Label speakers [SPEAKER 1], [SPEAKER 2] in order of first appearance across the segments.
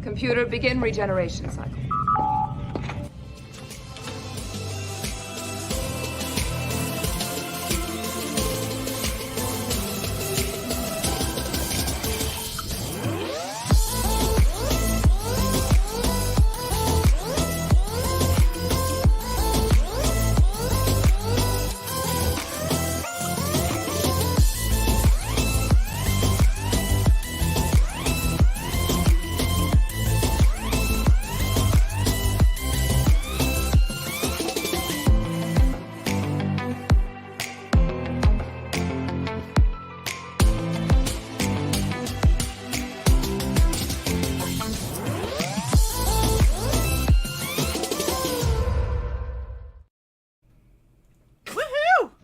[SPEAKER 1] Computer, begin regeneration cycle.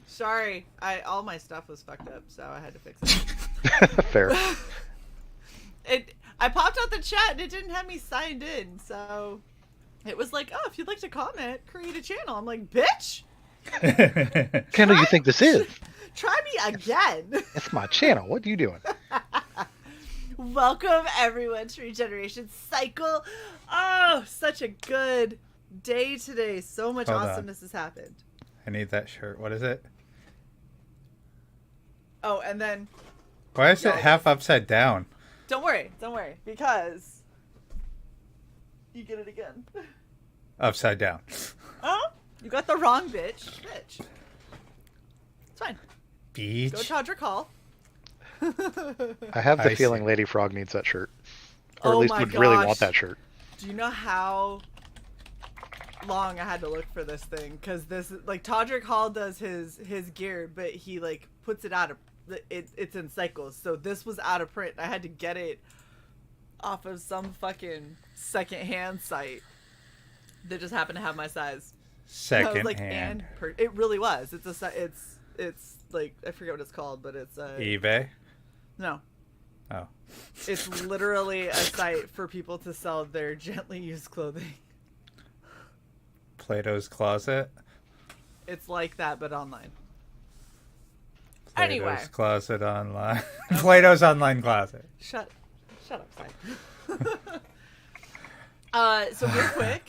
[SPEAKER 2] Sorry, all my stuff was fucked up, so I had to fix it.
[SPEAKER 3] Fair.
[SPEAKER 2] I popped out the chat and it didn't have me signed in, so it was like, oh, if you'd like to comment, create a channel. I'm like, bitch!
[SPEAKER 3] Channel you think this is?
[SPEAKER 2] Try me again!
[SPEAKER 3] It's my channel. What are you doing?
[SPEAKER 2] Welcome, everyone, to Generation.CYcle. Oh, such a good day today. So much awesomeness has happened.
[SPEAKER 4] I need that shirt. What is it?
[SPEAKER 2] Oh, and then...
[SPEAKER 4] Why is it half upside down?
[SPEAKER 2] Don't worry, because... You get it again.
[SPEAKER 4] Upside down.
[SPEAKER 2] Oh, you got the wrong bitch. It's fine.
[SPEAKER 4] Beach.
[SPEAKER 2] Go Todrick Hall.
[SPEAKER 3] I have the feeling Lady Frog needs that shirt. Or at least would really want that shirt.
[SPEAKER 2] Do you know how long I had to look for this thing? Because this, like, Todrick Hall does his gear, but he, like, puts it out of... It's in cycles. So this was out of print. I had to get it off of some fucking second-hand site that just happened to have my size.
[SPEAKER 4] Second-hand.
[SPEAKER 2] It really was. It's like, I forget what it's called, but it's
[SPEAKER 4] eBay?
[SPEAKER 2] No.
[SPEAKER 4] Oh.
[SPEAKER 2] It's literally a site for people to sell their gently used clothing.
[SPEAKER 4] Plato's Closet?
[SPEAKER 2] It's like that, but online.
[SPEAKER 4] Plato's
[SPEAKER 2] Anyway.
[SPEAKER 4] Closet online. Plato's online closet.
[SPEAKER 2] Shut up, site. So real quick,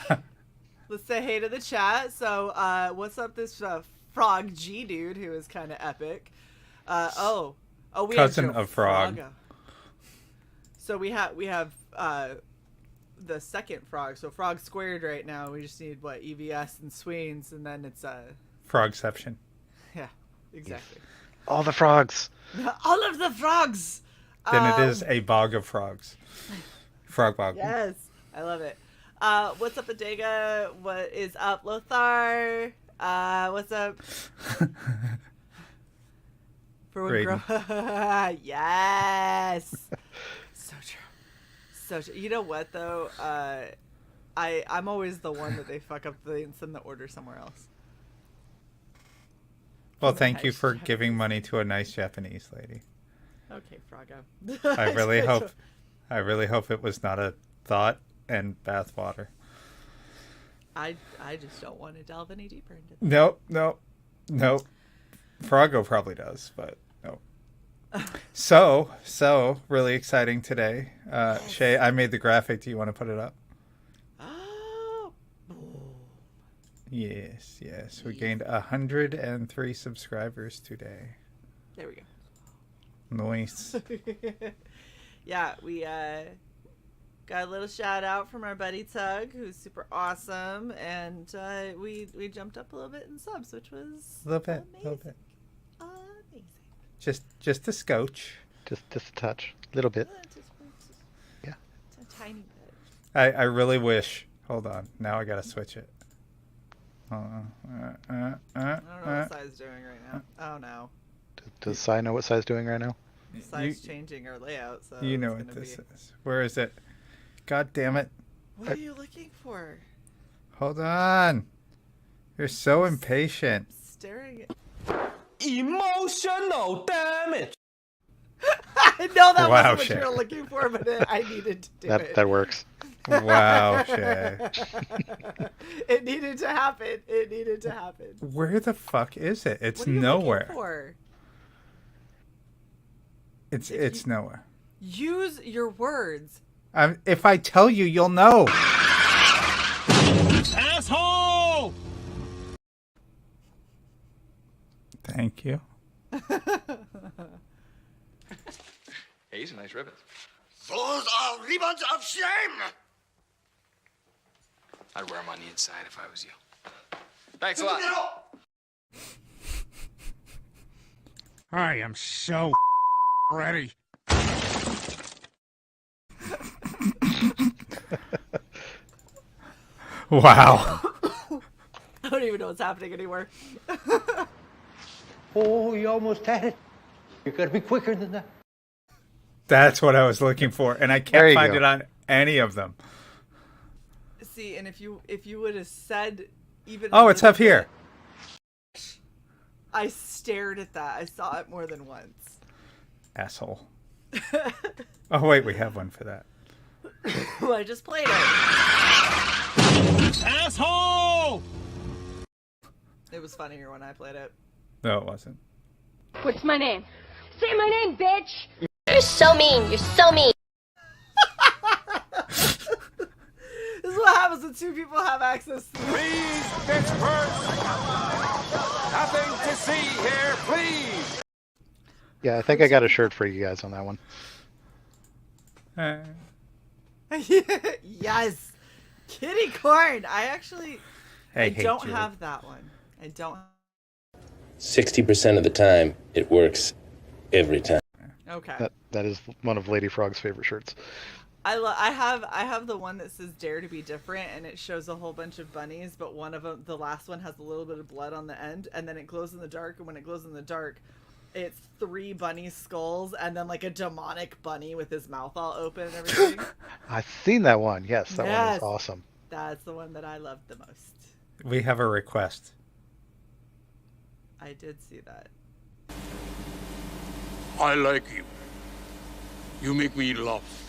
[SPEAKER 2] let's say hey to the chat. So, what's up this Frog G dude who is kind of epic? We
[SPEAKER 4] cousin
[SPEAKER 2] have
[SPEAKER 4] of Frog.
[SPEAKER 2] Frogga. So we have the second Frog. So Frog squared right now. We just need what, EVS and Sweens, and then it's
[SPEAKER 4] Frogception.
[SPEAKER 2] Yeah, exactly.
[SPEAKER 3] All the frogs.
[SPEAKER 2] All of the frogs.
[SPEAKER 4] Then it is a bog of frogs. Frog bog.
[SPEAKER 2] Yes, I love it. What's up, Adega? What is up, Lothar? What's up? Yes. So true. So true. You know what though? I'm always the one that they fuck up and send the order somewhere else.
[SPEAKER 4] Well, thank you for giving money to a nice Japanese lady.
[SPEAKER 2] Okay, Froggo.
[SPEAKER 4] I really hope it was not a thought and bathwater.
[SPEAKER 2] I just don't want to delve any deeper into that.
[SPEAKER 4] Nope. Froggo probably does, but no. So really exciting today. Shae, I made the graphic. Do you want to put it up? Yes. We gained 103 subscribers today.
[SPEAKER 2] There we go.
[SPEAKER 4] Nice.
[SPEAKER 2] Yeah, we got a little shout out from our buddy Tug, who's super awesome, and we jumped up a little bit in subs, which was
[SPEAKER 4] a little bit.
[SPEAKER 2] Amazing.
[SPEAKER 4] Just a scotch.
[SPEAKER 3] Just a touch, a little bit. Yeah.
[SPEAKER 2] It's a tiny bit.
[SPEAKER 4] I really wish. Hold on. Now I gotta switch it.
[SPEAKER 2] I don't know what Sai's doing right now. Oh no.
[SPEAKER 3] Does Sai know what Sai's doing right now?
[SPEAKER 2] Sai's changing our layout, so
[SPEAKER 4] you know what this is. Where is it? God damn it.
[SPEAKER 2] What are you looking for?
[SPEAKER 4] Hold on. You're so impatient.
[SPEAKER 2] Staring at...
[SPEAKER 5] Emotional damage.
[SPEAKER 2] I know that
[SPEAKER 4] Wow,
[SPEAKER 2] wasn't what
[SPEAKER 4] Shae.
[SPEAKER 2] you were looking for, but I needed to do it.
[SPEAKER 3] That works.
[SPEAKER 4] Wow, Shae.
[SPEAKER 2] It needed to happen.
[SPEAKER 4] Where the fuck is it? It's
[SPEAKER 2] What are you
[SPEAKER 4] nowhere.
[SPEAKER 2] looking for?
[SPEAKER 4] It's nowhere.
[SPEAKER 2] Use your words.
[SPEAKER 4] If I tell you, you'll know.
[SPEAKER 5] Asshole!
[SPEAKER 4] Thank you.
[SPEAKER 6] Hey, these are nice ribbons.
[SPEAKER 7] Those are ribbons of shame!
[SPEAKER 6] I'd wear them on the inside if I was you. Thanks a lot.
[SPEAKER 8] I am so ready.
[SPEAKER 4] Wow.
[SPEAKER 2] I don't even know what's happening anymore.
[SPEAKER 9] Oh, you almost had it. You gotta be quicker than that.
[SPEAKER 4] That's what I was looking for, and I
[SPEAKER 3] There
[SPEAKER 4] can't
[SPEAKER 3] you
[SPEAKER 4] find
[SPEAKER 3] go.
[SPEAKER 4] it on any of them.
[SPEAKER 2] See, and if you would have said even.
[SPEAKER 4] Oh,
[SPEAKER 2] a
[SPEAKER 4] it's
[SPEAKER 2] little
[SPEAKER 4] up here.
[SPEAKER 2] bit, I stared at that. I saw it more than once.
[SPEAKER 4] Asshole. Oh, wait, we have one for that.
[SPEAKER 2] Well, I just played it.
[SPEAKER 5] Asshole!
[SPEAKER 2] It was funnier when I played it.
[SPEAKER 4] No, it wasn't.
[SPEAKER 10] What's my name? Say my name, bitch! You're so mean. You're so mean.
[SPEAKER 2] This is what happens when two people have access to
[SPEAKER 5] Please, bitch first! Nothing to see here, please!
[SPEAKER 3] Yeah, I think I got a shirt for you guys on that one.
[SPEAKER 2] Yes! Kitty corn! I
[SPEAKER 4] hate
[SPEAKER 2] don't
[SPEAKER 4] you.
[SPEAKER 2] have that one. I don't.
[SPEAKER 11] 60% of the time, it works every time.
[SPEAKER 2] Okay.
[SPEAKER 3] That is one of Lady Frog's favorite shirts.
[SPEAKER 2] I have the one that says "Dare to be different" and it shows a whole bunch of bunnies, but one of them, the last one, has a little bit of blood on the end, and then it glows in the dark. And when it glows in the dark, it's 3 bunny skulls and then like a demonic bunny with his mouth all open and everything.
[SPEAKER 3] I've seen that one. Yes, that one
[SPEAKER 2] Yes.
[SPEAKER 3] is awesome.
[SPEAKER 2] That's the one that I loved the most.
[SPEAKER 4] We have a request.
[SPEAKER 2] I did see that.
[SPEAKER 5] I like you. You make me laugh.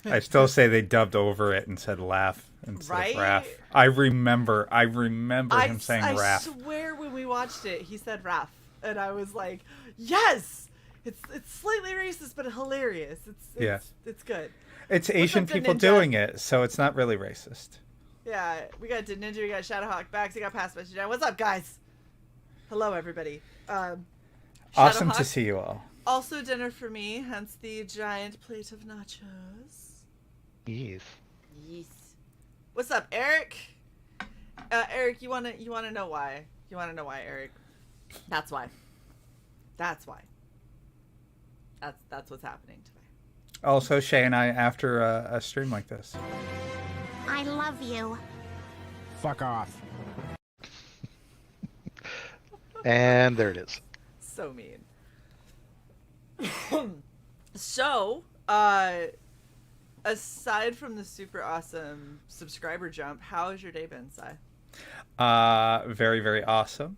[SPEAKER 4] I still say they dubbed over it and said laugh instead
[SPEAKER 2] Right?
[SPEAKER 4] of Raph. I remember him saying
[SPEAKER 2] I
[SPEAKER 4] Raph.
[SPEAKER 2] swear when we watched it, he said Raph, and I was like, yes, it's slightly racist but hilarious. It's good.
[SPEAKER 4] It's Asian
[SPEAKER 2] up,
[SPEAKER 4] people
[SPEAKER 2] Ninja?
[SPEAKER 4] doing it, so it's not really racist.
[SPEAKER 2] Yeah, we got Ninja, we got Shadowhawk, Bax, we got Past Message. What's up, guys? Hello, everybody.
[SPEAKER 4] Awesome to
[SPEAKER 2] Shadowhawk,
[SPEAKER 4] see you all.
[SPEAKER 2] Also dinner for me, hence the giant plate of nachos.
[SPEAKER 3] Yes.
[SPEAKER 2] Yes. What's up, Eric? Eric, you wanna know why? You wanna know why, Eric? That's why. That's why. That's what's happening today.
[SPEAKER 4] Also, Shae and I, after a stream like this.
[SPEAKER 10] I love you.
[SPEAKER 8] Fuck off.
[SPEAKER 3] And there it is.
[SPEAKER 2] So mean. So, aside from the super awesome subscriber jump, how has your day been, Sai?
[SPEAKER 4] Very, very awesome.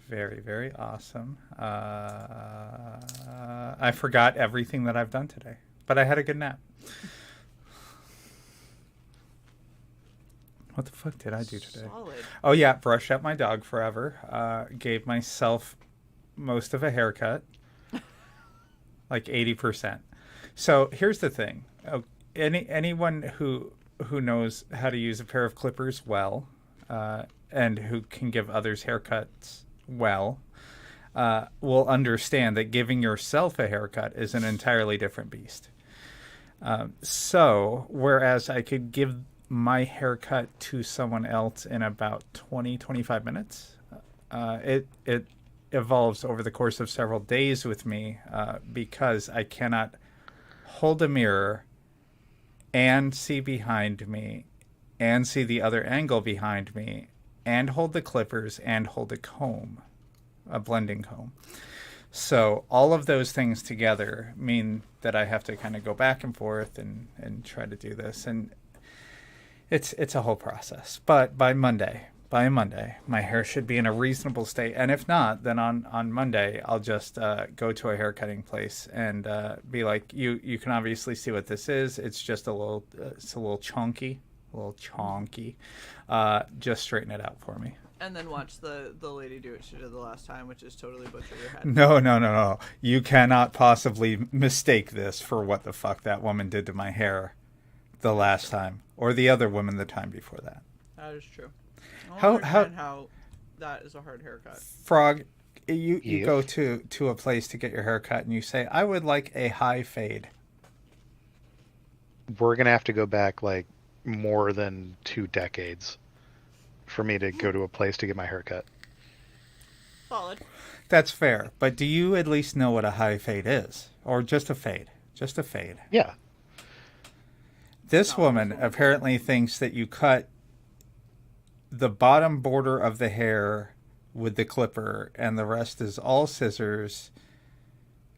[SPEAKER 4] Very, very awesome. I forgot everything that I've done today, but I had a good nap. What the fuck did I do today?
[SPEAKER 2] Solid.
[SPEAKER 4] Oh yeah, brushed out my dog forever. Gave myself most of a haircut, like 80%. So here's the thing: anyone who knows how to use a pair of clippers well, and who can give others haircuts well, will understand that giving yourself a haircut is an entirely different beast. So whereas I could give my haircut to someone else in about 20-25 minutes, it evolves over the course of several days with me, because I cannot hold a mirror and see behind me and see the other angle behind me and hold the clippers and hold a comb, a blending comb. So all of those things together mean that I have to kind of go back and forth and try to do this. And it's a whole process. But by Monday, my hair should be in a reasonable state. And if not, then on Monday, I'll just go to a haircutting place and be like, you can obviously see what this is. It's just a little chonky. Just straighten it out for me.
[SPEAKER 2] And then watch the lady do what she did the last time, which is totally butcher your head.
[SPEAKER 4] No. You cannot possibly mistake this for what the fuck that woman did to my hair the last time, or the other woman the time before that.
[SPEAKER 2] That is true. I don't
[SPEAKER 4] How
[SPEAKER 2] understand how that is a hard haircut.
[SPEAKER 4] Frog, you go to a place to get your hair cut and you say, I would like a high fade.
[SPEAKER 3] We're gonna have to go back like more than 2 decades for me to go to a place to get my hair cut.
[SPEAKER 2] Solid.
[SPEAKER 4] That's fair, but do you at least know what a high fade is? Or just a fade? Just a fade.
[SPEAKER 3] Yeah.
[SPEAKER 4] This woman apparently thinks that you cut the bottom border of the hair with the clipper and the rest is all scissors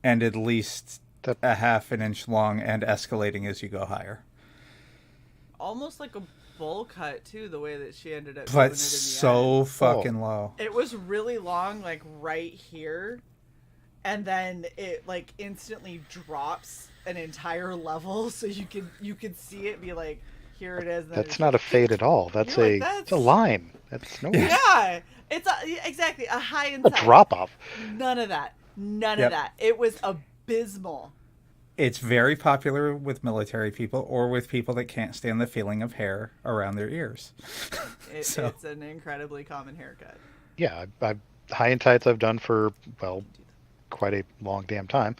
[SPEAKER 4] and at least a half an inch long and escalating as you go higher.
[SPEAKER 2] Almost like a bowl cut too, the way that she ended up doing
[SPEAKER 4] But
[SPEAKER 2] it in the
[SPEAKER 4] so
[SPEAKER 2] end.
[SPEAKER 4] fucking low.
[SPEAKER 2] It was really long, like right here, and then it like instantly drops an entire level, so you could see it be like, here it is. And
[SPEAKER 3] That's not a fade at all. That's it's a line. That's no.
[SPEAKER 2] Yeah, it's exactly a high and
[SPEAKER 3] a drop off.
[SPEAKER 2] None of that. None of that. It was abysmal.
[SPEAKER 4] It's very popular with military people or with people that can't stand the feeling of hair around their ears.
[SPEAKER 2] It's an incredibly common haircut.
[SPEAKER 3] Yeah, high and tights I've done for, well, quite a long damn time,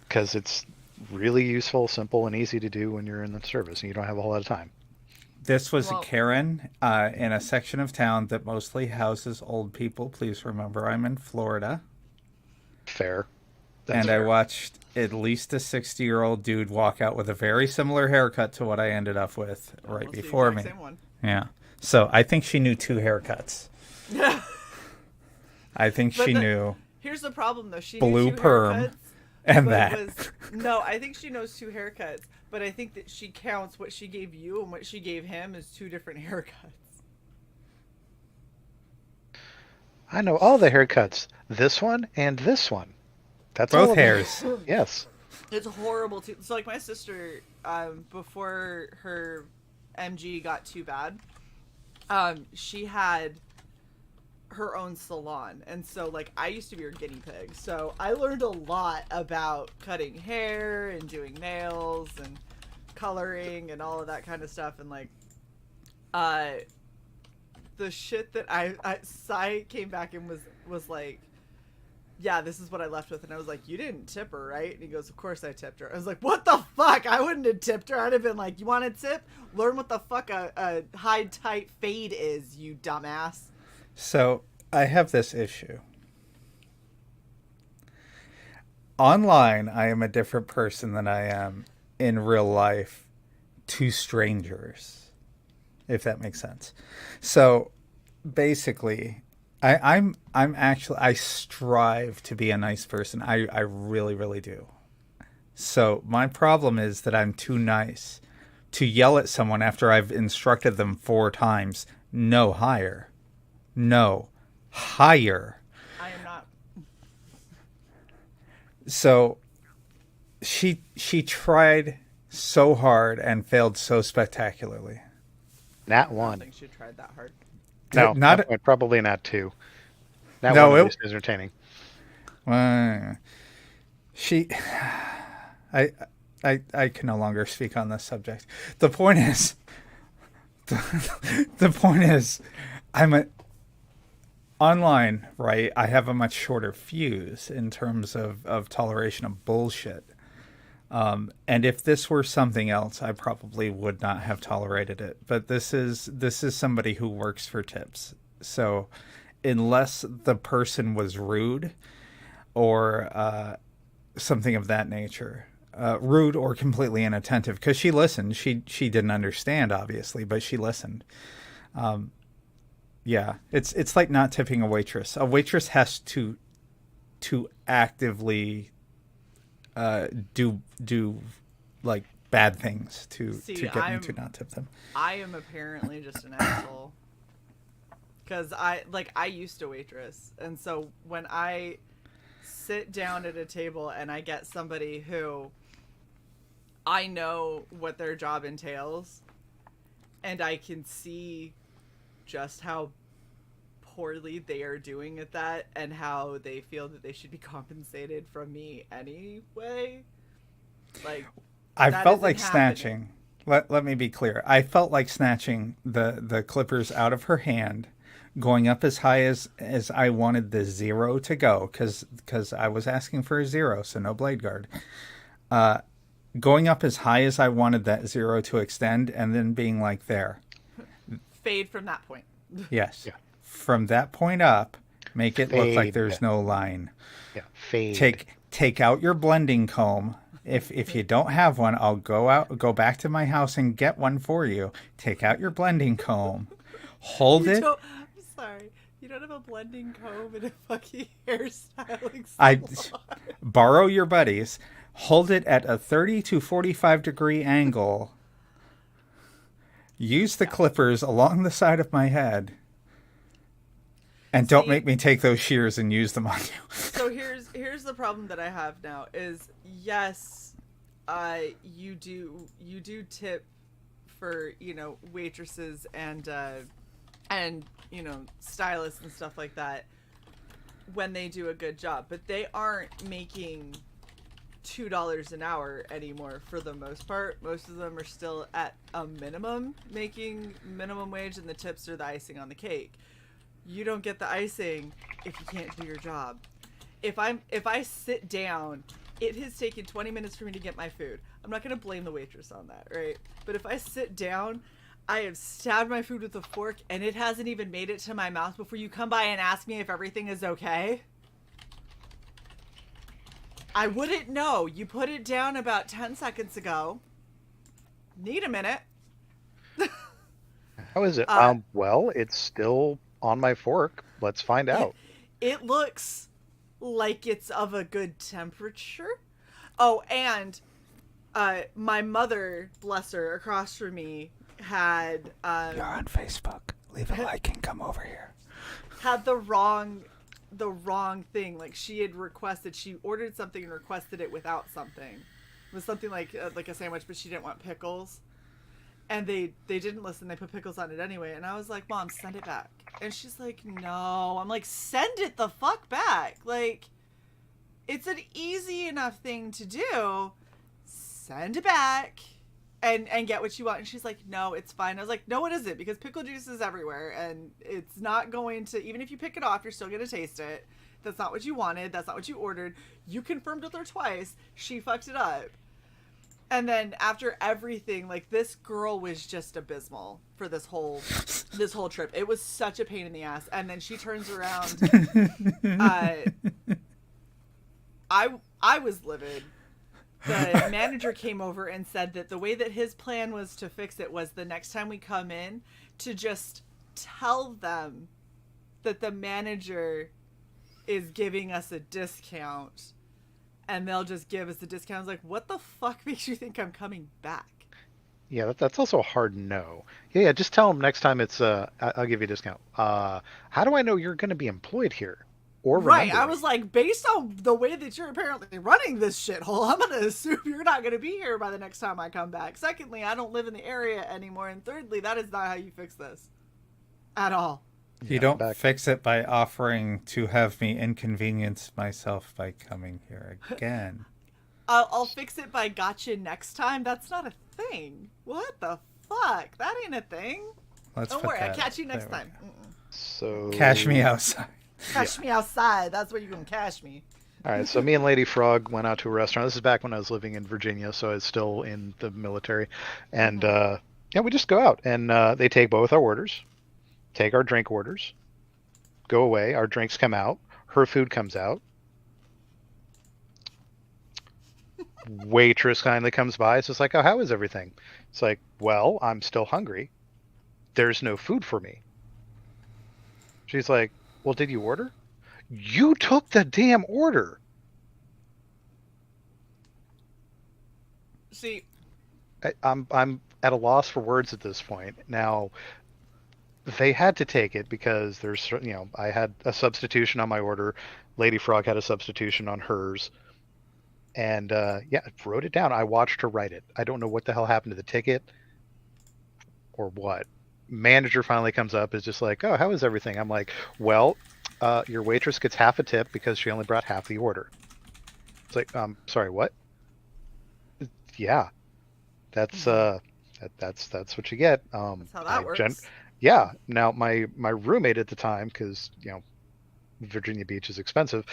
[SPEAKER 3] because it's really useful, simple, and easy to do when you're in the service and you don't have a whole lot of time.
[SPEAKER 4] This was a Karen in a section of town that mostly houses old people. Please remember, I'm in Florida.
[SPEAKER 3] Fair.
[SPEAKER 4] And I watched at least a 60-year-old dude walk out with a very similar haircut to what I ended up with right before me.
[SPEAKER 2] Same one.
[SPEAKER 4] Yeah. So I think she knew 2 haircuts. I think she knew.
[SPEAKER 2] Here's the problem, though. She
[SPEAKER 4] blue
[SPEAKER 2] knew 2
[SPEAKER 4] perm
[SPEAKER 2] haircuts,
[SPEAKER 4] and that.
[SPEAKER 2] No, I think she knows 2 haircuts, but I think that she counts what she gave you and what she gave him as 2 different haircuts.
[SPEAKER 3] I know all the haircuts. This one and this one. That's
[SPEAKER 4] both
[SPEAKER 3] all
[SPEAKER 4] hairs.
[SPEAKER 3] Yes.
[SPEAKER 2] It's horrible too. So like my sister, before her MG got too bad, she had her own salon, and so like I used to be her guinea pig. So I learned a lot about cutting hair and doing nails and coloring and all of that kind of stuff. And like, the shit that Sai came back and was like, yeah, this is what I left with. And I was like, you didn't tip her, right? And he goes, of course I tipped her. I was like, what the fuck? I wouldn't have tipped her. I'd have been like, you want a tip? Learn what the fuck a high tight fade is, you dumbass.
[SPEAKER 4] So I have this issue. Online, I am a different person than I am in real life to strangers, if that makes sense. So basically, I strive to be a nice person. I really, really do. So my problem is that I'm too nice to yell at someone after I've instructed them 4 times. No, higher. No, higher.
[SPEAKER 2] I am not.
[SPEAKER 4] So she tried so hard and failed so spectacularly.
[SPEAKER 3] Nat
[SPEAKER 2] I
[SPEAKER 3] 1.
[SPEAKER 2] don't think she tried that hard.
[SPEAKER 3] No,
[SPEAKER 4] not
[SPEAKER 3] probably not 2. That
[SPEAKER 4] no,
[SPEAKER 3] one was entertaining.
[SPEAKER 4] I can no longer speak on this subject. The point is, I'm online, right? I have a much shorter fuse in terms of toleration of bullshit. And if this were something else, I probably would not have tolerated it. But this is somebody who works for tips. So unless the person was rude or something of that nature, rude or completely inattentive, because she listened. She didn't understand, obviously, but she listened. Yeah, it's like not tipping a waitress. A waitress has to actively do like bad things to get me to not tip them.
[SPEAKER 2] I am apparently just an asshole. Because I used to waitress, and so when I sit down at a table and I get somebody who I know what their job entails, and I can see just how poorly they are doing at that and how they feel that they should be compensated from me anyway. Like,
[SPEAKER 4] I
[SPEAKER 2] that
[SPEAKER 4] felt
[SPEAKER 2] isn't
[SPEAKER 4] like
[SPEAKER 2] happening.
[SPEAKER 4] snatching. Let me be clear. I felt like snatching the clippers out of her hand, going up as high as I wanted the 0 to go, because I was asking for a 0, so no blade guard. Going up as high as I wanted that 0 to extend, and then being like, there.
[SPEAKER 2] Fade from that point.
[SPEAKER 4] Yes.
[SPEAKER 3] Yeah.
[SPEAKER 4] From that point up, make it look like
[SPEAKER 3] Fade.
[SPEAKER 4] there's no line.
[SPEAKER 3] Yeah, fade.
[SPEAKER 4] Take out your blending comb. If you don't have one, I'll go back to my house and get one for you. Take out your blending comb. Hold it.
[SPEAKER 2] I'm sorry. You don't have a blending comb and a fucking hairstyling
[SPEAKER 4] I
[SPEAKER 2] salon.
[SPEAKER 4] borrow your buddies. Hold it at a 30 to 45 degree angle. Use the clippers along the side of my head. And don't make me take those shears and use them on you.
[SPEAKER 2] So here's the problem that I have now is, yes, you do tip for, you know, waitresses and you know, stylists and stuff like that when they do a good job, but they aren't making $2 an hour anymore for the most part. Most of them are still at a minimum making minimum wage, and the tips are the icing on the cake. You don't get the icing if you can't do your job. If I sit down, it has taken 20 minutes for me to get my food. I'm not gonna blame the waitress on that, right? But if I sit down, I have stabbed my food with a fork and it hasn't even made it to my mouth before you come by and ask me if everything is okay. I wouldn't know. You put it down about 10 seconds ago. Need a minute.
[SPEAKER 3] How is it? Well, it's still on my fork. Let's find out.
[SPEAKER 2] It looks like it's of a good temperature. Oh, and my mother, bless her, across from me had
[SPEAKER 4] You're on Facebook. Leave a like and come over here.
[SPEAKER 2] Had the wrong thing. Like, she had requested, she ordered something and requested it without something. It was something like a sandwich, but she didn't want pickles. And they didn't listen. They put pickles on it anyway. And I was like, Mom, send it back. And she's like, no. I'm like, send it the fuck back. Like, it's an easy enough thing to do. Send it back and get what you want. And she's like, no, it's fine. I was like, no, it isn't, because pickle juice is everywhere. And it's not going to, even if you pick it off, you're still going to taste it. That's not what you wanted. That's not what you ordered. You confirmed with her twice. She fucked it up. And then after everything, like, this girl was just abysmal for this whole trip. It was such a pain in the ass. And then she turns around. I was livid. The manager came over and said that the way that his plan was to fix it was the next time we come in to just tell them that the manager is giving us a discount. And they'll just give us the discounts. Like, what the fuck makes you think I'm coming back?
[SPEAKER 3] Yeah, that's also a hard no. Yeah, just tell them next time it's I'll give you a discount. How do I know you're going to be employed here? Or
[SPEAKER 2] right, I was like, based on the way that you're apparently running this shithole, I'm going to assume you're not going to be here by the next time I come back. Secondly, I don't live in the area anymore. And thirdly, that is not how you fix this. At all.
[SPEAKER 4] You don't fix it by offering to have me inconvenience myself by coming here again.
[SPEAKER 2] I'll fix it by gotcha next time. That's not a thing. What the fuck? That ain't a thing. Don't worry, I'll catch you next time.
[SPEAKER 3] So
[SPEAKER 4] cash me outside.
[SPEAKER 2] Cash me outside. That's where you can cash me.
[SPEAKER 3] All right, so me and Lady Frog went out to a restaurant. This is back when I was living in Virginia, so I was still in the military. And yeah, we just go out and they take both our orders, take our drink orders, go away. Our drinks come out. Her food comes out. Waitress kindly comes by. It's just like, oh, how is everything? It's like, well, I'm still hungry. There's no food for me. She's like, well, did you order? You took the damn order.
[SPEAKER 2] See,
[SPEAKER 3] I'm at a loss for words at this point. Now, they had to take it because there's, you know, I had a substitution on my order. Lady Frog had a substitution on hers. And yeah, I wrote it down. I watched her write it. I don't know what the hell happened to the ticket or what, manager finally comes up, is just like, oh, how is everything? I'm like, well, your waitress gets half a tip because she only brought half the order. It's like, sorry, what? Yeah, that's that's what you get.
[SPEAKER 2] That's how that works.
[SPEAKER 3] Yeah. Now my roommate at the time, because Virginia Beach is expensive,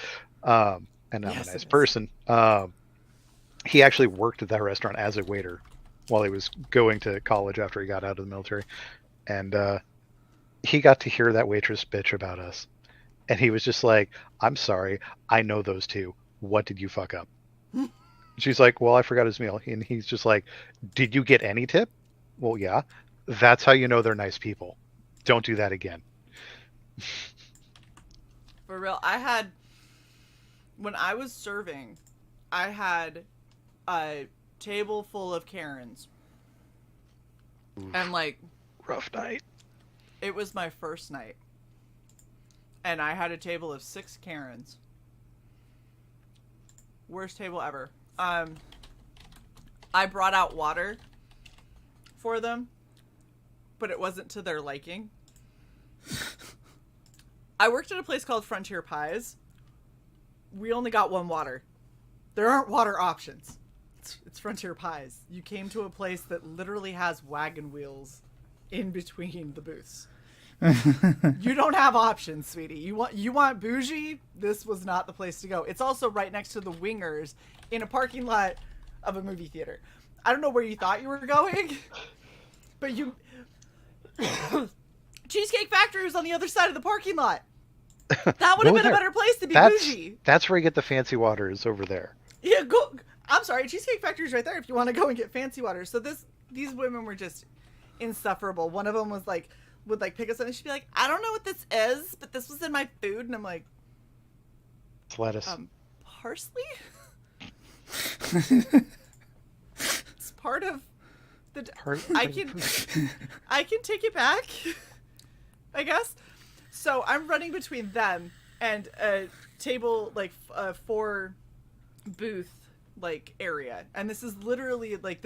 [SPEAKER 3] and I'm a nice person. He actually worked at that restaurant as a waiter while he was going to college after he got out of the military, and he got to hear that waitress bitch about us, and he was just like, "I'm sorry, I know those two. What did you fuck up?" She's like, "Well, I forgot his meal," and he's just like, "Did you get any tip?" Well, yeah. That's how you know they're nice people. Don't do that again.
[SPEAKER 2] For real, when I was serving, I had a table full of Karens.
[SPEAKER 3] Oof.
[SPEAKER 2] And like,
[SPEAKER 3] rough night.
[SPEAKER 2] It was my first night. And I had a table of 6 Karens. Worst table ever. I brought out water for them, but it wasn't to their liking. I worked at a place called Frontier Pies. We only got 1 water. There aren't water options. It's Frontier Pies. You came to a place that literally has wagon wheels in between the booths. You don't have options, sweetie. You want bougie? This was not the place to go. It's also right next to the Wingers in a parking lot of a movie theater. I don't know where you thought you were going, but Cheesecake Factory was on the other side of the parking lot. That would have been a better place to be bougie.
[SPEAKER 3] That's where you get the fancy waters, over there.
[SPEAKER 2] Yeah, go. I'm sorry, Cheesecake Factory's right there if you want to go and get fancy water. So these women were just insufferable. One of them was like, would like pick us up and she'd be like, I don't know what this is, but this was in my food. And I'm like,
[SPEAKER 3] it's lettuce.
[SPEAKER 2] Parsley? It's part of the... I can take it back, I guess. So I'm running between them and a table, like, 4 booth, like, area. And this is literally, like,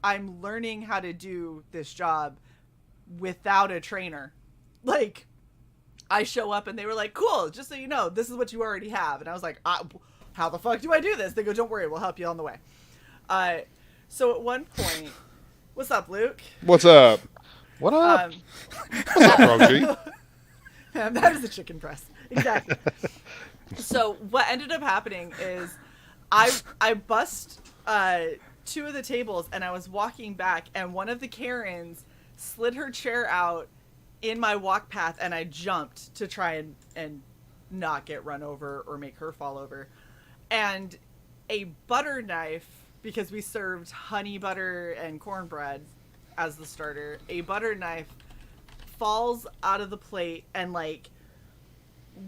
[SPEAKER 2] I'm learning how to do this job without a trainer. Like, I show up and they were like, cool, just so you know, this is what you already have. And I was like, how the fuck do I do this? They go, don't worry, we'll help you on the way. So at one point, what's up, Luke?
[SPEAKER 12] What's up?
[SPEAKER 3] What up?
[SPEAKER 12] What's up, Rogie?
[SPEAKER 2] That is a chicken breast. Exactly. So what ended up happening is I bust 2 of the tables and I was walking back and one of the Karens slid her chair out in my walk path and I jumped to try and not get run over or make her fall over. And a butter knife, because we served honey butter and cornbread as the starter, a butter knife falls out of the plate and like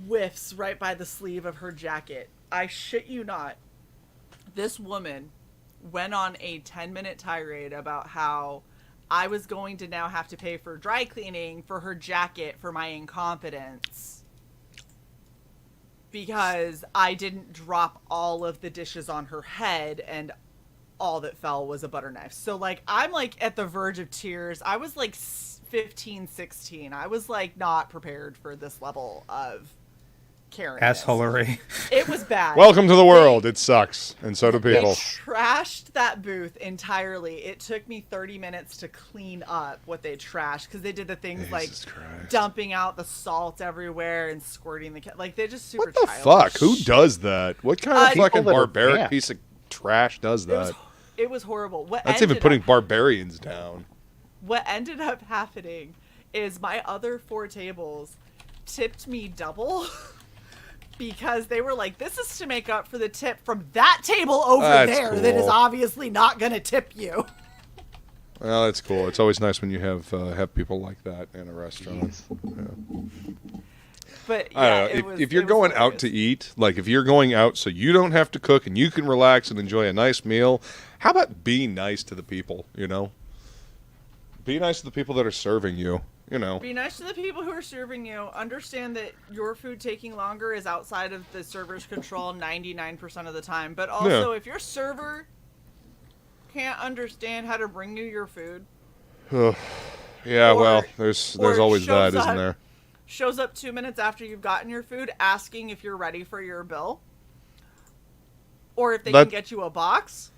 [SPEAKER 2] whiffs right by the sleeve of her jacket. I shit you not. This woman went on a 10-minute tirade about how I was going to now have to pay for dry cleaning for her jacket for my incompetence because I didn't drop all of the dishes on her head and all that fell was a butter knife. So like I'm like at the verge of tears. I was like 15, 16. I was like not prepared for this level of Karen.
[SPEAKER 4] Assholery.
[SPEAKER 2] It was bad.
[SPEAKER 12] Welcome to the world. It sucks. And so do people.
[SPEAKER 2] They trashed that booth entirely. It took me 30 minutes to clean up what they trashed because they did the things like dumping out the salt everywhere and squirting the like they just super
[SPEAKER 12] What the
[SPEAKER 2] childish.
[SPEAKER 12] fuck? Who does that? What kind of fucking barbaric
[SPEAKER 3] yeah.
[SPEAKER 12] piece of trash does that?
[SPEAKER 2] It was horrible.
[SPEAKER 12] That's even putting barbarians down.
[SPEAKER 2] What ended up happening is my other 4 tables tipped me double because they were like, this is to make up for the tip from that table over there
[SPEAKER 12] cool.
[SPEAKER 2] that is obviously not going to tip you.
[SPEAKER 12] Well, that's cool. It's always nice when you have people like that in a restaurant. Yeah.
[SPEAKER 2] But yeah,
[SPEAKER 12] I don't know. If you're going out to eat, like if you're going out so you don't have to cook and you can relax and enjoy a nice meal, how about be nice to the people, you know? Be nice to the people that are serving you, you know.
[SPEAKER 2] Be nice to the people who are serving you. Understand that your food taking longer is outside of the server's control 99% of the time. But also, if your server can't understand how to bring you your food,
[SPEAKER 12] Yeah,
[SPEAKER 2] Or-
[SPEAKER 12] well, there's
[SPEAKER 2] or
[SPEAKER 12] always that,
[SPEAKER 2] shows
[SPEAKER 12] isn't
[SPEAKER 2] up-
[SPEAKER 12] there?
[SPEAKER 2] Shows up 2 minutes after you've gotten your food, asking if you're ready for your bill, or if they can get you a box.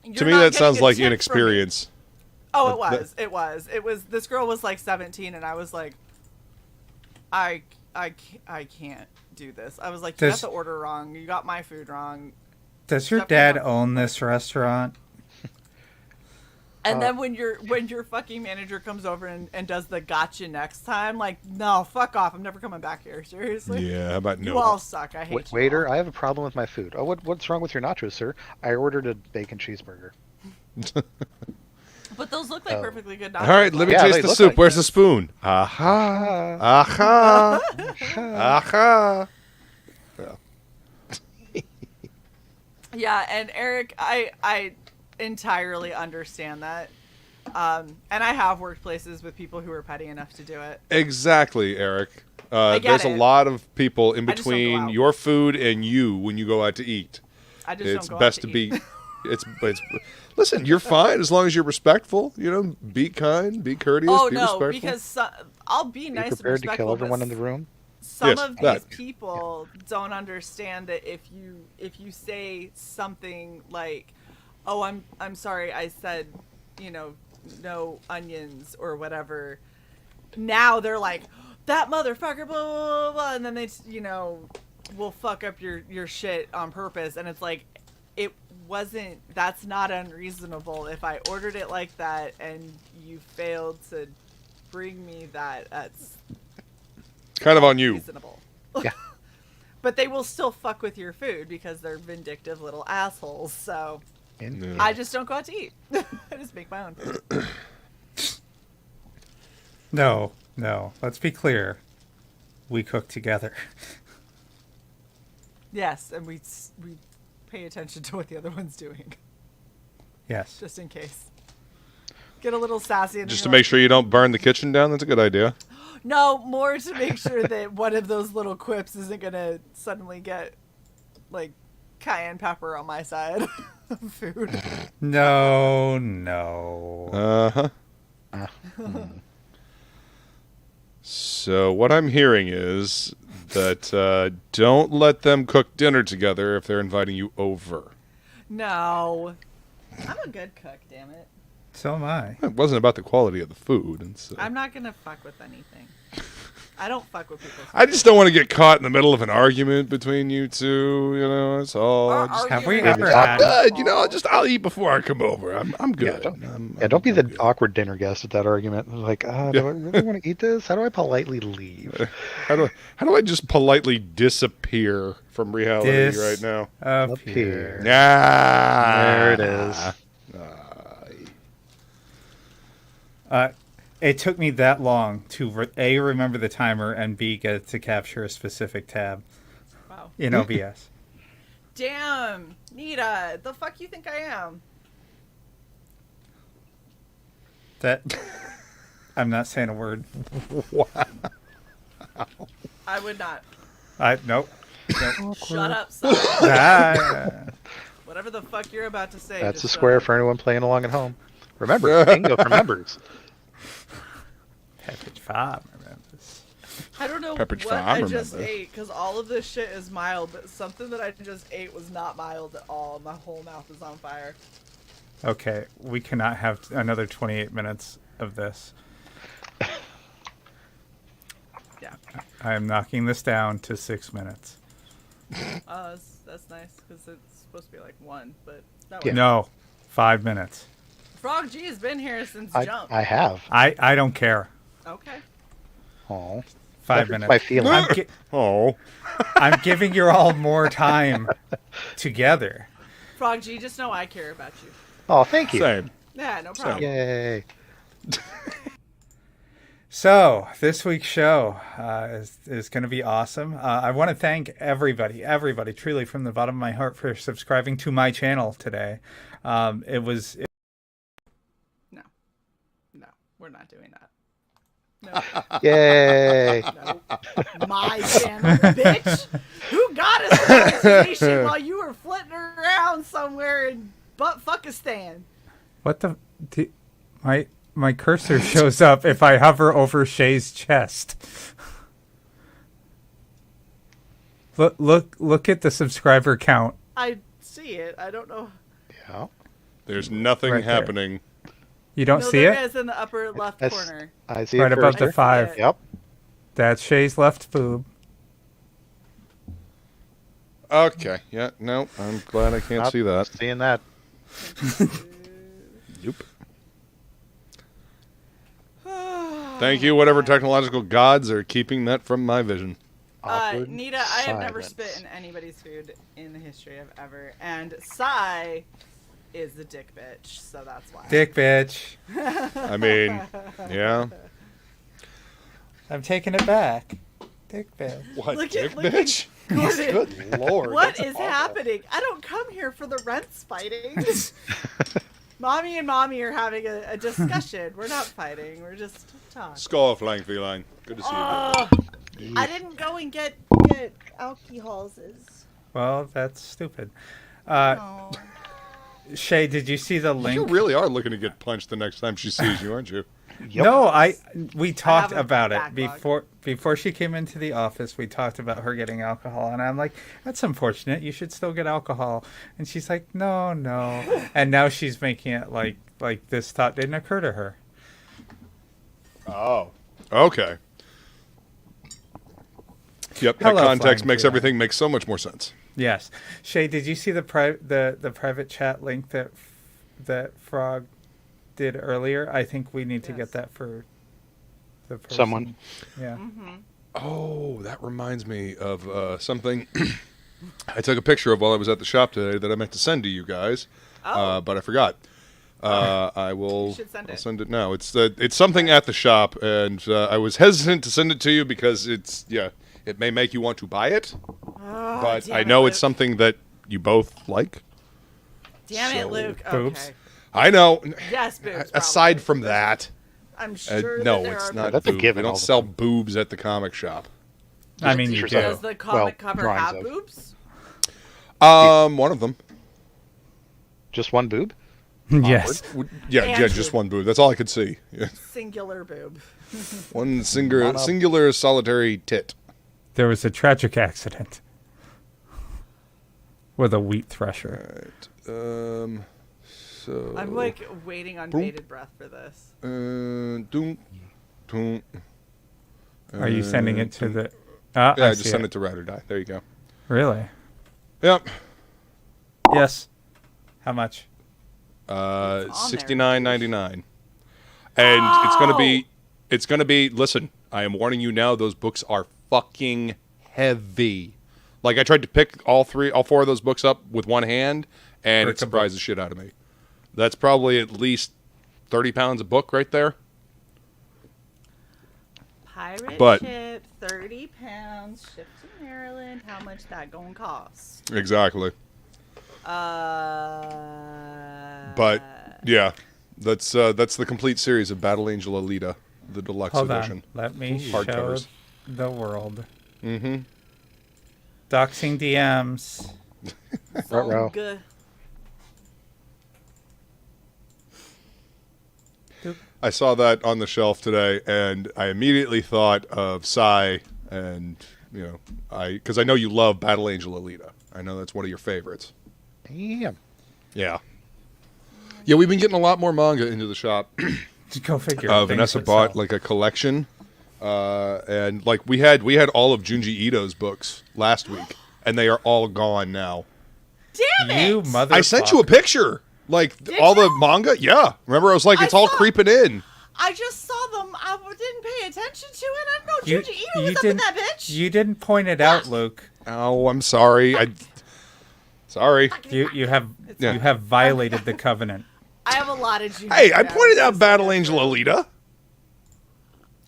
[SPEAKER 12] To me, that sounds like inexperience.
[SPEAKER 2] Oh, it was. This girl was like 17, and I was like, I can't do this. I was like, you got the order wrong. You got my food wrong.
[SPEAKER 4] Does your dad own this restaurant?
[SPEAKER 2] And then when your fucking manager comes over and does the gotcha next time, like, no, fuck off. I'm never coming back here. Seriously.
[SPEAKER 12] Yeah, how about no?
[SPEAKER 2] You all suck. I hate you.
[SPEAKER 3] Waiter, I have a problem with my food. Oh, what's wrong with your nachos, sir? I ordered a bacon cheeseburger.
[SPEAKER 2] But those look like perfectly good nachos.
[SPEAKER 12] All right, let me taste the soup. Where's the spoon? Aha. Aha. Aha.
[SPEAKER 2] Yeah, and Eric, I entirely understand that. And I have worked places with people who are petty enough to do it.
[SPEAKER 12] Exactly, Eric. There's a lot of people in between your food and you when you go out to eat.
[SPEAKER 2] I just
[SPEAKER 12] It's
[SPEAKER 2] don't go
[SPEAKER 12] best
[SPEAKER 2] out
[SPEAKER 12] to
[SPEAKER 2] to
[SPEAKER 12] be.
[SPEAKER 2] eat.
[SPEAKER 12] Listen, you're fine as long as you're respectful. You know, be kind, be courteous, be respectful.
[SPEAKER 2] Because I'll be nice and
[SPEAKER 3] prepared to kill
[SPEAKER 2] respectful.
[SPEAKER 3] everyone in the room.
[SPEAKER 2] Some of these people don't understand that if you say something like, "Oh, I'm sorry, I said, no onions or whatever," now they're like, "That motherfucker," blah blah blah, blah, and then they will fuck up your shit on purpose, and it's like, that's not unreasonable. If I ordered it like that and you failed to bring me that's
[SPEAKER 12] kind of on you.
[SPEAKER 2] Reasonable.
[SPEAKER 3] Yeah.
[SPEAKER 2] But they will still fuck with your food because they're vindictive little assholes. So
[SPEAKER 3] Indeed.
[SPEAKER 2] I just don't go out to eat. I just make my own food.
[SPEAKER 4] No. Let's be clear. We cook together.
[SPEAKER 2] Yes, and we pay attention to what the other one's doing.
[SPEAKER 4] Yes.
[SPEAKER 2] Just in case. Get a little sassy. And
[SPEAKER 12] Just to make sure you don't burn the kitchen down. That's a good idea.
[SPEAKER 2] No, more to make sure that one of those little quips isn't going to suddenly get, like, cayenne pepper on my side of food.
[SPEAKER 4] No.
[SPEAKER 12] Uh-huh. So what I'm hearing is that don't let them cook dinner together if they're inviting you over.
[SPEAKER 2] No. I'm a good cook, damn it.
[SPEAKER 4] So am I.
[SPEAKER 12] It wasn't about the quality of the food. And so.
[SPEAKER 2] I'm not going to fuck with anything. I don't fuck with people's food.
[SPEAKER 12] I just don't want to get caught in the middle of an argument between you two. It's all.
[SPEAKER 4] Have we ever had?
[SPEAKER 12] Good. I'll eat before I come over. I'm good.
[SPEAKER 3] Don't be the awkward dinner guest at that argument. Like, do I really want to eat this? How do I politely leave?
[SPEAKER 12] How do I just politely disappear from reality right now?
[SPEAKER 4] Up here.
[SPEAKER 3] There it is.
[SPEAKER 4] It took me that long to A, remember the timer, and B, get it to capture a specific tab.
[SPEAKER 2] Wow.
[SPEAKER 4] In OBS.
[SPEAKER 2] Damn, Nita, the fuck you think I am?
[SPEAKER 4] I'm not saying a word.
[SPEAKER 12] Wow.
[SPEAKER 2] I would not.
[SPEAKER 4] Nope.
[SPEAKER 2] Shut up, son. Whatever the fuck you're about to say.
[SPEAKER 3] That's a square for anyone playing along at home. Remember, bingo for members.
[SPEAKER 4] Pepperidge Farm remembers.
[SPEAKER 2] I don't know
[SPEAKER 12] Pepperidge
[SPEAKER 2] what
[SPEAKER 12] Farm
[SPEAKER 2] I just
[SPEAKER 12] remembers.
[SPEAKER 2] ate, because all of this shit is mild, but something that I just ate was not mild at all. My whole mouth is on fire.
[SPEAKER 4] Okay, we cannot have another 28 minutes of this.
[SPEAKER 2] Yeah.
[SPEAKER 4] I am knocking this down to 6 minutes.
[SPEAKER 2] That's nice, because it's supposed to be like 1, but that
[SPEAKER 3] Yeah.
[SPEAKER 4] No, 5 minutes.
[SPEAKER 2] Frog G has been here since jump.
[SPEAKER 3] I have.
[SPEAKER 4] I don't care.
[SPEAKER 2] Okay.
[SPEAKER 3] Oh.
[SPEAKER 4] 5 minutes.
[SPEAKER 3] My feeling.
[SPEAKER 4] I'm giving you all more time together.
[SPEAKER 2] Frog G, just know I care about you.
[SPEAKER 3] Oh, thank you.
[SPEAKER 12] Same.
[SPEAKER 2] Yeah, no problem.
[SPEAKER 3] Yay.
[SPEAKER 4] So, this week's show is going to be awesome. I want to thank everybody, truly from the bottom of my heart for subscribing to my channel today.
[SPEAKER 2] No, we're not doing that. No.
[SPEAKER 3] Yay.
[SPEAKER 2] No. My channel, bitch. Who got us monetization while you were flitting around somewhere in Buttfuckistan?
[SPEAKER 4] What the... My cursor shows up if I hover over Shae's chest. Look at the subscriber count.
[SPEAKER 2] I see it. I don't know.
[SPEAKER 3] Yeah.
[SPEAKER 12] There's nothing
[SPEAKER 4] Right there.
[SPEAKER 12] happening.
[SPEAKER 4] You don't
[SPEAKER 2] No,
[SPEAKER 4] see
[SPEAKER 2] there
[SPEAKER 4] it?
[SPEAKER 2] is in the upper left corner.
[SPEAKER 3] I see
[SPEAKER 4] Right
[SPEAKER 3] it
[SPEAKER 4] above
[SPEAKER 3] first.
[SPEAKER 4] the 5.
[SPEAKER 2] it.
[SPEAKER 3] Yep.
[SPEAKER 4] That's Shae's left boob.
[SPEAKER 12] Okay. Yeah. No. I'm glad I can't
[SPEAKER 3] Not
[SPEAKER 12] see that.
[SPEAKER 3] Seeing that.
[SPEAKER 12] Yep. Thank you, whatever technological gods are keeping that from my vision.
[SPEAKER 3] Awkward
[SPEAKER 2] Nita, I have never
[SPEAKER 3] silence.
[SPEAKER 2] spit in anybody's food in the history of ever. And Cyborg is the dick bitch, so that's why.
[SPEAKER 4] Dick bitch.
[SPEAKER 12] I mean, yeah.
[SPEAKER 4] I'm taking it back. Dick bitch.
[SPEAKER 12] What,
[SPEAKER 2] Look
[SPEAKER 12] dick
[SPEAKER 2] at- look at-
[SPEAKER 12] bitch?
[SPEAKER 2] Gordon,
[SPEAKER 3] Good lord.
[SPEAKER 2] what
[SPEAKER 3] that's
[SPEAKER 2] is
[SPEAKER 3] awful.
[SPEAKER 2] happening? I don't come here for the rents fighting. Mommy and Mommy are having a discussion. We're not fighting. We're just talking.
[SPEAKER 12] Skull flying feline. Good to see you.
[SPEAKER 2] I didn't go and get alcohols.
[SPEAKER 4] Well, that's stupid.
[SPEAKER 2] No.
[SPEAKER 4] Shae, did you see the link?
[SPEAKER 12] You really are looking to get punched the next time she sees you, aren't you?
[SPEAKER 3] Yep.
[SPEAKER 4] No, we talked
[SPEAKER 2] have a
[SPEAKER 4] about it
[SPEAKER 2] backlog.
[SPEAKER 4] before she came into the office. We talked about her getting alcohol, and I'm like, "That's unfortunate. You should still get alcohol." And she's like, "No." And now she's making it like this thought didn't occur to her.
[SPEAKER 12] Oh. Okay. Yep.
[SPEAKER 4] Hello,
[SPEAKER 12] that context
[SPEAKER 4] flying
[SPEAKER 12] makes
[SPEAKER 4] feline.
[SPEAKER 12] everything make so much more sense.
[SPEAKER 4] Yes, Shae, did you see the private chat link that Frog did earlier? I think we need to get that for the person.
[SPEAKER 3] Someone.
[SPEAKER 4] Yeah.
[SPEAKER 12] Oh, that reminds me of something I took a picture of while I was at the shop today that I meant to send to you guys, but I forgot. I will.
[SPEAKER 2] You should send
[SPEAKER 12] I'll
[SPEAKER 2] it.
[SPEAKER 12] send it now. It's something at the shop, and I was hesitant to send it to you because it may make you want to buy it, but I know it's something that you both like.
[SPEAKER 2] Damn it,
[SPEAKER 12] So-
[SPEAKER 2] Luke.
[SPEAKER 4] Boobs?
[SPEAKER 2] Okay.
[SPEAKER 12] I know.
[SPEAKER 2] Yes, boobs.
[SPEAKER 12] Aside
[SPEAKER 2] probably.
[SPEAKER 12] from that,
[SPEAKER 2] I'm sure
[SPEAKER 12] no,
[SPEAKER 2] that there
[SPEAKER 12] it's
[SPEAKER 2] are
[SPEAKER 12] not.
[SPEAKER 3] That's a
[SPEAKER 12] boobs.
[SPEAKER 3] given
[SPEAKER 12] We
[SPEAKER 3] all
[SPEAKER 12] don't
[SPEAKER 3] the
[SPEAKER 12] sell
[SPEAKER 3] time.
[SPEAKER 12] boobs at the comic shop.
[SPEAKER 4] I mean, you
[SPEAKER 3] T-shirts
[SPEAKER 4] do.
[SPEAKER 2] Does the comic cover
[SPEAKER 3] drawings
[SPEAKER 2] have
[SPEAKER 3] of.
[SPEAKER 2] boobs?
[SPEAKER 12] One of them.
[SPEAKER 3] Just one boob?
[SPEAKER 4] Yes.
[SPEAKER 12] Yeah, just one boob. That's all I could see. Yeah.
[SPEAKER 2] Singular boob.
[SPEAKER 12] One singular solitary tit.
[SPEAKER 4] There was a tragic accident with a wheat thresher.
[SPEAKER 12] Right. So.
[SPEAKER 2] I'm like waiting on bated breath for this.
[SPEAKER 12] Doom.
[SPEAKER 4] Are you sending it to the?
[SPEAKER 12] Yeah,
[SPEAKER 4] I
[SPEAKER 12] I just
[SPEAKER 4] see
[SPEAKER 12] sent it to Ride or Die. There you go.
[SPEAKER 4] Really?
[SPEAKER 12] Yep.
[SPEAKER 4] Yes. How much?
[SPEAKER 12] $69.99, and it's gonna be. Listen, I am warning you now. Those books are fucking heavy. Like I tried to pick all four of those books up with one hand, and it surprised the shit out of me. That's probably at least 30 pounds a book right there.
[SPEAKER 2] Pirate ship, 30 pounds, shipped to Maryland. How much that gonna cost?
[SPEAKER 12] Exactly. But yeah, that's the complete series of Battle Angel Alita, the deluxe
[SPEAKER 4] Hold
[SPEAKER 12] edition.
[SPEAKER 4] on. Let me show
[SPEAKER 12] Hardcovers.
[SPEAKER 4] the world.
[SPEAKER 12] Mm-hmm.
[SPEAKER 4] Doxing DMs.
[SPEAKER 3] Ruh-roh.
[SPEAKER 2] Good.
[SPEAKER 12] I saw that on the shelf today, and I immediately thought of Cyborg, and because I know you love Battle Angel Alita. I know that's one of your favorites.
[SPEAKER 3] Damn.
[SPEAKER 12] Yeah. Yeah, we've been getting a lot more manga into the shop.
[SPEAKER 4] Go figure.
[SPEAKER 12] Vanessa bought like a collection, and like we had all of Junji Ito's books last week, and they are all gone now.
[SPEAKER 2] Damn it!
[SPEAKER 4] You mother.
[SPEAKER 12] I sent you a picture, like all the manga. Yeah, remember I was like, it's all creeping in.
[SPEAKER 2] I just saw them. I didn't pay attention to it. I didn't know Junji Ito was up in
[SPEAKER 4] didn't.
[SPEAKER 2] that bitch.
[SPEAKER 4] You didn't point it out, Luke.
[SPEAKER 12] Oh, I'm sorry. Sorry.
[SPEAKER 4] You have violated the covenant.
[SPEAKER 2] I have a lot of Junji
[SPEAKER 12] Hey, I
[SPEAKER 2] Ito.
[SPEAKER 12] pointed out Battle Angel Alita.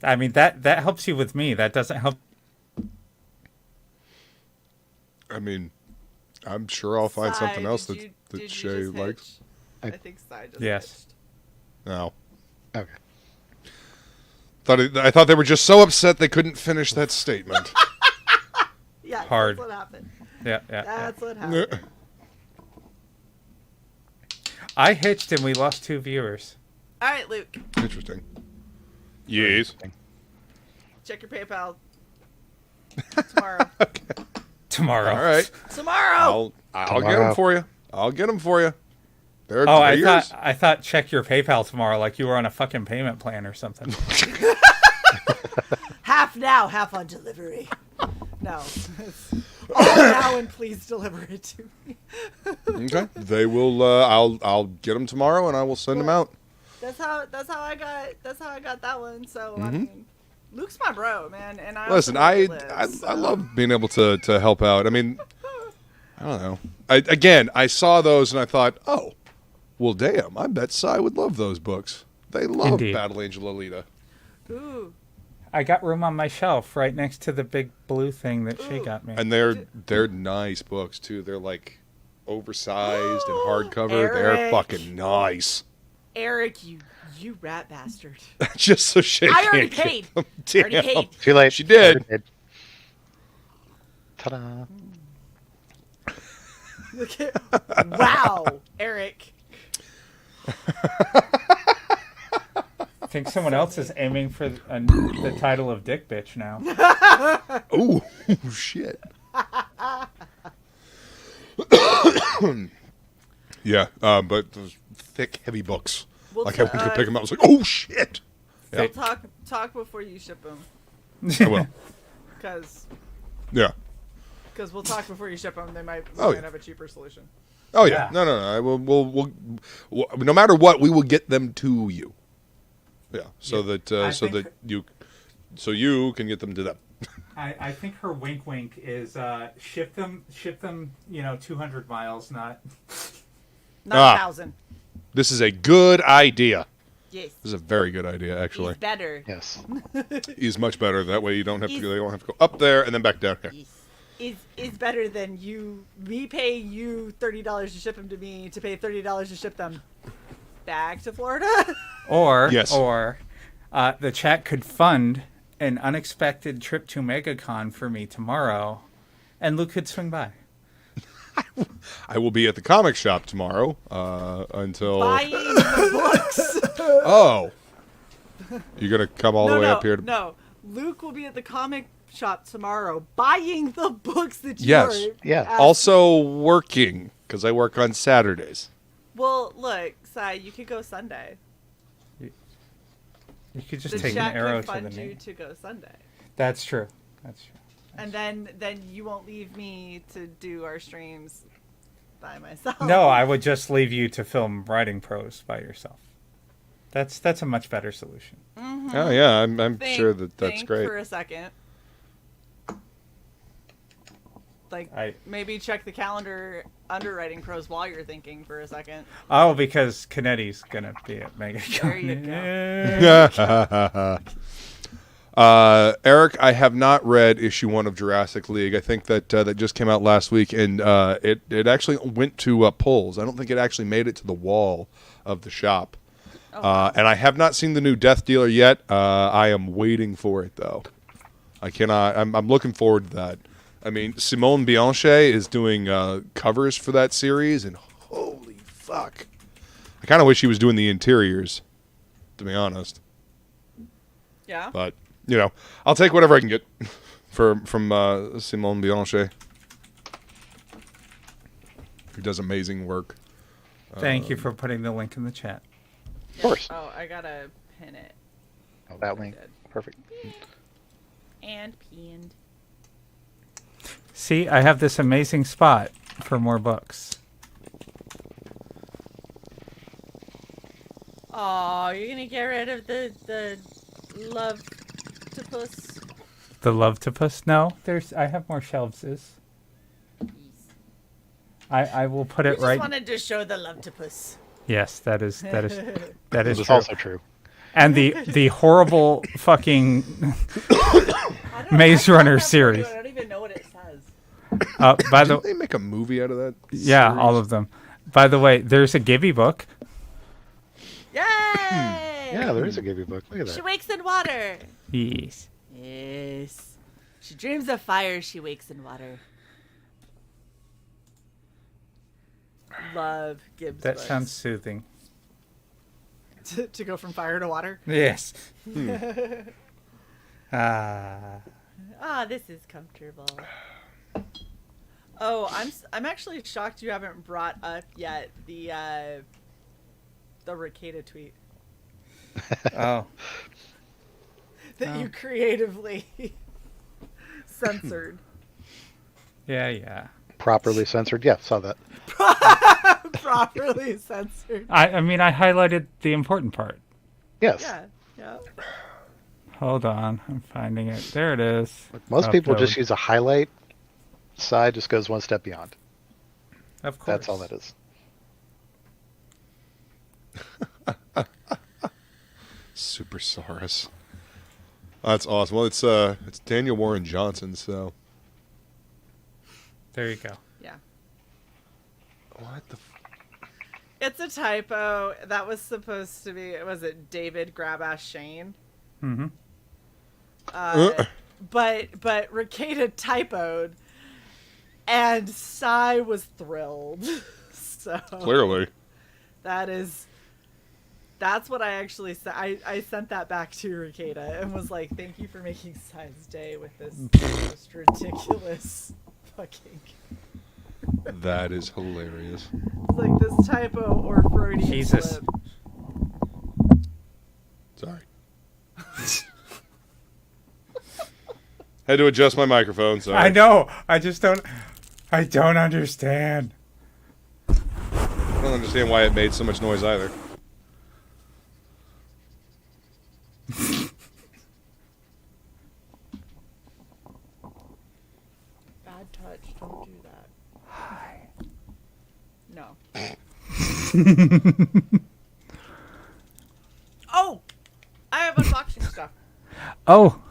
[SPEAKER 4] I mean that helps you with me. That doesn't help.
[SPEAKER 12] I mean, I'm sure I'll find something else that
[SPEAKER 2] did you
[SPEAKER 12] Shae
[SPEAKER 2] just
[SPEAKER 12] likes.
[SPEAKER 2] hitch? I think Sai just
[SPEAKER 4] Yes.
[SPEAKER 2] hitched.
[SPEAKER 12] No.
[SPEAKER 3] Okay.
[SPEAKER 12] I thought they were just so upset they couldn't finish that statement.
[SPEAKER 2] Yeah,
[SPEAKER 4] Hard.
[SPEAKER 2] that's what happened.
[SPEAKER 4] Yeah.
[SPEAKER 2] That's what happened.
[SPEAKER 4] I hitched and we lost 2 viewers.
[SPEAKER 2] All right, Luke.
[SPEAKER 12] Interesting. Yes.
[SPEAKER 2] Check your PayPal tomorrow.
[SPEAKER 4] Tomorrow.
[SPEAKER 12] All right.
[SPEAKER 2] Tomorrow.
[SPEAKER 12] I'll get them for you. I'll get them for you. They're
[SPEAKER 4] Oh,
[SPEAKER 12] yours.
[SPEAKER 4] I thought check your PayPal tomorrow, like you were on a fucking payment plan or something.
[SPEAKER 2] Half now, half on delivery. No. All now and please deliver it to me.
[SPEAKER 12] Okay. They will. I'll get them tomorrow and I will send them out.
[SPEAKER 2] That's how I got that one. So I mean, Luke's my bro, man, and I
[SPEAKER 12] Listen,
[SPEAKER 2] also
[SPEAKER 12] I love being able to help out. I mean, I don't know. I saw those and I thought, oh, well, damn, I bet Cy would love those books. They love
[SPEAKER 4] Indeed.
[SPEAKER 12] Battle Angel Alita.
[SPEAKER 2] Ooh.
[SPEAKER 4] I got room on my shelf right next to the big blue thing that Shae got me.
[SPEAKER 12] And they're nice books too. They're like oversized and hardcover. They're
[SPEAKER 2] Eric.
[SPEAKER 12] fucking nice.
[SPEAKER 2] Eric, you rat bastard.
[SPEAKER 12] Just so Shae
[SPEAKER 2] I already
[SPEAKER 12] can't
[SPEAKER 2] paid.
[SPEAKER 12] get them.
[SPEAKER 2] I already
[SPEAKER 12] Damn.
[SPEAKER 2] paid.
[SPEAKER 3] Too late.
[SPEAKER 12] She did.
[SPEAKER 3] Ta-da.
[SPEAKER 2] Look at, wow, Eric.
[SPEAKER 4] I think someone else is aiming for the title of Dick Bitch now.
[SPEAKER 12] Ooh, shit. Yeah, but those thick, heavy books.
[SPEAKER 2] We'll
[SPEAKER 12] like I went to pick them up. I was like, oh, shit.
[SPEAKER 2] So talk before you ship them.
[SPEAKER 12] I will.
[SPEAKER 2] Because
[SPEAKER 12] Yeah.
[SPEAKER 2] we'll talk before you ship them. They might have a cheaper solution.
[SPEAKER 12] Oh, yeah. No. We'll, no matter what, we will get them to you. Yeah, so that you can get them to them.
[SPEAKER 4] I think her wink is ship them 200 miles, not
[SPEAKER 2] 9,000.
[SPEAKER 12] This is a good idea.
[SPEAKER 2] Yes.
[SPEAKER 12] This is a very good idea, actually.
[SPEAKER 2] He's better.
[SPEAKER 3] Yes.
[SPEAKER 12] He's much better. That way you don't have to. They don't have to go up there and then back down here.
[SPEAKER 2] Is better than me paying you $30 to ship them to me to pay $30 to ship them back to Florida.
[SPEAKER 4] Or
[SPEAKER 12] Yes.
[SPEAKER 4] The chat could fund an unexpected trip to MegaCon for me tomorrow, and Luke could swing by.
[SPEAKER 12] I will be at the comic shop tomorrow until.
[SPEAKER 2] Buying the books.
[SPEAKER 12] Oh. You're gonna come all the way up here.
[SPEAKER 2] No, Luke will be at the comic shop tomorrow buying the books that you
[SPEAKER 12] Yes.
[SPEAKER 2] are
[SPEAKER 3] Yeah.
[SPEAKER 12] Also working because I work on Saturdays.
[SPEAKER 2] Well, look, Cy, you could go Sunday.
[SPEAKER 4] You could just
[SPEAKER 2] The
[SPEAKER 4] take an
[SPEAKER 2] chat
[SPEAKER 4] arrow
[SPEAKER 2] could
[SPEAKER 4] to the
[SPEAKER 2] fund you
[SPEAKER 4] knee.
[SPEAKER 2] to go Sunday.
[SPEAKER 4] That's true.
[SPEAKER 2] And then you won't leave me to do our streams by myself.
[SPEAKER 4] No, I would just leave you to film writing prose by yourself. That's a much better solution.
[SPEAKER 2] Mm-hmm.
[SPEAKER 12] Oh yeah, I'm sure that's
[SPEAKER 2] think
[SPEAKER 12] great.
[SPEAKER 2] for a second. Like, maybe check the calendar underwriting pros while you're thinking for a second.
[SPEAKER 4] Oh, because Canetti's gonna be at MegaCon.
[SPEAKER 2] There you go.
[SPEAKER 12] Eric, I have not read issue 1 of Jurassic League. I think that that just came out last week, and it actually went to polls. I don't think it actually made it to the wall of the shop. And I have not seen the new Death Dealer yet. I am waiting for it though. I cannot. I'm looking forward to that. I mean, Simone Bianchet is doing covers for that series, and holy fuck, I kind of wish he was doing the interiors, to be honest.
[SPEAKER 2] Yeah.
[SPEAKER 12] But I'll take whatever I can get from Simone Bianchet, who does amazing work.
[SPEAKER 4] Thank you for putting the link in the chat.
[SPEAKER 3] Of course.
[SPEAKER 2] Oh, I gotta pin it.
[SPEAKER 3] Oh, that link. Perfect.
[SPEAKER 2] And pinned.
[SPEAKER 4] See, I have this amazing spot for more books.
[SPEAKER 2] Oh, you're gonna get rid of the love to puss.
[SPEAKER 4] The Love-to-Puss? No, I have more shelves. I will put it
[SPEAKER 2] just
[SPEAKER 4] right.
[SPEAKER 2] wanted to show the love to puss.
[SPEAKER 4] Yes, that is
[SPEAKER 3] It's
[SPEAKER 4] true.
[SPEAKER 3] also true.
[SPEAKER 4] And the horrible fucking Maze Runner series.
[SPEAKER 2] I don't even know what it says.
[SPEAKER 4] By the
[SPEAKER 12] Didn't they make a movie out of that?
[SPEAKER 4] Yeah,
[SPEAKER 12] series?
[SPEAKER 4] all of them. By the way, there's a Gibby book.
[SPEAKER 2] Yay!
[SPEAKER 3] Yeah, there is a Gibby book. Look at
[SPEAKER 2] She
[SPEAKER 3] that.
[SPEAKER 2] wakes in water.
[SPEAKER 4] Yes.
[SPEAKER 2] Yes. She dreams of fire. She wakes in water. Love Gibbs.
[SPEAKER 4] That
[SPEAKER 2] books.
[SPEAKER 4] sounds soothing.
[SPEAKER 2] to go from fire to water.
[SPEAKER 4] Yes.
[SPEAKER 2] This is comfortable. Oh, I'm actually shocked you haven't brought up yet the Ricada tweet.
[SPEAKER 4] Oh.
[SPEAKER 2] That you creatively censored.
[SPEAKER 4] Yeah.
[SPEAKER 3] Properly censored. Yeah, saw that.
[SPEAKER 2] Properly censored.
[SPEAKER 4] I mean, I highlighted the important part.
[SPEAKER 3] Yes.
[SPEAKER 2] Yeah.
[SPEAKER 4] Hold on, I'm finding it. There it is.
[SPEAKER 3] Most people
[SPEAKER 4] Upload.
[SPEAKER 3] just use a highlight. Side just goes one step beyond.
[SPEAKER 4] Of course.
[SPEAKER 3] That's all that is.
[SPEAKER 12] Supersaurus. That's awesome. Well, it's Daniel Warren Johnson, so.
[SPEAKER 4] There you go.
[SPEAKER 2] Yeah.
[SPEAKER 12] What the?
[SPEAKER 2] It's a typo. That was supposed to be. Was it David Grabash Shane?
[SPEAKER 4] Mm-hmm.
[SPEAKER 2] But Ricada typoed, and Sai was thrilled. So
[SPEAKER 12] Clearly.
[SPEAKER 2] That's what I actually said. I sent that back to Ricada and was like, "Thank you for making Sai's day with this most ridiculous fucking."
[SPEAKER 12] That is hilarious.
[SPEAKER 2] It's like this typo or Freudian
[SPEAKER 4] Jesus.
[SPEAKER 2] slip.
[SPEAKER 12] Sorry. Had to adjust my microphone. Sorry.
[SPEAKER 4] I know. I don't understand.
[SPEAKER 12] I don't understand why it made so much noise either.
[SPEAKER 2] Bad touch. Don't do that.
[SPEAKER 4] Hi.
[SPEAKER 2] No. Oh! I have unboxing stuff.
[SPEAKER 4] Oh.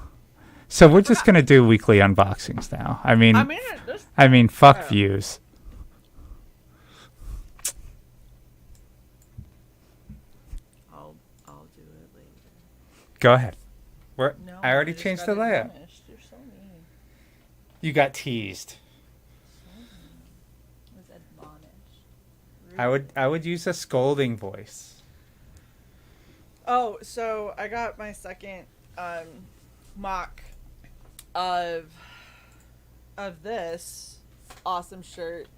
[SPEAKER 4] So we're just gonna do weekly unboxings now. I mean, fuck views.
[SPEAKER 2] I'll do it later.
[SPEAKER 4] Go ahead.
[SPEAKER 2] No,
[SPEAKER 4] I already
[SPEAKER 2] just
[SPEAKER 4] changed
[SPEAKER 2] got
[SPEAKER 4] the layout.
[SPEAKER 2] admonished. You're so mean.
[SPEAKER 4] You got teased.
[SPEAKER 2] I was admonished.
[SPEAKER 4] I would use a scolding voice.
[SPEAKER 2] Oh, so I got my second mock of this awesome shirt,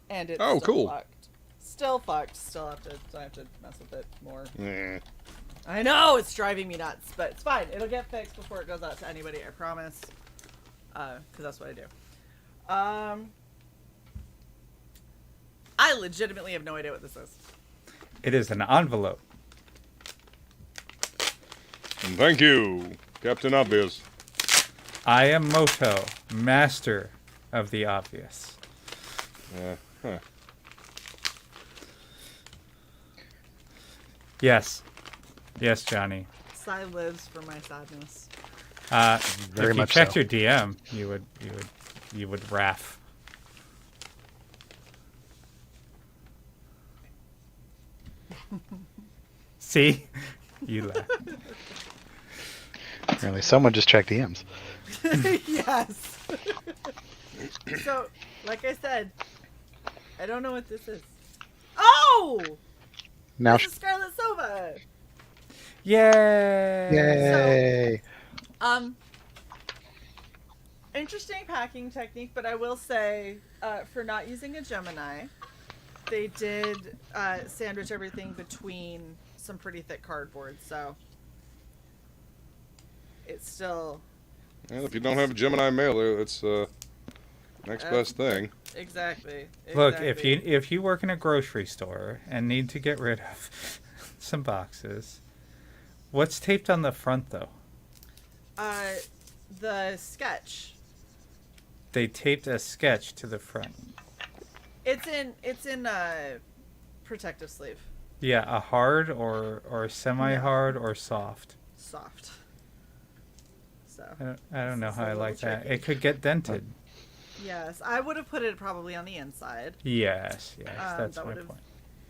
[SPEAKER 2] and it's still
[SPEAKER 12] cool.
[SPEAKER 2] fucked. Still fucked. Still have to mess with it more.
[SPEAKER 12] Yeah.
[SPEAKER 2] I know it's driving me nuts, but it's fine. It'll get fixed before it goes out to anybody. I promise. Because that's what I do. I legitimately have no idea what this is.
[SPEAKER 4] It is an envelope.
[SPEAKER 12] And thank you, Captain Obvious.
[SPEAKER 4] I am Moto, master of the obvious.
[SPEAKER 12] Huh.
[SPEAKER 4] Yes, Johnny.
[SPEAKER 2] Sai lives for my sadness.
[SPEAKER 3] Very
[SPEAKER 4] if you
[SPEAKER 3] much
[SPEAKER 4] checked
[SPEAKER 3] so.
[SPEAKER 4] your DM, you would raff. See, you laugh.
[SPEAKER 3] Apparently, someone just checked DMs.
[SPEAKER 2] Yes. So, like I said, I don't know what this is. Oh!
[SPEAKER 3] Now,
[SPEAKER 2] This is Scarlet Sova!
[SPEAKER 4] Yay!
[SPEAKER 3] yay!
[SPEAKER 2] Interesting packing technique, but I will say, for not using a Gemini, they did sandwich everything between some pretty thick cardboard, so it's still...
[SPEAKER 12] Well, if you don't have a Gemini mailer, it's next best thing.
[SPEAKER 2] Exactly.
[SPEAKER 4] Look, if you work in a grocery store and need to get rid of some boxes, what's taped on the front though?
[SPEAKER 2] The sketch.
[SPEAKER 4] They taped a sketch to the front.
[SPEAKER 2] It's in protective sleeve.
[SPEAKER 4] Yeah, a hard or semi-hard or soft.
[SPEAKER 2] Soft. So.
[SPEAKER 4] I don't know how I like that.
[SPEAKER 2] tricky.
[SPEAKER 4] It could get dented.
[SPEAKER 2] Yes, I would have put it probably on the inside.
[SPEAKER 4] Yes, that's
[SPEAKER 2] that
[SPEAKER 4] my
[SPEAKER 2] would've-
[SPEAKER 4] point.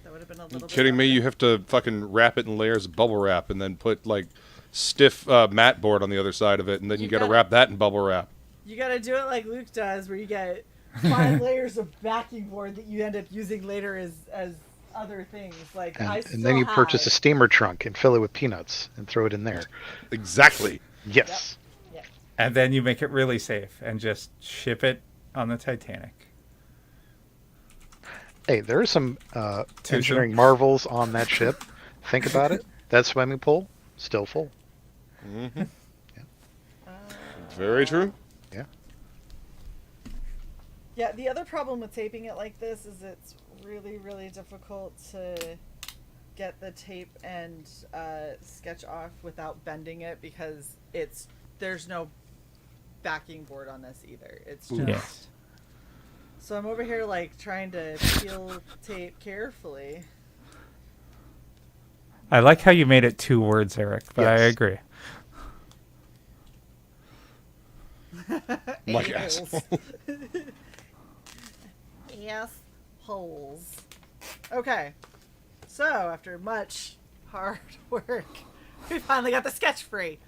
[SPEAKER 2] That would have been a little bit
[SPEAKER 12] Kidding me?
[SPEAKER 2] better.
[SPEAKER 12] You have to fucking wrap it in layers of bubble wrap and then put like stiff mat board on the other side of it, and then you got to
[SPEAKER 2] gotta-
[SPEAKER 12] wrap that in bubble wrap.
[SPEAKER 2] You gotta do it like Luke does, where you get 5 layers of backing board that you end up using later as other things. Like
[SPEAKER 3] And then you purchase a steamer trunk and fill it with peanuts and throw it in there.
[SPEAKER 12] Exactly.
[SPEAKER 3] Yes.
[SPEAKER 2] Yep.
[SPEAKER 4] And then you make it really safe and just ship it on the Titanic.
[SPEAKER 3] Hey, there are some engineering marvels on that ship. Think about it. That swimming pool, still full.
[SPEAKER 12] Mm-hmm. Very true.
[SPEAKER 3] Yeah.
[SPEAKER 2] Yeah, the other problem with taping it like this is it's really, really difficult to get the tape and sketch off without bending it because there's no backing board on this either. It's just...
[SPEAKER 4] Yeah.
[SPEAKER 2] So I'm over here like trying to peel tape carefully.
[SPEAKER 4] I like how you made it 2 words, Eric, but I agree.
[SPEAKER 12] My asshole.
[SPEAKER 2] Assholes. Okay. So after much hard work, we finally got the sketch free.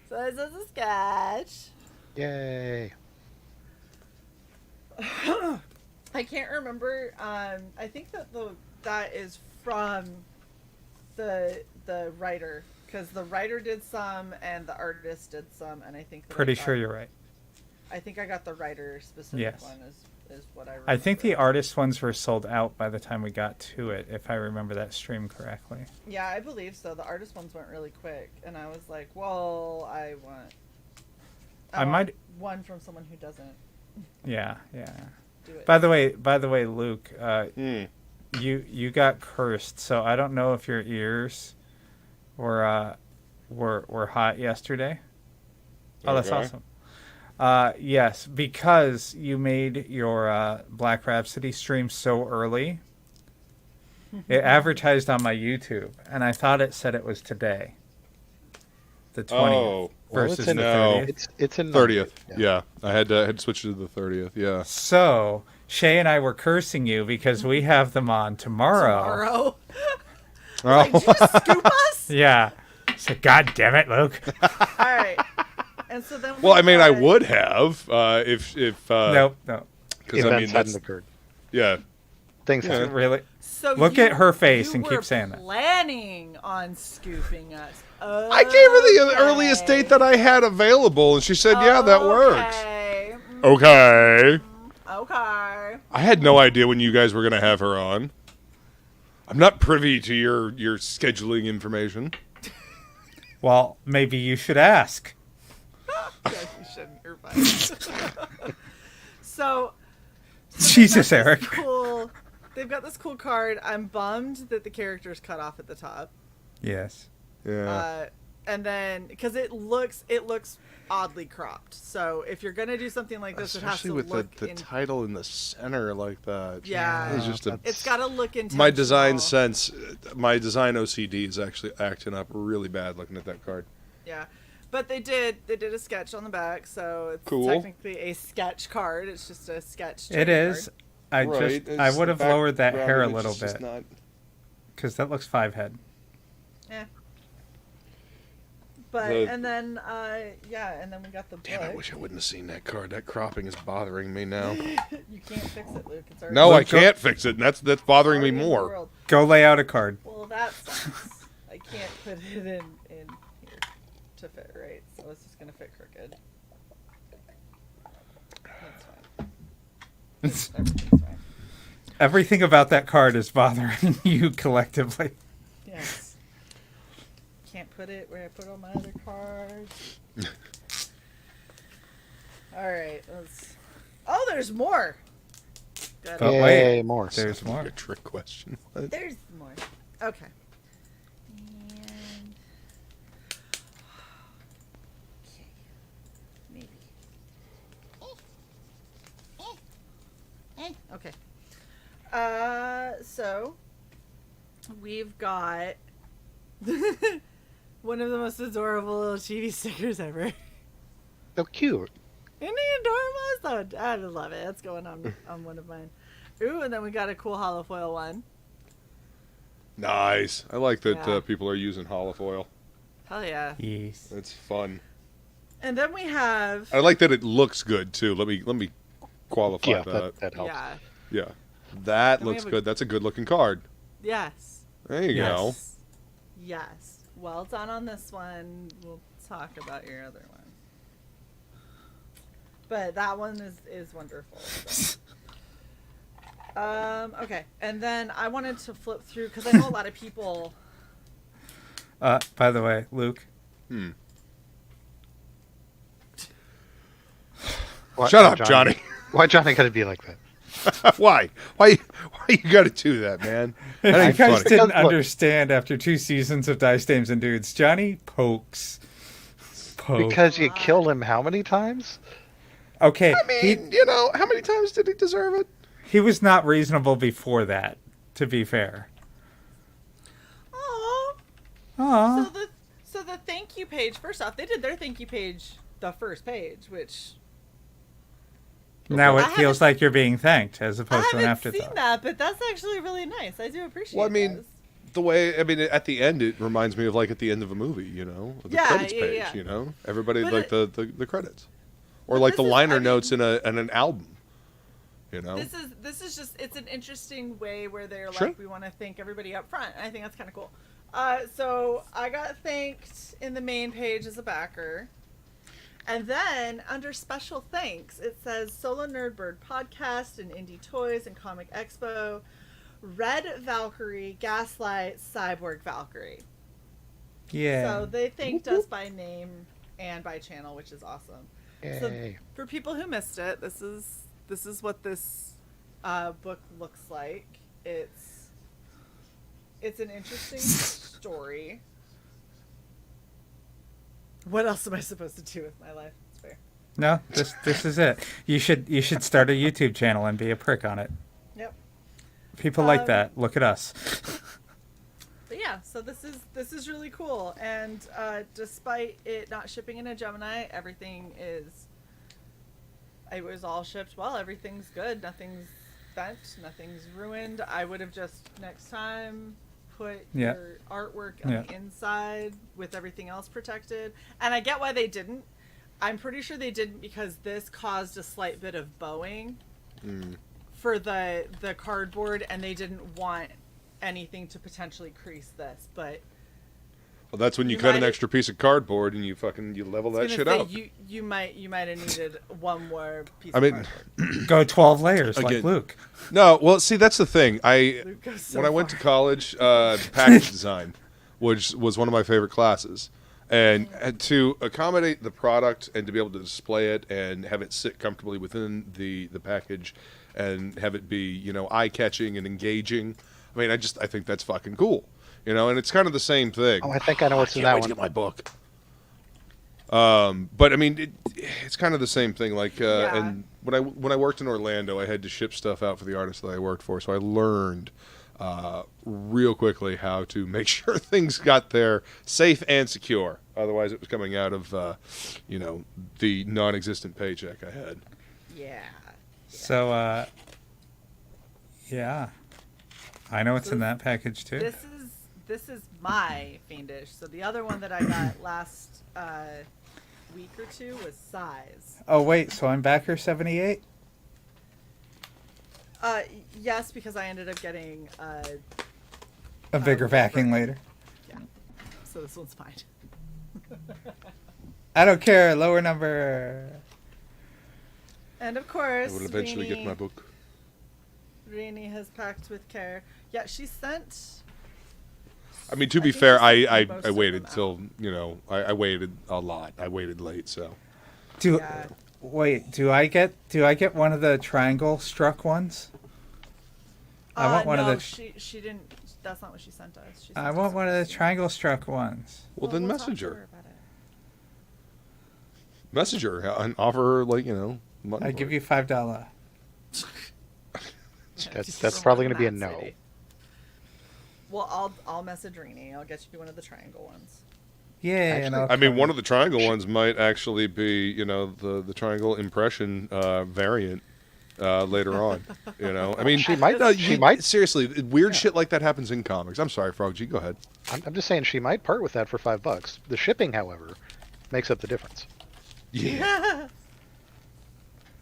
[SPEAKER 2] So this is a sketch.
[SPEAKER 3] Yay.
[SPEAKER 2] I can't remember. I think that is from the writer, because the writer did some and the artist did some, and I think
[SPEAKER 4] Pretty sure you're right.
[SPEAKER 2] I think I got the writer specific one is what I remember.
[SPEAKER 4] I think the artist ones were sold out by the time we got to it, if I remember that stream correctly.
[SPEAKER 2] Yeah, I believe so. The artist ones went really quick, and I was like, well, I want one from someone who doesn't.
[SPEAKER 4] Yeah.
[SPEAKER 2] Do it.
[SPEAKER 4] By the way, Luke, you got cursed, so I don't know if your ears were hot yesterday. Oh, that's awesome. Yes, because you made your Black Rhapsody stream so early. It advertised on my YouTube, and I thought it said it was today, the 20th versus the 30th.
[SPEAKER 3] It's in
[SPEAKER 12] 30th. Yeah, I had to switch to the 30th. Yeah.
[SPEAKER 4] So Shae and I were cursing you because we have them on tomorrow.
[SPEAKER 2] Like, did you just scoop us?
[SPEAKER 4] Yeah. So God damn it, Luke.
[SPEAKER 2] All right. And so then
[SPEAKER 12] Well, I mean, I would have if
[SPEAKER 4] no.
[SPEAKER 12] Because I mean that's
[SPEAKER 3] occurred.
[SPEAKER 12] Yeah.
[SPEAKER 3] Things
[SPEAKER 4] really.
[SPEAKER 2] So
[SPEAKER 4] look at her face and keep saying that.
[SPEAKER 2] Planning on scooping us.
[SPEAKER 12] I gave her the earliest date that I had available, and she said, "Yeah, that works." Okay.
[SPEAKER 2] Okay.
[SPEAKER 12] I had no idea when you guys were going to have her on. I'm not privy to your scheduling information.
[SPEAKER 4] Well, maybe you should ask.
[SPEAKER 2] Yeah, you shouldn't. You're fine. So
[SPEAKER 4] Jesus, Eric.
[SPEAKER 2] Cool. They've got this cool card. I'm bummed that the character's cut off at the top.
[SPEAKER 4] Yes.
[SPEAKER 12] Yeah.
[SPEAKER 2] And then because it looks oddly cropped. So if you're gonna do something like this,
[SPEAKER 12] especially
[SPEAKER 2] it has to
[SPEAKER 12] with
[SPEAKER 2] look
[SPEAKER 12] the title in the center like that.
[SPEAKER 2] Yeah,
[SPEAKER 12] it's just
[SPEAKER 2] it's got to look intentional.
[SPEAKER 12] My design sense, my design OCD is actually acting up really bad looking at that card.
[SPEAKER 2] Yeah, but they did a sketch on the back, so it's
[SPEAKER 12] cool.
[SPEAKER 2] technically a sketch card. It's just a sketch.
[SPEAKER 4] It is. I would have lowered that hair a little bit because that looks 5 head.
[SPEAKER 2] Yeah. But and then we got the book.
[SPEAKER 12] Damn, I wish I wouldn't have seen that card. That cropping is bothering me now.
[SPEAKER 2] You can't fix it, Luke. It's already
[SPEAKER 12] no, I can't fix it, and that's bothering me more.
[SPEAKER 4] Go lay out a card.
[SPEAKER 2] Well, that sucks. I can't put it in here to fit right, so it's just gonna fit crooked. That's fine. Everything's fine.
[SPEAKER 4] Everything about that card is bothering you collectively.
[SPEAKER 2] Yes. Can't put it where I put all my other cards. All right, oh, there's more.
[SPEAKER 3] But wait, more.
[SPEAKER 4] There's more.
[SPEAKER 12] A trick question. What?
[SPEAKER 2] There's more. Okay. And okay, maybe. Okay. So we've got one of the most adorable little chibi stickers ever.
[SPEAKER 3] So cute.
[SPEAKER 2] Isn't he adorable? So I just love it. That's going on one of mine. Ooh, and then we got a cool holofoil one.
[SPEAKER 12] Nice. I like that people are using holofoil.
[SPEAKER 2] Hell yeah.
[SPEAKER 4] Yes.
[SPEAKER 12] It's fun.
[SPEAKER 2] And then we have.
[SPEAKER 12] I like that it looks good too. Let me qualify that.
[SPEAKER 3] That helps.
[SPEAKER 2] Yeah.
[SPEAKER 12] Yeah. That looks good. That's a good looking card.
[SPEAKER 2] Yes.
[SPEAKER 12] There you go.
[SPEAKER 2] Yes. Well done on this one. We'll talk about your other one. But that one is wonderful. So. Okay. And then I wanted to flip through because I know a lot of people.
[SPEAKER 4] By the way, Luke.
[SPEAKER 12] Shut up, Johnny.
[SPEAKER 3] Why Johnny got to be like that?
[SPEAKER 12] Why you got to do that, man? That
[SPEAKER 4] You
[SPEAKER 12] ain't
[SPEAKER 4] guys
[SPEAKER 12] funny.
[SPEAKER 4] didn't understand after 2 seasons of Dice Dames and Dudes. Johnny pokes.
[SPEAKER 3] Because you killed him how many times?
[SPEAKER 4] Okay.
[SPEAKER 12] I mean, how many times did he deserve it?
[SPEAKER 4] He was not reasonable before that, to be fair.
[SPEAKER 2] Aww. So the thank you page, first off, they did their thank you page the first page, which...
[SPEAKER 4] Now it feels like you're being thanked as opposed to an
[SPEAKER 2] I
[SPEAKER 4] afterthought.
[SPEAKER 2] haven't seen that, but that's actually really nice. I do appreciate
[SPEAKER 12] Well, I mean,
[SPEAKER 2] those.
[SPEAKER 12] the way, at the end, it reminds me of like at the end of a movie, the credits page, everybody
[SPEAKER 2] But
[SPEAKER 12] like the credits, or like the liner notes in an album,
[SPEAKER 2] This is just, it's an interesting way where they're
[SPEAKER 12] Sure.
[SPEAKER 2] like, we want to thank everybody up front. I think that's kind of cool. So I got thanked in the main page as a backer. And then under special thanks, it says Solo Nerdbird Podcast and Indie Toys and Comic Expo, Red Valkyrie, Gaslight, Cyborg Valkyrie.
[SPEAKER 4] Yeah.
[SPEAKER 2] So they thanked us by name and by channel, which is awesome.
[SPEAKER 3] Yay.
[SPEAKER 2] So for people who missed it, this is what this book looks like. It's an interesting story. What else am I supposed to do with my life? It's fair.
[SPEAKER 4] No, this is it. You should start a YouTube channel and be a prick on it.
[SPEAKER 2] Yep.
[SPEAKER 4] People like that. Look at us.
[SPEAKER 2] But yeah, so this is really cool, and despite it not shipping in a Gemini, it was all shipped well. Everything's good. Nothing's bent. Nothing's ruined. I would have just next time put your artwork on the inside with everything else protected. And I get why they didn't. I'm pretty sure they didn't because this caused a slight bit of bowing for the cardboard, and they didn't want anything to potentially crease this. But
[SPEAKER 12] well, that's when you cut an extra piece of cardboard and you level that shit out.
[SPEAKER 2] You might have needed one more piece of cardboard.
[SPEAKER 4] Go 12 layers like Luke.
[SPEAKER 12] No, well, see, that's the thing. When I went to college, package design, which was one of my favorite classes, and to accommodate the product and to be able to display it and have it sit comfortably within the package and have it be eye-catching and engaging. I mean, I think that's fucking cool. And it's kind of the same thing.
[SPEAKER 3] Oh, I think I know what's in that one.
[SPEAKER 12] To get my book. But I mean, it's kind of the same thing. Like, and when I worked in Orlando, I had to ship stuff out for the artists that I worked for, so I learned real quickly how to make sure things got there safe and secure. Otherwise, it was coming out of the non-existent paycheck I had.
[SPEAKER 2] Yeah.
[SPEAKER 4] So, yeah, I know what's in that package too.
[SPEAKER 2] This is my Fiendish. So the other one that I got last week or two was Size.
[SPEAKER 4] Oh wait, so I'm backer 78?
[SPEAKER 2] Yes, because I ended up getting
[SPEAKER 4] a bigger backing later.
[SPEAKER 2] Yeah. So this one's fine.
[SPEAKER 4] I don't care. Lower number.
[SPEAKER 2] And of course,
[SPEAKER 12] I will eventually get my book.
[SPEAKER 2] Rini has packed with care. Yeah, she sent.
[SPEAKER 12] I mean, to be fair, I waited till I waited a lot. I waited late, so.
[SPEAKER 4] Wait, do I get one of the triangle struck ones? I want one of the.
[SPEAKER 2] She didn't. That's not what she sent us.
[SPEAKER 4] I want one of the triangle struck ones.
[SPEAKER 12] Well, then message her. Message her and offer her money.
[SPEAKER 4] I give you $5.
[SPEAKER 3] That's probably going to be a no.
[SPEAKER 2] Well, I'll message Rini. I'll get you one of the triangle ones.
[SPEAKER 4] Yeah,
[SPEAKER 12] I mean, one of the triangle ones might actually be, the triangle impression variant later on. I mean,
[SPEAKER 3] she might.
[SPEAKER 12] Seriously, weird shit like that happens in comics. I'm sorry, Frog G. Go ahead.
[SPEAKER 3] I'm just saying she might part with that for $5. The shipping, however, makes up the difference.
[SPEAKER 2] Yeah.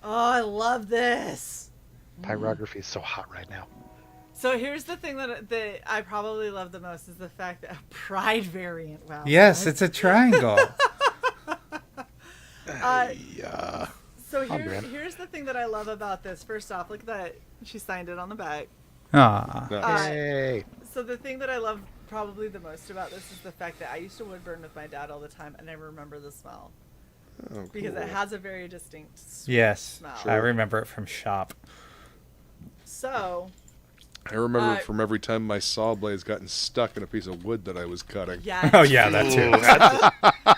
[SPEAKER 2] Oh, I love this.
[SPEAKER 3] Pyrography is so hot right now.
[SPEAKER 2] So here's the thing that I probably love the most is the fact that Pride variant. Wow.
[SPEAKER 4] Yes, it's a triangle.
[SPEAKER 3] Yeah.
[SPEAKER 2] So here's the thing that I love about this. First off, look at that. She signed it on the back.
[SPEAKER 3] Yay.
[SPEAKER 2] So the thing that I love probably the most about this is the fact that I used to wood burn with my dad all the time, and I remember the smell.
[SPEAKER 12] Oh,
[SPEAKER 2] because
[SPEAKER 12] cool.
[SPEAKER 2] it has a very distinct smell.
[SPEAKER 4] I remember it from shop.
[SPEAKER 2] So
[SPEAKER 12] I remember it from every time my saw blade's gotten stuck in a piece of wood that I was cutting.
[SPEAKER 2] Yeah.
[SPEAKER 4] Oh yeah, that too.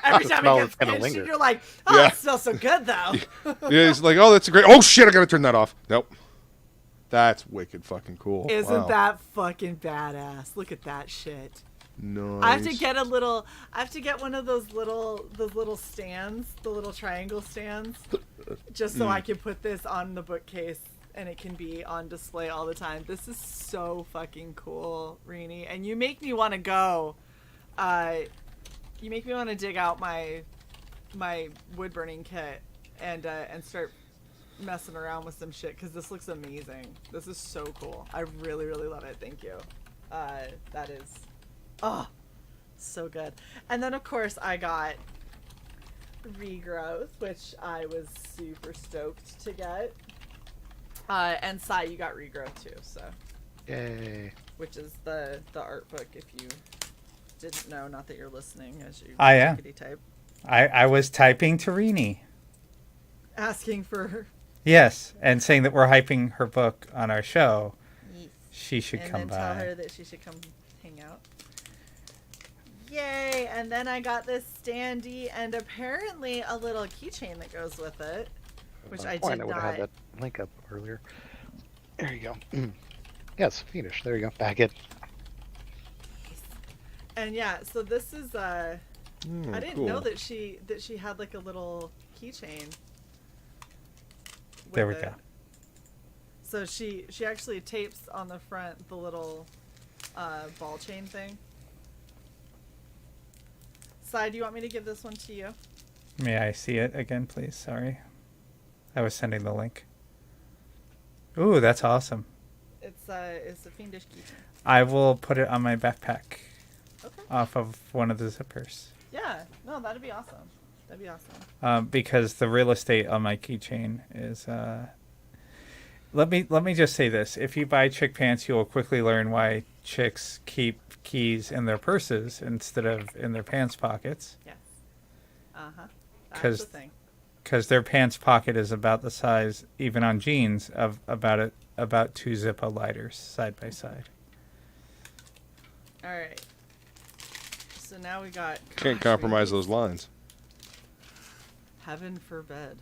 [SPEAKER 2] Every time it gets
[SPEAKER 3] gonna
[SPEAKER 2] pinched,
[SPEAKER 3] linger.
[SPEAKER 2] you're like, oh, it smells so good though.
[SPEAKER 12] Yeah, it's like, oh, that's a great. Oh shit, I gotta turn that off. Nope. That's wicked fucking cool.
[SPEAKER 2] Isn't that fucking badass? Look at that shit.
[SPEAKER 12] Nice.
[SPEAKER 2] I have to get one of those little stands, the little triangle stands, just so I can put this on the bookcase and it can be on display all the time. This is so fucking cool, Rini, and you make me want to go. You make me want to dig out my wood burning kit and start messing around with some shit because this looks amazing. This is so cool. I really love it. Thank you. That is. Oh, so good. And then, of course, I got Regrowth, which I was super stoked to get. And Sai, you got Regrowth too, so.
[SPEAKER 3] Yay.
[SPEAKER 2] Which is the art book, if you didn't know. Not that you're listening as you
[SPEAKER 4] I am.
[SPEAKER 2] type.
[SPEAKER 4] I was typing to Rini.
[SPEAKER 2] Asking for her.
[SPEAKER 4] Yes, and saying that we're hyping her book on our show.
[SPEAKER 2] Yes.
[SPEAKER 4] She should come by.
[SPEAKER 2] And then tell her that she should come hang out. Yay! And then I got this standee and apparently a little keychain that goes with it, which I did
[SPEAKER 3] I would
[SPEAKER 2] not.
[SPEAKER 3] have had that link up earlier. There you go. Yes, finish. There you go. Back it.
[SPEAKER 2] And yeah, so this is I didn't
[SPEAKER 12] cool.
[SPEAKER 2] know that she had like a little keychain.
[SPEAKER 4] There we
[SPEAKER 2] with
[SPEAKER 4] go.
[SPEAKER 2] it. So she actually tapes on the front the little ball chain thing. Sai, do you want me to give this one to you?
[SPEAKER 4] May I see it again, please? Sorry. I was sending the link. Ooh, that's awesome.
[SPEAKER 2] It's a fiendish keychain.
[SPEAKER 4] I will put it on my backpack.
[SPEAKER 2] Okay.
[SPEAKER 4] Off of one of the zippers.
[SPEAKER 2] Yeah, no, that'd be awesome. That'd be awesome.
[SPEAKER 4] Because the real estate on my keychain is. Let me just say this: if you buy chick pants, you will quickly learn why chicks keep keys in their purses instead of in their pants pockets.
[SPEAKER 2] Yes. That's the thing.
[SPEAKER 4] Because their pants pocket is about the size, even on jeans, of about two Zippo lighters side by side.
[SPEAKER 2] All right. So now we got.
[SPEAKER 12] Can't compromise those lines.
[SPEAKER 2] Heaven forbid.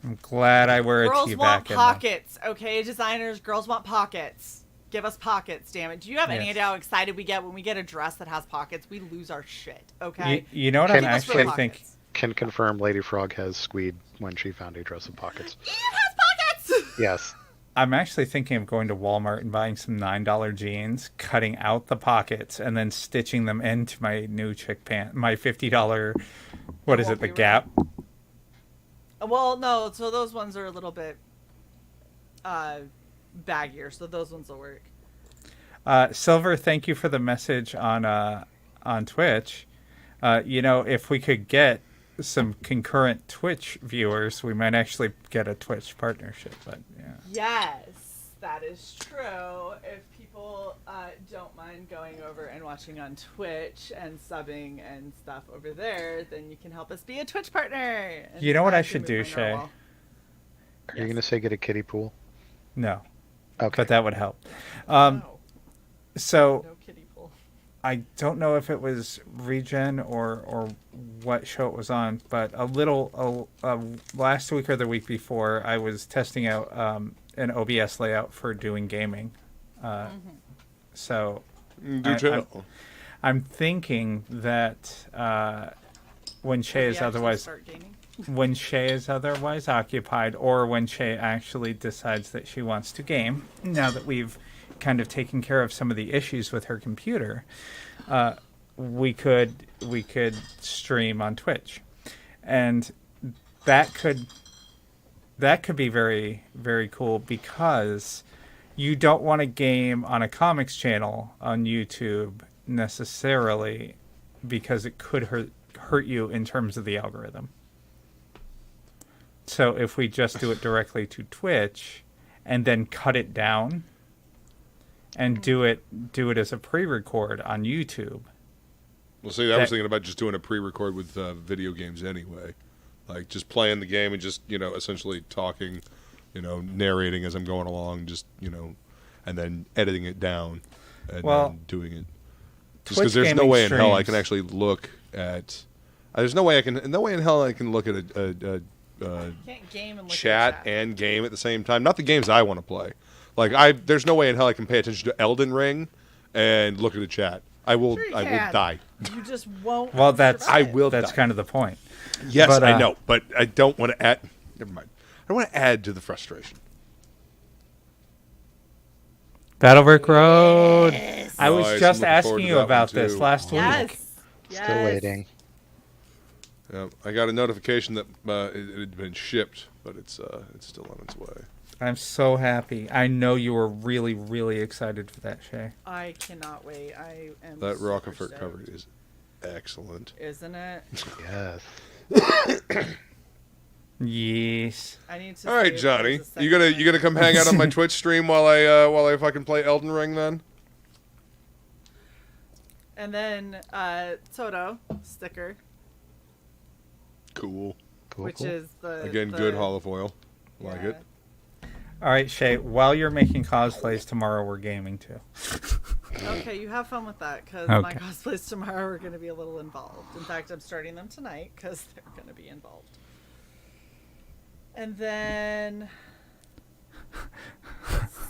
[SPEAKER 4] I'm glad I wear a
[SPEAKER 2] Girls
[SPEAKER 4] tee
[SPEAKER 2] want
[SPEAKER 4] back in
[SPEAKER 2] pockets, okay, designers. Girls want pockets. Give us pockets, damn it. Do you have any
[SPEAKER 4] Yes.
[SPEAKER 2] idea how excited we get when we get a dress that has pockets? We lose our shit, okay?
[SPEAKER 4] You know what I'm actually thinking?
[SPEAKER 3] Can confirm Lady Frog has squeed when she found a dress of pockets.
[SPEAKER 2] It has pockets!
[SPEAKER 3] Yes.
[SPEAKER 4] I'm actually thinking of going to Walmart and buying some $9 jeans, cutting out the pockets, and then stitching them into my new chick pant, my $50, what is it, the Gap?
[SPEAKER 2] Well, no, so those ones are a little bit baggier, so those ones will work.
[SPEAKER 4] Silver, thank you for the message on Twitch. If we could get some concurrent Twitch viewers, we might actually get a Twitch partnership. But yeah.
[SPEAKER 2] Yes, that is true. If people don't mind going over and watching on Twitch and subbing and stuff over there, then you can help us be a Twitch partner. And
[SPEAKER 4] you know what I
[SPEAKER 2] can
[SPEAKER 4] should
[SPEAKER 2] move
[SPEAKER 4] do,
[SPEAKER 2] my
[SPEAKER 4] Shae?
[SPEAKER 2] narwhal.
[SPEAKER 3] Are you going to say get a kiddie pool?
[SPEAKER 4] No.
[SPEAKER 3] Okay.
[SPEAKER 4] But that would help.
[SPEAKER 2] No.
[SPEAKER 4] So
[SPEAKER 2] No kiddie pool.
[SPEAKER 4] I don't know if it was Regen or what show it was on, but last week or the week before, I was testing out an OBS layout for doing gaming. So I'm thinking that when Shae is otherwise occupied, or when Shae actually decides that she wants to game, now that we've kind of taken care of some of the issues with her computer, we could stream on Twitch, and that could be very, very cool, because you don't want a game on a comics channel on YouTube necessarily because it could hurt you in terms of the algorithm. So if we just do it directly to Twitch and then cut it down and do it as a pre-record on YouTube.
[SPEAKER 12] Well, see, I was thinking about just doing a pre-record with video games anyway. Like just playing the game and just, essentially talking, narrating as I'm going along, just, and then editing it down and then doing it. Just because there's no way in hell I can actually look at. There's no way in hell I can look at a
[SPEAKER 2] can't game and look
[SPEAKER 12] chat
[SPEAKER 2] at
[SPEAKER 12] and game at the same time. Not the games I want to play. Like there's no way in hell I can pay attention to Elden Ring and look at a chat. I will die.
[SPEAKER 2] You just won't.
[SPEAKER 4] Well, that's
[SPEAKER 12] die.
[SPEAKER 4] kind of the point.
[SPEAKER 12] Yes, but, I know, but I don't want to add. Never mind. I don't want to add to the frustration.
[SPEAKER 4] Battlebrick Road.
[SPEAKER 2] Yes.
[SPEAKER 4] I was just asking you about this last week.
[SPEAKER 2] Yes.
[SPEAKER 3] Still waiting.
[SPEAKER 12] Yeah, I got a notification that it had been shipped, but it's still on its way.
[SPEAKER 4] I'm so happy. I know you were really, really excited for that, Shae.
[SPEAKER 2] I cannot wait. I am.
[SPEAKER 12] That
[SPEAKER 2] super
[SPEAKER 12] Rockefeller
[SPEAKER 2] stoked.
[SPEAKER 12] cover is excellent.
[SPEAKER 2] Isn't it?
[SPEAKER 3] Yes.
[SPEAKER 4] Yes.
[SPEAKER 2] I need to.
[SPEAKER 12] All right, Johnny, you gonna come hang out on my Twitch stream while I fucking play Elden Ring then?
[SPEAKER 2] And then Toto sticker.
[SPEAKER 12] Cool.
[SPEAKER 2] Which is the
[SPEAKER 12] good holofoil. Like it.
[SPEAKER 4] All right, Shae, while you're making cosplays tomorrow, we're gaming too.
[SPEAKER 2] Okay, you have fun with that, because
[SPEAKER 4] Okay.
[SPEAKER 2] my cosplays tomorrow are going to be a little involved. In fact, I'm starting them tonight, because they're going to be involved. And then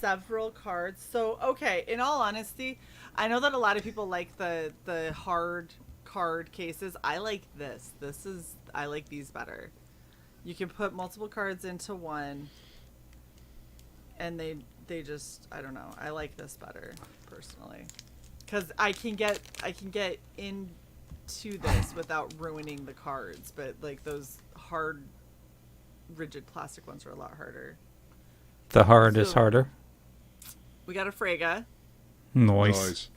[SPEAKER 2] several cards. So, okay, in all honesty, I know that a lot of people like the hard card cases. I like this. I like these better. You can put multiple cards into one. And they just, I don't know. I like this better personally, because I can get into this without ruining the cards. But like those hard, rigid plastic ones are a lot harder.
[SPEAKER 4] The hard is harder.
[SPEAKER 2] We got a Frega.
[SPEAKER 4] Nice.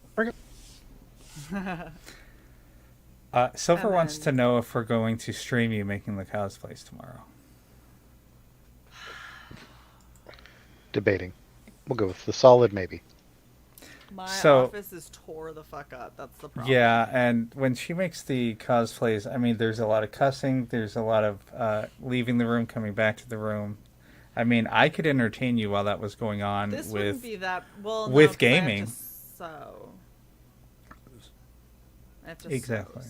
[SPEAKER 4] Silver wants to know if we're going to stream you making the cosplays tomorrow.
[SPEAKER 3] Debating. We'll go with the solid maybe.
[SPEAKER 2] My office is tore the fuck up. That's the problem.
[SPEAKER 4] Yeah, and when she makes the cosplays, I mean, there's a lot of cussing. There's a lot of leaving the room, coming back to the room. I mean, I could entertain you while that was going on
[SPEAKER 2] This
[SPEAKER 4] with
[SPEAKER 2] wouldn't be that well
[SPEAKER 4] with
[SPEAKER 2] no, 'cause
[SPEAKER 4] gaming.
[SPEAKER 2] I have to
[SPEAKER 4] Exactly.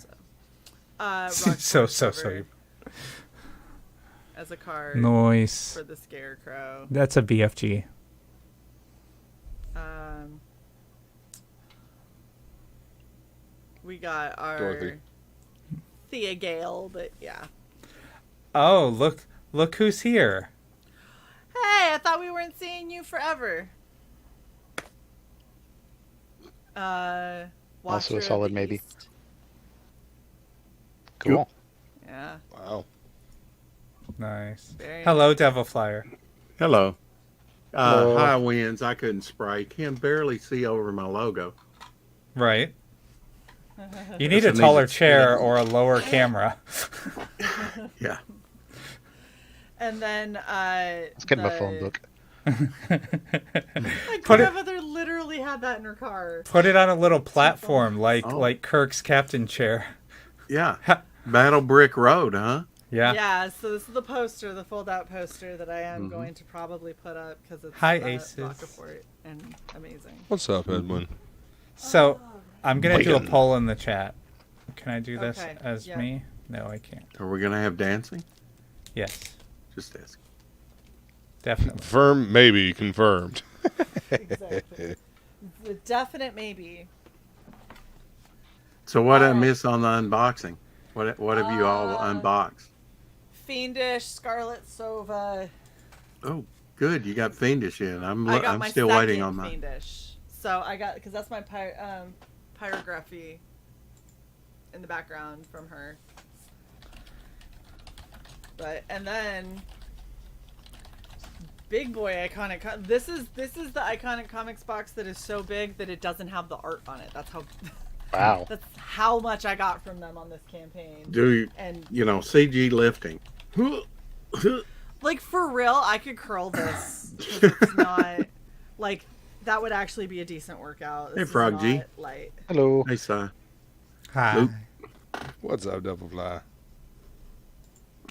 [SPEAKER 2] Sew.
[SPEAKER 4] So.
[SPEAKER 2] As a card.
[SPEAKER 4] Nice.
[SPEAKER 2] For the Scarecrow.
[SPEAKER 4] That's a BFG.
[SPEAKER 2] We got our
[SPEAKER 12] Dorothy.
[SPEAKER 2] Thea Gale, but yeah.
[SPEAKER 4] Oh, look who's here.
[SPEAKER 2] Hey, I thought we weren't seeing you forever.
[SPEAKER 3] Also a solid maybe.
[SPEAKER 2] East.
[SPEAKER 3] Cool.
[SPEAKER 2] Yeah.
[SPEAKER 12] Wow.
[SPEAKER 4] Nice.
[SPEAKER 2] Very
[SPEAKER 4] Hello, Devil Flyer.
[SPEAKER 13] Hello.
[SPEAKER 3] Hello.
[SPEAKER 13] High winds. I couldn't spray. Can barely see over my logo.
[SPEAKER 4] Right. You need a taller chair or a lower camera.
[SPEAKER 13] Yeah.
[SPEAKER 2] And then
[SPEAKER 3] Let's get my phone book.
[SPEAKER 2] my grandmother literally had that in her car.
[SPEAKER 4] Put it on a little platform like Kirk's captain chair.
[SPEAKER 13] Yeah. Battle Brick Road, huh?
[SPEAKER 4] Yeah.
[SPEAKER 2] Yeah, so this is the poster, the fold-out poster that I am going to probably put up because it's
[SPEAKER 4] Hi, Aces.
[SPEAKER 2] Rockefort and amazing.
[SPEAKER 12] What's up, Edwin?
[SPEAKER 4] So, I'm going to do a poll in the chat. Can I do this
[SPEAKER 2] Okay,
[SPEAKER 4] as
[SPEAKER 2] yeah.
[SPEAKER 4] me? No, I can't.
[SPEAKER 13] Are we going to have dancing?
[SPEAKER 4] Yes,
[SPEAKER 13] Just ask.
[SPEAKER 4] definitely.
[SPEAKER 12] Confirmed, maybe confirmed.
[SPEAKER 2] Exactly. The definite maybe.
[SPEAKER 13] So what I miss on the unboxing? What have you all unboxed?
[SPEAKER 2] Fiendish, Scarlet Sova.
[SPEAKER 13] Oh, good. You got Fiendish in.
[SPEAKER 2] I got
[SPEAKER 13] I'm
[SPEAKER 2] my
[SPEAKER 13] still
[SPEAKER 2] second
[SPEAKER 13] waiting on mine.
[SPEAKER 2] Fiendish. So I got, because that's my pyrography in the background from her. And then big boy iconic. This is the iconic comics box that is so big that it doesn't have the art on it. That's how.
[SPEAKER 3] Wow.
[SPEAKER 2] That's how much I got from them on this campaign.
[SPEAKER 13] And CG lifting.
[SPEAKER 2] Like for real, I could curl this. It's not like that would actually be a decent workout. This
[SPEAKER 13] Hey, Frog G.
[SPEAKER 2] Light.
[SPEAKER 3] Hello.
[SPEAKER 13] Hey, Si.
[SPEAKER 4] Hi.
[SPEAKER 13] Luke.
[SPEAKER 12] What's up, Double Fly?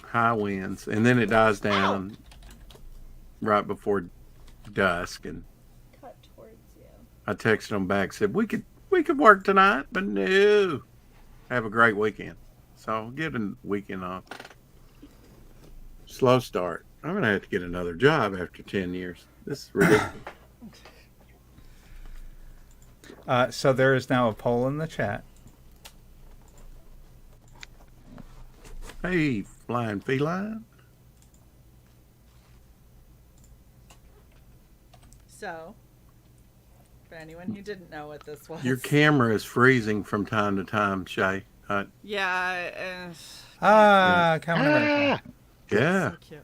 [SPEAKER 13] High winds, and then it dies down right before dusk. And
[SPEAKER 2] Cut towards you.
[SPEAKER 13] I texted them back, said we could work tonight, but no. Have a great weekend. So get a weekend off. Slow start. I'm gonna have to get another job after 10 years. This is ridiculous.
[SPEAKER 4] So there is now a poll in the chat.
[SPEAKER 13] Hey, flying feline.
[SPEAKER 2] So, for anyone who didn't know what this was,
[SPEAKER 13] Your camera is freezing from time to time, Shae.
[SPEAKER 2] yeah,
[SPEAKER 4] Captain America.
[SPEAKER 13] Yeah.
[SPEAKER 2] so cute.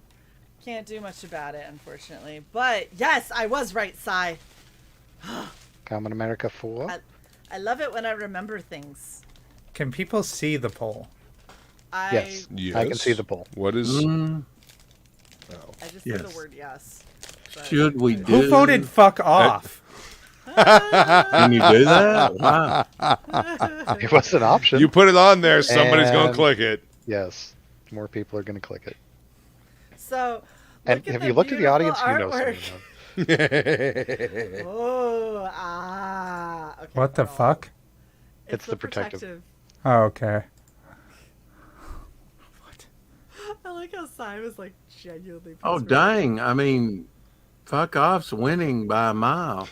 [SPEAKER 2] Can't do much about it, unfortunately. But yes, I was right, Sai.
[SPEAKER 3] Common America 4.
[SPEAKER 2] I love it when I remember things.
[SPEAKER 4] Can people see the poll?
[SPEAKER 3] Yes. I can see the poll.
[SPEAKER 12] What is?
[SPEAKER 2] I just said the
[SPEAKER 13] Yes.
[SPEAKER 2] word yes. but-
[SPEAKER 13] Should we do?
[SPEAKER 4] Who voted fuck off?
[SPEAKER 13] Can you do that? Wow.
[SPEAKER 3] It was an option.
[SPEAKER 12] You put it on there, somebody's going to
[SPEAKER 3] And-
[SPEAKER 12] click it.
[SPEAKER 3] Yes. More people are going to click it.
[SPEAKER 2] So,
[SPEAKER 3] And have you looked at the audience? You know some
[SPEAKER 2] artwork.
[SPEAKER 3] of them.
[SPEAKER 2] Okay,
[SPEAKER 4] What the
[SPEAKER 2] girl.
[SPEAKER 4] fuck?
[SPEAKER 3] It's the protective.
[SPEAKER 4] Oh, okay.
[SPEAKER 2] I like how Sai was like genuinely.
[SPEAKER 13] Oh,
[SPEAKER 2] pissed.
[SPEAKER 13] dang. I mean, fuck off's winning by a mile.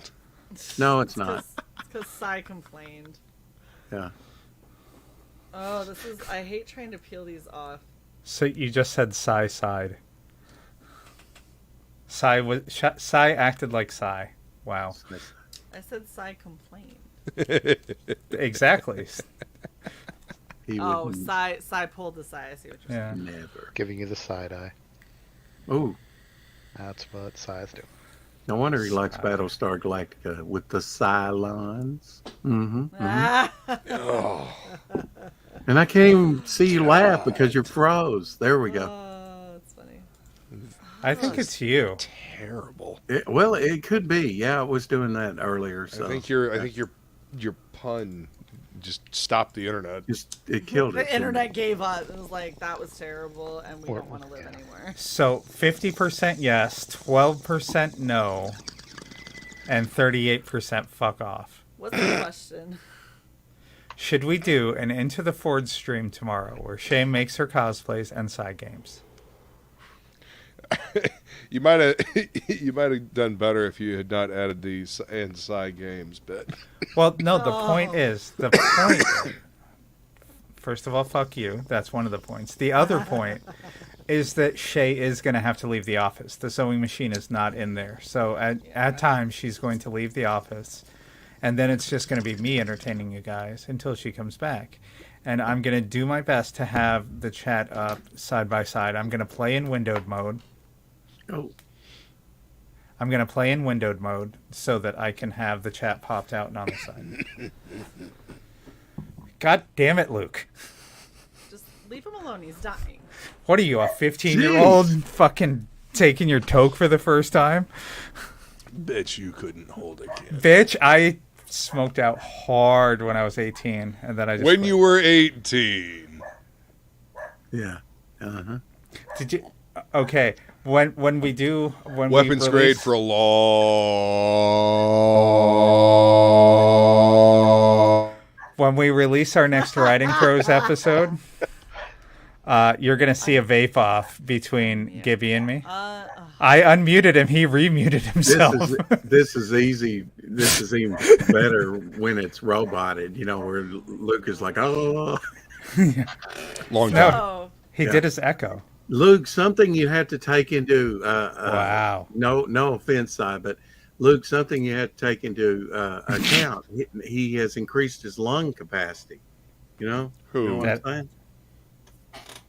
[SPEAKER 13] No, it's not.
[SPEAKER 2] It's because Sai complained.
[SPEAKER 13] Yeah.
[SPEAKER 2] Oh, this is. I hate trying to peel these off.
[SPEAKER 4] So you just said Psy side. Psy acted like Psy. Wow.
[SPEAKER 2] I said Sai complained.
[SPEAKER 4] Exactly.
[SPEAKER 13] He
[SPEAKER 2] Oh,
[SPEAKER 13] would
[SPEAKER 2] Sai pulled the Sai. I see what you're
[SPEAKER 4] Yeah.
[SPEAKER 13] never.
[SPEAKER 3] Giving you the side eye.
[SPEAKER 13] Oh,
[SPEAKER 3] That's what size do.
[SPEAKER 13] no wonder he likes Battlestar Galactica with the Cylons. Mm-hmm. And I can't even see you laugh because you're froze. There we go.
[SPEAKER 2] Oh, that's funny.
[SPEAKER 4] I think it's you.
[SPEAKER 12] Terrible.
[SPEAKER 13] Well, it could be. Yeah, I was doing that earlier. So
[SPEAKER 12] I think your pun just stopped the internet.
[SPEAKER 13] It killed it.
[SPEAKER 2] The internet gave up. It was like that was terrible, and we don't want to live anymore.
[SPEAKER 4] So 50% yes, 12% no, and 38% fuck off.
[SPEAKER 2] What's the question?
[SPEAKER 4] Should we do an Into the Forge stream tomorrow where Shae makes her cosplays and side games?
[SPEAKER 12] You might have done better if you had not added these and side games, but
[SPEAKER 4] Well, no, the point is, first of all, fuck you. That's one of the points. The other point is that Shae is going to have to leave the office. The sewing machine is not in there. So at times she's going to leave the office, and then it's just going to be me entertaining you guys until she comes back. And I'm going to do my best to have the chat up side by side. I'm going to play in windowed mode.
[SPEAKER 13] Oh.
[SPEAKER 4] I'm going to play in windowed mode so that I can have the chat popped out and on the side. God damn it, Luke.
[SPEAKER 2] Just leave him alone. He's dying.
[SPEAKER 4] What are you, a 15-year-old fucking taking your toke for the first time?
[SPEAKER 12] bitch, you couldn't hold a candle.
[SPEAKER 4] Bitch, I smoked out hard when I was 18, and then I just
[SPEAKER 12] when
[SPEAKER 4] quit.
[SPEAKER 12] you were 18.
[SPEAKER 13] Yeah. Uh-huh.
[SPEAKER 4] Did you? Okay. When we do
[SPEAKER 12] Weapons
[SPEAKER 4] we
[SPEAKER 12] grade
[SPEAKER 4] release,
[SPEAKER 12] for a long.
[SPEAKER 4] when we release our next Writing Pros episode, you're gonna see a vape off between Gibby and me. I unmuted him. He remuted himself.
[SPEAKER 13] This is easy. This is even better when it's roboted. You know, where Luke is like, oh.
[SPEAKER 12] Long
[SPEAKER 4] No,
[SPEAKER 12] time.
[SPEAKER 4] he did his echo.
[SPEAKER 13] Luke, something you have to take into
[SPEAKER 4] wow.
[SPEAKER 13] No offense, Si, but Luke, something you have to take into account. He has increased his lung capacity. You know?
[SPEAKER 12] Who?
[SPEAKER 13] You know what I'm saying?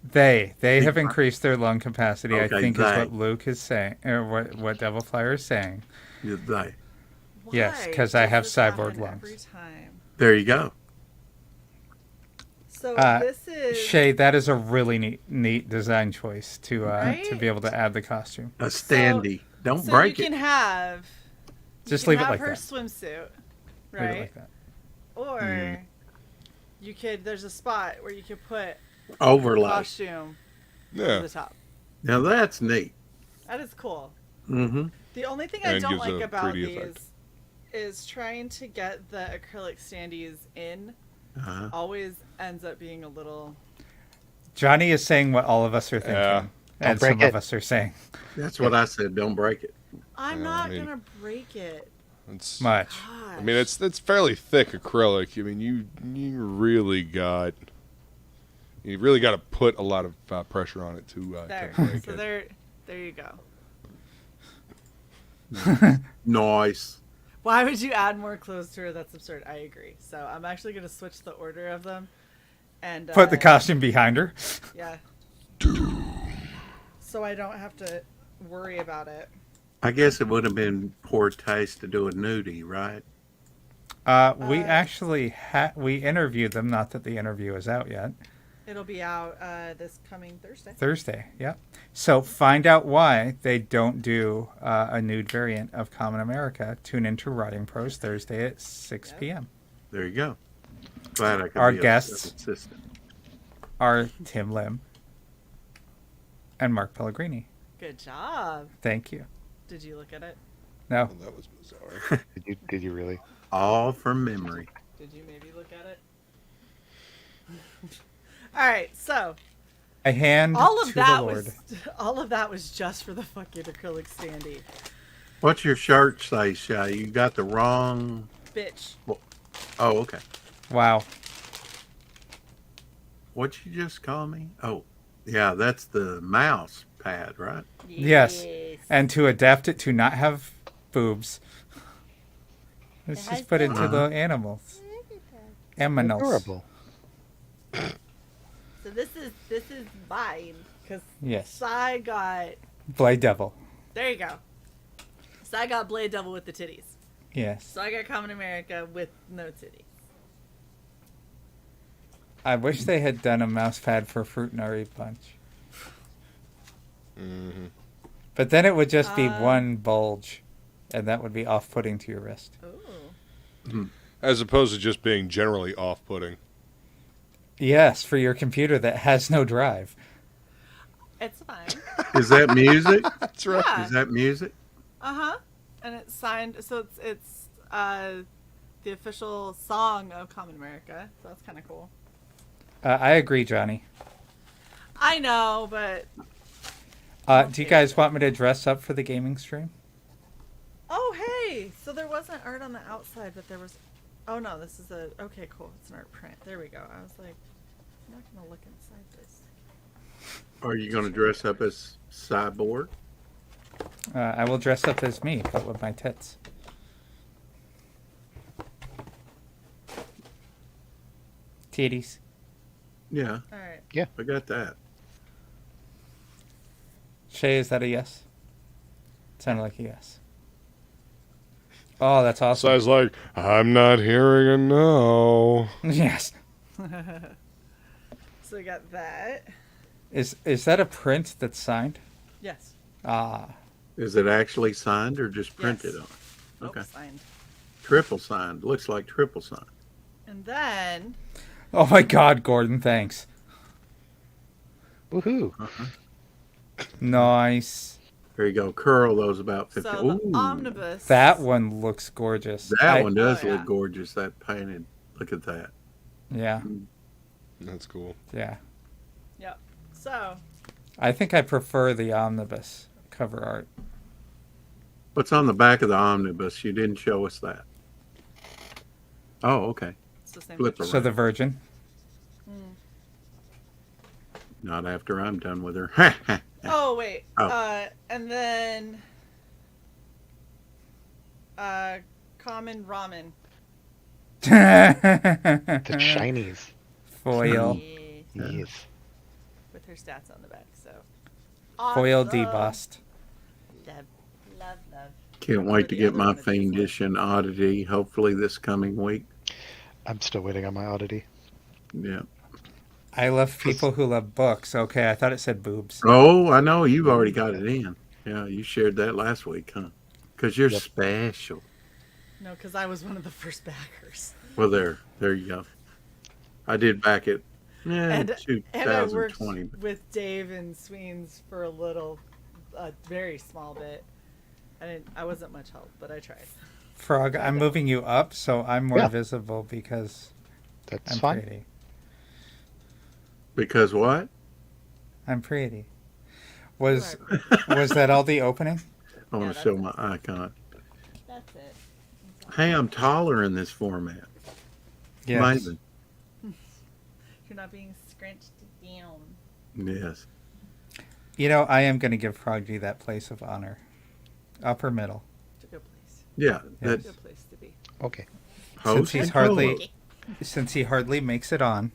[SPEAKER 4] They have increased their lung capacity.
[SPEAKER 13] Okay,
[SPEAKER 4] I think is
[SPEAKER 13] they.
[SPEAKER 4] what Luke is saying, or what Devil Flyer is saying.
[SPEAKER 13] They.
[SPEAKER 4] Yes,
[SPEAKER 2] Why
[SPEAKER 4] because I
[SPEAKER 2] does
[SPEAKER 4] have
[SPEAKER 2] this
[SPEAKER 4] cyborg
[SPEAKER 2] happen
[SPEAKER 4] lungs.
[SPEAKER 2] every time?
[SPEAKER 13] There you go.
[SPEAKER 2] So this is
[SPEAKER 4] Shae, that is a really neat design choice to
[SPEAKER 2] Right?
[SPEAKER 4] be able to add the costume.
[SPEAKER 13] A standee. Don't
[SPEAKER 2] so
[SPEAKER 13] break
[SPEAKER 2] you
[SPEAKER 13] it.
[SPEAKER 2] can have
[SPEAKER 4] Just
[SPEAKER 2] you
[SPEAKER 4] leave
[SPEAKER 2] can
[SPEAKER 4] it
[SPEAKER 2] have
[SPEAKER 4] like
[SPEAKER 2] her
[SPEAKER 4] that.
[SPEAKER 2] swimsuit,
[SPEAKER 4] Leave
[SPEAKER 2] right?
[SPEAKER 4] it like that.
[SPEAKER 2] Or you could. There's a spot where you could put
[SPEAKER 13] Overlay.
[SPEAKER 2] costume
[SPEAKER 12] Yeah.
[SPEAKER 2] over the top.
[SPEAKER 13] Now that's neat.
[SPEAKER 2] That is cool.
[SPEAKER 13] Mm-hmm.
[SPEAKER 2] The only thing
[SPEAKER 12] And
[SPEAKER 2] I
[SPEAKER 12] it
[SPEAKER 2] don't
[SPEAKER 12] gives
[SPEAKER 2] like
[SPEAKER 12] a
[SPEAKER 2] about
[SPEAKER 12] 3D
[SPEAKER 2] these
[SPEAKER 12] effect.
[SPEAKER 2] is trying to get the acrylic standees in.
[SPEAKER 13] Uh-huh.
[SPEAKER 2] Always ends up being a little.
[SPEAKER 4] Johnny is saying what all of us are thinking,
[SPEAKER 12] Yeah.
[SPEAKER 4] and
[SPEAKER 3] break
[SPEAKER 4] some
[SPEAKER 3] it.
[SPEAKER 4] of us are saying
[SPEAKER 13] That's what I said. Don't break it.
[SPEAKER 2] I'm
[SPEAKER 12] Yeah,
[SPEAKER 2] not
[SPEAKER 12] I mean-
[SPEAKER 2] gonna break it.
[SPEAKER 12] It's,
[SPEAKER 4] much.
[SPEAKER 12] I mean, it's fairly thick acrylic. I mean, you really got to put a lot of pressure on it to
[SPEAKER 2] There.
[SPEAKER 12] break
[SPEAKER 2] So
[SPEAKER 12] it.
[SPEAKER 2] there you go.
[SPEAKER 13] Nice.
[SPEAKER 2] Why would you add more clothes to her? That's absurd. I agree. So I'm actually gonna switch the order of them, and
[SPEAKER 4] Put the costume behind her.
[SPEAKER 2] Yeah. So I don't have to worry about it.
[SPEAKER 13] I guess it would have been poor taste to do a nudie, right?
[SPEAKER 4] We actually we interviewed them. Not that the interview is out yet.
[SPEAKER 2] It'll be out this coming Thursday.
[SPEAKER 4] Thursday, yep. So find out why they don't do a nude variant of Common America. Tune into Writing Pros Thursday at 6 p.m.
[SPEAKER 13] There you go. Glad I could
[SPEAKER 4] Our
[SPEAKER 13] be
[SPEAKER 4] guests
[SPEAKER 13] assistant.
[SPEAKER 4] are Tim Lim and Mark Pellegrini.
[SPEAKER 2] Good job.
[SPEAKER 4] Thank you.
[SPEAKER 2] Did you look at it?
[SPEAKER 4] No.
[SPEAKER 12] That was bizarre.
[SPEAKER 3] Did you really?
[SPEAKER 13] All from memory.
[SPEAKER 2] Did you maybe look at it? All right, so
[SPEAKER 4] I hand
[SPEAKER 2] all of
[SPEAKER 4] to
[SPEAKER 2] that
[SPEAKER 4] the Lord.
[SPEAKER 2] all of that was just for the fucking acrylic standee.
[SPEAKER 13] What's your shirt say, Shae? You got the wrong.
[SPEAKER 2] Bitch.
[SPEAKER 13] Oh, okay.
[SPEAKER 4] Wow.
[SPEAKER 13] What'd you just call me? Oh, yeah, that's the mouse pad, right?
[SPEAKER 4] Yes. And to adapt it to not have boobs. Let's
[SPEAKER 2] has
[SPEAKER 4] just put it to
[SPEAKER 13] Uh-huh.
[SPEAKER 4] the animals. Aminals.
[SPEAKER 3] Adorable.
[SPEAKER 2] So this is mine because
[SPEAKER 4] Yes.
[SPEAKER 2] I got
[SPEAKER 4] Blade Devil.
[SPEAKER 2] there you go. So I got Blade Devil with the titties.
[SPEAKER 4] Yes.
[SPEAKER 2] So I got Common America with no titties.
[SPEAKER 4] I wish they had done a mouse pad for Fruit Nari Punch.
[SPEAKER 12] Mm-hmm.
[SPEAKER 4] But then it would just be one bulge, and that would be off-putting to your wrist.
[SPEAKER 2] Ooh.
[SPEAKER 12] As opposed to just being generally off-putting.
[SPEAKER 4] Yes, for your computer that has no drive.
[SPEAKER 2] It's fine.
[SPEAKER 13] Is that music?
[SPEAKER 12] That's right.
[SPEAKER 2] Yeah.
[SPEAKER 13] Is that music?
[SPEAKER 2] And it's signed. So it's the official song of Common America. So that's kind of cool.
[SPEAKER 4] I agree, Johnny.
[SPEAKER 2] I know, but
[SPEAKER 4] Do you guys want me to dress up for the gaming stream?
[SPEAKER 2] oh hey, so there wasn't art on the outside, but there was. Oh no, this is a okay, cool. It's an art print. There we go. I was like, I'm not gonna look inside this.
[SPEAKER 13] Are you going to dress up as Cyborg?
[SPEAKER 4] I will dress up as me, but with my tits. Titties.
[SPEAKER 13] Yeah.
[SPEAKER 2] All right.
[SPEAKER 3] Yeah.
[SPEAKER 13] I got that.
[SPEAKER 4] Shae, is that a yes? Sounded like a yes. Oh, that's awesome.
[SPEAKER 12] So I was like, I'm not hearing a no.
[SPEAKER 4] Yes.
[SPEAKER 2] So we got that.
[SPEAKER 4] Is that a print that's signed?
[SPEAKER 2] Yes.
[SPEAKER 4] Ah.
[SPEAKER 13] Is it actually signed or just printed
[SPEAKER 2] Yes.
[SPEAKER 13] on?
[SPEAKER 2] Nope,
[SPEAKER 13] Okay.
[SPEAKER 2] signed.
[SPEAKER 13] Triple signed. Looks like triple signed.
[SPEAKER 2] And then
[SPEAKER 4] Oh my God, Gordon, thanks.
[SPEAKER 3] Woohoo.
[SPEAKER 4] Nice.
[SPEAKER 13] There you go. Curl those about 50.
[SPEAKER 2] so
[SPEAKER 13] Ooh,
[SPEAKER 2] the omnibus.
[SPEAKER 4] That one looks gorgeous.
[SPEAKER 13] that one does
[SPEAKER 2] Oh, yeah.
[SPEAKER 13] look gorgeous. That painted. Look at that.
[SPEAKER 4] Yeah.
[SPEAKER 12] That's cool.
[SPEAKER 4] Yeah.
[SPEAKER 2] Yep. So
[SPEAKER 4] I think I prefer the omnibus cover art.
[SPEAKER 13] What's on the back of the omnibus? You didn't show us that. Oh, okay.
[SPEAKER 2] it's the same.
[SPEAKER 13] Flip
[SPEAKER 2] picture.
[SPEAKER 4] So the Virgin.
[SPEAKER 13] Not after I'm done with her.
[SPEAKER 2] Oh wait.
[SPEAKER 13] Oh.
[SPEAKER 2] And then common ramen.
[SPEAKER 3] The shinies.
[SPEAKER 4] Foil.
[SPEAKER 2] Yeah.
[SPEAKER 3] Yes.
[SPEAKER 2] With her stats on the back. So
[SPEAKER 4] Foil
[SPEAKER 2] awesome.
[SPEAKER 4] debust.
[SPEAKER 2] Love.
[SPEAKER 13] Can't wait to get my Fiendish oddity, hopefully this coming week.
[SPEAKER 3] I'm still waiting on my oddity.
[SPEAKER 13] Yeah.
[SPEAKER 4] I love people who love books. Okay, I thought it said boobs.
[SPEAKER 13] Oh, I know. You've already got it in. Yeah, you shared that last week, huh? Because you're special.
[SPEAKER 2] No, because I was one of the first backers.
[SPEAKER 13] Well, there you go. I did back it.
[SPEAKER 2] And I worked
[SPEAKER 13] 2020.
[SPEAKER 2] with Dave and Sweens for a very small bit. I wasn't much help, but I tried.
[SPEAKER 4] Frog, I'm moving you up so I'm more visible because
[SPEAKER 3] That's
[SPEAKER 4] I'm
[SPEAKER 3] fine.
[SPEAKER 4] pretty.
[SPEAKER 13] Because what?
[SPEAKER 4] I'm pretty. Was that all the opening?
[SPEAKER 13] I want to show my icon.
[SPEAKER 2] That's it.
[SPEAKER 13] Hey, I'm taller in this format.
[SPEAKER 4] Yes.
[SPEAKER 13] Amazing.
[SPEAKER 2] You're not being scrunched down.
[SPEAKER 13] Yes.
[SPEAKER 4] You know, I am going to give Froggy that place of honor. Upper middle.
[SPEAKER 2] It's a good place.
[SPEAKER 13] Yeah.
[SPEAKER 2] It's a good place to be.
[SPEAKER 3] Okay.
[SPEAKER 4] Since he hardly makes it on.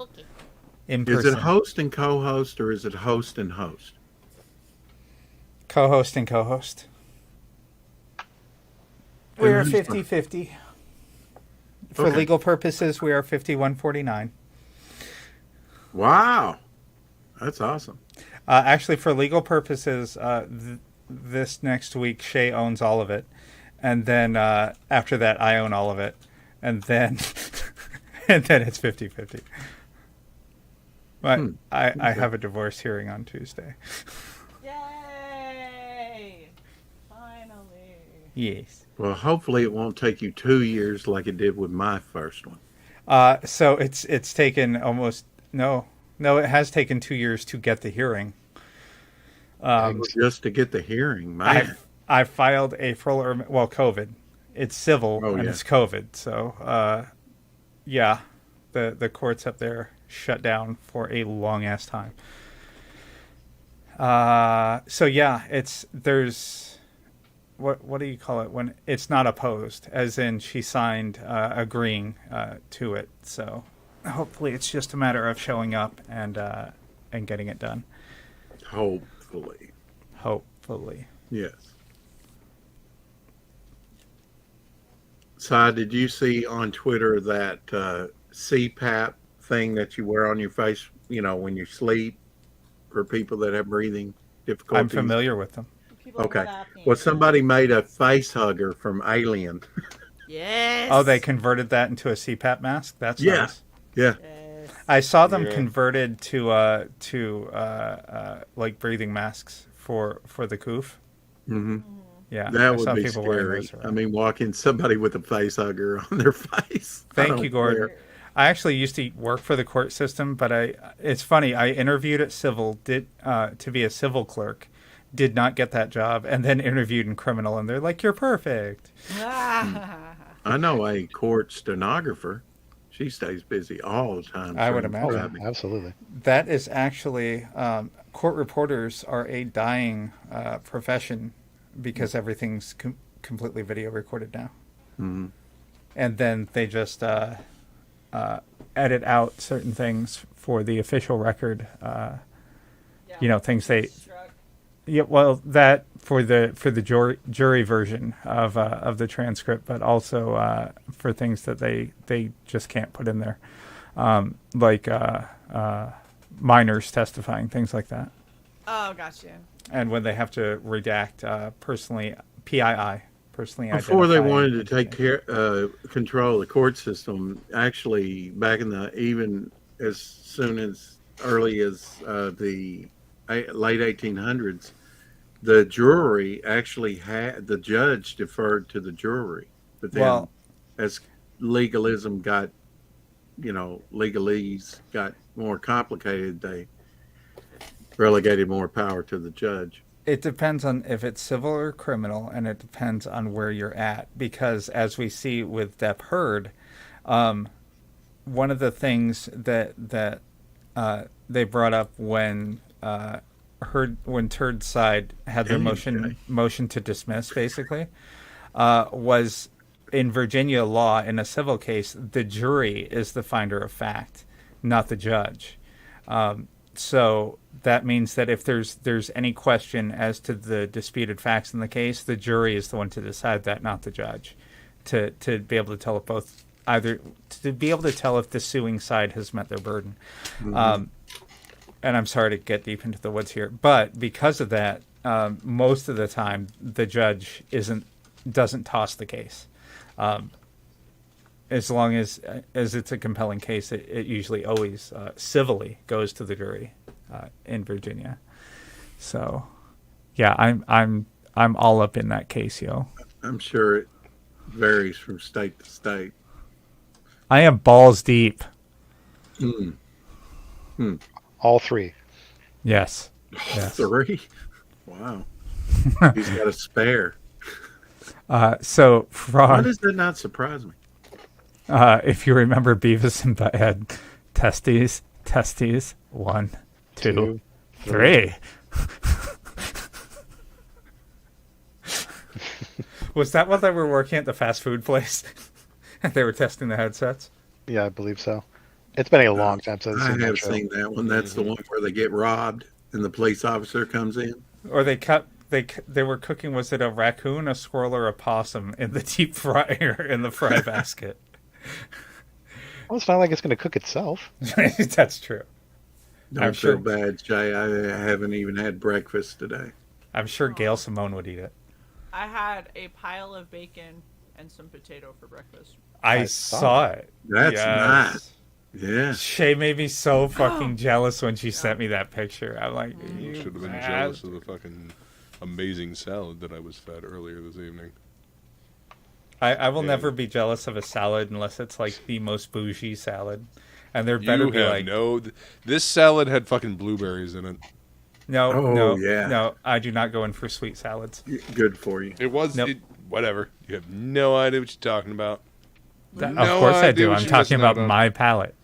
[SPEAKER 2] Okay.
[SPEAKER 4] In
[SPEAKER 13] Is
[SPEAKER 4] person.
[SPEAKER 13] it host and co-host, or is it host and host?
[SPEAKER 4] Co-host and co-host. We're 50-50. For legal purposes, we are 51-49.
[SPEAKER 13] Wow. That's awesome.
[SPEAKER 4] Actually, for legal purposes, this next week, Shae owns all of it. And then after that, I own all of it. And then and then it's 50-50. But I have a divorce hearing on Tuesday.
[SPEAKER 2] Yay! Finally.
[SPEAKER 4] Yes.
[SPEAKER 13] Well, hopefully it won't take you 2 years like it did with my first one.
[SPEAKER 4] So it's taken almost no, it has taken 2 years to get the hearing.
[SPEAKER 13] Just to get the hearing, man.
[SPEAKER 4] I filed COVID. It's civil and it's COVID. So yeah, the courts up there shut down for a long ass time. So yeah, there's what do you call it when it's not opposed, as in she signed agreeing to it. So hopefully it's just a matter of showing up and getting it done. Hopefully.
[SPEAKER 13] Yes. Si, did you see on Twitter that CPAP thing that you wear on your face, when you sleep, for people that have breathing difficulties?
[SPEAKER 4] I'm familiar with them.
[SPEAKER 13] Okay. Well, somebody made a face hugger from Alien.
[SPEAKER 2] Yes.
[SPEAKER 4] Oh, they converted that into a CPAP mask? That's nice.
[SPEAKER 13] Yeah.
[SPEAKER 2] Yes.
[SPEAKER 4] I saw them converted to like breathing masks for the coof.
[SPEAKER 13] Mm-hmm.
[SPEAKER 4] Yeah,
[SPEAKER 13] that would be scary. I mean, walking somebody with a face hugger on their face.
[SPEAKER 4] Thank you, Gordon. I actually used to work for the court system, but it's funny. I interviewed at civil, to be a civil clerk, did not get that job, and then interviewed in criminal, and they're like, "You're perfect."
[SPEAKER 13] I know a court stenographer. She stays busy all the time.
[SPEAKER 4] I would imagine.
[SPEAKER 3] Oh, absolutely.
[SPEAKER 4] That is actually court reporters are a dying profession because everything's completely video recorded now.
[SPEAKER 13] Mm-hmm.
[SPEAKER 4] And then they just edit out certain things for the official record. Things they. Yeah, well, that for the jury version of the transcript, but also for things that they just can't put in there, like minors testifying, things like that.
[SPEAKER 2] Oh, gotcha.
[SPEAKER 4] And when they have to redact personally PII.
[SPEAKER 13] Before they wanted to take control of the court system, actually, back in even as soon as early as the late 1800s, the jury actually had the judge deferred to the jury. But then, as legalism got, legalese got more complicated, they relegated more power to the judge.
[SPEAKER 4] It depends on if it's civil or criminal, and it depends on where you're at. Because as we see with Depp Heard, one of the things that they brought up when Turd's side had their motion to dismiss, basically, was in Virginia law in a civil case, the jury is the finder of fact, not the judge. So that means that if there's any question as to the disputed facts in the case, the jury is the one to decide that, not the judge, to be able to tell if both either to be able to tell if the suing side has met their burden. And I'm sorry to get deep into the woods here, but because of that, most of the time the judge doesn't toss the case. As long as it's a compelling case, it usually always civilly goes to the jury in Virginia. So, yeah, I'm all up in that case, yo.
[SPEAKER 13] I'm sure it varies from state to state.
[SPEAKER 4] I am balls deep.
[SPEAKER 3] All three.
[SPEAKER 4] Yes.
[SPEAKER 13] Yes. 3? Wow. He's got a spare.
[SPEAKER 4] So, Frog.
[SPEAKER 13] Why does that not surprise me?
[SPEAKER 4] If you remember Beavis and Butthead, testes, 1, 2, 3. Was that while they were working at the fast food place? And they were testing the headsets?
[SPEAKER 3] Yeah, I believe so. It's been a long time since
[SPEAKER 13] I
[SPEAKER 3] I've
[SPEAKER 13] have seen that one. That's the one where they get robbed and the police officer comes in.
[SPEAKER 4] Or they were cooking, was it a raccoon, a squirrel, or a possum in the deep fryer in the fry basket?
[SPEAKER 3] Well, it's not like it's going to cook itself.
[SPEAKER 4] That's true.
[SPEAKER 13] Don't feel bad, Shae. I haven't even had breakfast today.
[SPEAKER 4] I'm sure Gail Simone would eat it.
[SPEAKER 2] I had a pile of bacon and some potato for breakfast.
[SPEAKER 4] I saw it.
[SPEAKER 13] That's nice. Yeah.
[SPEAKER 4] Shae made me so fucking jealous when she sent me that picture. I'm like,
[SPEAKER 12] You should have been jealous of the fucking amazing salad that I was fed earlier this evening.
[SPEAKER 4] I will never be jealous of a salad unless it's like the most bougie salad. And there better be like...
[SPEAKER 12] This salad had fucking blueberries in it.
[SPEAKER 4] No, I do not go in for sweet salads.
[SPEAKER 13] Good for you.
[SPEAKER 12] It was... whatever. You have no idea what you're talking about.
[SPEAKER 4] Of course I do. I'm talking about my palate.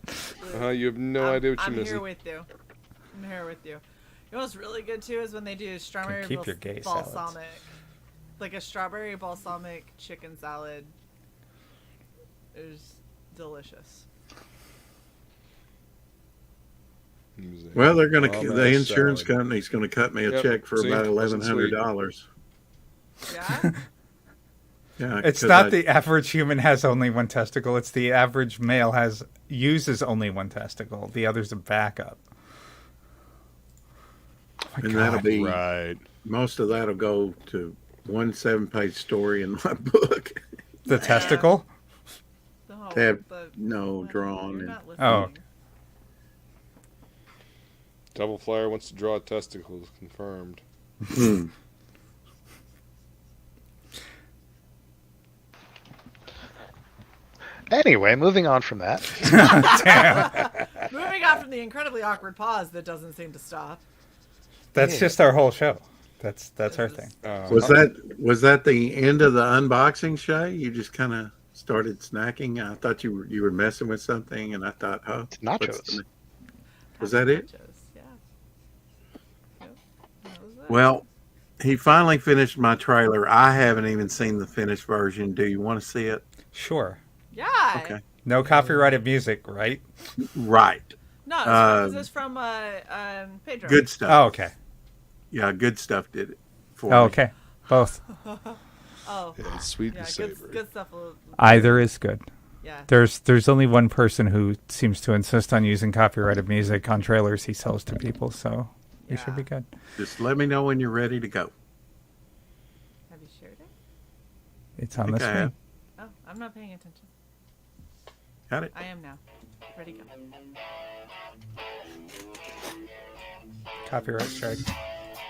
[SPEAKER 12] You have no idea what you're missing.
[SPEAKER 2] I'm here with you. You know what's really good too is when they do strawberry balsamic.
[SPEAKER 4] Salads.
[SPEAKER 2] Like a strawberry balsamic chicken salad is delicious.
[SPEAKER 13] Well, they're going to. The insurance company's going to cut me a check for about $1,100.
[SPEAKER 2] Yeah.
[SPEAKER 13] Yeah.
[SPEAKER 4] It's not the average human has only one testicle. It's the average male uses only one testicle. The other's a backup.
[SPEAKER 13] And that'll be
[SPEAKER 12] right.
[SPEAKER 13] Most of that'll go to one 7-page story in my book.
[SPEAKER 4] The testicle?
[SPEAKER 13] Drawn.
[SPEAKER 4] Oh.
[SPEAKER 12] Double Flyer wants to draw testicles. Confirmed.
[SPEAKER 3] Anyway, moving on from that.
[SPEAKER 2] Moving on from the incredibly awkward pause that doesn't seem to stop.
[SPEAKER 4] That's just our whole show. That's our thing.
[SPEAKER 13] Was that the end of the unboxing, Shae? You just kind of started snacking. I thought you were messing with something, and I thought,
[SPEAKER 3] it's nachos.
[SPEAKER 13] Was that it?
[SPEAKER 2] Yeah. Yep.
[SPEAKER 13] Well, he finally finished my trailer. I haven't even seen the finished version. Do you want to see it?
[SPEAKER 4] Sure.
[SPEAKER 2] Yeah.
[SPEAKER 13] Okay.
[SPEAKER 4] No copyrighted music, right?
[SPEAKER 13] Right.
[SPEAKER 2] No, this is from Pedro.
[SPEAKER 13] Good Stuff.
[SPEAKER 4] Oh, okay.
[SPEAKER 13] Yeah, Good Stuff did it for me.
[SPEAKER 4] Okay. Both.
[SPEAKER 12] Yeah, sweet and savory.
[SPEAKER 2] Good stuff.
[SPEAKER 4] Either is good.
[SPEAKER 2] Yeah.
[SPEAKER 4] There's only one person who seems to insist on using copyrighted music on trailers he sells to people, so we should be good.
[SPEAKER 13] Just let me know when you're ready to go.
[SPEAKER 2] Have you shared it?
[SPEAKER 4] It's on the screen.
[SPEAKER 2] Oh, I'm not paying attention.
[SPEAKER 13] Got it?
[SPEAKER 2] I am now. Ready, go.
[SPEAKER 4] Copyright strike.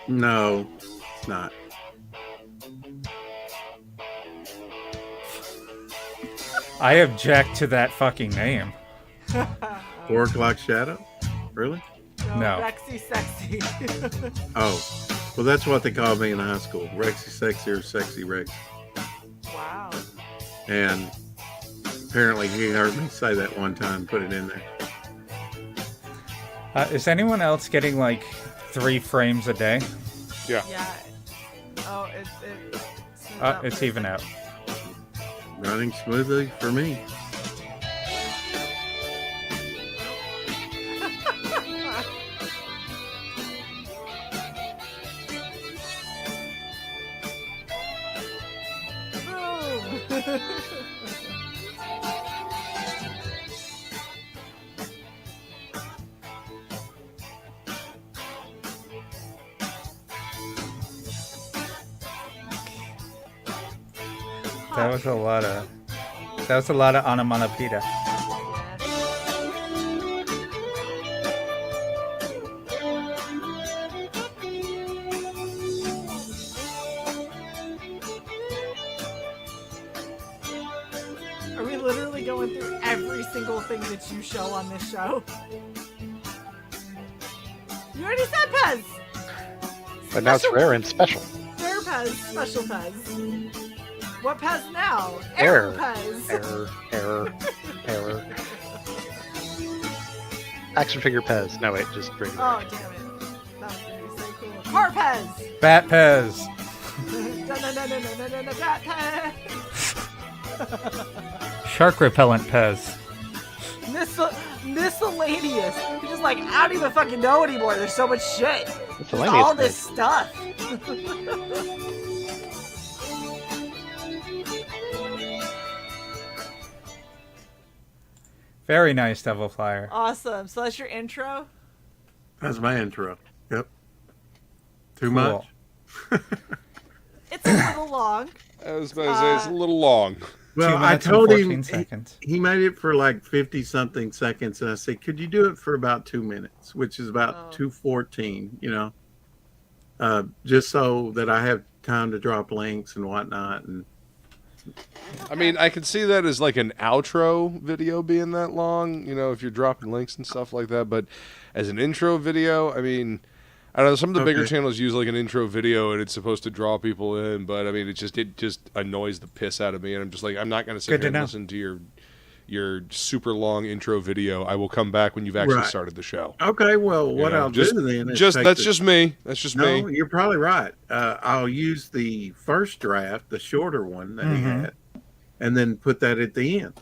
[SPEAKER 13] No, it's not.
[SPEAKER 4] I object to that fucking name.
[SPEAKER 13] 4 O'Clock Shadow? Really?
[SPEAKER 4] No.
[SPEAKER 2] Rexy Sexy.
[SPEAKER 13] Oh, well, that's what they called me in high school. Rexy Sexy or Sexy Rex.
[SPEAKER 2] Wow.
[SPEAKER 13] And apparently he heard me say that one time, put it in there.
[SPEAKER 4] Is anyone else getting like 3 frames a day?
[SPEAKER 12] Yeah.
[SPEAKER 2] Yeah. Oh,
[SPEAKER 4] it's even out.
[SPEAKER 13] Running smoothly for me.
[SPEAKER 4] That was a lot of. That was a lot of onomatopoeia.
[SPEAKER 2] Are we literally going through every single thing that you show on this show? You already said Pez!
[SPEAKER 3] But now it's rare and special.
[SPEAKER 2] Rare Pez, special Pez. What Pez now?
[SPEAKER 3] Error.
[SPEAKER 2] Pez.
[SPEAKER 3] Error. Action figure Pez. No, wait, just bring it.
[SPEAKER 2] Oh, damn it. That was gonna be so cool. Car Pez!
[SPEAKER 4] Bat Pez.
[SPEAKER 2] Bat Pez!
[SPEAKER 4] Shark repellent Pez.
[SPEAKER 2] Miscellaneous. You're just like, I don't even fucking know anymore. There's so much shit. There's all this stuff.
[SPEAKER 4] Very nice, Devil Flyer.
[SPEAKER 2] Awesome. So that's your intro?
[SPEAKER 13] That's my intro. Yep. Too much?
[SPEAKER 2] It's a little long.
[SPEAKER 12] I was about to say it's a little long.
[SPEAKER 13] Well,
[SPEAKER 4] 2 minutes
[SPEAKER 13] I told
[SPEAKER 4] and
[SPEAKER 13] him
[SPEAKER 4] 14 seconds.
[SPEAKER 13] he made it for like 50-something seconds, and I said, could you do it for about 2 minutes, which is about 2:14, you know, just so that I have time to drop links and whatnot. And
[SPEAKER 12] I mean, I can see that as like an outro video being that long, you know, if you're dropping links and stuff like that. But as an intro video, I mean, I don't know, some of the bigger channels use like an intro video and it's supposed to draw people in, but I mean, it just annoys the piss out of me, and I'm just like, I'm not going to sit here and listen to your super long intro video. I will come back when you've actually started the show.
[SPEAKER 13] Okay, well, what I'll do then is
[SPEAKER 12] that's just me. That's just me.
[SPEAKER 13] No, you're probably right. I'll use the first draft, the shorter one that he had, and then put that at the end.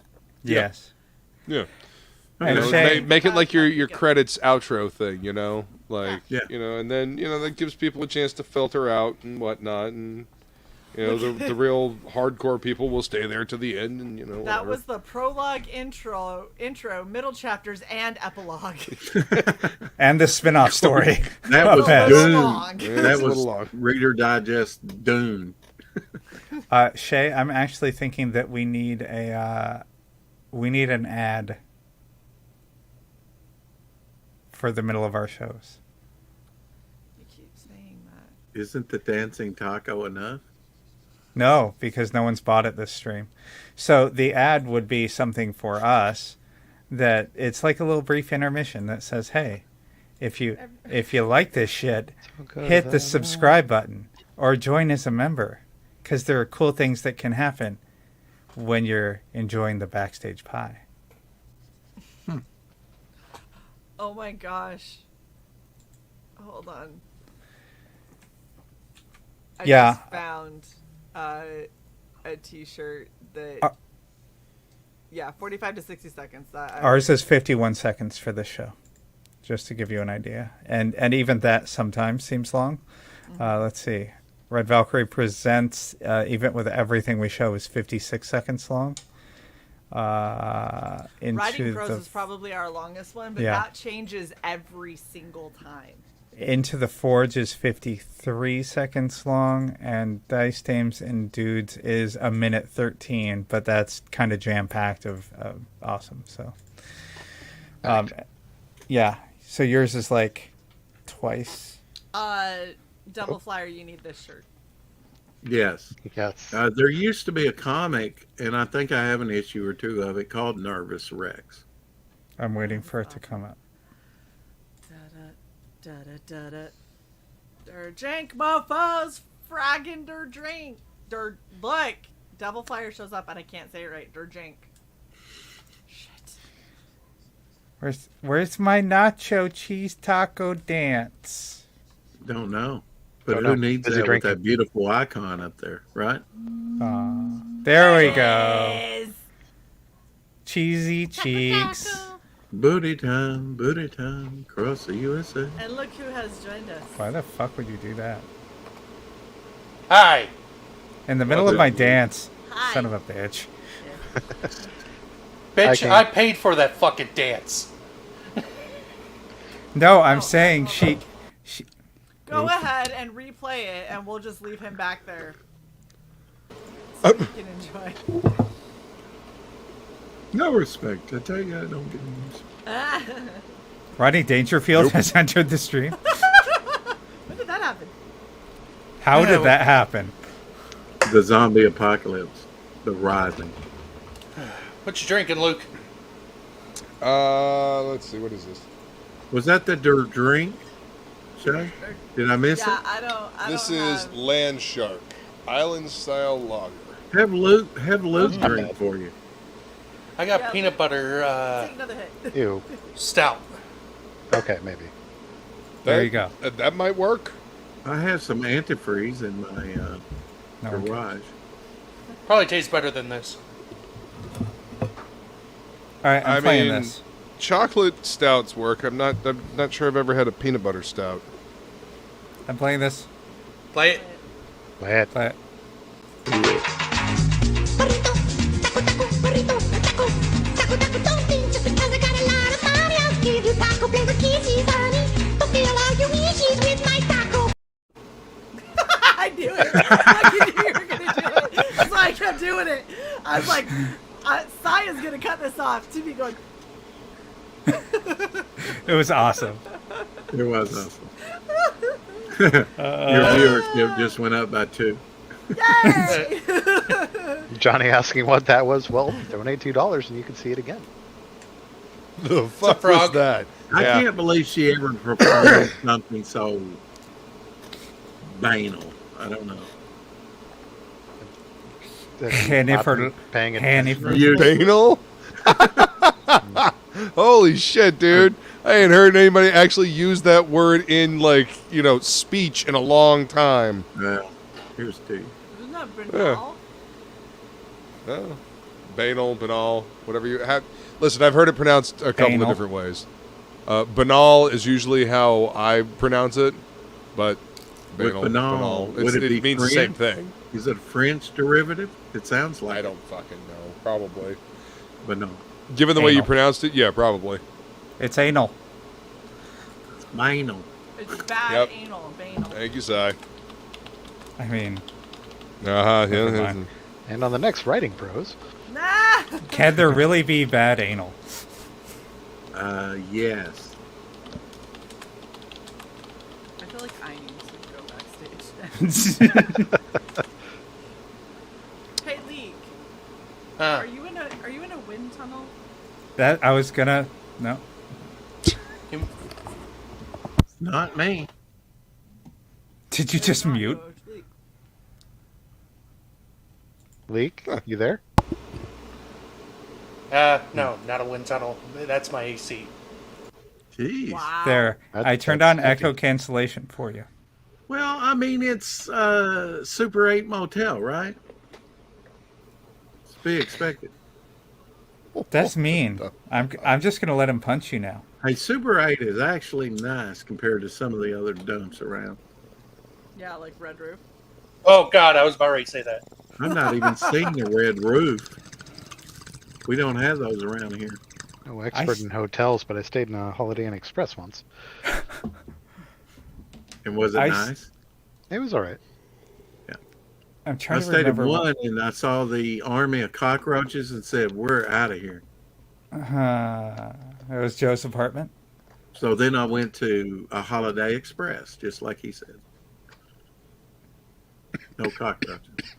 [SPEAKER 4] Yes.
[SPEAKER 12] Yeah.
[SPEAKER 4] And
[SPEAKER 12] you know,
[SPEAKER 4] Shae,
[SPEAKER 12] make it like your credits outro thing, you know, like you know, and then you know that gives people a chance to filter out and whatnot, and you know the real hardcore people will stay there to the end, and you know
[SPEAKER 2] That
[SPEAKER 12] whatever.
[SPEAKER 2] was the prologue, intro, middle chapters, and epilogue.
[SPEAKER 4] and the spin-off story.
[SPEAKER 13] That was
[SPEAKER 2] Dune.
[SPEAKER 13] Dune. That was Reader Digest Dune.
[SPEAKER 4] Shae, I'm actually thinking that we need an ad for the middle of our shows.
[SPEAKER 2] You keep saying that.
[SPEAKER 13] Isn't the dancing taco enough?
[SPEAKER 4] No, because no one's bought it this stream. So the ad would be something for us that it's like a little brief intermission that says, "Hey, if you like this shit, hit the subscribe button or join as a member, because there are cool things that can happen when you're enjoying the backstage pie."
[SPEAKER 2] Oh my gosh. Hold on. I just found a t-shirt that 45 to 60 seconds.
[SPEAKER 4] Ours is 51 seconds for this show, just to give you an idea. And even that sometimes seems long. Let's see. Red Valkyrie Presents, even with everything we show, is 56 seconds long.
[SPEAKER 2] Riding Crows is probably our longest one, but that changes every single time.
[SPEAKER 4] Into the Forge is 53 seconds long, and Dice Dames and Dudes is 1:13, but that's kind of jam-packed of awesome. So, yeah. So yours is like twice.
[SPEAKER 2] Double Flyer, you need this shirt.
[SPEAKER 13] Yes.
[SPEAKER 3] Yes.
[SPEAKER 13] There used to be a comic, and I think I have an issue or two of it, called Nervous Rex.
[SPEAKER 4] I'm waiting for it to come up.
[SPEAKER 2] Der jank mofos fragging der drink. Look, Double Flyer shows up and I can't say it right. Der jank. Shit.
[SPEAKER 4] Where's my nacho cheese taco dance?
[SPEAKER 13] Don't know. But who needs that with that beautiful icon up there, right?
[SPEAKER 4] There we go. Cheesy cheeks.
[SPEAKER 13] Booty time, across the USA.
[SPEAKER 2] And look who has joined us.
[SPEAKER 4] Why the fuck would you do that?
[SPEAKER 6] Hi.
[SPEAKER 4] In the middle of my dance.
[SPEAKER 2] Hi.
[SPEAKER 4] Son of a bitch.
[SPEAKER 14] Bitch, I paid for that fucking dance.
[SPEAKER 4] No, I'm saying she.
[SPEAKER 2] Go ahead and replay it, and we'll just leave him back there so he can enjoy.
[SPEAKER 13] No respect. I tell you, I don't get any respect.
[SPEAKER 4] Rodney Dangerfield has entered the stream.
[SPEAKER 2] When did that happen?
[SPEAKER 4] How did that happen?
[SPEAKER 13] The zombie apocalypse. The rising.
[SPEAKER 14] What you drinking, Luke?
[SPEAKER 12] Let's see. What is this?
[SPEAKER 13] Was that the drink? Shae? Did I miss
[SPEAKER 2] Yeah,
[SPEAKER 13] it?
[SPEAKER 2] I
[SPEAKER 12] This
[SPEAKER 2] don't
[SPEAKER 12] is
[SPEAKER 2] have...
[SPEAKER 12] Land Shark, Island Style Lager.
[SPEAKER 13] Have Luke drink for you.
[SPEAKER 14] I got peanut butter
[SPEAKER 2] Take another hit.
[SPEAKER 3] Ew.
[SPEAKER 14] stout.
[SPEAKER 3] Okay, maybe.
[SPEAKER 4] There you go.
[SPEAKER 12] That might work.
[SPEAKER 13] I have some antifreeze in my garage.
[SPEAKER 14] Probably tastes better than this.
[SPEAKER 4] All right, I'm playing
[SPEAKER 12] mean,
[SPEAKER 4] this.
[SPEAKER 12] Chocolate stouts work. I'm not sure I've ever had a peanut butter stout.
[SPEAKER 4] I'm playing this.
[SPEAKER 14] Play it.
[SPEAKER 3] Play it.
[SPEAKER 4] Play it.
[SPEAKER 2] I knew it. I knew you were going to do it. That's why I kept doing it. I was like, Saya's going to cut this off. To be going...
[SPEAKER 4] It was awesome.
[SPEAKER 13] It was awesome. Your viewership just went up by 2.
[SPEAKER 2] Yay!
[SPEAKER 3] Johnny asking what that was. Well, donate $2 and you can see it again.
[SPEAKER 12] The fuck was that?
[SPEAKER 13] I can't believe she ever proposed something so banal. I don't know.
[SPEAKER 4] Hannifer.
[SPEAKER 3] Paying
[SPEAKER 12] Banal? Holy shit, dude. I ain't heard anybody actually use that word in, like, speech in a long time.
[SPEAKER 13] Well, here's Steve.
[SPEAKER 2] Isn't that banal?
[SPEAKER 12] Banal, banal, whatever you have. Listen, I've heard it pronounced a couple
[SPEAKER 4] Banal.
[SPEAKER 12] of different ways. Banal is usually how I pronounce it, but banal,
[SPEAKER 13] banal, would
[SPEAKER 12] it
[SPEAKER 13] be
[SPEAKER 12] means the same thing.
[SPEAKER 13] Is it a French derivative? It sounds like
[SPEAKER 12] I don't fucking know. Probably.
[SPEAKER 13] Banal.
[SPEAKER 12] Given the way you
[SPEAKER 4] Anal.
[SPEAKER 12] pronounced it, yeah, probably.
[SPEAKER 4] It's anal.
[SPEAKER 13] It's banal.
[SPEAKER 2] It's bad
[SPEAKER 12] Yep.
[SPEAKER 2] anal. Banal.
[SPEAKER 12] Thank you, Sai.
[SPEAKER 4] I mean,
[SPEAKER 12] Never
[SPEAKER 4] Never
[SPEAKER 12] yeah.
[SPEAKER 4] mind.
[SPEAKER 3] And on the next Writing Pros,
[SPEAKER 2] Nah!
[SPEAKER 4] can there really be bad anal?
[SPEAKER 13] Yes.
[SPEAKER 2] I feel like I need to go backstage. Hey, Leek. Are you in a wind tunnel?
[SPEAKER 4] That I was gonna. No.
[SPEAKER 13] Not me.
[SPEAKER 4] Did you just mute?
[SPEAKER 3] Leak, you there?
[SPEAKER 14] No, not a wind tunnel. That's my AC.
[SPEAKER 13] Jeez.
[SPEAKER 2] Wow.
[SPEAKER 4] There. I turned on echo cancellation for you.
[SPEAKER 13] Well, I mean, it's Super 8 motel, right? It's to be expected.
[SPEAKER 4] That's mean. I'm just gonna let him punch you now.
[SPEAKER 13] Hey, Super 8 is actually nice compared to some of the other dumps around.
[SPEAKER 2] Yeah, like Red Roof.
[SPEAKER 14] Oh God, I was about ready to say that.
[SPEAKER 13] I'm not even seeing the red roof. We don't have those around here.
[SPEAKER 3] No expert in hotels, but I stayed in a Holiday Inn Express once.
[SPEAKER 13] And was it nice?
[SPEAKER 3] It was all right.
[SPEAKER 13] Yeah.
[SPEAKER 4] I'm trying
[SPEAKER 13] I
[SPEAKER 4] to
[SPEAKER 13] stayed in
[SPEAKER 4] remember.
[SPEAKER 13] one and I saw the army of cockroaches and said, "We're out of here."
[SPEAKER 4] It was Joe's apartment.
[SPEAKER 13] So then I went to a Holiday Express, just like he said. No cockroaches.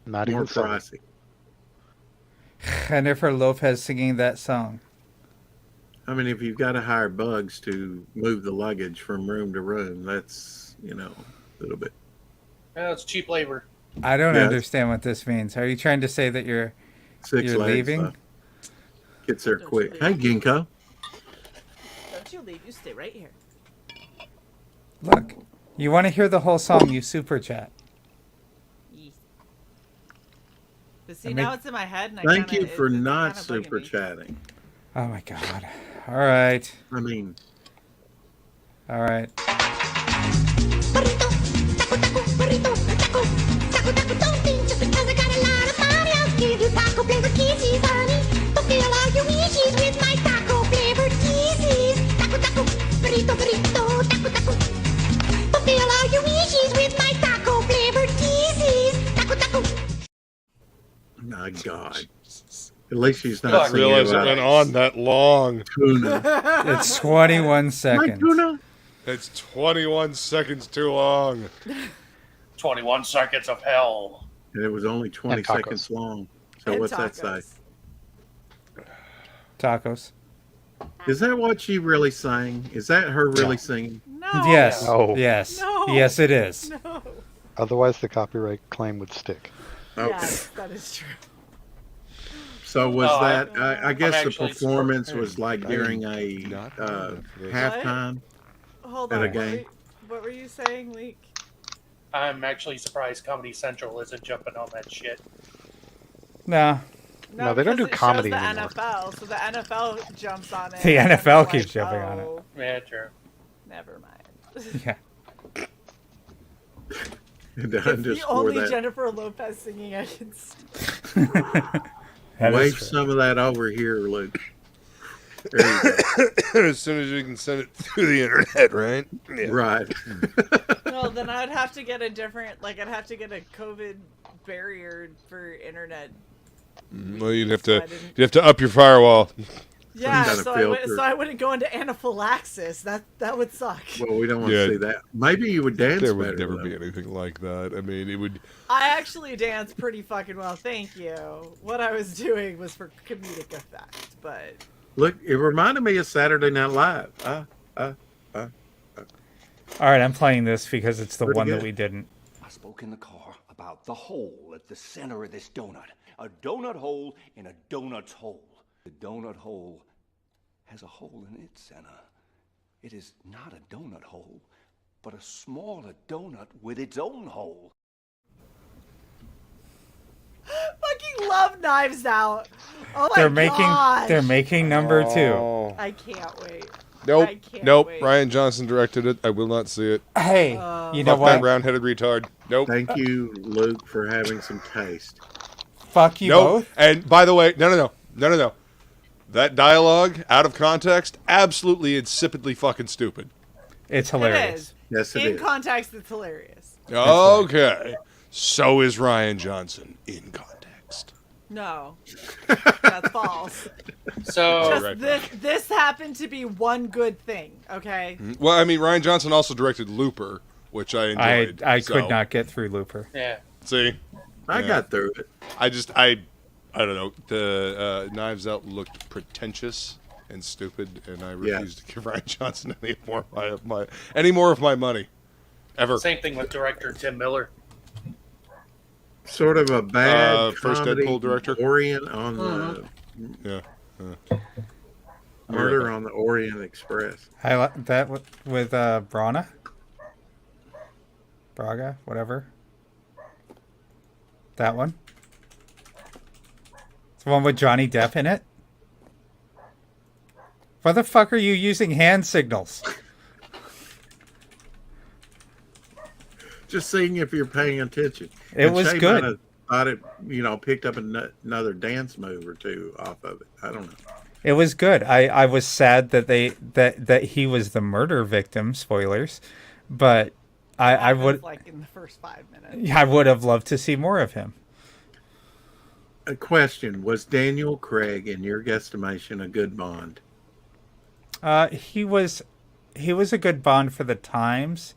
[SPEAKER 3] Not
[SPEAKER 13] More
[SPEAKER 3] even so.
[SPEAKER 13] pricey.
[SPEAKER 4] Jennifer Lopez singing that song.
[SPEAKER 13] I mean, if you've got to hire bugs to move the luggage from room to room, that's, a little bit.
[SPEAKER 14] Well, it's cheap labor.
[SPEAKER 4] I don't
[SPEAKER 13] Yes.
[SPEAKER 4] understand what this means. Are you trying to say that you're
[SPEAKER 13] 6
[SPEAKER 4] you're
[SPEAKER 13] legs,
[SPEAKER 4] leaving?
[SPEAKER 13] though. Gets there quick. Hey, Ginkgo.
[SPEAKER 2] Don't you leave. You stay right here.
[SPEAKER 4] Look, you want to hear the whole song? You super chat.
[SPEAKER 2] But see, now it's in my head, and I
[SPEAKER 13] Thank
[SPEAKER 2] kinda,
[SPEAKER 13] you for
[SPEAKER 2] it's
[SPEAKER 13] not
[SPEAKER 2] kinda bugging
[SPEAKER 13] super
[SPEAKER 2] me.
[SPEAKER 13] chatting.
[SPEAKER 4] Oh my god. All right.
[SPEAKER 13] I mean,
[SPEAKER 4] All right.
[SPEAKER 13] God. At least she's
[SPEAKER 12] I
[SPEAKER 13] not
[SPEAKER 12] didn't realize it went on that long.
[SPEAKER 13] Tuna.
[SPEAKER 4] It's 21
[SPEAKER 13] My
[SPEAKER 4] seconds.
[SPEAKER 13] tuna.
[SPEAKER 12] It's 21 seconds too long.
[SPEAKER 14] 21 seconds of hell.
[SPEAKER 13] And it was only 20
[SPEAKER 3] And tacos.
[SPEAKER 13] seconds long. So
[SPEAKER 2] And
[SPEAKER 13] what's that say?
[SPEAKER 4] Tacos.
[SPEAKER 13] Is that what she really sang? Is that her really singing?
[SPEAKER 2] No.
[SPEAKER 4] Yes.
[SPEAKER 3] No.
[SPEAKER 4] Yes.
[SPEAKER 2] No.
[SPEAKER 4] Yes, it is.
[SPEAKER 2] No.
[SPEAKER 3] Otherwise, the copyright claim would stick.
[SPEAKER 13] Okay.
[SPEAKER 2] Yes, that is true.
[SPEAKER 13] So was
[SPEAKER 14] No,
[SPEAKER 13] that? I guess
[SPEAKER 14] I'm
[SPEAKER 13] the
[SPEAKER 14] actually
[SPEAKER 13] performance was like during a
[SPEAKER 12] Not
[SPEAKER 13] halftime
[SPEAKER 2] Hold
[SPEAKER 13] at
[SPEAKER 2] on.
[SPEAKER 13] a game.
[SPEAKER 2] What were you saying, Leek?
[SPEAKER 14] I'm actually surprised Comedy Central isn't jumping on that shit.
[SPEAKER 4] Nah.
[SPEAKER 3] No, they don't do
[SPEAKER 2] because it
[SPEAKER 3] comedy
[SPEAKER 2] shows the
[SPEAKER 3] anymore.
[SPEAKER 2] NFL, so the NFL jumps on it.
[SPEAKER 4] The
[SPEAKER 2] and
[SPEAKER 4] NFL
[SPEAKER 2] they're
[SPEAKER 4] keeps
[SPEAKER 2] like,
[SPEAKER 4] jumping on it.
[SPEAKER 2] "Oh,
[SPEAKER 14] Yeah, true.
[SPEAKER 2] Never mind.
[SPEAKER 4] Yeah.
[SPEAKER 13] And to
[SPEAKER 2] It's the
[SPEAKER 13] underscore
[SPEAKER 2] only
[SPEAKER 13] that,
[SPEAKER 2] Jennifer Lopez singing I can see.
[SPEAKER 4] That is
[SPEAKER 13] wave
[SPEAKER 4] true.
[SPEAKER 13] some of that over here, Luke. There you go.
[SPEAKER 12] As soon as you can send it through the internet, right? Yeah.
[SPEAKER 13] Right.
[SPEAKER 2] Well, then I'd have to get a different, like, I'd have to get a COVID barrier for internet.
[SPEAKER 12] Well, you'd have
[SPEAKER 2] So
[SPEAKER 12] to
[SPEAKER 2] I didn't-
[SPEAKER 12] up your firewall.
[SPEAKER 2] Yeah,
[SPEAKER 13] kind of filter.
[SPEAKER 2] so I wouldn't go into anaphylaxis. That would suck.
[SPEAKER 13] Well, we don't want
[SPEAKER 12] Yeah.
[SPEAKER 13] to see that. Maybe you would dance
[SPEAKER 12] There
[SPEAKER 13] better.
[SPEAKER 12] would never
[SPEAKER 13] though.
[SPEAKER 12] be anything like that. I mean, it would.
[SPEAKER 2] I actually dance pretty fucking well, thank you. What I was doing was for comedic effect, but
[SPEAKER 13] Look, it reminded me of Saturday Night Live.
[SPEAKER 4] All right, I'm playing this because it's the
[SPEAKER 13] Pretty
[SPEAKER 4] one that
[SPEAKER 13] good.
[SPEAKER 4] we didn't.
[SPEAKER 7] I spoke in the car about the hole at the center of this donut. A donut hole in a donut's hole. The donut hole has a hole in its center. It is not a donut hole, but a smaller donut with its own hole.
[SPEAKER 2] fucking love Knives Out. Oh my
[SPEAKER 4] They're making number 2.
[SPEAKER 12] Oh.
[SPEAKER 2] I can't wait.
[SPEAKER 12] Nope.
[SPEAKER 2] I can't
[SPEAKER 12] Nope.
[SPEAKER 2] wait.
[SPEAKER 12] Ryan Johnson directed it. I will not see it.
[SPEAKER 4] Hey, you know
[SPEAKER 12] Fuck that
[SPEAKER 4] what?
[SPEAKER 12] round-headed retard. Nope.
[SPEAKER 13] Thank you, Luke, for having some taste.
[SPEAKER 4] Fuck you
[SPEAKER 12] Nope.
[SPEAKER 4] both.
[SPEAKER 12] And by the way, no. That dialogue, out of context, absolutely insipidly fucking stupid.
[SPEAKER 4] It's
[SPEAKER 2] It
[SPEAKER 4] hilarious.
[SPEAKER 2] is.
[SPEAKER 13] Yes, it
[SPEAKER 2] In
[SPEAKER 13] is.
[SPEAKER 2] context, it's hilarious.
[SPEAKER 12] Okay. So is Ryan Johnson in context.
[SPEAKER 2] No, that's false.
[SPEAKER 14] So,
[SPEAKER 2] Just
[SPEAKER 12] right.
[SPEAKER 2] this happened to be one good thing. Okay.
[SPEAKER 12] Well, I mean, Ryan Johnson also directed Looper, which I enjoyed.
[SPEAKER 4] I
[SPEAKER 12] so,
[SPEAKER 4] could not get through Looper.
[SPEAKER 14] yeah.
[SPEAKER 12] See?
[SPEAKER 13] I
[SPEAKER 12] Yeah.
[SPEAKER 13] got through it.
[SPEAKER 12] I don't know. The Knives Out looked pretentious and stupid, and I refuse to give Ryan Johnson any more of my money, ever.
[SPEAKER 14] Same thing with director Tim Miller.
[SPEAKER 13] Sort of a bad
[SPEAKER 12] first
[SPEAKER 13] comedy
[SPEAKER 12] Deadpool director.
[SPEAKER 13] Orient on the
[SPEAKER 12] Yeah.
[SPEAKER 13] Murder on the Orient Express.
[SPEAKER 4] I like that with Braga, whatever. That one. It's the one with Johnny Depp in it. Why the fuck are you using hand signals?
[SPEAKER 13] Just seeing if you're paying attention.
[SPEAKER 4] It
[SPEAKER 13] And
[SPEAKER 4] was
[SPEAKER 13] Shae
[SPEAKER 4] good.
[SPEAKER 13] might have thought it, picked up another dance move or two off of it. I don't know.
[SPEAKER 4] It was good. I was sad that that he was the murder victim. Spoilers, but I would
[SPEAKER 2] like in the first 5 minutes.
[SPEAKER 4] I would have loved to see more of him.
[SPEAKER 13] A question: was Daniel Craig, in your guesstimation, a good Bond?
[SPEAKER 4] He was a good Bond for the times.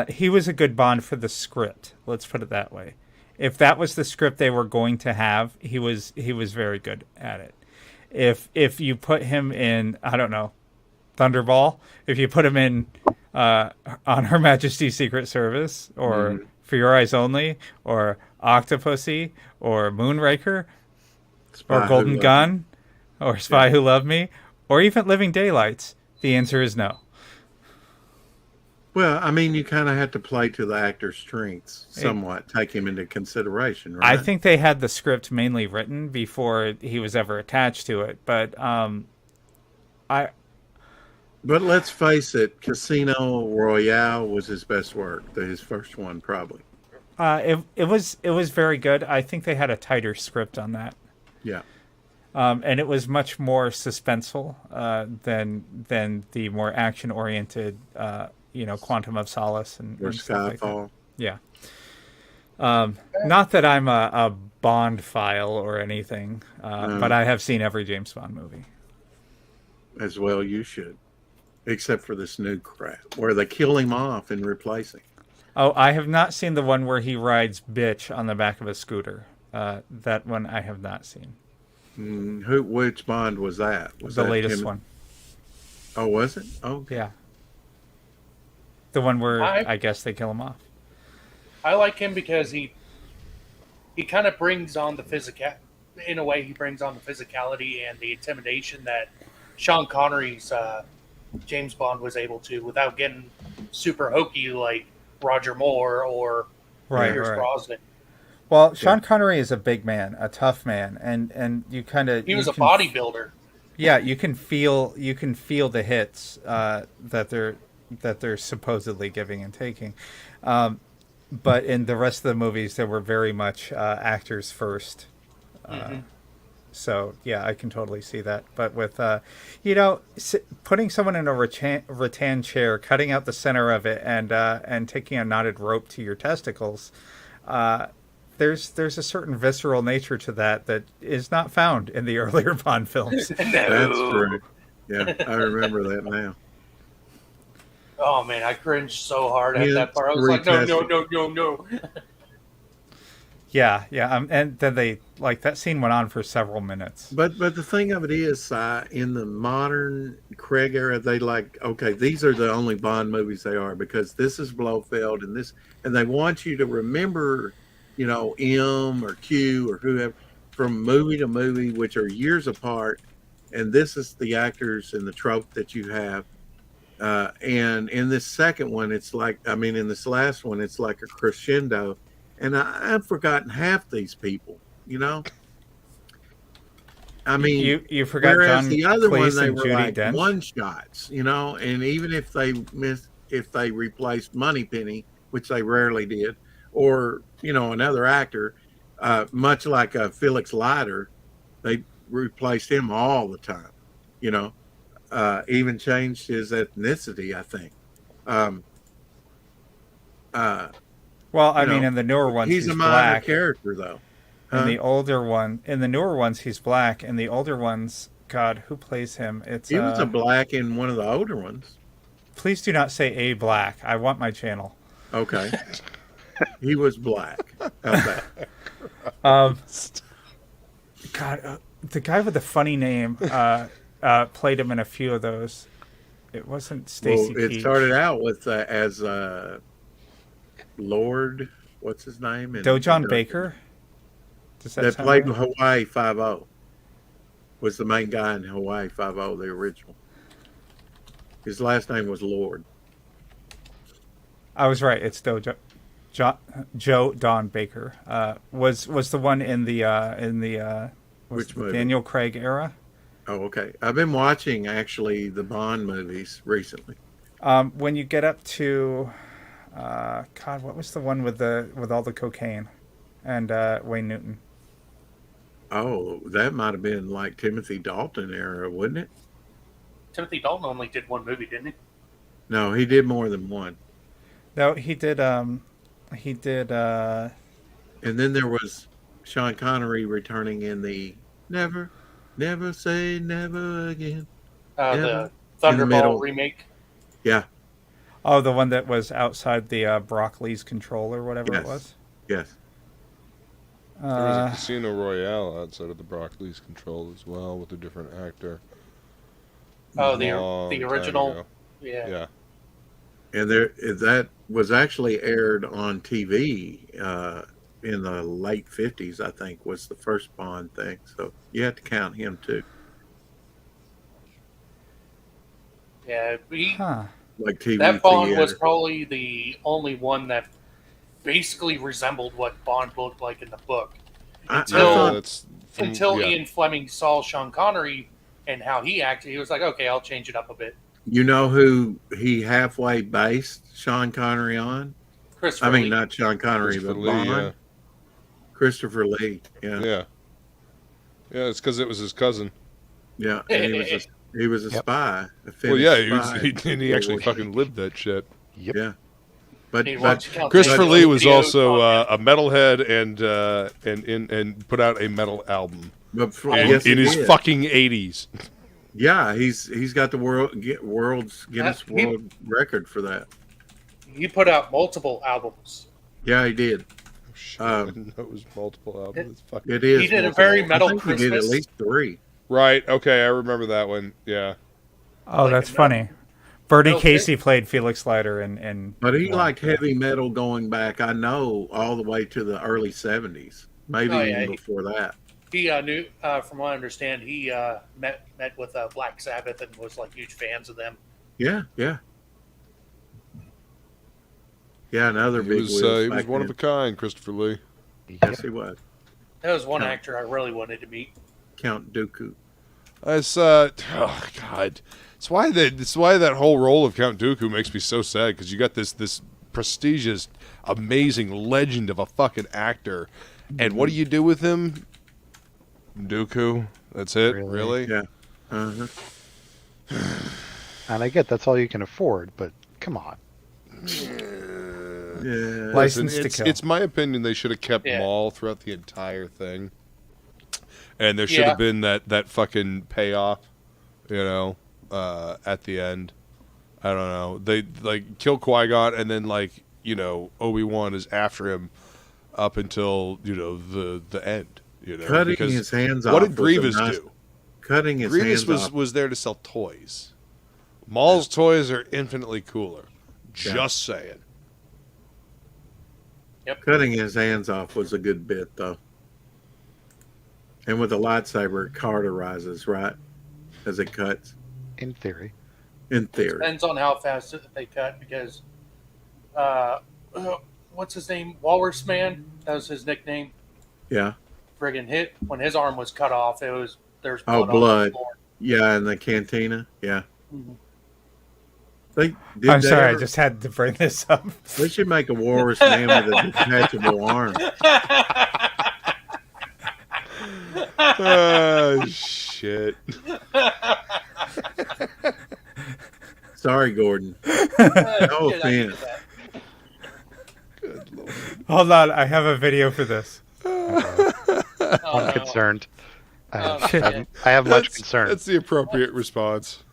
[SPEAKER 4] He was a good Bond for the script. Let's put it that way. If that was the script they were going to have, he was very good at it. If you put him in, I don't know, Thunderball, if you put him in on Her Majesty's Secret Service or For Your Eyes Only or Octopussy or Moonraker or Golden Gun or Spy Who Loved Me or even Living Daylights, the answer is no.
[SPEAKER 13] Well, I mean, you kind of have to play to the actor's strengths somewhat, take him into consideration, right?
[SPEAKER 4] I think they had the script mainly written before he was ever attached to it, but
[SPEAKER 13] But let's face it, Casino Royale was his best work. His first one, probably.
[SPEAKER 4] it was very good. I think they had a tighter script on that.
[SPEAKER 13] Yeah.
[SPEAKER 4] And it was much more suspenseful than the more action oriented Quantum of Solace and
[SPEAKER 13] Or
[SPEAKER 4] stuff like that.
[SPEAKER 13] Skyfall.
[SPEAKER 4] Yeah. Not that I'm a Bond file or anything, but I have seen every James Bond movie.
[SPEAKER 13] As well, you should. Except for this new crap, where they kill him off and replace him.
[SPEAKER 4] Oh, I have not seen the one where he rides bitch on the back of a scooter. That one I have not seen.
[SPEAKER 13] Which Bond was that? Was
[SPEAKER 4] the
[SPEAKER 13] that
[SPEAKER 4] latest one?
[SPEAKER 13] Oh, was it? Oh,
[SPEAKER 4] yeah. The one where I guess they kill him off.
[SPEAKER 14] I like him because he kind of brings on the physical. In a way, he brings on the physicality and the intimidation that Sean Connery's James Bond was able to, without getting super hokey like Roger Moore or Pierce Brosnan.
[SPEAKER 4] Well, Sean Connery is a big man, a tough man, and you kind of
[SPEAKER 14] he was a bodybuilder.
[SPEAKER 4] Yeah, you can feel the hits that they're supposedly giving and taking, but in the rest of the movies, they were very much actors first. So yeah, I can totally see that. But with putting someone in a rattan chair, cutting out the center of it, and taking a knotted rope to your testicles, there's a certain visceral nature to that is not found in the earlier Bond films.
[SPEAKER 13] No. That's true. Yeah, I remember that now.
[SPEAKER 14] Oh man, I cringed so hard at that part. I was like, no.
[SPEAKER 4] Yeah, and then that scene went on for several minutes.
[SPEAKER 13] But the thing of it is, in the modern Craig era, they okay, these are the only Bond movies they are, because this is Blofeld and they want you to remember, M or Q or whoever from movie to movie, which are years apart, and this is the actors and the trope that you have. And in this second one, in this last one, it's like a crescendo. And I've forgotten half these people, I mean,
[SPEAKER 4] you forgot
[SPEAKER 13] whereas
[SPEAKER 4] John
[SPEAKER 13] the other
[SPEAKER 4] Cleese
[SPEAKER 13] one, they
[SPEAKER 4] and
[SPEAKER 13] were
[SPEAKER 4] Judi
[SPEAKER 13] like
[SPEAKER 4] Dench?
[SPEAKER 13] one shots, and even if they replaced Moneypenny, which they rarely did, or, another actor, much like Felix Leiter, they replaced him all the time, even changed his ethnicity, I think.
[SPEAKER 4] Well, I mean, in the newer ones,
[SPEAKER 13] he's a minor
[SPEAKER 4] black.
[SPEAKER 13] character, though.
[SPEAKER 4] In the newer ones, he's black. In the older ones, God, who plays him?
[SPEAKER 13] He was a black in one of the older ones.
[SPEAKER 4] Please do not say a black. I want my channel.
[SPEAKER 13] Okay. He was black. How's that?
[SPEAKER 4] God, the guy with the funny name played him in a few of those. It wasn't Stacy Keach.
[SPEAKER 13] It started out with as Lord, what's his name?
[SPEAKER 4] Dojon Baker?
[SPEAKER 13] That played in Hawaii Five-0. Was the main guy in Hawaii Five-0, the original. His last name was Lord.
[SPEAKER 4] I was right. It's Joe Don Baker. Was the one in the
[SPEAKER 13] which movie?
[SPEAKER 4] Daniel Craig era?
[SPEAKER 13] Oh, okay. I've been watching actually the Bond movies recently.
[SPEAKER 4] When you get up to God, what was the one with all the cocaine and Wayne Newton?
[SPEAKER 13] Oh, that might have been like Timothy Dalton era, wouldn't it?
[SPEAKER 14] Timothy Dalton only did one movie, didn't he?
[SPEAKER 13] No, he did more than one.
[SPEAKER 4] No, he did. And
[SPEAKER 13] then there was Sean Connery returning in the Never Say Never Again.
[SPEAKER 14] The Thunderball remake.
[SPEAKER 13] Yeah.
[SPEAKER 4] Oh, the one that was outside the Broccoli's control or whatever it was?
[SPEAKER 13] Yes.
[SPEAKER 12] There was a Casino Royale outside of the Broccoli's control as well with a different actor.
[SPEAKER 14] Oh, the original. Yeah.
[SPEAKER 13] And that was actually aired on TV in the late 50s, I think, was the first Bond thing. So you have to count him too.
[SPEAKER 14] Yeah,
[SPEAKER 13] like TV.
[SPEAKER 14] That Bond was probably the only one that basically resembled what Bond looked like in the book. Until Ian Fleming saw Sean Connery and how he acted, he was like, okay, I'll change it up a bit.
[SPEAKER 13] You know who he halfway based Sean Connery on?
[SPEAKER 14] Christopher Lee.
[SPEAKER 13] Not Sean Connery, but Bond. Yeah. Christopher Lee. Yeah.
[SPEAKER 12] Yeah. Yeah, it's because it was his cousin.
[SPEAKER 13] Yeah, and he was a spy.
[SPEAKER 12] Well, yeah, he actually fucking lived that shit.
[SPEAKER 3] Yep.
[SPEAKER 13] Yeah. But,
[SPEAKER 14] Hey, why don't you count
[SPEAKER 12] Christopher
[SPEAKER 14] those
[SPEAKER 12] Lee was
[SPEAKER 14] videos
[SPEAKER 12] also
[SPEAKER 14] on-
[SPEAKER 12] a metalhead and put out a metal album
[SPEAKER 13] yes,
[SPEAKER 12] in
[SPEAKER 13] he
[SPEAKER 12] his
[SPEAKER 13] did.
[SPEAKER 12] fucking 80s.
[SPEAKER 13] Yeah, he's got the world's Guinness World Record for that.
[SPEAKER 14] He put out multiple albums.
[SPEAKER 13] Yeah, he did.
[SPEAKER 12] I didn't know it was multiple albums. It's fucking...
[SPEAKER 13] It is.
[SPEAKER 14] He did a
[SPEAKER 13] multiple.
[SPEAKER 14] very metal
[SPEAKER 13] I think he did at
[SPEAKER 14] Christmas.
[SPEAKER 13] least 3.
[SPEAKER 12] Right. Okay, I remember that one. Yeah.
[SPEAKER 4] Oh,
[SPEAKER 14] Like
[SPEAKER 4] that's
[SPEAKER 14] a
[SPEAKER 4] funny. Bertie
[SPEAKER 14] no
[SPEAKER 4] Casey played Felix Leiter in
[SPEAKER 13] But he
[SPEAKER 4] one.
[SPEAKER 13] liked heavy metal going back, I know, all the way to the early 70s. Maybe
[SPEAKER 14] Oh, yeah,
[SPEAKER 13] even before that.
[SPEAKER 14] He knew, from what I understand, he met with Black Sabbath and was like huge fans of them.
[SPEAKER 13] Yeah, yeah. Yeah, another
[SPEAKER 12] He
[SPEAKER 13] big
[SPEAKER 12] was one of a kind, Christopher Lee.
[SPEAKER 13] Yes, he was.
[SPEAKER 14] That was one
[SPEAKER 13] Count.
[SPEAKER 14] actor I really wanted to meet.
[SPEAKER 13] Count Dooku.
[SPEAKER 12] It's oh god, it's why that whole role of Count Dooku makes me so sad, because you got this prestigious, amazing legend of a fucking actor, and what do you do with him? Dooku. That's it. Really?
[SPEAKER 13] Yeah. Uh-huh.
[SPEAKER 3] And I get that's all you can afford, but come on.
[SPEAKER 13] Yeah.
[SPEAKER 4] License to
[SPEAKER 12] Listen,
[SPEAKER 4] Kill.
[SPEAKER 12] it's my opinion they should have kept Maul throughout the entire thing. And there should have been that fucking payoff, at the end. I don't know. They kill Qui-Gon, and then Obi-Wan is after him up until the end.
[SPEAKER 13] Cutting his hands off.
[SPEAKER 12] What did
[SPEAKER 13] was a
[SPEAKER 12] Grievous
[SPEAKER 13] nice-
[SPEAKER 12] do?
[SPEAKER 13] Cutting his
[SPEAKER 12] Grievous
[SPEAKER 13] hands off.
[SPEAKER 12] was there to sell toys. Maul's toys are infinitely cooler.
[SPEAKER 13] Yeah.
[SPEAKER 12] Just saying.
[SPEAKER 13] Cutting his hands off was a good bit, though. And with the lightsaber, it cauterizes, right? As it cuts.
[SPEAKER 3] In theory.
[SPEAKER 13] In theory.
[SPEAKER 14] Depends on how fast they cut, because what's his name? Walrus Man. That was his nickname.
[SPEAKER 13] Yeah.
[SPEAKER 14] Friggin' hit when his arm was cut off. There's blood.
[SPEAKER 13] Oh,
[SPEAKER 14] On the
[SPEAKER 13] blood.
[SPEAKER 14] floor.
[SPEAKER 13] Yeah, in the cantina. Yeah.
[SPEAKER 14] Mhm.
[SPEAKER 4] I'm sorry, I just had to bring this up.
[SPEAKER 13] They should make a walrus man with a detachable arm.
[SPEAKER 12] Oh, shit.
[SPEAKER 13] Sorry, Gordon. No offense.
[SPEAKER 12] Good Lord.
[SPEAKER 4] Hold on, I have a video for this.
[SPEAKER 3] I'm concerned. I
[SPEAKER 14] shit.
[SPEAKER 3] have much concern.
[SPEAKER 12] That's the appropriate response.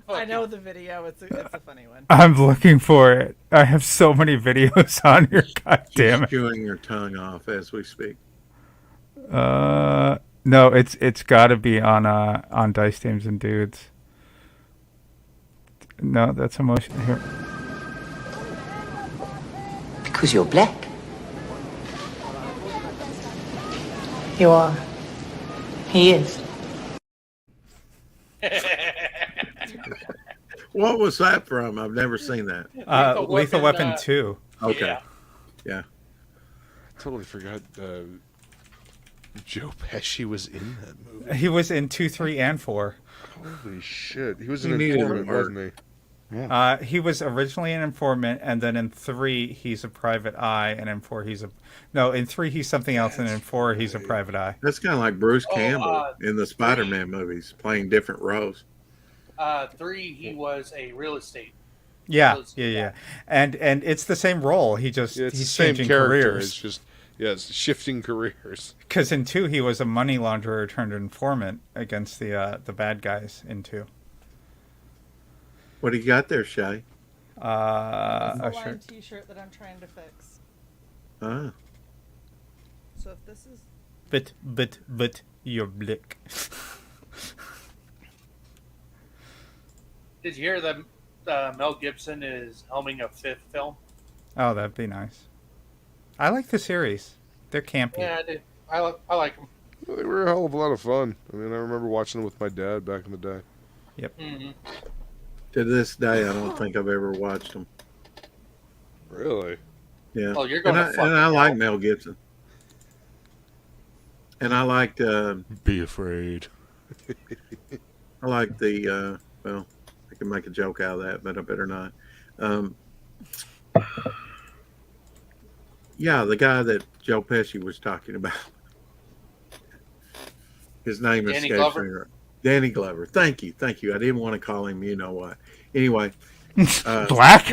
[SPEAKER 2] I know the video. It's a funny one.
[SPEAKER 4] I'm looking for it. I have so many videos on here. God damn it.
[SPEAKER 13] Chewing your tongue off as we speak.
[SPEAKER 4] No, it's got to be on Dice Dames and Dudes. No, that's emotion here.
[SPEAKER 9] Because you're black. You are. He is.
[SPEAKER 13] What was that from? I've never seen that.
[SPEAKER 4] Lethal Weapon 2.
[SPEAKER 13] Okay. Yeah.
[SPEAKER 12] Totally forgot Joe Pesci was in that movie.
[SPEAKER 4] He was in 2, 3, and 4.
[SPEAKER 12] Holy shit. He was
[SPEAKER 13] He
[SPEAKER 12] an
[SPEAKER 13] needed
[SPEAKER 12] informant,
[SPEAKER 13] work.
[SPEAKER 12] wasn't he?
[SPEAKER 3] Yeah.
[SPEAKER 4] He was originally an informant, and then in 3 he's a private eye, and in 4 in 3 he's something else, and in 4 he's a private eye.
[SPEAKER 13] That's kind of like Bruce Campbell in the Spider-Man movies, playing different roles.
[SPEAKER 14] 3, he was a real estate.
[SPEAKER 4] Yeah. And it's the same role. He's
[SPEAKER 12] It's the
[SPEAKER 4] changing
[SPEAKER 12] same character.
[SPEAKER 4] careers.
[SPEAKER 12] It's just, it's shifting careers.
[SPEAKER 4] Because in 2 he was a money launderer turned informant against the bad guys in 2.
[SPEAKER 13] What do you got there, Shae?
[SPEAKER 2] It's a
[SPEAKER 4] A
[SPEAKER 2] line
[SPEAKER 4] shirt.
[SPEAKER 2] T-shirt that I'm trying to fix.
[SPEAKER 13] Ah.
[SPEAKER 2] So if this is
[SPEAKER 4] But you're blick.
[SPEAKER 14] Did you hear that Mel Gibson is helming a 5th film?
[SPEAKER 4] Oh, that'd be nice. I like the series. They're campy.
[SPEAKER 14] Yeah, I did. I like them.
[SPEAKER 12] Well, they were a hell of a lot of fun. I mean, I remember watching them with my dad back in the day.
[SPEAKER 4] Yep.
[SPEAKER 14] Mm-hmm.
[SPEAKER 13] To this day, I don't think I've ever watched them.
[SPEAKER 12] Really?
[SPEAKER 13] Yeah.
[SPEAKER 14] Oh, you're going to
[SPEAKER 13] and I like Mel Gibson. And I liked...
[SPEAKER 12] Be afraid.
[SPEAKER 13] I like the... well, I can make a joke out of that, but I better not. Yeah, the guy that Joe Pesci was talking about. His name
[SPEAKER 14] Danny
[SPEAKER 13] escapes
[SPEAKER 14] Glover?
[SPEAKER 13] me. Danny Glover. Thank you. I didn't want to call him you know what. Anyway,
[SPEAKER 4] Black?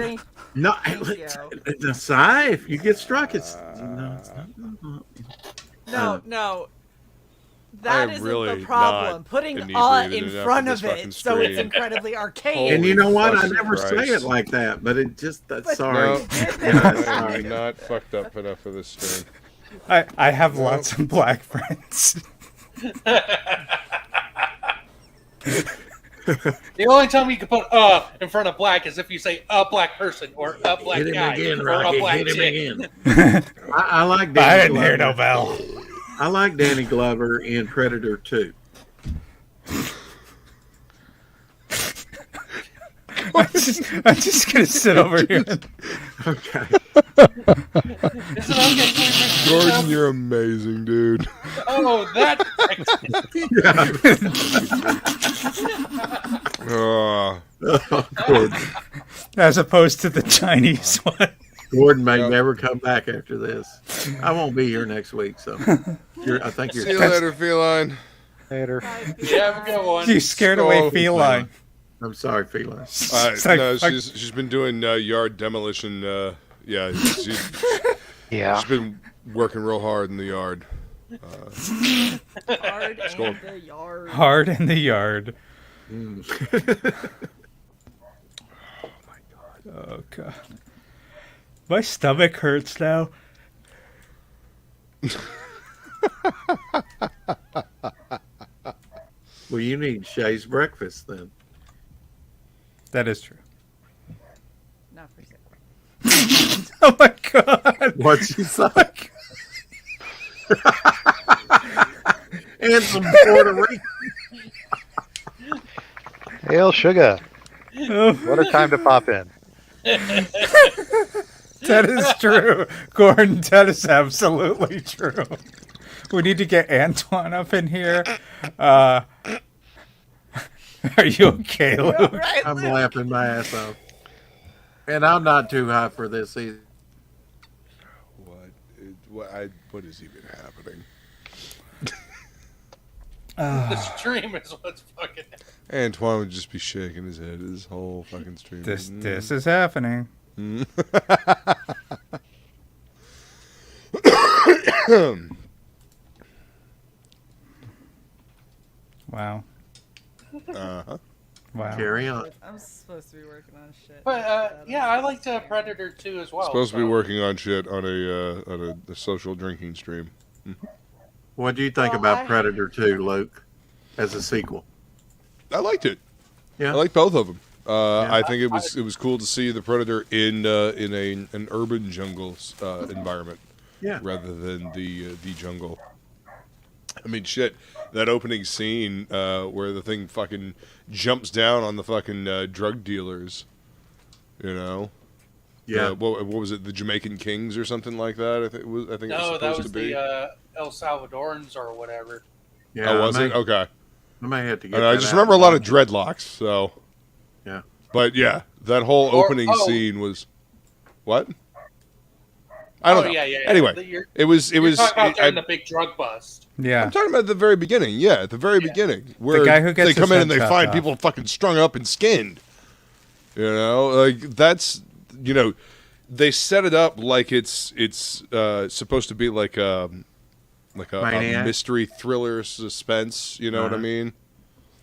[SPEAKER 13] No, the Psy. If you get struck, it's
[SPEAKER 2] no. That isn't
[SPEAKER 12] really
[SPEAKER 2] the problem.
[SPEAKER 12] not
[SPEAKER 2] Putting
[SPEAKER 12] inebriated
[SPEAKER 2] in
[SPEAKER 12] enough
[SPEAKER 2] front
[SPEAKER 12] for
[SPEAKER 2] of
[SPEAKER 12] this
[SPEAKER 2] it,
[SPEAKER 12] fucking
[SPEAKER 2] so it's
[SPEAKER 12] stream.
[SPEAKER 2] incredibly archaic.
[SPEAKER 13] And you know what? I
[SPEAKER 12] fucking
[SPEAKER 13] never say
[SPEAKER 12] Christ.
[SPEAKER 13] it like that, but it just sorry.
[SPEAKER 12] No, I'm not fucked up enough for this stream.
[SPEAKER 4] I have lots of black friends.
[SPEAKER 14] The only time you can put in front of black is if you say a black person or a black guy
[SPEAKER 13] again,
[SPEAKER 14] or
[SPEAKER 13] Rocky,
[SPEAKER 14] a black
[SPEAKER 13] hit him
[SPEAKER 14] chick.
[SPEAKER 13] again. I like Danny
[SPEAKER 4] I didn't
[SPEAKER 13] Glover.
[SPEAKER 4] hear no bell.
[SPEAKER 13] I like Danny Glover in Predator 2.
[SPEAKER 4] I'm just gonna sit over here.
[SPEAKER 13] Okay.
[SPEAKER 14] Is it okay?
[SPEAKER 12] Gordon, you're amazing, dude.
[SPEAKER 14] Oh, that.
[SPEAKER 13] Gordon.
[SPEAKER 4] As opposed to the Chinese one.
[SPEAKER 13] Gordon may never come back after this. I won't be here next week, so I think you're.
[SPEAKER 12] See you later, Feline.
[SPEAKER 3] Later.
[SPEAKER 14] Yeah, have a good one.
[SPEAKER 4] You scared away Feline.
[SPEAKER 13] I'm sorry, Feline.
[SPEAKER 12] No, she's been doing yard demolition. Yeah, she's been working real hard in the yard.
[SPEAKER 2] Hard
[SPEAKER 4] in the yard.
[SPEAKER 12] Oh my god.
[SPEAKER 4] Oh god. My stomach hurts now.
[SPEAKER 13] Well, you need Shae's breakfast then.
[SPEAKER 4] That is true.
[SPEAKER 2] Not for sale.
[SPEAKER 4] Oh my god.
[SPEAKER 13] What'd she say? And some Puerto Rican.
[SPEAKER 3] Hail sugar. What a time to pop in.
[SPEAKER 4] That is true. Gordon, that is absolutely true. We need to get Antoine up in here. Are you okay, Luke?
[SPEAKER 2] Right,
[SPEAKER 13] I'm
[SPEAKER 2] Luke.
[SPEAKER 13] laughing my ass off. And I'm not too high for this either.
[SPEAKER 12] What is even happening?
[SPEAKER 14] The stream is what's fucking.
[SPEAKER 12] Antoine would just be shaking his head this whole fucking stream.
[SPEAKER 4] This is happening.
[SPEAKER 12] Uh
[SPEAKER 4] Wow.
[SPEAKER 12] huh.
[SPEAKER 4] Wow.
[SPEAKER 13] Carry on.
[SPEAKER 2] I'm supposed to be working on shit.
[SPEAKER 14] But yeah, I liked Predator 2 as well.
[SPEAKER 12] Supposed to be working on shit on a social drinking stream.
[SPEAKER 13] What do you think about Predator 2, Luke, as a sequel?
[SPEAKER 12] I liked it.
[SPEAKER 13] Yeah,
[SPEAKER 12] I like both of them. I think it was cool to see the Predator in an urban jungle environment, rather than the jungle. I mean, shit. That opening scene where the thing fucking jumps down on the fucking drug dealers, you know?
[SPEAKER 13] Yeah.
[SPEAKER 12] What was it? The Jamaican Kings or something like that? I think it was supposed to be.
[SPEAKER 14] The El Salvadorans or whatever.
[SPEAKER 13] Yeah.
[SPEAKER 12] Oh, was it? Okay.
[SPEAKER 13] I may have to get.
[SPEAKER 12] I just remember a lot of dreadlocks. So.
[SPEAKER 13] Yeah.
[SPEAKER 12] But yeah, that whole opening scene was. What? I don't know.
[SPEAKER 14] Yeah.
[SPEAKER 12] Anyway, it was.
[SPEAKER 14] Talking about during the big drug bust.
[SPEAKER 4] Yeah.
[SPEAKER 12] I'm talking about the very beginning. Yeah, at the very beginning, where
[SPEAKER 4] the guy who gets
[SPEAKER 12] they come in
[SPEAKER 4] his
[SPEAKER 12] and they
[SPEAKER 4] head
[SPEAKER 12] find
[SPEAKER 4] chopped
[SPEAKER 12] people fucking strung up and skinned. You know, like that's they set it up like it's supposed to be like a mystery thriller suspense. You know what I mean?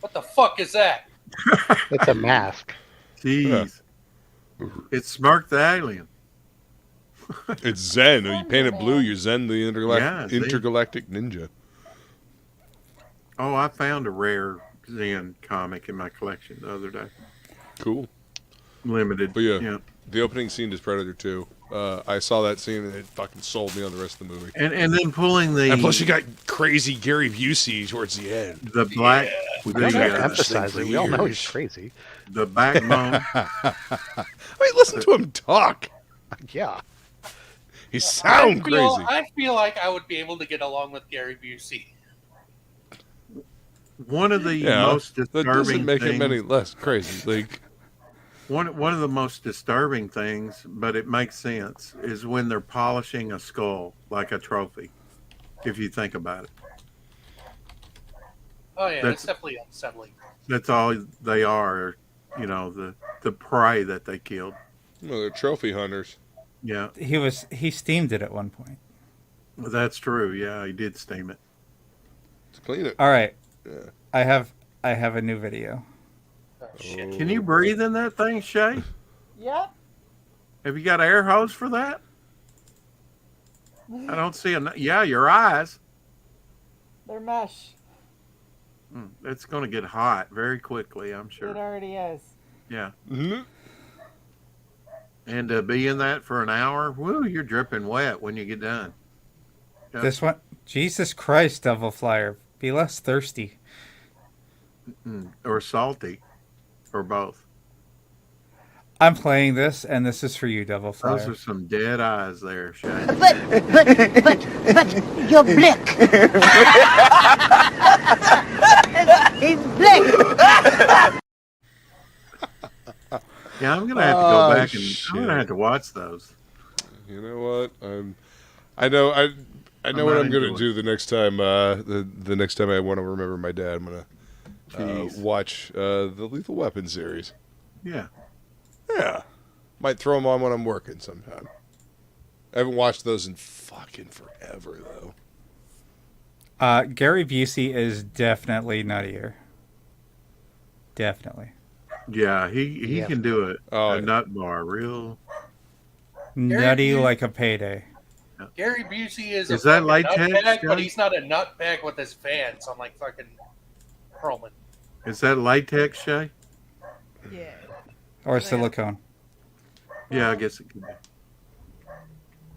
[SPEAKER 14] What the fuck is that?
[SPEAKER 3] It's a mask.
[SPEAKER 13] Jeez. It's Smirk the Alien.
[SPEAKER 12] It's Zen. You paint it blue, you're Zen the intergalactic ninja.
[SPEAKER 13] Oh, I found a rare Zen comic in my collection the other day.
[SPEAKER 12] Cool.
[SPEAKER 13] Limited.
[SPEAKER 12] But yeah. The opening scene is Predator 2. I saw that scene and it fucking sold me on the rest of the movie.
[SPEAKER 13] And then pulling the...
[SPEAKER 12] And plus you got crazy Gary Busey towards the end.
[SPEAKER 13] The black...
[SPEAKER 3] We don't have to emphasize it. We all know he's crazy.
[SPEAKER 13] The backbone...
[SPEAKER 12] I mean, listen to him talk.
[SPEAKER 3] Yeah.
[SPEAKER 12] He sounds crazy.
[SPEAKER 14] I feel like I would be able to get along with Gary Busey.
[SPEAKER 13] One of the most disturbing
[SPEAKER 12] that doesn't make
[SPEAKER 13] things,
[SPEAKER 12] him any less crazy. Like
[SPEAKER 13] one of the most disturbing things, but it makes sense, is when they're polishing a skull like a trophy. If you think about it.
[SPEAKER 14] Oh yeah, it's definitely unsettling.
[SPEAKER 13] That's all they are the prey that they killed.
[SPEAKER 12] Well, they're trophy hunters.
[SPEAKER 13] Yeah,
[SPEAKER 4] He steamed it at one point.
[SPEAKER 13] well, that's true. Yeah, he did steam it.
[SPEAKER 12] To clean it.
[SPEAKER 4] All right.
[SPEAKER 12] Yeah.
[SPEAKER 4] I have a new video.
[SPEAKER 14] Oh, shit.
[SPEAKER 13] Can you breathe in that thing, Shae?
[SPEAKER 2] Yep.
[SPEAKER 13] Have you got an air hose for that? I don't see a. Yeah, your eyes.
[SPEAKER 2] They're mesh.
[SPEAKER 13] It's going to get hot very quickly, I'm sure.
[SPEAKER 2] It already is.
[SPEAKER 13] Yeah.
[SPEAKER 12] Mm-hmm.
[SPEAKER 13] And to be in that for an hour, woo, you're dripping wet when you get done. Yeah.
[SPEAKER 4] This one, Jesus Christ, Devil Flyer, be less thirsty.
[SPEAKER 13] Or salty, or both.
[SPEAKER 4] I'm playing this, and this is for you, Devil Flyer.
[SPEAKER 13] Those are some dead eyes there, Shae.
[SPEAKER 10] But you're black. He's black.
[SPEAKER 13] Yeah, I'm gonna have to go back and I'm gonna have to watch those.
[SPEAKER 12] You know what? I know what I'm gonna do the next time. The next time I want to remember my dad, I'm gonna watch the Lethal Weapon series.
[SPEAKER 13] Yeah.
[SPEAKER 12] Yeah. Might throw them on when I'm working sometime. I haven't watched those in fucking forever, though.
[SPEAKER 4] Gary Busey is definitely nuttier. Definitely.
[SPEAKER 13] Yeah, he can do it. A nut bar, real
[SPEAKER 4] nutty like a payday.
[SPEAKER 14] Gary Busey is
[SPEAKER 13] that
[SPEAKER 14] fucking
[SPEAKER 13] latex,
[SPEAKER 14] nutbag, but
[SPEAKER 13] Johnny?
[SPEAKER 14] he's not a nutbag with his fans on like fucking Perlman.
[SPEAKER 13] Is that latex, Shae?
[SPEAKER 2] Yeah.
[SPEAKER 4] Or silicone.
[SPEAKER 13] Yeah, I guess it could be.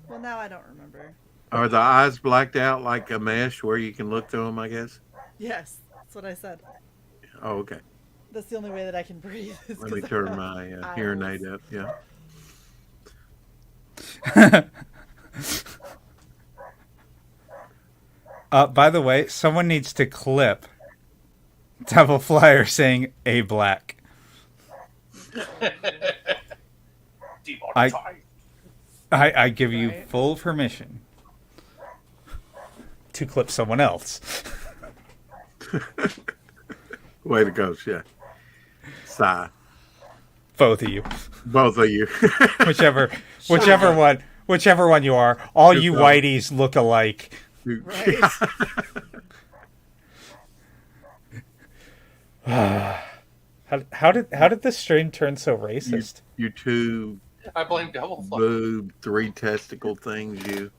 [SPEAKER 2] Well, now I don't remember.
[SPEAKER 13] Are the eyes blacked out like a mesh where you can look through them, I guess?
[SPEAKER 2] Yes, that's what I said.
[SPEAKER 13] Oh, okay.
[SPEAKER 2] That's the only way that I can breathe. Is
[SPEAKER 13] Let me
[SPEAKER 2] 'cause
[SPEAKER 13] turn
[SPEAKER 2] of
[SPEAKER 13] my hearing aid up. Yeah.
[SPEAKER 4] By the way, someone needs to clip Devil Flyer saying "a black." I give you full permission to clip someone else.
[SPEAKER 13] Way to go, Shae. Sigh.
[SPEAKER 4] Both of you.
[SPEAKER 13] Both of you.
[SPEAKER 4] whichever one you are. All you whiteys look alike.
[SPEAKER 2] Right.
[SPEAKER 4] How did this stream turn so racist?
[SPEAKER 13] You two
[SPEAKER 14] I blame Devil Flyer.
[SPEAKER 13] boob, 3 testicle things, you.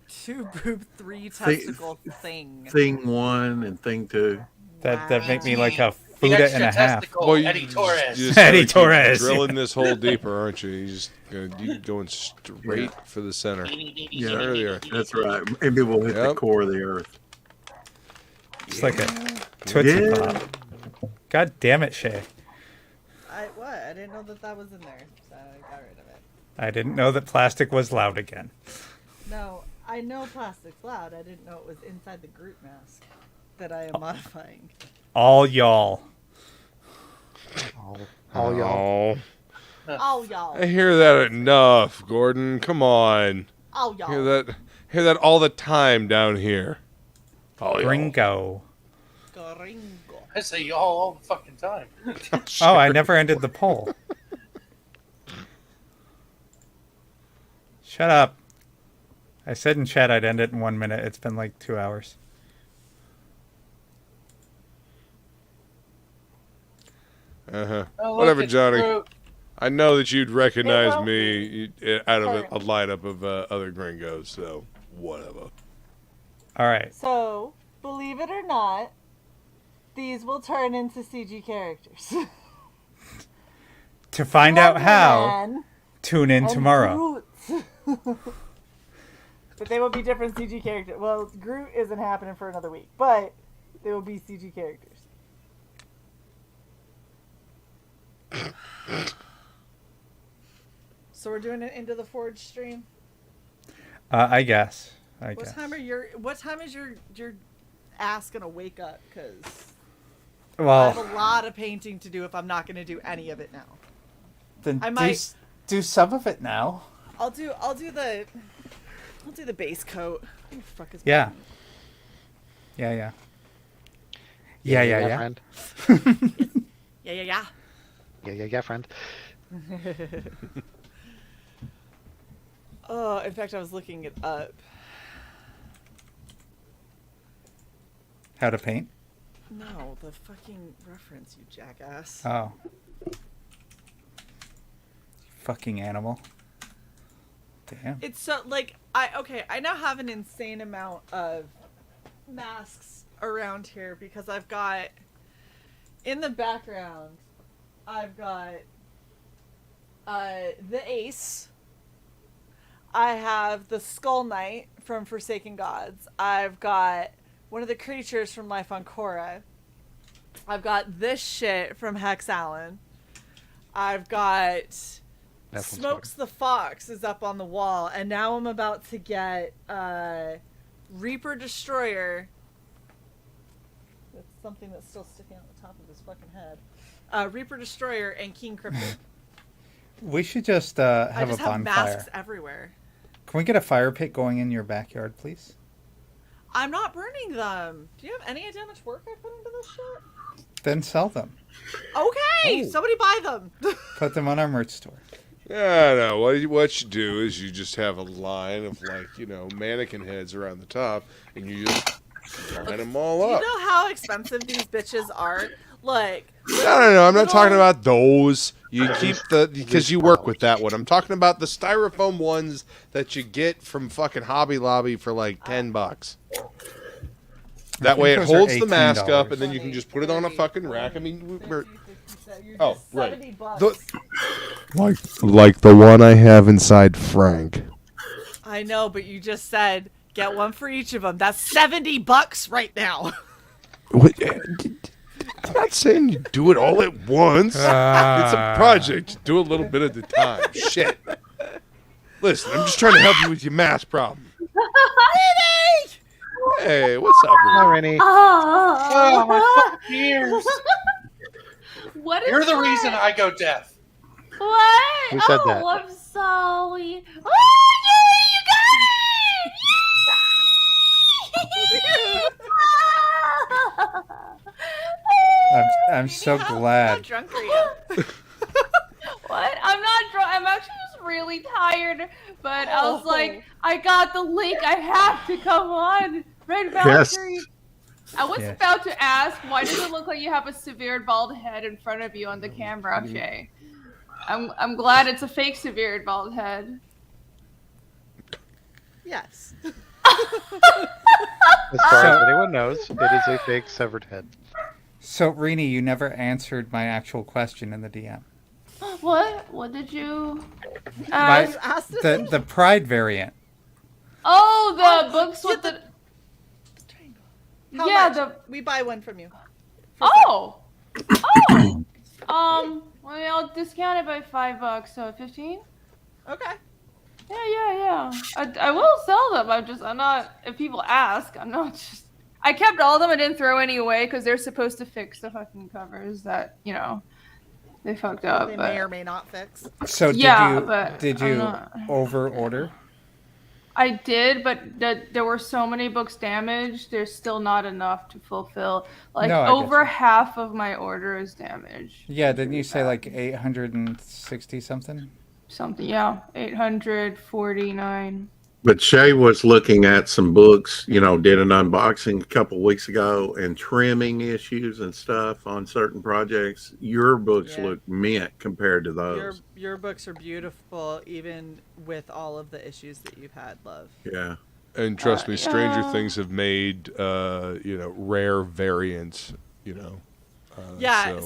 [SPEAKER 2] 2 boob, 3 testicle thing.
[SPEAKER 13] Thing 1 and thing 2.
[SPEAKER 4] That make me like a Fuda and a half.
[SPEAKER 14] Well, Eddie Torres.
[SPEAKER 4] Eddie Torres.
[SPEAKER 12] Drilling this hole deeper, aren't you? You're going straight for the center.
[SPEAKER 13] Yeah,
[SPEAKER 12] Center of the earth.
[SPEAKER 13] that's right. Maybe we'll hit the core of the earth.
[SPEAKER 4] It's like a Tootsie Pop. God damn it, Shae.
[SPEAKER 2] What? I didn't know that was in there, so I got rid of it.
[SPEAKER 4] I didn't know that plastic was loud again.
[SPEAKER 2] No, I know plastic's loud. I didn't know it was inside the Groot mask that I am modifying.
[SPEAKER 4] All y'all.
[SPEAKER 3] All y'all.
[SPEAKER 2] All y'all.
[SPEAKER 12] I hear that enough, Gordon. Come on.
[SPEAKER 2] All y'all.
[SPEAKER 12] Hear that all the time down here. All
[SPEAKER 4] Gringo.
[SPEAKER 2] Gringo.
[SPEAKER 14] I say y'all all the fucking time.
[SPEAKER 4] Oh, I never ended the poll. Shut up. I said in chat I'd end it in 1 minute. It's been like 2 hours.
[SPEAKER 12] Whatever, Johnny. I know that you'd recognize me out of a lineup of other gringos, so whatever.
[SPEAKER 4] All right.
[SPEAKER 2] So, believe it or not, these will turn into CG characters.
[SPEAKER 4] To find out how, tune in tomorrow.
[SPEAKER 2] But they will be different CG characters. Well, Groot isn't happening for another week, but they will be CG characters. So we're doing it into the Forge stream.
[SPEAKER 4] I guess.
[SPEAKER 2] What time is your ass gonna wake up? Because I have a lot of painting to do if I'm not gonna do any of it now.
[SPEAKER 4] Then
[SPEAKER 2] I might
[SPEAKER 4] do some of it now.
[SPEAKER 2] I'll do the base coat. Who the fuck is
[SPEAKER 4] Yeah. Yeah.
[SPEAKER 3] Friend.
[SPEAKER 2] Yeah.
[SPEAKER 3] Yeah, friend.
[SPEAKER 2] Oh, in fact, I was looking it up.
[SPEAKER 4] How to paint?
[SPEAKER 2] No, the fucking reference, you jackass.
[SPEAKER 4] Oh. Fucking animal. Damn.
[SPEAKER 2] It's so, like, I now have an insane amount of masks around here because I've got, in the background, I've got the Ace. I have the Skull Knight from Forsaken Gods. I've got one of the creatures from Life on Korra. I've got this shit from Hex Allen. I've got Smokes the Fox is up on the wall, and now I'm about to get Reaper Destroyer. That's something that's still sticking out the top of his fucking head. Reaper Destroyer and King Cryptid.
[SPEAKER 4] We should just have
[SPEAKER 2] I just
[SPEAKER 4] a
[SPEAKER 2] have
[SPEAKER 4] bonfire.
[SPEAKER 2] masks everywhere.
[SPEAKER 4] Can we get a fire pit going in your backyard, please?
[SPEAKER 2] I'm not burning them. Do you have any idea how much work I put into this shit?
[SPEAKER 4] Then sell them.
[SPEAKER 2] Okay, somebody buy them.
[SPEAKER 4] Put them on our merch store.
[SPEAKER 12] Yeah, no. What you do is you just have a line of, like, mannequin heads around the top, and you just line them all up.
[SPEAKER 2] Do you know how expensive these bitches are? Like,
[SPEAKER 12] No. I'm not talking about those. You keep because you work with that one. I'm talking about the styrofoam ones that you get from fucking Hobby Lobby for like $10. That way it holds the mask up, and then you can just put it on a fucking rack. I mean, right. Like the one I have inside Frank.
[SPEAKER 2] I know, but you just said get one for each of them. That's $70 right now.
[SPEAKER 12] I'm not saying you do it all at once. It's a project. Do a little bit at a time. Shit. Listen, I'm just trying to help you with your math problem. Hey, what's up,
[SPEAKER 3] Rennie?
[SPEAKER 14] Oh, my fucking ears.
[SPEAKER 10] What is
[SPEAKER 14] You're the
[SPEAKER 10] that?
[SPEAKER 14] reason I go deaf.
[SPEAKER 10] What?
[SPEAKER 3] Who said that?
[SPEAKER 10] I'm sorry. Oh,
[SPEAKER 4] I'm so glad.
[SPEAKER 2] How drunk are you?
[SPEAKER 10] What? I'm not drunk. I'm actually just really tired. But I was like, I got the link. I have to come on. Red Valkyrie.
[SPEAKER 13] Yes.
[SPEAKER 10] I was about to ask, why does it look like you have a severed bald head in front of you on the camera, Shae? I'm glad it's a fake severed bald head.
[SPEAKER 2] Yes.
[SPEAKER 3] As far as anyone knows, it is a fake severed head.
[SPEAKER 4] So, Rini, you never answered my actual question in the DM.
[SPEAKER 10] What? What did you
[SPEAKER 4] My,
[SPEAKER 10] ask?
[SPEAKER 4] the Pride variant.
[SPEAKER 10] Oh, the books with the...
[SPEAKER 2] How much? We buy one from you.
[SPEAKER 10] Oh! Well, I'll discount it by $5, so 15?
[SPEAKER 2] Okay.
[SPEAKER 10] Yeah. I will sell them. I'm not, if people ask, I'm not just... I kept all of them. I didn't throw any away because they're supposed to fix the fucking covers that, they fucked up.
[SPEAKER 2] They
[SPEAKER 10] but...
[SPEAKER 2] may or may not fix.
[SPEAKER 4] So did you over order?
[SPEAKER 10] I did, but there were so many books damaged. There's still not enough to fulfill. Like over half of my order is damaged.
[SPEAKER 4] Yeah, didn't you say like 860 something?
[SPEAKER 10] Something, yeah, 849.
[SPEAKER 13] But Shae was looking at some books, did an unboxing a couple weeks ago, and trimming issues and stuff on certain projects. Your books look mint compared to those.
[SPEAKER 2] Your books are beautiful, even with all of the issues that you've had, love.
[SPEAKER 13] Yeah.
[SPEAKER 12] And trust me, Stranger Things have made, rare variants,
[SPEAKER 2] Yeah,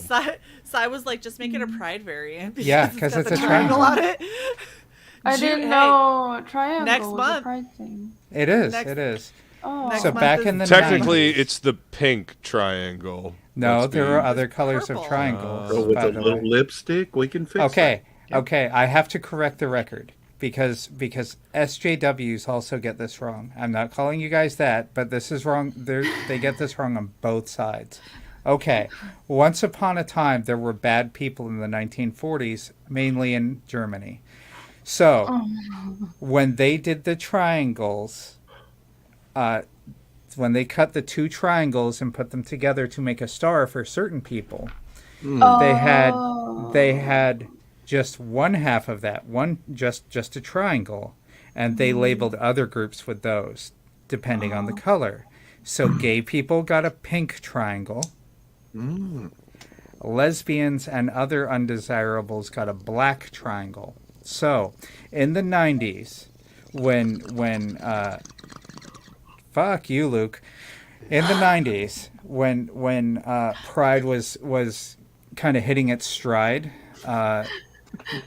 [SPEAKER 2] Sai was like, just make it a Pride variant.
[SPEAKER 4] Because it's a
[SPEAKER 2] triangle on it.
[SPEAKER 10] I didn't know triangle
[SPEAKER 2] next
[SPEAKER 10] was
[SPEAKER 2] month.
[SPEAKER 10] a Pride thing.
[SPEAKER 4] It is.
[SPEAKER 10] Oh.
[SPEAKER 4] So back in the
[SPEAKER 12] technically,
[SPEAKER 4] 90s,
[SPEAKER 12] it's the pink triangle.
[SPEAKER 4] No, there are other colors of triangles.
[SPEAKER 13] With a little lipstick, we can fix
[SPEAKER 4] Okay, I have to correct the record because SJWs also get this wrong. I'm not calling you guys that, but this is wrong. They get this wrong on both sides. Okay, once upon a time, there were bad people in the 1940s, mainly in Germany. So, when they did the triangles, when they cut the two triangles and put them together to make a star for certain people, They had just one half of that, just a triangle, and they labeled other groups with those depending on the color. So gay people got a pink triangle. Lesbians and other undesirables got a black triangle. So in the 90s, when fuck you, Luke. In the 90s, when Pride was kind of hitting its stride,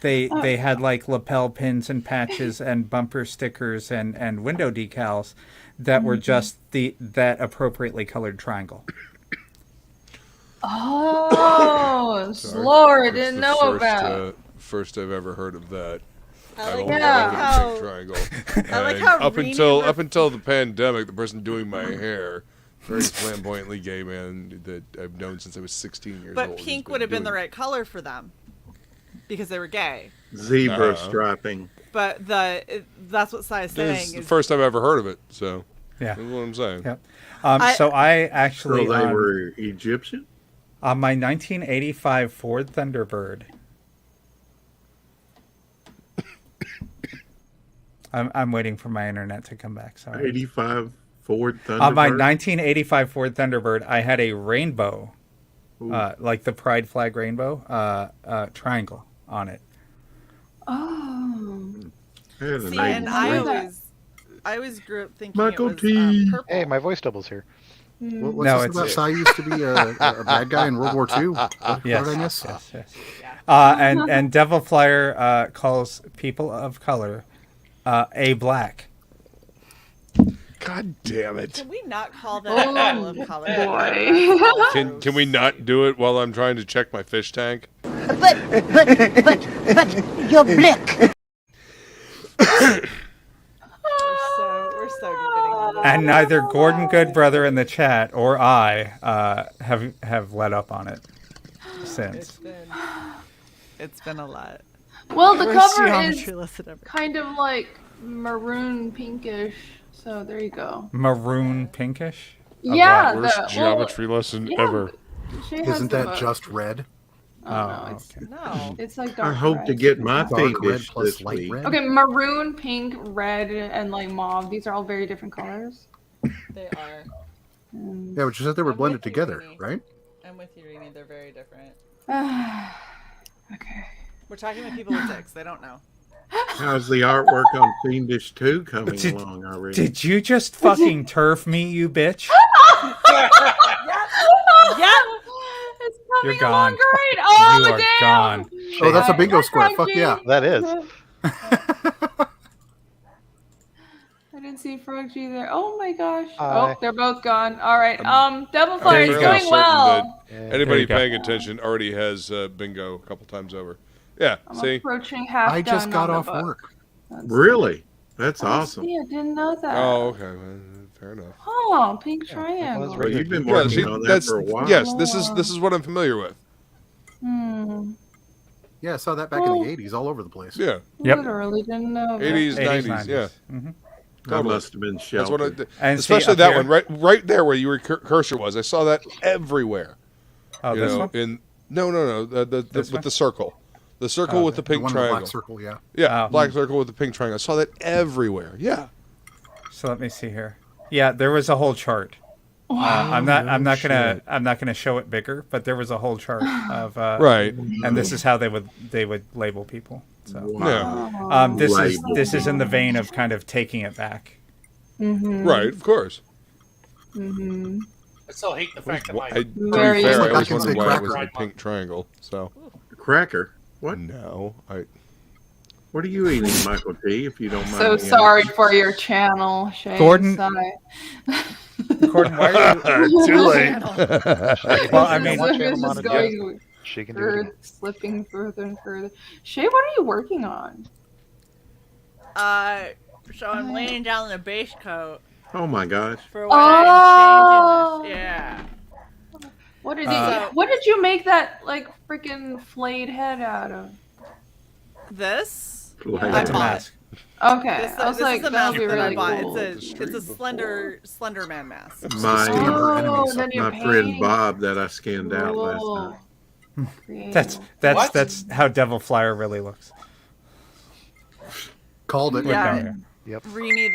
[SPEAKER 4] they had like lapel pins and patches and bumper stickers and window decals that were just that appropriately colored triangle.
[SPEAKER 10] Oh, Lord, didn't know about.
[SPEAKER 12] First I've ever heard of that.
[SPEAKER 2] I
[SPEAKER 12] don't
[SPEAKER 2] like
[SPEAKER 12] know pink triangle.
[SPEAKER 2] I like how
[SPEAKER 12] up until the pandemic, the person doing my hair, very flamboyantly gay man that I've known since I was 16 years old.
[SPEAKER 2] But pink would have been the right color for them because they were gay.
[SPEAKER 13] Zebra striping.
[SPEAKER 2] But that's what Sai is saying.
[SPEAKER 12] It's the first time I've ever heard of it. So
[SPEAKER 4] yeah,
[SPEAKER 12] that's what I'm saying.
[SPEAKER 4] Yep. So I actually
[SPEAKER 13] So they were Egyptian?
[SPEAKER 4] On my 1985 Ford Thunderbird. I'm waiting for my internet to come back. Sorry.
[SPEAKER 13] 85 Ford Thunderbird?
[SPEAKER 4] On my 1985 Ford Thunderbird, I had a rainbow, like the pride flag rainbow, triangle on it.
[SPEAKER 10] Oh.
[SPEAKER 2] See, and I always grew up thinking
[SPEAKER 13] Michael
[SPEAKER 2] it was purple.
[SPEAKER 3] Hey, my voice double's here.
[SPEAKER 15] What's this about? Sai used to be a bad guy in World War II. What did I miss?
[SPEAKER 4] Yes. And Devil Flyer calls people of color a black.
[SPEAKER 12] God damn it!
[SPEAKER 2] Can we not call them people of color?
[SPEAKER 10] Boy.
[SPEAKER 12] Can we not do it while I'm trying to check my fish tank?
[SPEAKER 16] But you're black.
[SPEAKER 2] We're so good.
[SPEAKER 4] And neither Gordon Goodbrother in the chat or I have let up on it since.
[SPEAKER 2] It's been a lot.
[SPEAKER 10] Well, the
[SPEAKER 2] Worst
[SPEAKER 10] cover
[SPEAKER 2] geometry
[SPEAKER 10] is
[SPEAKER 2] lesson ever.
[SPEAKER 10] kind of like maroon pinkish, so there you go.
[SPEAKER 4] Maroon pinkish?
[SPEAKER 10] Yeah.
[SPEAKER 12] Worst geometry lesson ever.
[SPEAKER 15] Isn't that just red?
[SPEAKER 10] No, it's like dark
[SPEAKER 13] I hope
[SPEAKER 10] red.
[SPEAKER 13] to get my
[SPEAKER 15] Dark red
[SPEAKER 13] fiendish
[SPEAKER 15] plus
[SPEAKER 13] this
[SPEAKER 15] light
[SPEAKER 13] week.
[SPEAKER 15] red?
[SPEAKER 10] Okay, maroon, pink, red, and like mauve. These are all very different colors.
[SPEAKER 2] They are.
[SPEAKER 15] Yeah, but you said they were blended together, right?
[SPEAKER 2] I'm with you, Rini. They're very different.
[SPEAKER 10] Okay.
[SPEAKER 2] We're talking to people with dicks. They don't know.
[SPEAKER 13] How's the artwork on Fiendish 2 coming along already?
[SPEAKER 4] Did you just fucking turf me, you bitch?
[SPEAKER 2] Yep.
[SPEAKER 10] It's coming
[SPEAKER 4] You're gone.
[SPEAKER 10] along great. Oh,
[SPEAKER 4] You are
[SPEAKER 10] damn.
[SPEAKER 4] gone.
[SPEAKER 15] Oh, that's a bingo square. Fuck yeah.
[SPEAKER 3] That is.
[SPEAKER 10] I didn't see Frog G there. Oh my gosh.
[SPEAKER 3] Hi.
[SPEAKER 10] Oh, they're both gone. All right. Devil
[SPEAKER 12] I'm
[SPEAKER 10] Flyer is
[SPEAKER 12] fairly
[SPEAKER 10] doing
[SPEAKER 12] certain
[SPEAKER 10] well.
[SPEAKER 12] that Anybody
[SPEAKER 4] There you go.
[SPEAKER 12] paying attention already has bingo a couple times over. Yeah,
[SPEAKER 10] I'm
[SPEAKER 12] see?
[SPEAKER 10] approaching half
[SPEAKER 15] I just
[SPEAKER 10] done
[SPEAKER 15] got
[SPEAKER 10] on the
[SPEAKER 15] off
[SPEAKER 10] book.
[SPEAKER 15] work.
[SPEAKER 13] Really? That's
[SPEAKER 10] Oh,
[SPEAKER 13] awesome.
[SPEAKER 10] see, I didn't know that.
[SPEAKER 12] Oh, okay. Well, fair enough.
[SPEAKER 10] Oh, pink triangle.
[SPEAKER 13] Well, you've been
[SPEAKER 12] Yeah,
[SPEAKER 13] working
[SPEAKER 12] see,
[SPEAKER 13] on that
[SPEAKER 12] that's,
[SPEAKER 13] for a while.
[SPEAKER 12] yes, this is what I'm familiar with.
[SPEAKER 15] Yeah, I saw that back in the 80s all over the place.
[SPEAKER 12] Yeah.
[SPEAKER 4] Yep.
[SPEAKER 10] Literally didn't know.
[SPEAKER 12] 80s, 90s,
[SPEAKER 4] 90s.
[SPEAKER 12] yeah.
[SPEAKER 4] Mm-hmm.
[SPEAKER 13] I
[SPEAKER 12] Totally.
[SPEAKER 13] must have been
[SPEAKER 12] That's what
[SPEAKER 13] sheltered.
[SPEAKER 4] And
[SPEAKER 12] especially
[SPEAKER 4] see, up
[SPEAKER 12] that
[SPEAKER 4] here-
[SPEAKER 12] one, right there where your cursor was. I saw that everywhere.
[SPEAKER 4] Oh,
[SPEAKER 12] You
[SPEAKER 4] this
[SPEAKER 12] know,
[SPEAKER 4] one?
[SPEAKER 12] No,
[SPEAKER 4] This
[SPEAKER 12] with
[SPEAKER 4] one?
[SPEAKER 12] the circle. The circle with the
[SPEAKER 15] The
[SPEAKER 12] pink
[SPEAKER 15] one in the
[SPEAKER 12] triangle.
[SPEAKER 15] black circle, yeah.
[SPEAKER 12] Yeah,
[SPEAKER 4] Oh.
[SPEAKER 12] black circle with the pink triangle. I saw that everywhere. Yeah.
[SPEAKER 4] So let me see here. Yeah, there was a whole chart. I'm not gonna show it bigger, but there was a whole chart of
[SPEAKER 12] Right.
[SPEAKER 4] and this is how they would label people. So
[SPEAKER 13] Wow.
[SPEAKER 4] this is in the vein of kind of taking it back.
[SPEAKER 12] Right, of course.
[SPEAKER 10] Mm-hmm.
[SPEAKER 14] I still hate the fact that my
[SPEAKER 12] To be
[SPEAKER 10] Very
[SPEAKER 12] fair,
[SPEAKER 15] Like
[SPEAKER 12] I
[SPEAKER 15] I
[SPEAKER 12] was
[SPEAKER 15] can say
[SPEAKER 12] wondering why it was
[SPEAKER 15] cracker.
[SPEAKER 12] a pink triangle. So
[SPEAKER 13] Cracker? What?
[SPEAKER 12] no,
[SPEAKER 13] What are you eating, Michael T, if you don't mind
[SPEAKER 10] So
[SPEAKER 13] me
[SPEAKER 10] sorry
[SPEAKER 13] asking?
[SPEAKER 10] for your channel, Shae.
[SPEAKER 4] Gordon-
[SPEAKER 10] Sorry.
[SPEAKER 4] Gordon, why are you?
[SPEAKER 12] too late.
[SPEAKER 4] Well, I mean,
[SPEAKER 3] Watch
[SPEAKER 10] It's
[SPEAKER 3] him
[SPEAKER 10] just
[SPEAKER 3] on a
[SPEAKER 10] going
[SPEAKER 3] She can do it. Again.
[SPEAKER 10] slipping further and further. Shae, what are you working on?
[SPEAKER 2] So I'm laying down the base coat
[SPEAKER 13] Oh my gosh.
[SPEAKER 2] for when I'm changing this. Yeah.
[SPEAKER 10] What did you make that like freaking flayed head out of?
[SPEAKER 2] This?
[SPEAKER 13] Like,
[SPEAKER 2] I
[SPEAKER 4] That's a
[SPEAKER 2] bought.
[SPEAKER 4] mask.
[SPEAKER 10] Okay,
[SPEAKER 2] This,
[SPEAKER 10] I was
[SPEAKER 2] this
[SPEAKER 10] like,
[SPEAKER 2] is the
[SPEAKER 10] that
[SPEAKER 2] mask
[SPEAKER 10] would be
[SPEAKER 2] that I
[SPEAKER 10] really
[SPEAKER 2] bought.
[SPEAKER 10] cool.
[SPEAKER 2] It's a slender man mask.
[SPEAKER 13] my
[SPEAKER 10] Oh, then you're
[SPEAKER 13] my friend
[SPEAKER 10] painting.
[SPEAKER 13] Bob that I scanned out last
[SPEAKER 10] Cool.
[SPEAKER 13] night.
[SPEAKER 4] That's how Devil Flyer really looks.
[SPEAKER 15] Called it.
[SPEAKER 2] Yeah.
[SPEAKER 3] Yep.
[SPEAKER 2] Rini,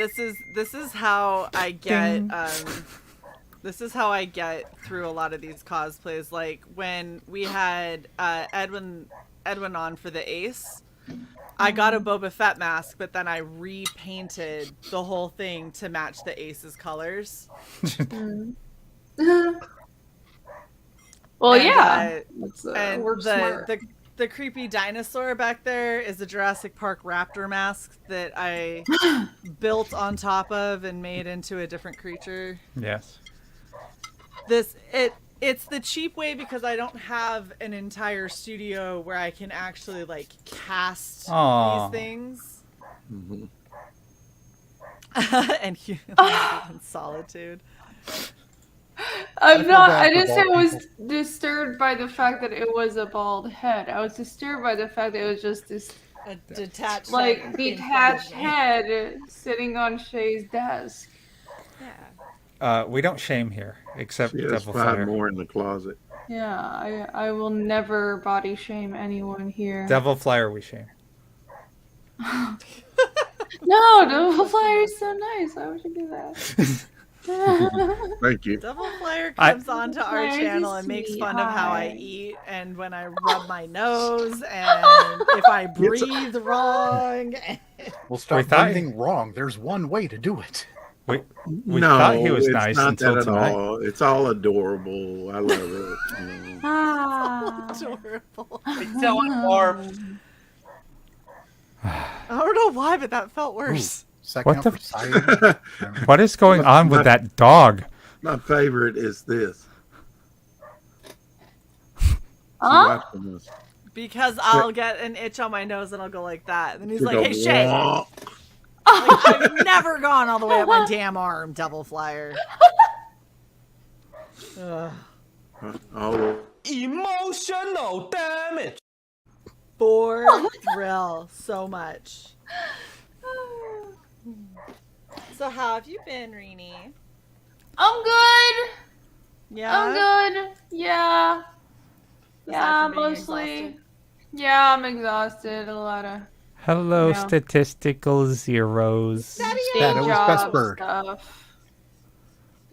[SPEAKER 2] this is how I get this is how I get through a lot of these cosplays. Like when we had Edwin on for the Ace, I got a Boba Fett mask, but then I repainted the whole thing to match the Ace's colors.
[SPEAKER 10] Well,
[SPEAKER 2] and,
[SPEAKER 10] yeah.
[SPEAKER 2] And
[SPEAKER 10] works smart.
[SPEAKER 2] the creepy dinosaur back there is a Jurassic Park raptor mask that I built on top of and made into a different creature.
[SPEAKER 4] Yes.
[SPEAKER 2] It's the cheap way because I don't have an entire studio where I can actually like cast these things.
[SPEAKER 13] Mm-hmm.
[SPEAKER 2] And human in solitude.
[SPEAKER 10] I'm not. I didn't say I was disturbed by the fact that it was a bald head. I was disturbed by the fact that it was just this
[SPEAKER 2] a detached,
[SPEAKER 10] head sitting on Shae's desk.
[SPEAKER 2] Yeah.
[SPEAKER 4] We don't shame here, except
[SPEAKER 13] She has
[SPEAKER 4] Devil
[SPEAKER 13] 5
[SPEAKER 4] Flyer.
[SPEAKER 13] more in the closet.
[SPEAKER 10] Yeah, I will never body shame anyone here.
[SPEAKER 4] Devil Flyer, we shame.
[SPEAKER 10] No, Devil Flyer is so nice. Why would you do that?
[SPEAKER 13] Thank you.
[SPEAKER 2] Devil Flyer comes onto our
[SPEAKER 10] Flyer's
[SPEAKER 2] channel
[SPEAKER 10] a
[SPEAKER 2] and makes fun of how I
[SPEAKER 10] sweetheart.
[SPEAKER 2] eat and when I rub my nose and if I breathe wrong.
[SPEAKER 15] Well, stop
[SPEAKER 4] We thought-
[SPEAKER 15] breathing wrong. There's one way to do it.
[SPEAKER 4] We thought he was
[SPEAKER 13] it's
[SPEAKER 4] nice
[SPEAKER 13] not
[SPEAKER 4] until
[SPEAKER 13] that at
[SPEAKER 4] tonight.
[SPEAKER 13] all. It's all adorable. I love it. You know.
[SPEAKER 2] Adorable.
[SPEAKER 14] It's so adorable.
[SPEAKER 2] I don't know why, but that felt worse.
[SPEAKER 15] Second
[SPEAKER 4] What
[SPEAKER 15] up
[SPEAKER 4] the-
[SPEAKER 15] for Cyborg.
[SPEAKER 4] What is going on with that dog?
[SPEAKER 13] My favorite is this.
[SPEAKER 10] Huh?
[SPEAKER 13] Watching this.
[SPEAKER 2] Because I'll get an itch on my nose and I'll go like that. And then he's
[SPEAKER 13] She'll
[SPEAKER 2] like,
[SPEAKER 13] go,
[SPEAKER 2] hey, Shae.
[SPEAKER 13] "Wah."
[SPEAKER 2] Like, I've never gone all the way up my damn arm, Devil Flyer. Ugh.
[SPEAKER 13] Oh,
[SPEAKER 7] Emotional damage.
[SPEAKER 2] For real, so much. So how have you been, Rini?
[SPEAKER 10] I'm good.
[SPEAKER 2] Yeah?
[SPEAKER 10] I'm good. Yeah. Yeah,
[SPEAKER 2] from being
[SPEAKER 10] mostly.
[SPEAKER 2] exhausted?
[SPEAKER 10] Yeah, I'm exhausted. A lot of
[SPEAKER 4] Hello,
[SPEAKER 10] No.
[SPEAKER 4] statistical zeros.
[SPEAKER 10] day
[SPEAKER 15] That was
[SPEAKER 10] job
[SPEAKER 15] Best Bird.
[SPEAKER 10] stuff.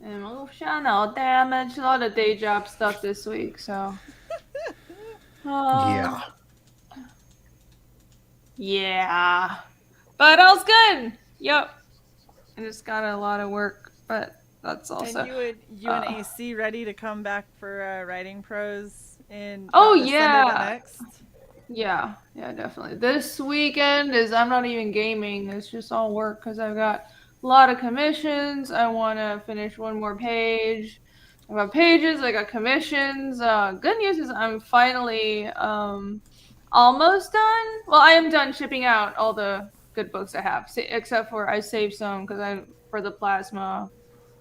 [SPEAKER 10] Emotional damage. A lot of day job stuff this week, so.
[SPEAKER 15] Yeah.
[SPEAKER 10] Yeah. But all's good. Yep. I just got a lot of work, but that's also.
[SPEAKER 2] And you and AC ready to come back for Writing Pros in
[SPEAKER 10] Oh,
[SPEAKER 2] Sunday the
[SPEAKER 10] yeah.
[SPEAKER 2] next?
[SPEAKER 10] Yeah, definitely. This weekend I'm not even gaming. It's just all work because I've got a lot of commissions. I want to finish one more page. I got pages. I got commissions. Good news is I'm finally almost done. Well, I am done shipping out all the good books I have, except for I saved some for the plasma.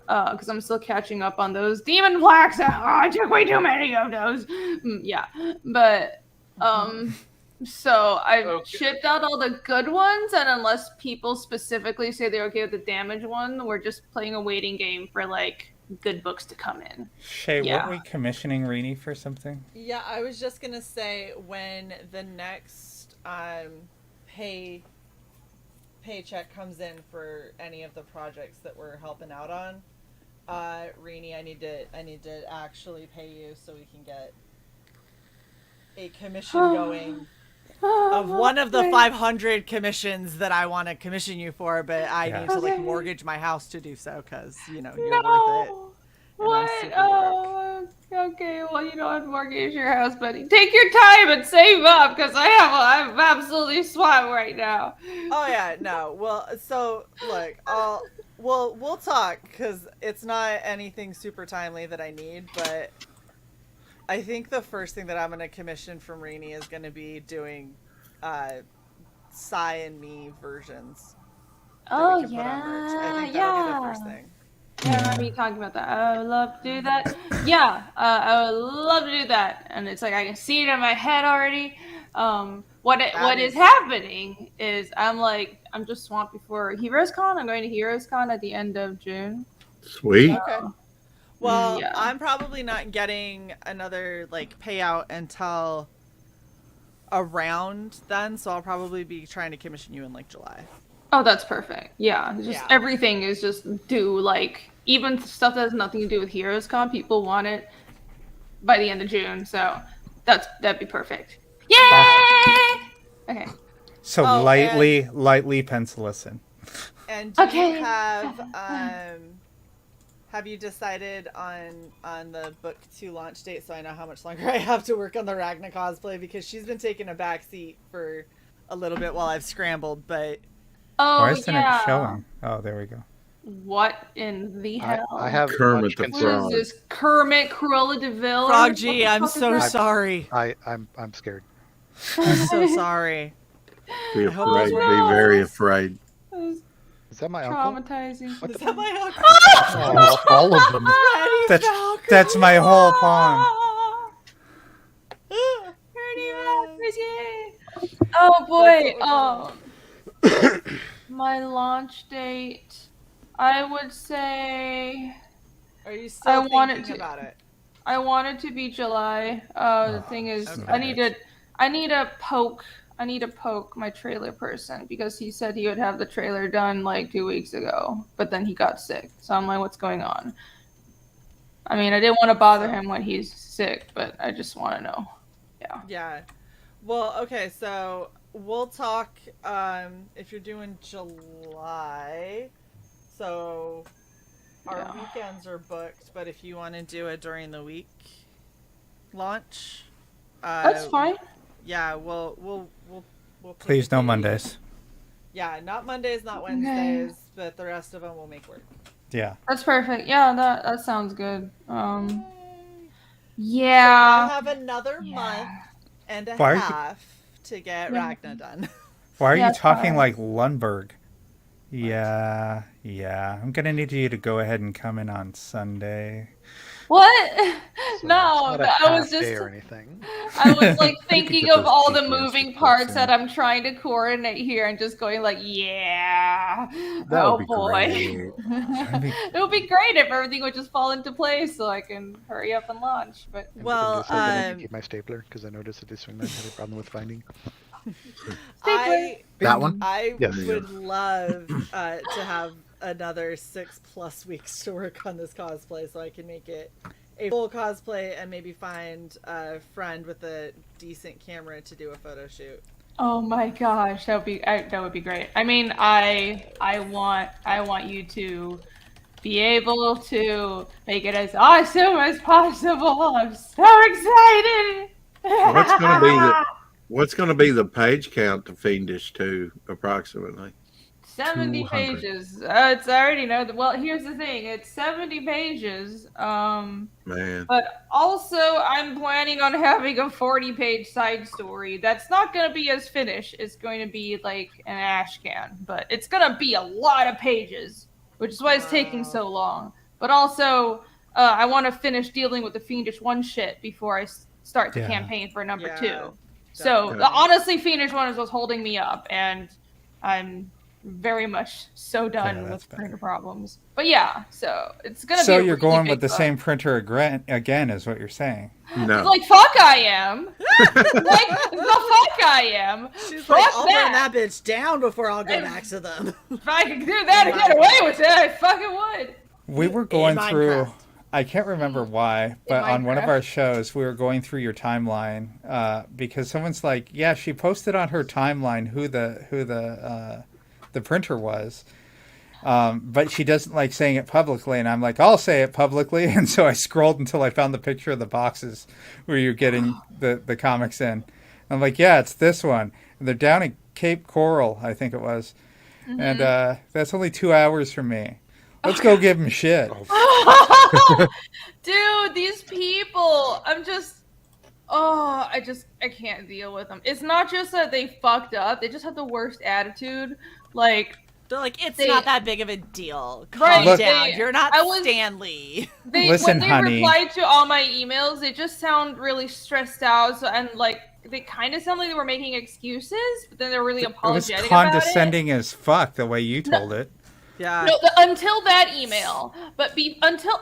[SPEAKER 10] Because I'm still catching up on those demon plaques. I took way too many of those. Yeah, but so I shipped out all the good ones, and unless people specifically say they're okay with the damage one, we're just playing a waiting game for like good books to come in.
[SPEAKER 4] Shay,
[SPEAKER 10] Yeah.
[SPEAKER 4] weren't we commissioning Rini for something?
[SPEAKER 2] Yeah, I was just gonna say when the next paycheck comes in for any of the projects that we're helping out on, Rini, I need to actually pay you so we can get a commission going of one of the 500 commissions that I want to commission you for, but I need to like mortgage my house to do so because you're worth it. And I'm super broke.
[SPEAKER 10] Okay. Well, you don't have to mortgage your house, but take your time and save up because I'm absolutely swamped right now.
[SPEAKER 2] Oh yeah, no. Well, so look, we'll talk because it's not anything super timely that I need, but I think the first thing that I'm going to commission from Rini is going to be doing Cy and me versions.
[SPEAKER 10] Oh,
[SPEAKER 2] I think that'll be the first thing.
[SPEAKER 10] Yeah, I remember you talking about that. I would love to do that. Yeah, I would love to do that. And it's like I can see it in my head already. What is happening is I'm just swamped before Heroes Con. I'm going to Heroes Con at the end of June.
[SPEAKER 13] Sweet.
[SPEAKER 2] Okay. Well,
[SPEAKER 10] Yeah.
[SPEAKER 2] I'm probably not getting another like payout until around then, so I'll probably be trying to commission you in like July.
[SPEAKER 10] Oh, that's perfect. Yeah, just everything is just due. Like even stuff that has nothing to do with Heroes Con, people want it by the end of June. So that'd be perfect. Yay! Okay.
[SPEAKER 4] So lightly pencil us in.
[SPEAKER 2] And do you have you decided on the book 2 launch date, so I know how much longer I have to work on the Ragna cosplay, because she's been taking a back seat for a little bit while I've scrambled, but
[SPEAKER 4] Why isn't it showing? Oh, there we go.
[SPEAKER 10] What in the hell?
[SPEAKER 3] I have
[SPEAKER 13] Kermit the
[SPEAKER 10] What
[SPEAKER 13] Frog.
[SPEAKER 10] is this? Kermit Cruella de Vil?
[SPEAKER 2] Frog G, I'm so sorry.
[SPEAKER 3] I'm scared.
[SPEAKER 2] I'm so sorry.
[SPEAKER 13] Be afraid. Be very afraid.
[SPEAKER 3] Is that my uncle?
[SPEAKER 10] Traumatizing.
[SPEAKER 2] Is that my uncle?
[SPEAKER 3] Oh, all of them.
[SPEAKER 4] That's my whole pawn.
[SPEAKER 10] Oh boy. My launch date. I would say.
[SPEAKER 2] Are you still thinking about it?
[SPEAKER 10] I want it to be July. The thing is,
[SPEAKER 2] okay.
[SPEAKER 10] I need to poke my trailer person, because he said he would have the trailer done like 2 weeks ago, but then he got sick. So I'm like, what's going on? I mean, I didn't want to bother him when he's sick, but I just want to know. Yeah.
[SPEAKER 2] Yeah. Well, okay, so we'll talk if you're doing July. So our weekends are booked, but if you want to do it during the week launch,
[SPEAKER 10] that's fine.
[SPEAKER 2] Yeah, we'll
[SPEAKER 4] Please, no Mondays.
[SPEAKER 2] Yeah, not Mondays, not Wednesdays, but the rest of them will make work.
[SPEAKER 4] Yeah.
[SPEAKER 10] That's perfect. Yeah, that sounds good. Yeah.
[SPEAKER 2] So I have another month and a half to get Ragna done.
[SPEAKER 4] Why are you talking like Lundberg? Yeah. I'm gonna need you to go ahead and come in on Sunday.
[SPEAKER 10] What?
[SPEAKER 3] So
[SPEAKER 10] No,
[SPEAKER 3] it's not a
[SPEAKER 10] I was
[SPEAKER 3] half
[SPEAKER 10] just.
[SPEAKER 3] day or anything.
[SPEAKER 10] I was like thinking
[SPEAKER 13] get
[SPEAKER 10] of
[SPEAKER 13] those
[SPEAKER 10] all the
[SPEAKER 13] GPS
[SPEAKER 10] moving
[SPEAKER 13] reports
[SPEAKER 10] parts
[SPEAKER 13] in.
[SPEAKER 10] that I'm trying to coordinate here, and just going like, yeah.
[SPEAKER 13] That
[SPEAKER 10] Oh
[SPEAKER 13] would be
[SPEAKER 10] boy.
[SPEAKER 13] great.
[SPEAKER 10] It would be great if everything would just fall into place, so I can hurry up and launch. But
[SPEAKER 2] Well,
[SPEAKER 3] I keep my stapler because I noticed that this one had a problem with finding.
[SPEAKER 15] That one?
[SPEAKER 2] I
[SPEAKER 3] Yes.
[SPEAKER 2] would love to have another 6+ weeks to work on this cosplay, so I can make it a full cosplay and maybe find a friend with a decent camera to do a photo shoot.
[SPEAKER 10] oh my gosh, that would be great. I mean, I want you to be able to make it as awesome as possible. I'm so excited.
[SPEAKER 13] What's gonna be the page count to Fiendish 2 approximately?
[SPEAKER 10] 70
[SPEAKER 13] 200.
[SPEAKER 10] pages. It's I already know that. Well, here's the thing. It's 70 pages.
[SPEAKER 13] Man.
[SPEAKER 10] But also I'm planning on having a 40-page side story. That's not going to be as finished. It's going to be like an ash can, but it's going to be a lot of pages, which is why it's taking so long. But also, I want to finish dealing with the Fiendish 1 shit before I start the campaign for number 2. So honestly, Fiendish 1 is what's holding me up, and I'm very much so done with printer problems. But yeah, so it's gonna be.
[SPEAKER 4] So
[SPEAKER 10] a
[SPEAKER 4] you're
[SPEAKER 10] really
[SPEAKER 4] going
[SPEAKER 10] big
[SPEAKER 4] with the
[SPEAKER 10] book.
[SPEAKER 4] same printer again, is what you're saying?
[SPEAKER 13] No.
[SPEAKER 10] Like fuck, I am. Like the fuck, I am.
[SPEAKER 2] She's
[SPEAKER 10] Fuck
[SPEAKER 2] like, I'll burn
[SPEAKER 10] that.
[SPEAKER 2] that bitch down before I'll go back to them.
[SPEAKER 10] If I could do that and get away with it, I fucking would.
[SPEAKER 4] We were going
[SPEAKER 2] In
[SPEAKER 4] through.
[SPEAKER 2] Minecraft.
[SPEAKER 4] I can't remember why, but on one of
[SPEAKER 10] Minecraft.
[SPEAKER 4] our shows, we were going through your timeline because someone's like, "Yeah, she posted on her timeline who the printer was, but she doesn't like saying it publicly." And I'm like, "I'll say it publicly." And so I scrolled until I found the picture of the boxes where you're getting the comics in. I'm like, "Yeah, it's this one." And they're down in Cape Coral, I think it was, and that's only 2 hours from me. Let's go give them shit.
[SPEAKER 10] Dude, these people, I can't deal with them. It's not just that they fucked up, they just have the worst attitude. Like,
[SPEAKER 2] they're like, it's not that big of a deal. Calm
[SPEAKER 10] Right,
[SPEAKER 2] down. You're not Stanley.
[SPEAKER 4] Listen,
[SPEAKER 10] when they
[SPEAKER 4] honey.
[SPEAKER 10] replied to all my emails, they just sound really stressed out, and like they kind of sound like they were making excuses, but then they're really
[SPEAKER 4] It was
[SPEAKER 10] apologetic about it.
[SPEAKER 4] condescending as fuck the way you told it.
[SPEAKER 2] Yeah.
[SPEAKER 10] No, until that email, but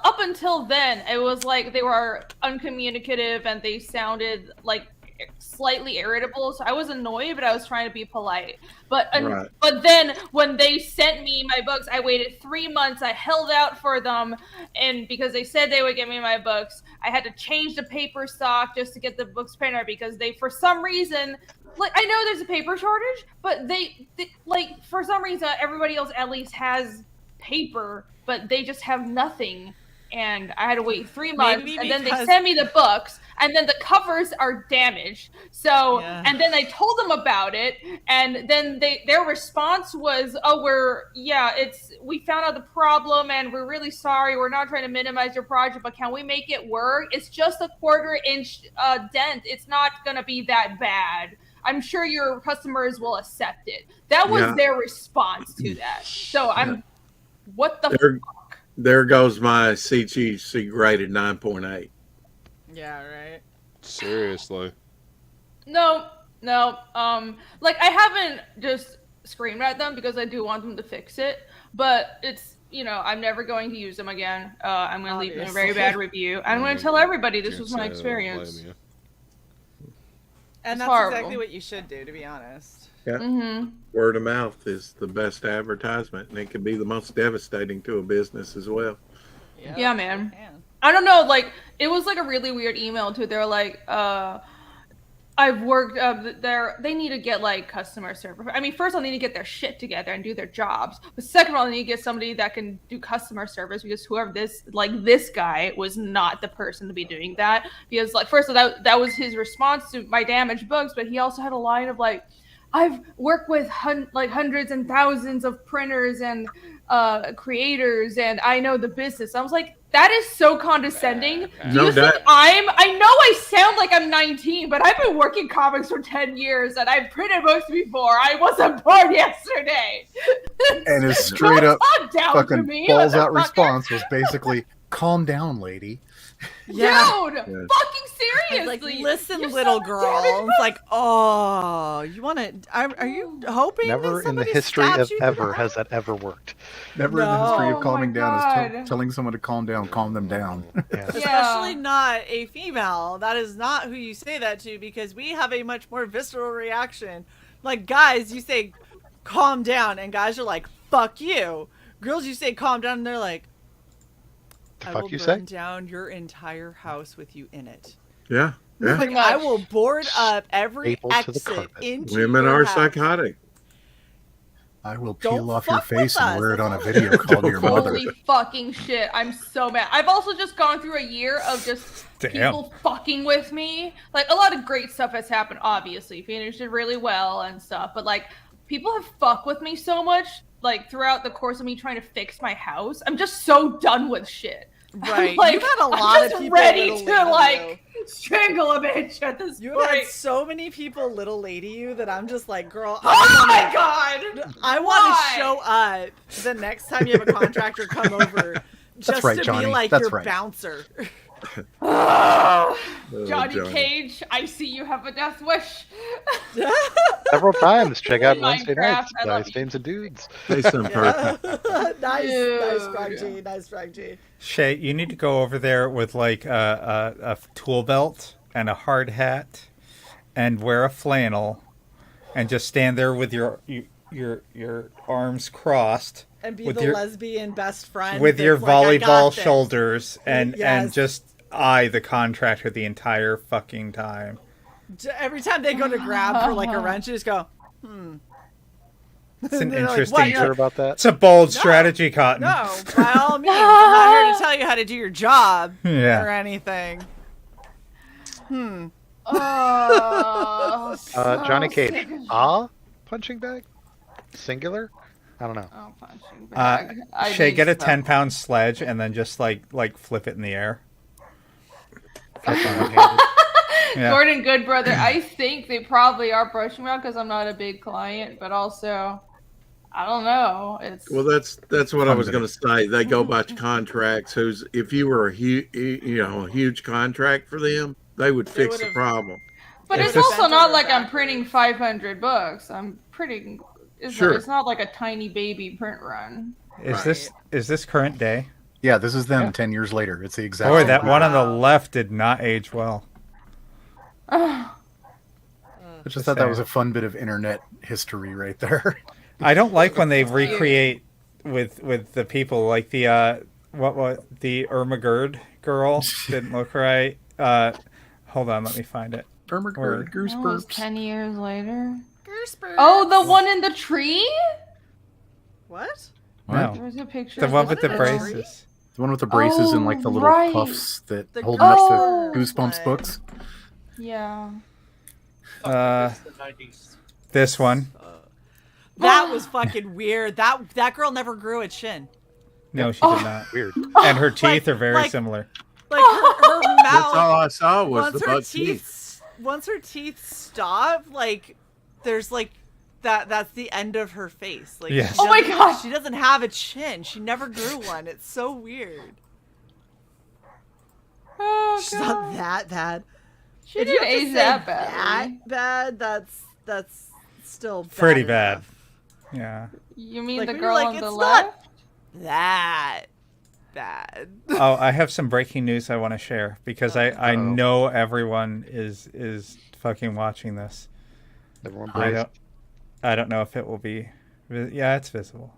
[SPEAKER 10] up until then, it was like they were uncommunicative and they sounded like slightly irritable. So I was annoyed, but I was trying to be polite. But
[SPEAKER 13] Right.
[SPEAKER 10] but then when they sent me my books, I waited 3 months. I held out for them, and because they said they would get me my books, I had to change the paper stock just to get the books printed because they, for some reason. Like, I know there's a paper shortage, but they like, for some reason, everybody else at least has paper, but they just have nothing. And I had to wait 3 months,
[SPEAKER 2] Maybe
[SPEAKER 10] and then they
[SPEAKER 2] because-
[SPEAKER 10] send me the books, and then the covers are damaged. So,
[SPEAKER 2] Yeah.
[SPEAKER 10] and then I told them about it, and then their response was, "Oh, we found out the problem, and we're really sorry. We're not trying to minimize your project, but can we make it work? It's just a 1/4-inch dent. It's not gonna be that bad. I'm sure your customers will accept it." That was their response to that. So what the fuck?
[SPEAKER 13] There goes my CGC graded 9.8.
[SPEAKER 2] Yeah, right.
[SPEAKER 12] Seriously.
[SPEAKER 10] No. Like, I haven't just screamed at them because I do want them to fix it, but it's, I'm never going to use them again. I'm going to leave them a very bad review. I'm going to tell everybody this was my experience.
[SPEAKER 2] And
[SPEAKER 10] It's
[SPEAKER 2] that's
[SPEAKER 10] horrible.
[SPEAKER 2] exactly what you should do, to be honest.
[SPEAKER 13] Yeah.
[SPEAKER 10] Mm-hmm.
[SPEAKER 13] Word of mouth is the best advertisement, and it can be the most devastating to a business as well.
[SPEAKER 10] Yeah, man. I don't know, like, it was like a really weird email too. They're like, I've worked they need to get like customer service. I mean, first of all, they need to get their shit together and do their jobs. But second of all, they need to get somebody that can do customer service, because whoever this guy was not the person to be doing that. Because, like, first of all, that was his response to my damaged books, but he also had a line of like, I've worked with hundreds and thousands of printers and creators, and I know the business. I was like, that is so condescending. Do you think I know I sound like I'm 19, but I've been working comics for 10 years and I've printed books before. I wasn't born yesterday.
[SPEAKER 15] And his straight up
[SPEAKER 10] Talk down to
[SPEAKER 15] fucking
[SPEAKER 10] me,
[SPEAKER 15] balls out
[SPEAKER 10] motherfucker.
[SPEAKER 15] response was basically, calm down, lady.
[SPEAKER 2] Yeah.
[SPEAKER 10] Dude, fucking seriously.
[SPEAKER 2] Like, listen,
[SPEAKER 10] You're
[SPEAKER 2] little
[SPEAKER 10] so
[SPEAKER 2] girl.
[SPEAKER 10] damaged.
[SPEAKER 2] It's like, oh, you want to? Are you hoping?
[SPEAKER 3] Never
[SPEAKER 2] that
[SPEAKER 3] in the
[SPEAKER 2] somebody
[SPEAKER 3] history
[SPEAKER 2] stabs
[SPEAKER 3] of
[SPEAKER 2] you
[SPEAKER 3] ever has that ever worked.
[SPEAKER 15] Never in the history
[SPEAKER 2] No.
[SPEAKER 15] of calming
[SPEAKER 10] Oh my
[SPEAKER 15] down is
[SPEAKER 10] God.
[SPEAKER 15] telling someone to calm down, calm them down.
[SPEAKER 2] Especially not a female. That is not who you say that to, because we have a much more visceral reaction. Like, guys, you say calm down, and guys are like, fuck you. Girls, you say calm down, and they're like,
[SPEAKER 3] The
[SPEAKER 2] I
[SPEAKER 3] fuck
[SPEAKER 2] will
[SPEAKER 3] you
[SPEAKER 2] burn
[SPEAKER 3] say?
[SPEAKER 2] down your entire house with you in it.
[SPEAKER 13] Yeah.
[SPEAKER 2] Like, I will board up every
[SPEAKER 3] Stapled to the
[SPEAKER 2] exit
[SPEAKER 3] carpet.
[SPEAKER 2] into
[SPEAKER 13] Women
[SPEAKER 2] your
[SPEAKER 13] are
[SPEAKER 2] house.
[SPEAKER 13] psychotic.
[SPEAKER 15] I will
[SPEAKER 2] Don't
[SPEAKER 15] peel off your
[SPEAKER 2] fuck with
[SPEAKER 15] face and
[SPEAKER 2] us.
[SPEAKER 15] wear it on a video call to your mother.
[SPEAKER 10] Holy fucking shit. I'm so mad. I've also just gone through a year of just people fucking with me. Like, a lot of great stuff has happened, obviously. Phoenix did really well and stuff, but like, people have fucked with me so much, like, throughout the course of me trying to fix my house. I'm just so done with shit.
[SPEAKER 2] Right.
[SPEAKER 10] I'm, like,
[SPEAKER 2] You've had a
[SPEAKER 10] I'm
[SPEAKER 2] lot
[SPEAKER 10] just
[SPEAKER 2] of people
[SPEAKER 10] ready
[SPEAKER 2] little
[SPEAKER 10] to
[SPEAKER 2] lady
[SPEAKER 10] like strangle a bitch at this
[SPEAKER 2] you
[SPEAKER 10] point.
[SPEAKER 2] have had so many people little lady you that I'm just like, girl,
[SPEAKER 10] Oh my god!
[SPEAKER 2] I want
[SPEAKER 10] Why?
[SPEAKER 2] to show up the next time you have a contractor come over just
[SPEAKER 15] right,
[SPEAKER 2] to
[SPEAKER 15] Johnny.
[SPEAKER 2] be like
[SPEAKER 15] That's
[SPEAKER 2] your
[SPEAKER 15] right.
[SPEAKER 2] bouncer.
[SPEAKER 10] Johnny Cage, I see you have a death wish.
[SPEAKER 3] Several times. Check out Wednesday
[SPEAKER 10] Minecraft,
[SPEAKER 3] nights.
[SPEAKER 10] I love
[SPEAKER 3] Dice Dames and Dudes.
[SPEAKER 13] Face them perfect.
[SPEAKER 2] nice Frog G, nice Frog G.
[SPEAKER 4] Shae, you need to go over there with like a tool belt and a hard hat, and wear a flannel, and just stand there with your arms crossed,
[SPEAKER 2] And be
[SPEAKER 4] with
[SPEAKER 2] the
[SPEAKER 4] your
[SPEAKER 2] lesbian best friend.
[SPEAKER 4] with your
[SPEAKER 2] that's like, I got
[SPEAKER 4] volleyball
[SPEAKER 2] this.
[SPEAKER 4] shoulders, and
[SPEAKER 2] Yes.
[SPEAKER 4] just eye the contractor the entire fucking time.
[SPEAKER 2] Every time they go to grab for like a wrench, you just go,
[SPEAKER 4] It's an
[SPEAKER 2] And they're like,
[SPEAKER 4] interesting.
[SPEAKER 2] "What?" You're
[SPEAKER 3] Sure
[SPEAKER 2] like,
[SPEAKER 3] about that?
[SPEAKER 4] It's a bold strategy, Cotton.
[SPEAKER 2] no, by all means. I'm not here to tell you how to do your job
[SPEAKER 4] Yeah.
[SPEAKER 2] or anything.
[SPEAKER 10] Oh,
[SPEAKER 3] Johnny Cage. Punching bag? Singular? I don't know.
[SPEAKER 10] Oh, punching bag. I
[SPEAKER 4] Shae,
[SPEAKER 10] need
[SPEAKER 4] get a
[SPEAKER 10] stuff.
[SPEAKER 4] 10-pound sledge and then just like flip it in the air. Yeah.
[SPEAKER 10] Gordon Goodbrother, I think they probably are brushing me out because I'm not a big client, but also, I don't know. It's
[SPEAKER 13] Well, that's what I was going to say. They go by contracts. If you were a huge contract for them, they would fix the problem.
[SPEAKER 10] But it's also not like I'm printing 500 books. I'm printing. It's
[SPEAKER 13] Sure.
[SPEAKER 10] not like a tiny baby print run.
[SPEAKER 4] Is this current day?
[SPEAKER 15] Yeah, this is them 10 years later. It's the exact
[SPEAKER 4] Boy,
[SPEAKER 15] same
[SPEAKER 4] that
[SPEAKER 15] photo.
[SPEAKER 4] one on the left did not age well.
[SPEAKER 15] I just thought that was a fun bit of internet history right there.
[SPEAKER 4] I don't like when they recreate with the people like the the Ermagerd girl didn't look right. Hold on, let me find it.
[SPEAKER 15] Ermagerd goose
[SPEAKER 10] That was
[SPEAKER 15] burps.
[SPEAKER 10] 10 years later. Oh, the one in the tree?
[SPEAKER 2] What?
[SPEAKER 4] No.
[SPEAKER 10] There's a picture.
[SPEAKER 4] The
[SPEAKER 10] of
[SPEAKER 4] one
[SPEAKER 10] this
[SPEAKER 4] with the
[SPEAKER 10] girl.
[SPEAKER 4] braces.
[SPEAKER 15] The one with the braces and like the little
[SPEAKER 10] right.
[SPEAKER 15] puffs that
[SPEAKER 2] The
[SPEAKER 15] holding up
[SPEAKER 10] girl
[SPEAKER 15] the Goosebumps books.
[SPEAKER 10] Yeah.
[SPEAKER 4] This one.
[SPEAKER 2] That was fucking weird. That girl never grew a chin.
[SPEAKER 4] No, she did not.
[SPEAKER 3] Weird.
[SPEAKER 4] And her teeth are very similar.
[SPEAKER 2] Like her mouth.
[SPEAKER 13] That's all I saw was
[SPEAKER 2] once
[SPEAKER 13] the
[SPEAKER 2] her
[SPEAKER 13] buck
[SPEAKER 2] teeth. Once her teeth stop, like there's like that's the end of her face. Like
[SPEAKER 4] Yes.
[SPEAKER 10] Oh my gosh.
[SPEAKER 2] she doesn't have a chin. She never grew one. It's so weird.
[SPEAKER 10] Oh,
[SPEAKER 2] She's not that bad.
[SPEAKER 10] She
[SPEAKER 2] If you
[SPEAKER 10] didn't
[SPEAKER 2] have to
[SPEAKER 10] age
[SPEAKER 2] say
[SPEAKER 10] that badly.
[SPEAKER 2] that bad, that's still bad
[SPEAKER 4] Pretty
[SPEAKER 2] enough.
[SPEAKER 4] bad. Yeah.
[SPEAKER 10] You mean
[SPEAKER 2] Like,
[SPEAKER 10] the
[SPEAKER 2] when you're
[SPEAKER 10] girl
[SPEAKER 2] like,
[SPEAKER 10] on the
[SPEAKER 2] it's
[SPEAKER 10] left?
[SPEAKER 2] not that bad.
[SPEAKER 4] Oh, I have some breaking news I want to share because I know everyone is fucking watching this.
[SPEAKER 3] Everyone
[SPEAKER 4] I don't know if it will be. Yeah, it's visible.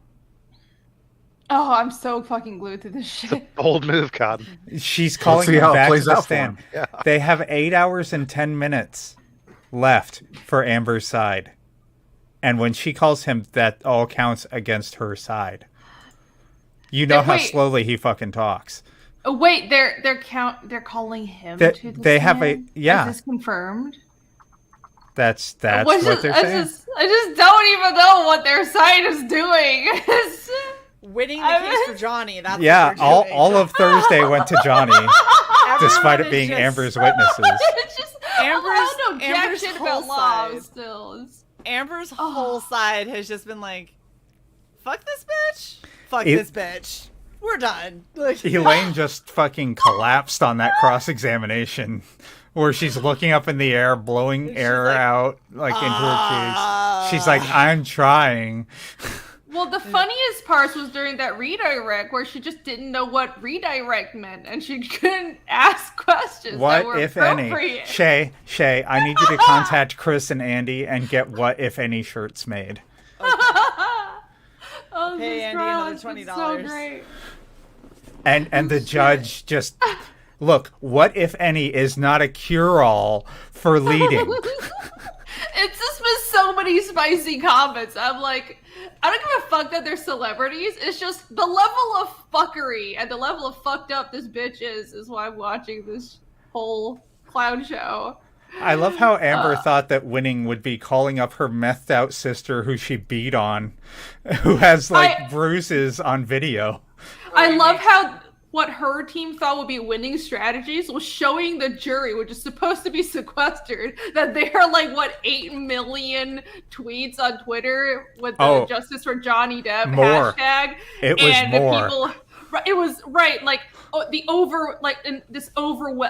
[SPEAKER 10] Oh, I'm so fucking glued to this shit.
[SPEAKER 3] Bold move, Cotton.
[SPEAKER 4] She's calling
[SPEAKER 15] see
[SPEAKER 4] him
[SPEAKER 15] how it
[SPEAKER 4] back to
[SPEAKER 15] plays
[SPEAKER 4] the
[SPEAKER 15] out for
[SPEAKER 4] stand.
[SPEAKER 15] him.
[SPEAKER 3] Yeah.
[SPEAKER 4] They have 8 hours and 10 minutes left for Amber's side. And when she calls him, that all counts against her side. You know how
[SPEAKER 10] Wait.
[SPEAKER 4] slowly he fucking talks.
[SPEAKER 10] Oh, wait, they're calling him
[SPEAKER 4] They-
[SPEAKER 10] to the
[SPEAKER 4] they have a-
[SPEAKER 10] stand?
[SPEAKER 4] yeah.
[SPEAKER 10] Is this confirmed?
[SPEAKER 4] That's
[SPEAKER 10] What
[SPEAKER 4] what
[SPEAKER 10] is-
[SPEAKER 4] they're
[SPEAKER 10] I
[SPEAKER 4] saying.
[SPEAKER 10] I just don't even know what their side is doing.
[SPEAKER 2] Winning the case for Johnny. That's
[SPEAKER 4] Yeah,
[SPEAKER 2] what they're doing.
[SPEAKER 4] all of Thursday went to Johnny, despite it
[SPEAKER 2] is
[SPEAKER 4] being
[SPEAKER 2] just-
[SPEAKER 4] Amber's witnesses.
[SPEAKER 10] It's just
[SPEAKER 2] Amber's-
[SPEAKER 10] I don't know jack
[SPEAKER 2] Amber's
[SPEAKER 10] shit
[SPEAKER 2] whole
[SPEAKER 10] about law
[SPEAKER 2] side.
[SPEAKER 10] still. It's-
[SPEAKER 2] Amber's whole side has just been like, fuck this bitch. Fuck
[SPEAKER 4] It-
[SPEAKER 2] this bitch. We're done. Like,
[SPEAKER 4] Elaine just fucking collapsed on that cross-examination where she's looking up in the air, blowing air out like into her cheeks. She's like, I'm trying.
[SPEAKER 10] Well, the funniest parts was during that redirect where she just didn't know what redirect meant and she couldn't ask questions that
[SPEAKER 4] What,
[SPEAKER 10] were
[SPEAKER 4] if any?
[SPEAKER 10] appropriate.
[SPEAKER 4] Shae, I need you to contact Chris and Andy and get what, if any, shirts made.
[SPEAKER 10] Oh,
[SPEAKER 2] Pay
[SPEAKER 10] this
[SPEAKER 2] Andy
[SPEAKER 10] girl
[SPEAKER 2] another
[SPEAKER 10] has been
[SPEAKER 2] $20.
[SPEAKER 10] So great.
[SPEAKER 4] And the judge just... Look, what, if any, is not a cure-all for leading?
[SPEAKER 10] It's just been so many spicy comments. I'm like, I don't give a fuck that they're celebrities. It's just the level of fuckery and the level of fucked up this bitch is why I'm watching this whole clown show.
[SPEAKER 4] I love how Amber thought that winning would be calling up her methed out sister who she beat on, who has bruises on video.
[SPEAKER 10] I love how what her team thought would be winning strategies was showing the jury, which is supposed to be sequestered, that they are 8 million tweets on Twitter with the Justice for Johnny Depp
[SPEAKER 4] More.
[SPEAKER 10] hashtag.
[SPEAKER 4] It was
[SPEAKER 10] and
[SPEAKER 4] more.
[SPEAKER 10] The people, it was right,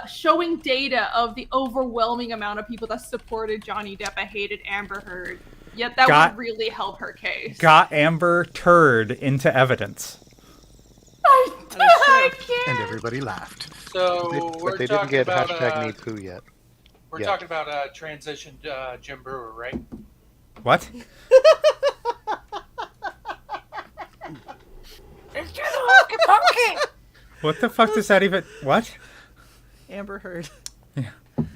[SPEAKER 10] showing data of the overwhelming amount of people that supported Johnny Depp and hated Amber Heard. Yet that would really help her case.
[SPEAKER 4] Got Amber Turd into evidence.
[SPEAKER 10] I can't.
[SPEAKER 15] And everybody laughed.
[SPEAKER 14] So
[SPEAKER 3] But
[SPEAKER 14] we're
[SPEAKER 3] they didn't
[SPEAKER 14] talking
[SPEAKER 3] get
[SPEAKER 14] about
[SPEAKER 3] hashtag Me Poo yet.
[SPEAKER 14] we're
[SPEAKER 3] Yeah.
[SPEAKER 14] talking about transition Jim Brewer, right?
[SPEAKER 4] What? What the fuck does that even... What?
[SPEAKER 2] Amber Heard.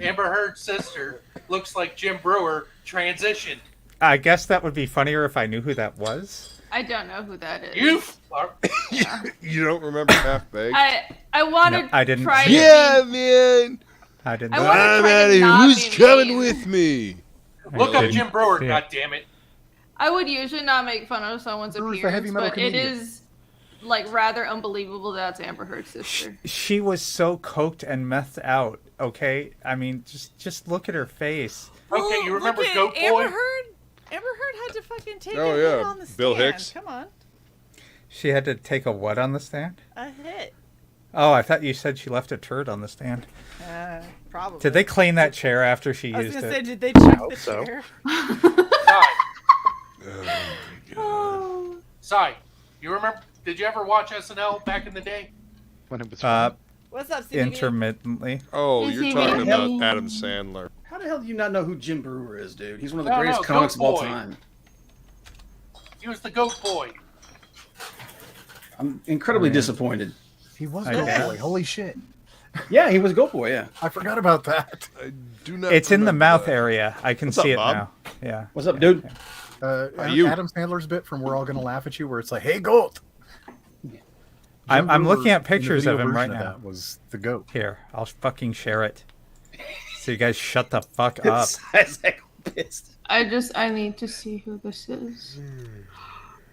[SPEAKER 14] Amber Heard's sister looks like Jim Brewer transitioned.
[SPEAKER 4] I guess that would be funnier if I knew who that was.
[SPEAKER 10] I don't know who that is.
[SPEAKER 12] You don't remember Half Baked?
[SPEAKER 10] I want to
[SPEAKER 4] No, I didn't.
[SPEAKER 10] try
[SPEAKER 12] Yeah, man.
[SPEAKER 4] I didn't.
[SPEAKER 10] I wanna
[SPEAKER 12] I'm
[SPEAKER 10] try
[SPEAKER 12] out
[SPEAKER 10] to
[SPEAKER 12] of here.
[SPEAKER 10] not
[SPEAKER 12] Who's
[SPEAKER 10] be
[SPEAKER 12] coming
[SPEAKER 10] mean.
[SPEAKER 12] with me?
[SPEAKER 14] Look up
[SPEAKER 4] didn't
[SPEAKER 14] Jim Brewer,
[SPEAKER 4] see it.
[SPEAKER 14] goddammit.
[SPEAKER 10] I would usually not make fun of someone's
[SPEAKER 15] Brewer's the heavy
[SPEAKER 10] appearance,
[SPEAKER 15] metal
[SPEAKER 10] but it
[SPEAKER 15] comedian.
[SPEAKER 10] is rather unbelievable that's Amber Heard's sister.
[SPEAKER 4] She was so coked and methed out. Okay, I mean, just look at her face.
[SPEAKER 14] Okay, you remember
[SPEAKER 2] Look at
[SPEAKER 14] Goat Boy?
[SPEAKER 2] Amber Heard? Amber Heard had to fucking take
[SPEAKER 12] Oh,
[SPEAKER 2] a hit
[SPEAKER 12] yeah.
[SPEAKER 2] on the stand.
[SPEAKER 12] Bill Hicks.
[SPEAKER 2] Come on.
[SPEAKER 4] She had to take a what on the stand?
[SPEAKER 2] A hit.
[SPEAKER 4] Oh, I thought you said she left a turd on the stand.
[SPEAKER 2] Probably.
[SPEAKER 4] Did they clean that chair after she
[SPEAKER 2] I was
[SPEAKER 4] used
[SPEAKER 2] gonna
[SPEAKER 4] it?
[SPEAKER 2] say, did they check the
[SPEAKER 3] so.
[SPEAKER 2] chair?
[SPEAKER 14] Sai, you remember? Did you ever watch SNL back in the day?
[SPEAKER 3] When it was
[SPEAKER 2] What's up, CBB?
[SPEAKER 4] intermittently.
[SPEAKER 12] Oh,
[SPEAKER 10] Is
[SPEAKER 12] you're
[SPEAKER 10] he
[SPEAKER 12] talking
[SPEAKER 10] really?
[SPEAKER 12] about Adam Sandler.
[SPEAKER 17] How the hell do you not know who Jim Brewer is, dude? He's one of the
[SPEAKER 14] No,
[SPEAKER 17] greatest
[SPEAKER 14] no,
[SPEAKER 17] comics
[SPEAKER 14] Goat
[SPEAKER 17] of all
[SPEAKER 14] Boy.
[SPEAKER 17] time.
[SPEAKER 14] He was the goat boy.
[SPEAKER 17] I'm incredibly disappointed.
[SPEAKER 15] He was
[SPEAKER 4] I
[SPEAKER 15] Goat
[SPEAKER 4] bet.
[SPEAKER 15] Boy. Holy shit.
[SPEAKER 17] Yeah, he was Goat Boy, yeah.
[SPEAKER 15] I forgot about that.
[SPEAKER 12] I do not.
[SPEAKER 4] It's in the
[SPEAKER 12] remember
[SPEAKER 4] mouth
[SPEAKER 12] that.
[SPEAKER 4] area. I can
[SPEAKER 12] What's up,
[SPEAKER 4] see it
[SPEAKER 12] Bob?
[SPEAKER 4] now. Yeah.
[SPEAKER 17] What's up, dude?
[SPEAKER 12] you?
[SPEAKER 15] Adam Sandler's bit from We're All Gonna Laugh at You, where it's like, "Hey, Goat."
[SPEAKER 4] I'm
[SPEAKER 15] Jim
[SPEAKER 4] looking
[SPEAKER 15] Brewer
[SPEAKER 4] at pictures
[SPEAKER 15] in
[SPEAKER 4] of
[SPEAKER 15] the
[SPEAKER 4] him
[SPEAKER 15] video
[SPEAKER 4] right
[SPEAKER 15] version
[SPEAKER 4] now.
[SPEAKER 15] That was the goat.
[SPEAKER 4] Here, I'll fucking share it. So you guys shut the fuck up.
[SPEAKER 10] I need to see who this is.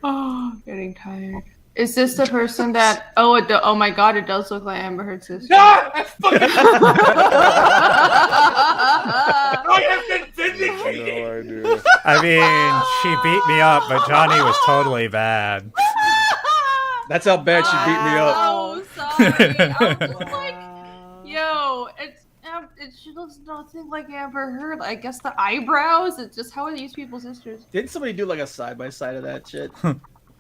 [SPEAKER 10] Oh, I'm getting tired. Is this the person that? Oh my God! It does look like Amber Heard's sister.
[SPEAKER 14] I have been vindicated.
[SPEAKER 12] No idea.
[SPEAKER 4] I mean, she beat me up, but Johnny was totally bad.
[SPEAKER 17] That's how bad she beat me up.
[SPEAKER 10] Oh, sorry. I was just like, yo, she looks nothing like Amber Heard. I guess the eyebrows. It's just how are these people sisters?
[SPEAKER 17] Didn't somebody do like a side-by-side of that shit?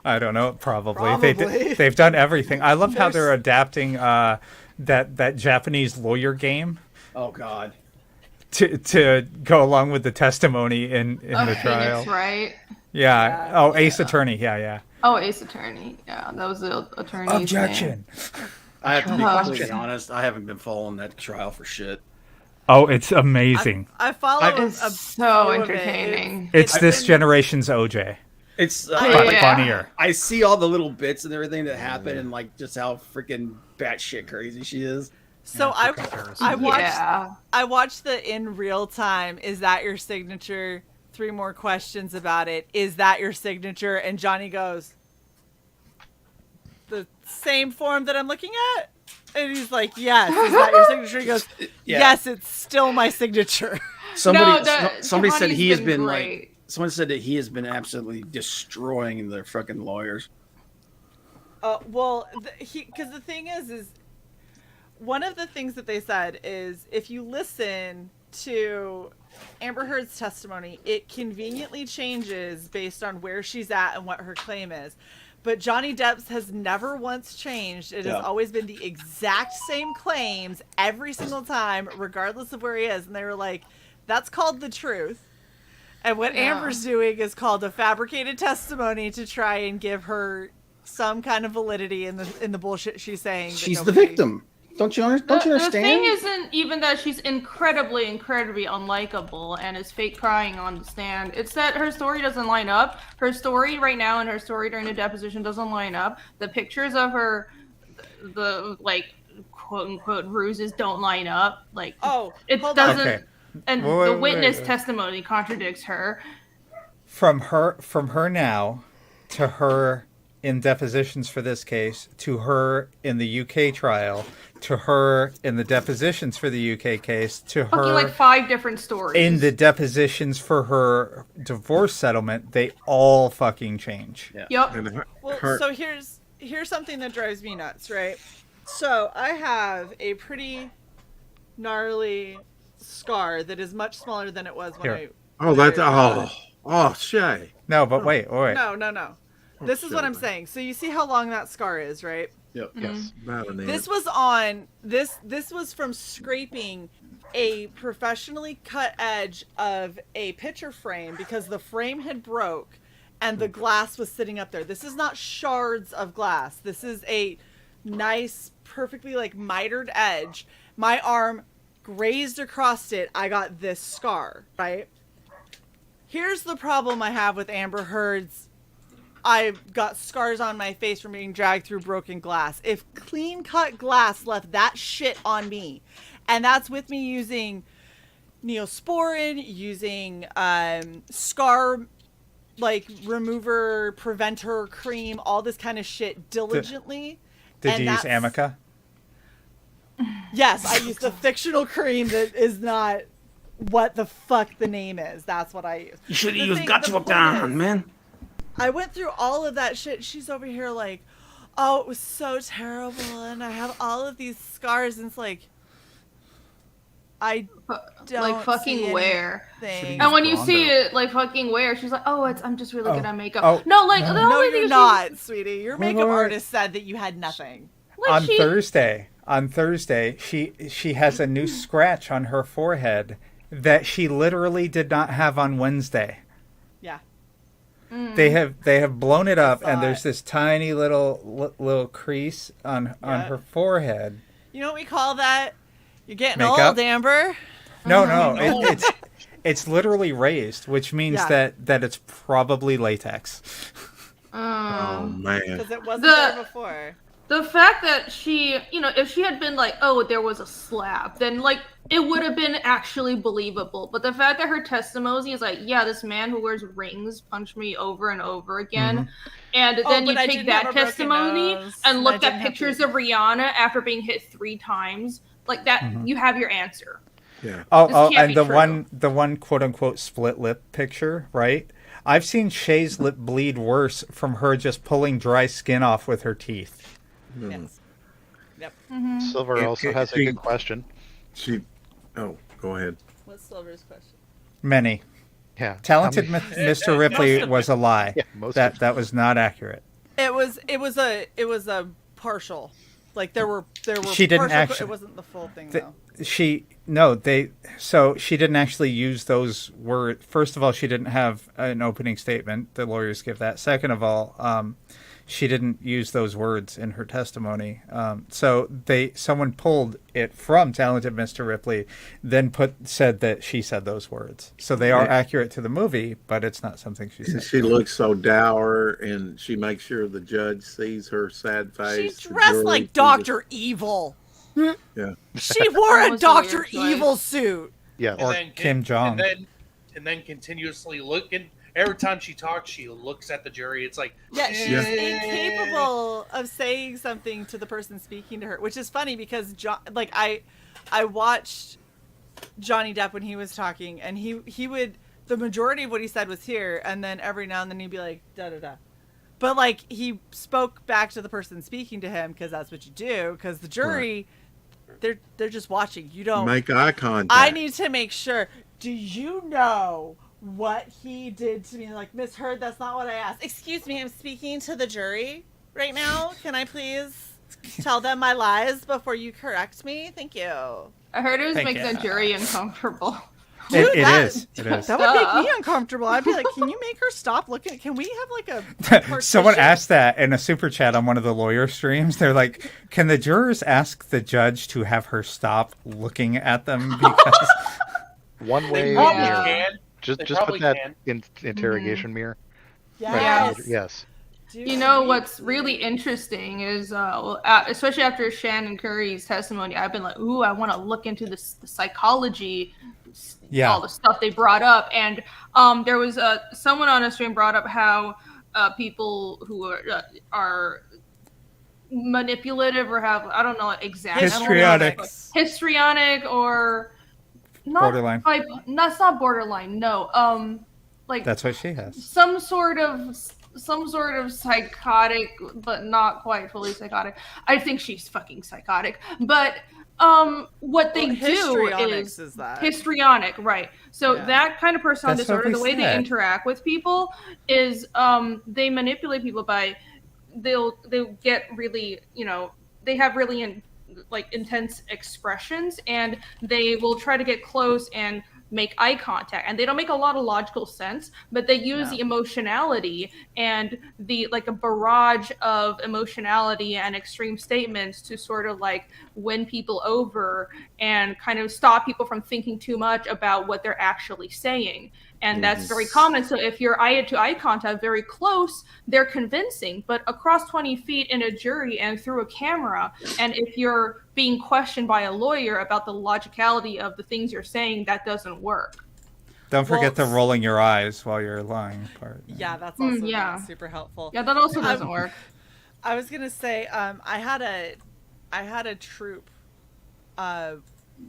[SPEAKER 4] I don't know. Probably.
[SPEAKER 2] Probably.
[SPEAKER 4] They've done everything. I love how they're adapting that Japanese lawyer game
[SPEAKER 17] Oh, God.
[SPEAKER 4] to go along with the testimony in the trial.
[SPEAKER 10] Phoenix, right?
[SPEAKER 4] Yeah. Oh, Ace Attorney. Yeah.
[SPEAKER 10] Oh, Ace Attorney. Yeah, that was the attorney's
[SPEAKER 4] Objection.
[SPEAKER 17] I have to be
[SPEAKER 10] Oh.
[SPEAKER 17] completely honest. I haven't been following that trial for shit.
[SPEAKER 4] Oh, it's amazing.
[SPEAKER 2] I follow
[SPEAKER 10] It's
[SPEAKER 2] a
[SPEAKER 10] so
[SPEAKER 2] few of it.
[SPEAKER 10] entertaining.
[SPEAKER 4] It's this generation's OJ.
[SPEAKER 17] It's
[SPEAKER 4] But
[SPEAKER 10] Yeah.
[SPEAKER 4] funnier.
[SPEAKER 17] I see all the little bits and everything that happen, and like just how freaking batshit crazy she is.
[SPEAKER 2] So I watched
[SPEAKER 10] Yeah.
[SPEAKER 2] I watched the in real time. Is that your signature? 3 more questions about it. Is that your signature? And Johnny goes, the same form that I'm looking at? And he's like, yes. Is that your signature? He goes, yes, it's still my signature.
[SPEAKER 17] Somebody said
[SPEAKER 10] Johnny's
[SPEAKER 17] he has
[SPEAKER 10] been
[SPEAKER 17] been
[SPEAKER 10] great.
[SPEAKER 17] like. Someone said that he has been absolutely destroying the fucking lawyers.
[SPEAKER 2] Well, because the thing is one of the things that they said is if you listen to Amber Heard's testimony, it conveniently changes based on where she's at and what her claim is. But Johnny Depp's has never once changed. It has always been the exact same claims every single time, regardless of where he is. And they were like, that's called the truth. And what Amber's doing is called a fabricated testimony to try and give her some kind of validity in the bullshit she's saying.
[SPEAKER 17] She's the victim. Don't you understand?
[SPEAKER 10] The thing isn't even that she's incredibly unlikable and is fake crying on the stand. It's that her story doesn't line up. Her story right now and her story during the deposition doesn't line up. The pictures of her, the like quote unquote bruises don't line up. Like it doesn't.
[SPEAKER 4] Okay.
[SPEAKER 10] And the witness testimony contradicts her.
[SPEAKER 4] From her now to her in depositions for this case, to her in the UK trial, to her in the depositions for the UK case, to her
[SPEAKER 10] Fucking like 5 different stories.
[SPEAKER 4] in the depositions for her divorce settlement, they all fucking change.
[SPEAKER 10] Yep.
[SPEAKER 2] Well, so here's something that drives me nuts, right? So I have a pretty gnarly scar that is much smaller than it was when
[SPEAKER 4] Here.
[SPEAKER 13] Shae.
[SPEAKER 4] No, but wait.
[SPEAKER 2] No. This is what I'm saying. So you see how long that scar is, right?
[SPEAKER 17] Yep.
[SPEAKER 13] Yes. About an
[SPEAKER 2] This
[SPEAKER 13] inch.
[SPEAKER 2] was this was from scraping a professionally cut edge of a picture frame because the frame had broke and the glass was sitting up there. This is not shards of glass. This is a nice, perfectly like mitered edge. My arm grazed across it. I got this scar, right? Here's the problem I have with Amber Heard's I've got scars on my face from being dragged through broken glass. If clean cut glass left that shit on me, and that's with me using Neosporin, using scar like remover preventer cream, all this kind of shit diligently.
[SPEAKER 4] Did you use Amica?
[SPEAKER 2] Yes, I used a fictional cream that is not what the fuck the name is. That's what I use.
[SPEAKER 17] You should have used Gatsuokan, man.
[SPEAKER 2] I went through all of that shit. She's over here like, oh, it was so terrible, and I have all of these scars, and it's like, I don't
[SPEAKER 10] like fucking
[SPEAKER 2] see
[SPEAKER 10] where.
[SPEAKER 2] anything.
[SPEAKER 10] And when you see it like fucking where, she's like, "Oh, I'm just really good at makeup."
[SPEAKER 4] Oh,
[SPEAKER 10] no, like
[SPEAKER 4] no.
[SPEAKER 10] the
[SPEAKER 2] No,
[SPEAKER 10] only thing
[SPEAKER 2] you're
[SPEAKER 10] is
[SPEAKER 2] not, sweetie. Your
[SPEAKER 4] Wait,
[SPEAKER 2] makeup
[SPEAKER 4] wait, wait.
[SPEAKER 2] artist said that you had nothing.
[SPEAKER 10] Like
[SPEAKER 4] On Thursday, she has a new scratch on her forehead that she literally did not have on Wednesday.
[SPEAKER 2] Yeah.
[SPEAKER 4] They have blown it up, and
[SPEAKER 2] saw
[SPEAKER 4] there's this tiny little crease on her forehead.
[SPEAKER 2] You know what we call that? You're getting
[SPEAKER 4] Makeup?
[SPEAKER 2] old, Amber.
[SPEAKER 4] No, it's literally raised, which means
[SPEAKER 2] Yeah.
[SPEAKER 4] that it's probably latex.
[SPEAKER 13] Oh man.
[SPEAKER 2] Because it wasn't there before.
[SPEAKER 10] The fact that she, if she had been like, "Oh, there was a slap," then like it would have been actually believable. But the fact that her testimony is like, "Yeah, this man who wears rings punched me over and over again," and then you
[SPEAKER 2] but I
[SPEAKER 10] take
[SPEAKER 2] didn't have
[SPEAKER 10] that
[SPEAKER 2] a broken
[SPEAKER 10] testimony
[SPEAKER 2] nose,
[SPEAKER 10] and
[SPEAKER 2] and
[SPEAKER 10] look
[SPEAKER 2] I
[SPEAKER 10] at
[SPEAKER 2] didn't have
[SPEAKER 10] pictures of Rihanna after being hit 3 times, like that, you have your answer.
[SPEAKER 13] Yeah.
[SPEAKER 10] This
[SPEAKER 4] Oh,
[SPEAKER 10] can't
[SPEAKER 4] and
[SPEAKER 10] be
[SPEAKER 4] the
[SPEAKER 10] true.
[SPEAKER 4] one quote unquote split lip picture, right? I've seen Shae's lip bleed worse from her just pulling dry skin off with her teeth.
[SPEAKER 2] Yes. Yep.
[SPEAKER 3] Silver also has a good question.
[SPEAKER 13] Oh, go ahead.
[SPEAKER 2] What's Silver's question?
[SPEAKER 4] Many.
[SPEAKER 3] Yeah.
[SPEAKER 4] Talented Mr. Ripley was a lie.
[SPEAKER 3] Yeah, most
[SPEAKER 4] that was not accurate.
[SPEAKER 2] It was a partial. Like there were
[SPEAKER 4] She didn't
[SPEAKER 2] partial,
[SPEAKER 4] actually.
[SPEAKER 2] it wasn't the full thing though.
[SPEAKER 4] She didn't actually use those words. First of all, she didn't have an opening statement. The lawyers give that. Second of all, she didn't use those words in her testimony. So someone pulled it from Talented Mr. Ripley, then said that she said those words. So they are accurate to the movie, but it's not something she said.
[SPEAKER 13] She looks so dour, and she makes sure the judge sees her sad face.
[SPEAKER 2] She dressed like Dr. Evil.
[SPEAKER 13] Yeah.
[SPEAKER 2] She wore a
[SPEAKER 10] was a
[SPEAKER 2] Dr.
[SPEAKER 10] weird choice.
[SPEAKER 2] Evil suit.
[SPEAKER 3] Yeah.
[SPEAKER 4] Or Kim Jong.
[SPEAKER 14] And then continuously looking. Every time she talks, she looks at the jury. It's like,
[SPEAKER 2] Yeah, she's incapable of saying something to the person speaking to her, which is funny because I watched Johnny Depp when he was talking, and he would, the majority of what he said was here, and then every now and then he'd be like da da da, but like he spoke back to the person speaking to him because that's what you do, because the jury, they're just watching. You don't
[SPEAKER 13] make eye contact.
[SPEAKER 2] I need to make sure. Do you know what he did to me? Like, Miss Heard, that's not what I asked. Excuse me, I'm speaking to the jury right now. Can I please tell them my lies before you correct me? Thank you.
[SPEAKER 10] I heard it was making the jury uncomfortable.
[SPEAKER 4] It is.
[SPEAKER 2] That would make me uncomfortable. I'd be like, can you make her stop looking? Can we have like a
[SPEAKER 4] Someone asked that in a super chat on one of the lawyer streams. They're like, can the jurors ask the judge to have her stop looking at them? Because
[SPEAKER 3] one way.
[SPEAKER 14] They probably
[SPEAKER 3] mirror.
[SPEAKER 14] can.
[SPEAKER 3] Just
[SPEAKER 14] They
[SPEAKER 3] put
[SPEAKER 14] probably
[SPEAKER 3] that
[SPEAKER 14] can.
[SPEAKER 3] in interrogation mirror.
[SPEAKER 2] Yes.
[SPEAKER 3] Right, yes.
[SPEAKER 10] You know what's really interesting is, especially after Shannon Curry's testimony, I've been like, ooh, I want to look into the psychology, all the stuff they brought up. And there was someone on a stream brought up how people who are manipulative or have, I don't know, histrionic or not
[SPEAKER 4] borderline.
[SPEAKER 10] That's not borderline. No. Like
[SPEAKER 4] that's what she has.
[SPEAKER 10] Some sort of psychotic, but not quite fully psychotic. I think she's fucking psychotic. But what they do is
[SPEAKER 2] that.
[SPEAKER 10] Histrionic, right? So that kind of personality disorder, the way they interact with people is they manipulate people by they'll get really, they have really intense expressions, and they will try to get close and make eye contact, and they don't make a lot of logical sense, but they use the emotionality and the a barrage of emotionality and extreme statements to sort of win people over and kind of stop people from thinking too much about what they're actually saying. And that's very common. So if you're eye-to-eye contact very close, they're convincing. But across 20 feet in a jury and through a camera, and if you're being questioned by a lawyer about the logicality of the things you're saying, that doesn't work.
[SPEAKER 4] Don't forget the rolling your eyes while you're lying part.
[SPEAKER 2] Yeah, that's also not super helpful.
[SPEAKER 10] Yeah, that also doesn't work.
[SPEAKER 2] I was gonna say, I had a troupe a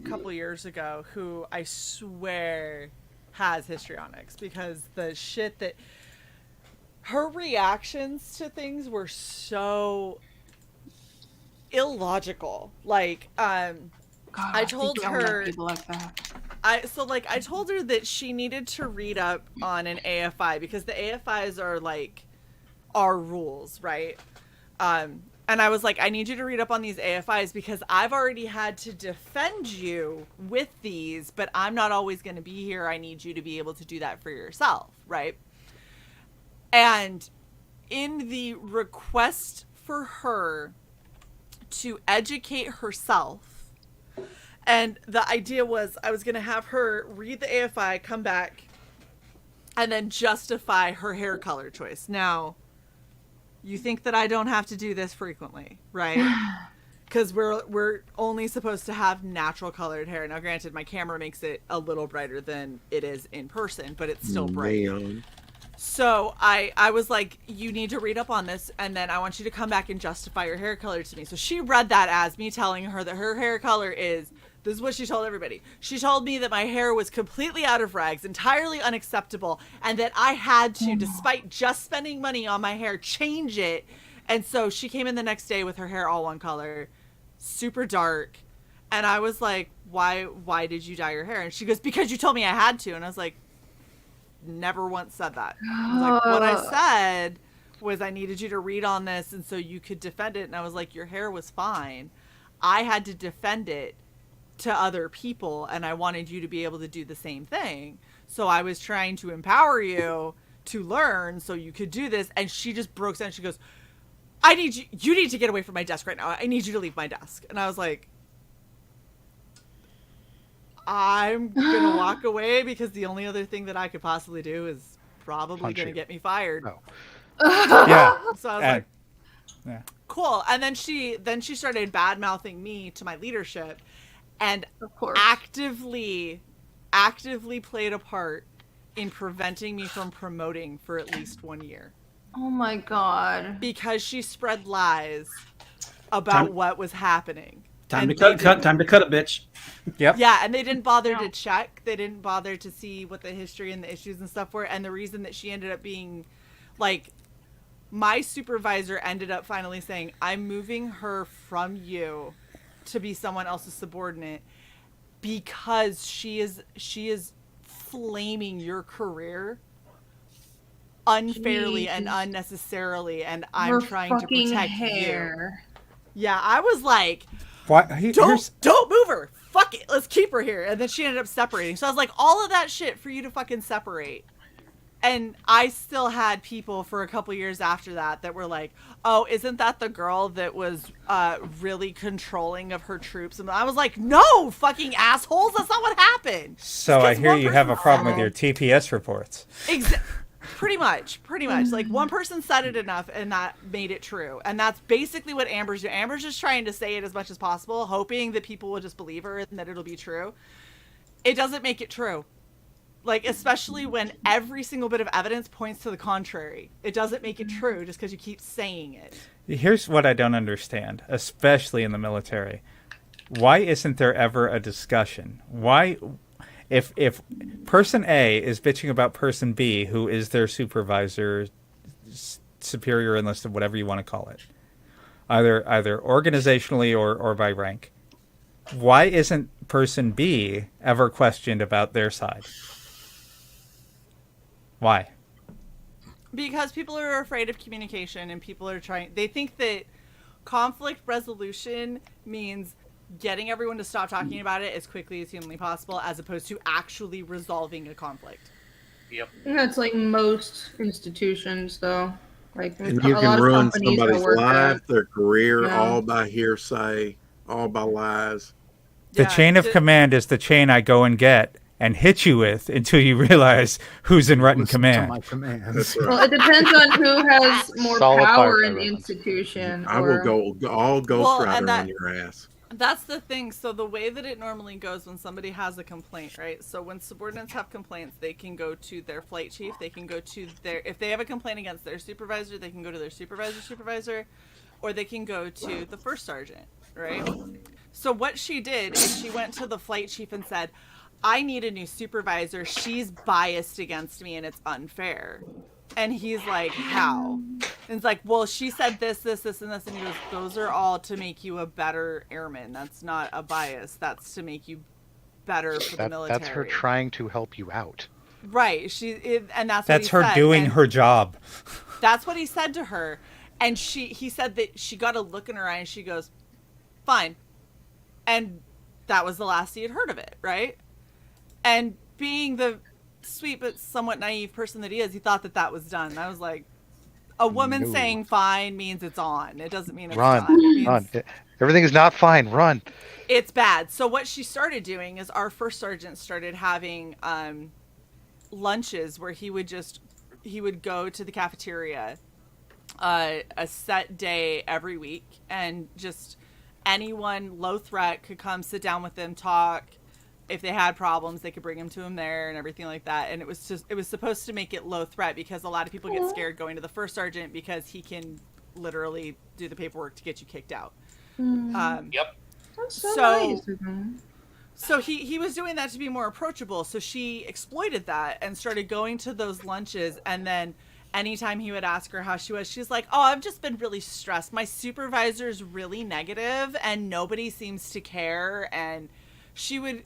[SPEAKER 2] couple years ago who I swear has histrionics, because the shit that her reactions to things were so illogical.
[SPEAKER 10] God,
[SPEAKER 2] I told
[SPEAKER 10] think I would have
[SPEAKER 2] her
[SPEAKER 10] people like that.
[SPEAKER 2] I told her that she needed to read up on an AFI because the AFIs are like our rules, right? And I was like, I need you to read up on these AFIs because I've already had to defend you with these, but I'm not always going to be here. I need you to be able to do that for yourself, right? And in the request for her to educate herself, and the idea was I was going to have her read the AFI, come back, and then justify her hair color choice. Now, you think that I don't have to do this frequently, right? Because we're only supposed to have natural colored hair. Now, granted, my camera makes it a little brighter than it is in person, but it's still bright.
[SPEAKER 13] Man.
[SPEAKER 2] So I was like, you need to read up on this, and then I want you to come back and justify your hair color to me. So she read that as me telling her that her hair color is, this is what she told everybody. She told me that my hair was completely out of rags, entirely unacceptable, and that I had to, despite just spending money on my hair, change it. And so she came in the next day with her hair all one color, super dark. And I was like, why did you dye your hair? And she goes, because you told me I had to. And I was like, never once said that. I was like, what I said was I needed you to read on this and so you could defend it. And I was like, your hair was fine. I had to defend it to other people, and I wanted you to be able to do the same thing. So I was trying to empower you to learn so you could do this. And she just broke down. She goes, you need to get away from my desk right now. I need you to leave my desk. And I was like, I'm gonna walk away because the only other thing that I could possibly do is probably gonna get me fired.
[SPEAKER 3] Oh.
[SPEAKER 4] Yeah.
[SPEAKER 2] So I was like,
[SPEAKER 4] yeah.
[SPEAKER 2] cool. And then she started bad mouthing me to my leadership, and
[SPEAKER 10] of course
[SPEAKER 2] actively played a part in preventing me from promoting for at least 1 year.
[SPEAKER 10] Oh my God.
[SPEAKER 2] Because she spread lies about what was happening.
[SPEAKER 17] Time to cut, it, bitch.
[SPEAKER 4] Yep.
[SPEAKER 2] Yeah, and they didn't bother to check. They didn't bother to see what the history and the issues and stuff were. And the reason that she ended up being, like, my supervisor ended up finally saying, I'm moving her from you to be someone else's subordinate because she is flaming your career unfairly and unnecessarily, and I'm trying to protect you. Yeah, I was like, don't move her. Fuck it. Let's keep her here. And then she ended up separating. So I was like, all of that shit for you to fucking separate. And I still had people for a couple years after that were like, oh, isn't that the girl that was really controlling of her troops? And I was like, no, fucking assholes. That's not what happened.
[SPEAKER 4] So I hear you have a problem with your TPS reports.
[SPEAKER 2] Pretty much. Like, one person said it enough, and that made it true. And that's basically what Amber's doing. Amber's just trying to say it as much as possible, hoping that people will just believe her and that it'll be true. It doesn't make it true. Like, especially when every single bit of evidence points to the contrary. It doesn't make it true just because you keep saying it.
[SPEAKER 4] Here's what I don't understand, especially in the military. Why isn't there ever a discussion? Why... If person A is bitching about person B, who is their supervisor, superior enlisted, whatever you want to call it, either organizationally or by rank, why isn't person B ever questioned about their side? Why?
[SPEAKER 2] Because people are afraid of communication, and people are they think that conflict resolution means getting everyone to stop talking about it as quickly as humanly possible, as opposed to actually resolving a conflict.
[SPEAKER 14] Yep.
[SPEAKER 10] And that's like most institutions, though. Like,
[SPEAKER 13] and you can ruin somebody's life, their career, all by hearsay, all by lies.
[SPEAKER 4] The chain of command is the chain I go and get and hit you with until you realize who's in written command.
[SPEAKER 15] My commands.
[SPEAKER 10] Well, it depends on who has more power in the institution.
[SPEAKER 13] I will go all Ghost Rider on your ass.
[SPEAKER 2] That's the thing. So the way that it normally goes when somebody has a complaint, right? So when subordinates have complaints, they can go to their flight chief. They can go to if they have a complaint against their supervisor, they can go to their supervisor, or they can go to the first sergeant, right? So what she did is she went to the flight chief and said, I need a new supervisor. She's biased against me and it's unfair. And he's like, how? And it's like, well, she said this, this, this, and this. And he goes, those are all to make you a better airman. That's not a bias. That's to make you better for the military.
[SPEAKER 3] That's her trying to help you out.
[SPEAKER 2] Right. And that's what he
[SPEAKER 4] her
[SPEAKER 2] said.
[SPEAKER 4] doing
[SPEAKER 2] And
[SPEAKER 4] her job.
[SPEAKER 2] that's what he said to her. And he said that she got a look in her eye and she goes, fine. And that was the last he had heard of it, right? And being the sweet but somewhat naive person that he is, he thought that was done. And I was like, a woman saying fine means it's on. It doesn't mean it's done. It means
[SPEAKER 3] run. Everything is not fine. Run.
[SPEAKER 2] it's bad. So what she started doing is our first sergeant started having lunches where he would go to the cafeteria a set day every week, and just anyone low threat could come sit down with them, talk. If they had problems, they could bring them to him there and everything like that. And it was supposed to make it low threat, because a lot of people get scared going to the first sergeant because he can literally do the paperwork to get you kicked out.
[SPEAKER 14] Yep.
[SPEAKER 10] That's so nice of him.
[SPEAKER 2] So he was doing that to be more approachable. So she exploited that and started going to those lunches. And then anytime he would ask her how she was, she's like, oh, I've just been really stressed. My supervisor's really negative and nobody seems to care. And she would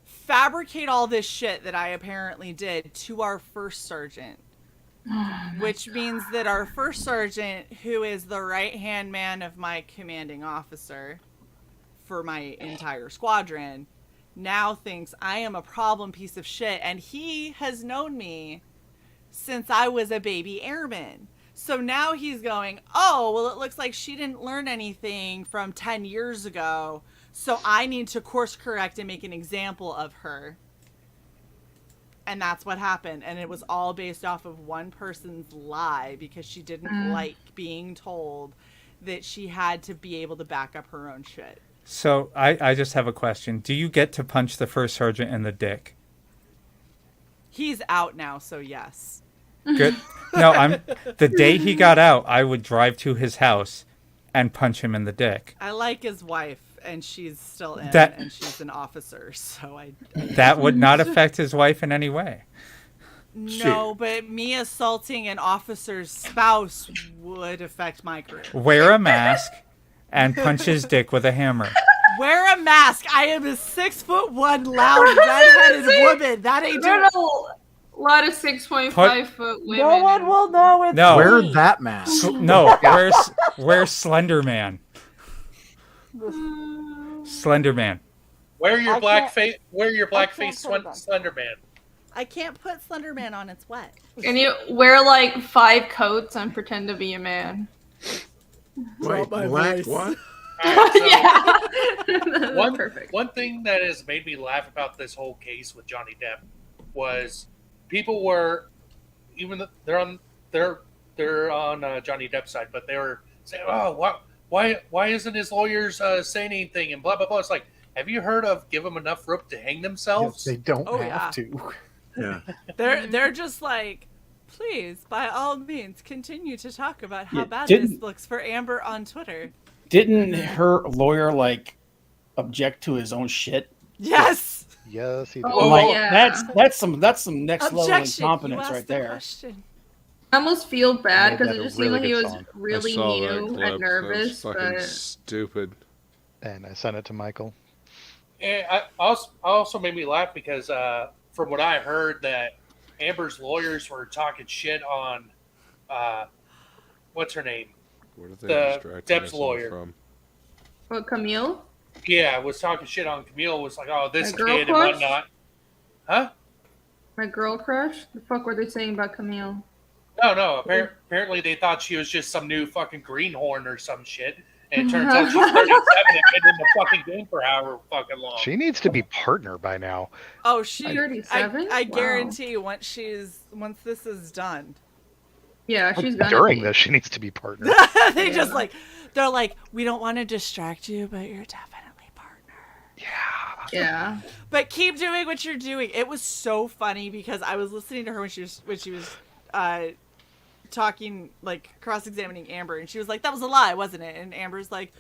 [SPEAKER 2] fabricate all this shit that I apparently did to our first sergeant. Which means that our first sergeant, who is the right-hand man of my commanding officer for my entire squadron, now thinks I am a problem piece of shit. And he has known me since I was a baby airman. So now he's going, oh, well, it looks like she didn't learn anything from 10 years ago. So I need to course correct and make an example of her. And that's what happened. And it was all based off of one person's lie, because she didn't like being told that she had to be able to back up her own shit.
[SPEAKER 4] So I just have a question. Do you get to punch the first sergeant in the dick?
[SPEAKER 2] He's out now, so yes.
[SPEAKER 4] Good. No, the day he got out, I would drive to his house and punch him in the dick.
[SPEAKER 2] I like his wife, and she's still in, and she's an officer, so
[SPEAKER 4] that would not affect his wife in any way.
[SPEAKER 2] No, but me assaulting an officer's spouse would affect my career.
[SPEAKER 4] Wear a mask and punch his dick with a hammer.
[SPEAKER 2] Wear a mask. I am a 6'1" loud redheaded woman. That ain't doing it.
[SPEAKER 10] A lot of 6.5 foot women.
[SPEAKER 2] No one will know it's
[SPEAKER 4] No.
[SPEAKER 15] Wear that mask.
[SPEAKER 4] No, wear Slender Man. Slender Man.
[SPEAKER 14] Wear your black face. Wear your black face, Slender Man.
[SPEAKER 2] I can't put Slender Man on. It's wet.
[SPEAKER 10] Can you wear like 5 coats and pretend to be a man?
[SPEAKER 13] Wait, black what?
[SPEAKER 14] One thing that has made me laugh about this whole case with Johnny Depp was people were, even though they're on Johnny Depp's side, but they were saying, "Oh, why isn't his lawyers saying anything?" and blah blah blah. It's like, have you heard of give them enough rope to hang themselves?
[SPEAKER 15] They don't have to.
[SPEAKER 13] Yeah.
[SPEAKER 2] They're just like, please, by all means, continue to talk about how bad
[SPEAKER 17] didn't-
[SPEAKER 2] this looks for Amber on Twitter.
[SPEAKER 17] Didn't her lawyer object to his own shit?
[SPEAKER 2] Yes.
[SPEAKER 3] Yes, he did.
[SPEAKER 10] Oh,
[SPEAKER 17] Like,
[SPEAKER 10] yeah.
[SPEAKER 17] that's some next level
[SPEAKER 2] Objection.
[SPEAKER 17] incompetence
[SPEAKER 2] You asked
[SPEAKER 17] right
[SPEAKER 2] the
[SPEAKER 17] there.
[SPEAKER 2] question.
[SPEAKER 10] I almost feel bad
[SPEAKER 3] Made
[SPEAKER 10] because
[SPEAKER 3] that
[SPEAKER 10] it
[SPEAKER 3] a
[SPEAKER 10] just seemed
[SPEAKER 3] really
[SPEAKER 10] like he
[SPEAKER 3] good
[SPEAKER 10] was
[SPEAKER 3] song.
[SPEAKER 10] really
[SPEAKER 12] I saw that
[SPEAKER 10] new
[SPEAKER 12] clip.
[SPEAKER 10] and nervous.
[SPEAKER 12] That was fucking
[SPEAKER 10] But
[SPEAKER 12] stupid.
[SPEAKER 3] And I sent it to Michael.
[SPEAKER 14] And I also made me laugh because from what I heard, that Amber's lawyers were talking shit on what's her name?
[SPEAKER 12] Where did they
[SPEAKER 14] The
[SPEAKER 12] distract
[SPEAKER 14] Depp's
[SPEAKER 12] myself
[SPEAKER 14] lawyer.
[SPEAKER 12] from?
[SPEAKER 10] what, Camille?
[SPEAKER 14] Yeah, was talking shit on Camille. Was like, oh, this
[SPEAKER 10] My girl
[SPEAKER 14] kid and
[SPEAKER 10] crush?
[SPEAKER 14] whatnot. Huh?
[SPEAKER 10] My girl crush? The fuck were they saying about Camille?
[SPEAKER 14] No. Apparently, they thought she was just some new fucking greenhorn or some shit. And it turns out she's 37 and been in the fucking game for however fucking long.
[SPEAKER 3] She needs to be partner by now.
[SPEAKER 2] Oh, she.
[SPEAKER 10] 37?
[SPEAKER 2] I
[SPEAKER 10] Wow.
[SPEAKER 2] guarantee you, once this is done,
[SPEAKER 10] Yeah, she's gonna
[SPEAKER 3] During
[SPEAKER 10] be.
[SPEAKER 3] this, she needs to be partner.
[SPEAKER 2] they're like, we don't want to distract you, but you're definitely partner.
[SPEAKER 10] Yeah.
[SPEAKER 2] But keep doing what you're doing. It was so funny because I was listening to her when she was talking, like cross-examining Amber, and she was like, that was a lie, wasn't it? And Amber's like,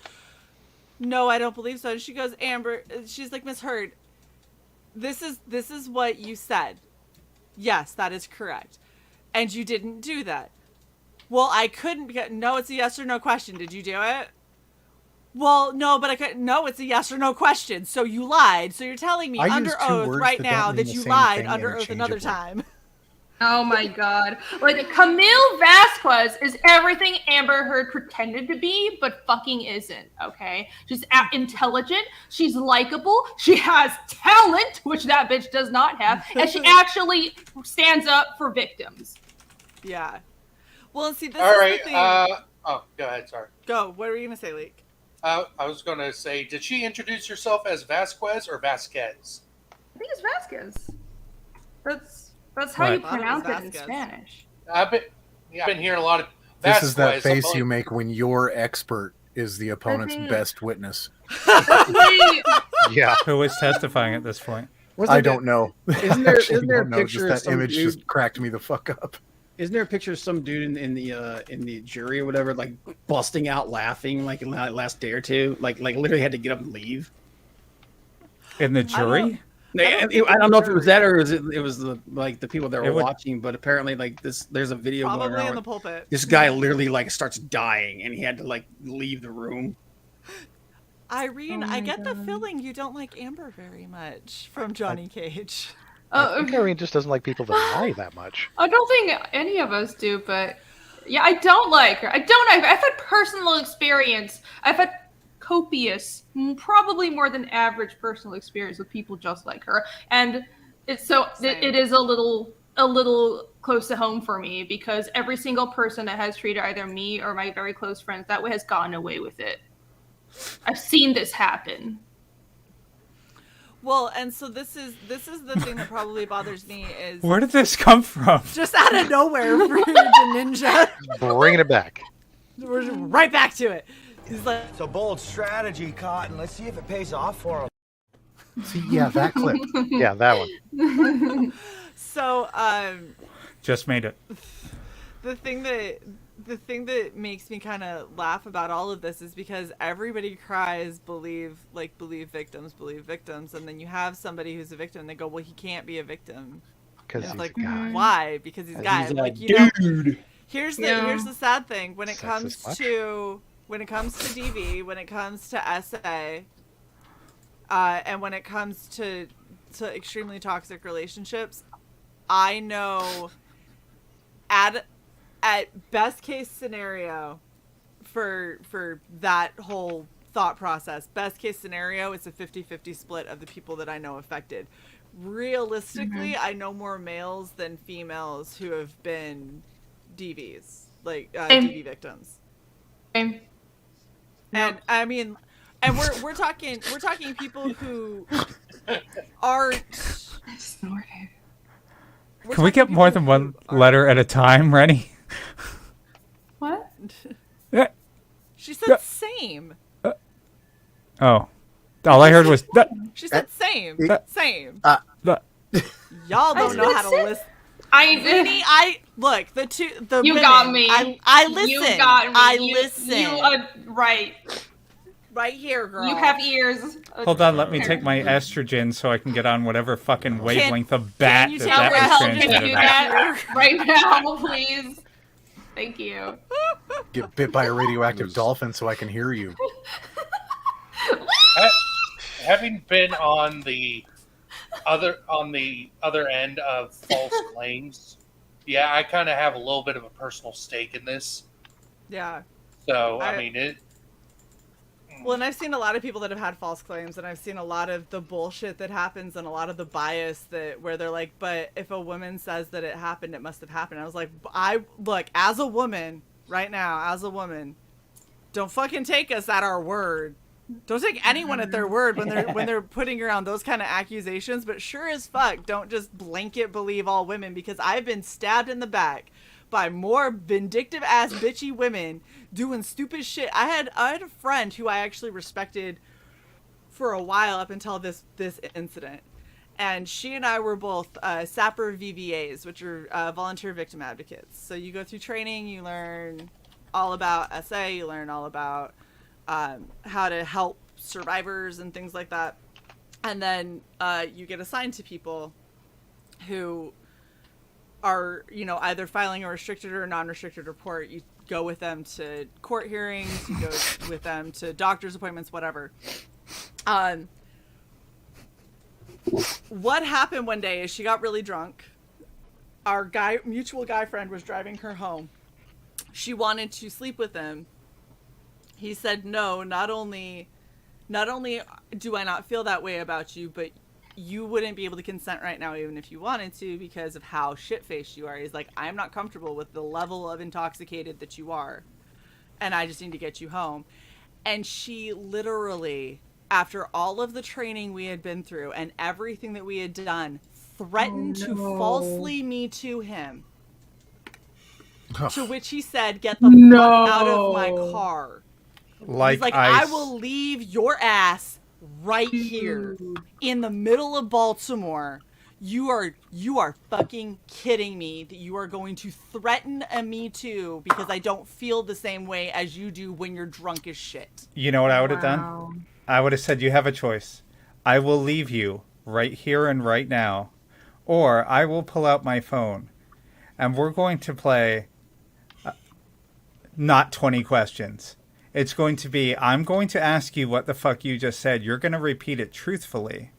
[SPEAKER 2] no, I don't believe so. And she goes, Amber, she's like, Miss Heard, this is what you said. Yes, that is correct. And you didn't do that. Well, I couldn't because no, it's a yes or no question. Did you do it? Well, no, but I couldn't. No, it's a yes or no question. So you lied. So you're telling me
[SPEAKER 15] I
[SPEAKER 2] under
[SPEAKER 15] use two
[SPEAKER 2] oath
[SPEAKER 15] words
[SPEAKER 2] right
[SPEAKER 15] that
[SPEAKER 2] now
[SPEAKER 15] don't mean
[SPEAKER 2] that
[SPEAKER 15] the
[SPEAKER 2] you
[SPEAKER 15] same
[SPEAKER 2] lied
[SPEAKER 15] thing
[SPEAKER 2] under oath another
[SPEAKER 15] interchangeably.
[SPEAKER 2] time.
[SPEAKER 10] Oh my god. Like, Camille Vasquez is everything Amber Heard pretended to be, but fucking isn't, okay? She's intelligent, she's likable, she has talent, which that bitch does not have, and she actually stands up for victims.
[SPEAKER 2] Yeah. Well, and see, this
[SPEAKER 14] All
[SPEAKER 2] is
[SPEAKER 14] right.
[SPEAKER 2] the thing.
[SPEAKER 14] Oh, go ahead. Sorry.
[SPEAKER 2] Go. What were you going to say, Leek?
[SPEAKER 14] I was going to say, did she introduce herself as Vasquez or Vasquez?
[SPEAKER 10] I think it's Vasquez. That's how you pronounce it in Spanish.
[SPEAKER 14] I've been hearing a lot of
[SPEAKER 15] This
[SPEAKER 14] Vasquez.
[SPEAKER 15] is that face you make when your expert is the opponent's
[SPEAKER 10] think-
[SPEAKER 15] best witness.
[SPEAKER 3] Yeah.
[SPEAKER 4] Who is testifying at this point?
[SPEAKER 15] I don't know.
[SPEAKER 17] Isn't there
[SPEAKER 15] Actually
[SPEAKER 17] isn't there a
[SPEAKER 15] don't know.
[SPEAKER 17] picture
[SPEAKER 15] Just
[SPEAKER 17] of
[SPEAKER 15] that
[SPEAKER 17] some
[SPEAKER 15] image
[SPEAKER 17] dude?
[SPEAKER 15] just cracked me the fuck up.
[SPEAKER 17] Isn't there a picture of some dude in the jury or whatever, like busting out laughing like in the last day or two, like literally had to get up and leave?
[SPEAKER 4] In the jury?
[SPEAKER 17] I don't know if it was that or it was the people that were
[SPEAKER 4] It would-
[SPEAKER 17] watching, but apparently there's a video going
[SPEAKER 2] Probably
[SPEAKER 17] around
[SPEAKER 2] in the
[SPEAKER 17] where
[SPEAKER 2] pulpit.
[SPEAKER 17] this guy literally like starts dying and he had to like leave the room.
[SPEAKER 2] Irene, I get the feeling you don't like Amber very much from Johnny Cage.
[SPEAKER 3] I think Irene just doesn't like people that lie that much.
[SPEAKER 10] I don't think any of us do, but yeah, I don't like her. I've had personal experience. I've had copious, probably more than average personal experience with people just like her, and it is a little close to home for me because every single person that has treated either me or my very close friends that way has gotten away with it. I've seen this happen.
[SPEAKER 2] Well, and so this is the thing that probably bothers me is
[SPEAKER 4] Where did this come from?
[SPEAKER 2] just out of nowhere for Ninja.
[SPEAKER 3] Bringing it back.
[SPEAKER 2] We're right back to it. He's like,
[SPEAKER 18] It's a bold strategy, Cotton. Let's see if it pays off for him.
[SPEAKER 15] See, yeah, that clip.
[SPEAKER 3] Yeah, that one.
[SPEAKER 2] So,
[SPEAKER 4] Just made it.
[SPEAKER 2] the thing that makes me kind of laugh about all of this is because everybody cries believe victims, and then you have somebody who's a victim and they go, well, he can't be a victim
[SPEAKER 3] Because
[SPEAKER 2] it's
[SPEAKER 3] he's
[SPEAKER 2] like,
[SPEAKER 3] a guy.
[SPEAKER 2] why? Because he's a guy.
[SPEAKER 17] He's a
[SPEAKER 2] Like, you know,
[SPEAKER 17] dude.
[SPEAKER 2] here's the sad thing when it
[SPEAKER 3] Sexist
[SPEAKER 2] comes
[SPEAKER 3] much?
[SPEAKER 2] to DV, when it comes to SA, and when it comes to extremely toxic relationships, I know at best case scenario for that whole thought process, best case scenario, it's a 50-50 split of the people that I know affected. Realistically, I know more males than females who have been DVs, like DV victims.
[SPEAKER 10] Same.
[SPEAKER 2] And I mean, and we're talking people who aren't.
[SPEAKER 4] Can we get more than one letter at a time, Rennie?
[SPEAKER 10] What?
[SPEAKER 4] Yeah.
[SPEAKER 2] She said same.
[SPEAKER 4] Oh. All I heard was...
[SPEAKER 2] She said same. Same.
[SPEAKER 4] Uh,
[SPEAKER 2] Y'all don't know how to listen. Vinny, look, the
[SPEAKER 10] you
[SPEAKER 2] women,
[SPEAKER 10] got me.
[SPEAKER 2] I listen.
[SPEAKER 10] You got me.
[SPEAKER 2] I
[SPEAKER 10] You-
[SPEAKER 2] listen.
[SPEAKER 10] You are right.
[SPEAKER 2] Right here, girl.
[SPEAKER 10] You have ears.
[SPEAKER 4] Hold on, let me take my estrogen so I can get on whatever fucking wavelength of bat
[SPEAKER 10] you
[SPEAKER 4] that
[SPEAKER 10] tell
[SPEAKER 4] that
[SPEAKER 10] her
[SPEAKER 4] was
[SPEAKER 10] help me
[SPEAKER 4] transmitted
[SPEAKER 10] do
[SPEAKER 4] at.
[SPEAKER 10] that right now, please? Thank you.
[SPEAKER 15] Get bit by a radioactive dolphin so I can hear you.
[SPEAKER 14] Having been on the other end of false claims, yeah, I kind of have a little bit of a personal stake in this.
[SPEAKER 2] Yeah.
[SPEAKER 14] So I mean it.
[SPEAKER 2] Well, and I've seen a lot of people that have had false claims, and I've seen a lot of the bullshit that happens and a lot of the bias where they're like, but if a woman says that it happened, it must have happened. I was like, look, as a woman, right now, don't fucking take us at our word. Don't take anyone at their word when they're putting around those kind of accusations, but sure as fuck, don't just blanket believe all women, because I've been stabbed in the back by more vindictive ass bitchy women doing stupid shit. I had a friend who I actually respected for a while up until this incident, and she and I were both SAPR VVAs, which are volunteer victim advocates. So you go through training, you learn all about SA, you learn all about how to help survivors and things like that, and then you get assigned to people who are, you know, either filing a restricted or non-restricted report. You go with them to court hearings, you go with them to doctor's appointments, whatever. What happened one day is she got really drunk. Our mutual guy friend was driving her home. She wanted to sleep with him. He said, no, not only do I not feel that way about you, but you wouldn't be able to consent right now even if you wanted to because of how shit-faced you are. He's like, I'm not comfortable with the level of intoxicated that you are, and I just need to get you home. And she literally, after all of the training we had been through and everything that we had done, threatened to falsely Me Too him. To which he said, get the fuck out of my car. He's like, I will leave your ass right here in the middle of Baltimore. You are fucking kidding me that you are going to threaten a Me Too because I don't feel the same way as you do when you're drunk as shit.
[SPEAKER 4] You know what I would have done? I would have said, you have a choice. I will leave you right here and right now, or I will pull out my phone and we're going to play not 20 questions. It's going to be, I'm going to ask you what the fuck you just said. You're going to repeat it truthfully.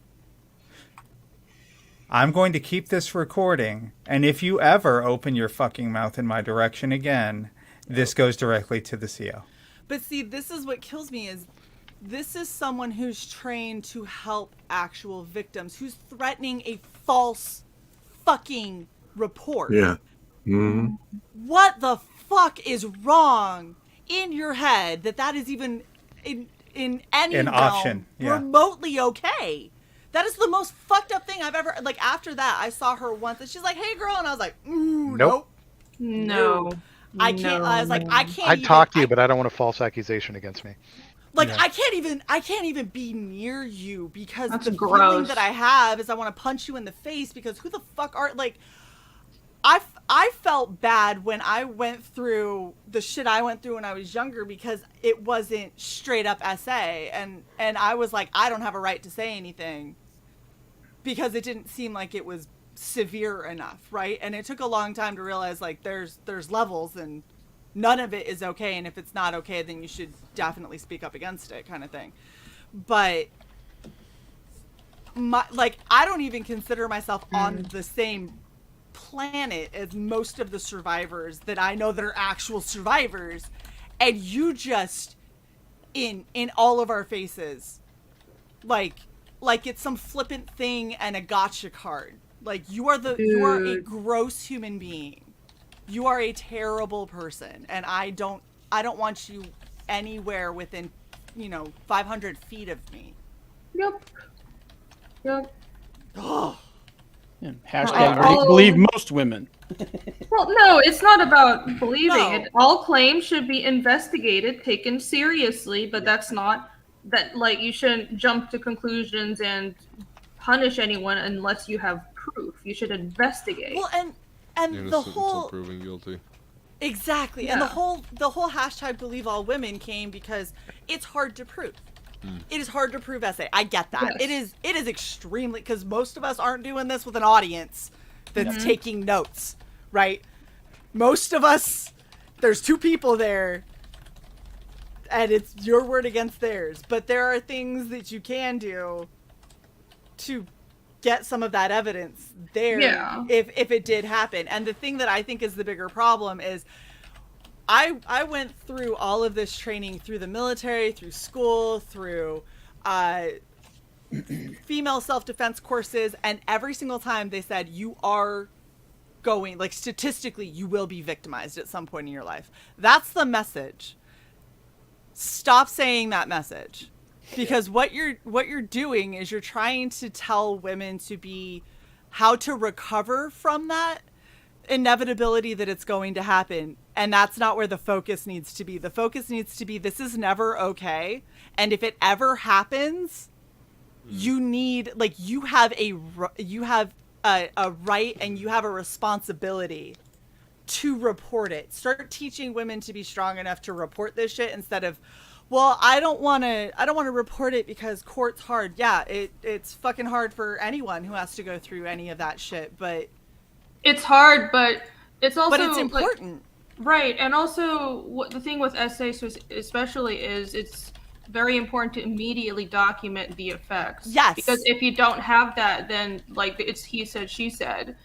[SPEAKER 4] I'm going to keep this recording, and if you ever open your fucking mouth in my direction again, this goes directly to the CO.
[SPEAKER 2] But see, this is what kills me is this is someone who's trained to help actual victims, who's threatening a false fucking report.
[SPEAKER 13] Yeah. Mm-hmm.
[SPEAKER 2] What the fuck is wrong in your head that is even in any
[SPEAKER 4] an option,
[SPEAKER 2] remotely okay? That is the most fucked up thing I've ever, like, after that I saw her once and she's like, hey girl, and I was like, nope.
[SPEAKER 10] No.
[SPEAKER 2] I can't. I was like, I can't.
[SPEAKER 3] I'd talk to you, but I don't want a false accusation against me.
[SPEAKER 2] Like, I can't even be near you because
[SPEAKER 10] That's
[SPEAKER 2] the
[SPEAKER 10] gross.
[SPEAKER 2] feeling that I have is I want to punch you in the face because who the fuck are, like, I felt bad when I went through the shit I went through when I was younger because it wasn't straight up SA, and I was like, I don't have a right to say anything because it didn't seem like it was severe enough, right? And it took a long time to realize, like, there's levels and none of it is okay, and if it's not okay, then you should definitely speak up against it, kind of thing. But I don't even consider myself on the same planet as most of the survivors that I know that are actual survivors, and you just in all of our faces like it's some flippant thing and a gotcha card. Like, you are a gross human being. You are a terrible person, and I don't want you anywhere within 500 feet of me.
[SPEAKER 10] Yep.
[SPEAKER 2] Oh.
[SPEAKER 17] Yeah, hashtag believe most women.
[SPEAKER 10] Well, no, it's not about believing
[SPEAKER 2] No.
[SPEAKER 10] it. All claims should be investigated, taken seriously, but that's not that, like, you shouldn't jump to conclusions and punish anyone unless you have proof. You should investigate.
[SPEAKER 2] Well, and
[SPEAKER 12] Innocent
[SPEAKER 2] the
[SPEAKER 12] until
[SPEAKER 2] whole
[SPEAKER 12] proven guilty.
[SPEAKER 2] Exactly.
[SPEAKER 10] Yeah.
[SPEAKER 2] And the whole hashtag believe all women came because it's hard to prove. It is hard to prove SA. I get that.
[SPEAKER 10] Yes.
[SPEAKER 2] It is extremely, because most of us aren't doing this with an audience that's taking notes, right? Most of us, there's two people there and it's your word against theirs. But there are things that you can do to get some of that evidence there if it did happen. And the thing that I think is the bigger problem is I went through all of this training through the military, through school, through female self-defense courses, and every single time they said, you are going, like, statistically, you will be victimized at some point in your life. That's the message. Stop saying that message. Because what you're doing is you're trying to tell women to be how to recover from that inevitability that it's going to happen, and that's not where the focus needs to be. The focus needs to be, this is never okay, and if it ever happens, you need, like, you have a right and you have a responsibility to report it. Start teaching women to be strong enough to report this shit instead of, well, I don't want to report it because court's hard. Yeah, it's fucking hard for anyone who has to go through any of that shit, but
[SPEAKER 10] It's hard, but it's also
[SPEAKER 2] But it's important.
[SPEAKER 10] Right, and also the thing with essays especially is it's very important to immediately document the effects.
[SPEAKER 2] Yes.
[SPEAKER 10] Because if you don't have that, then like it's he said, she said.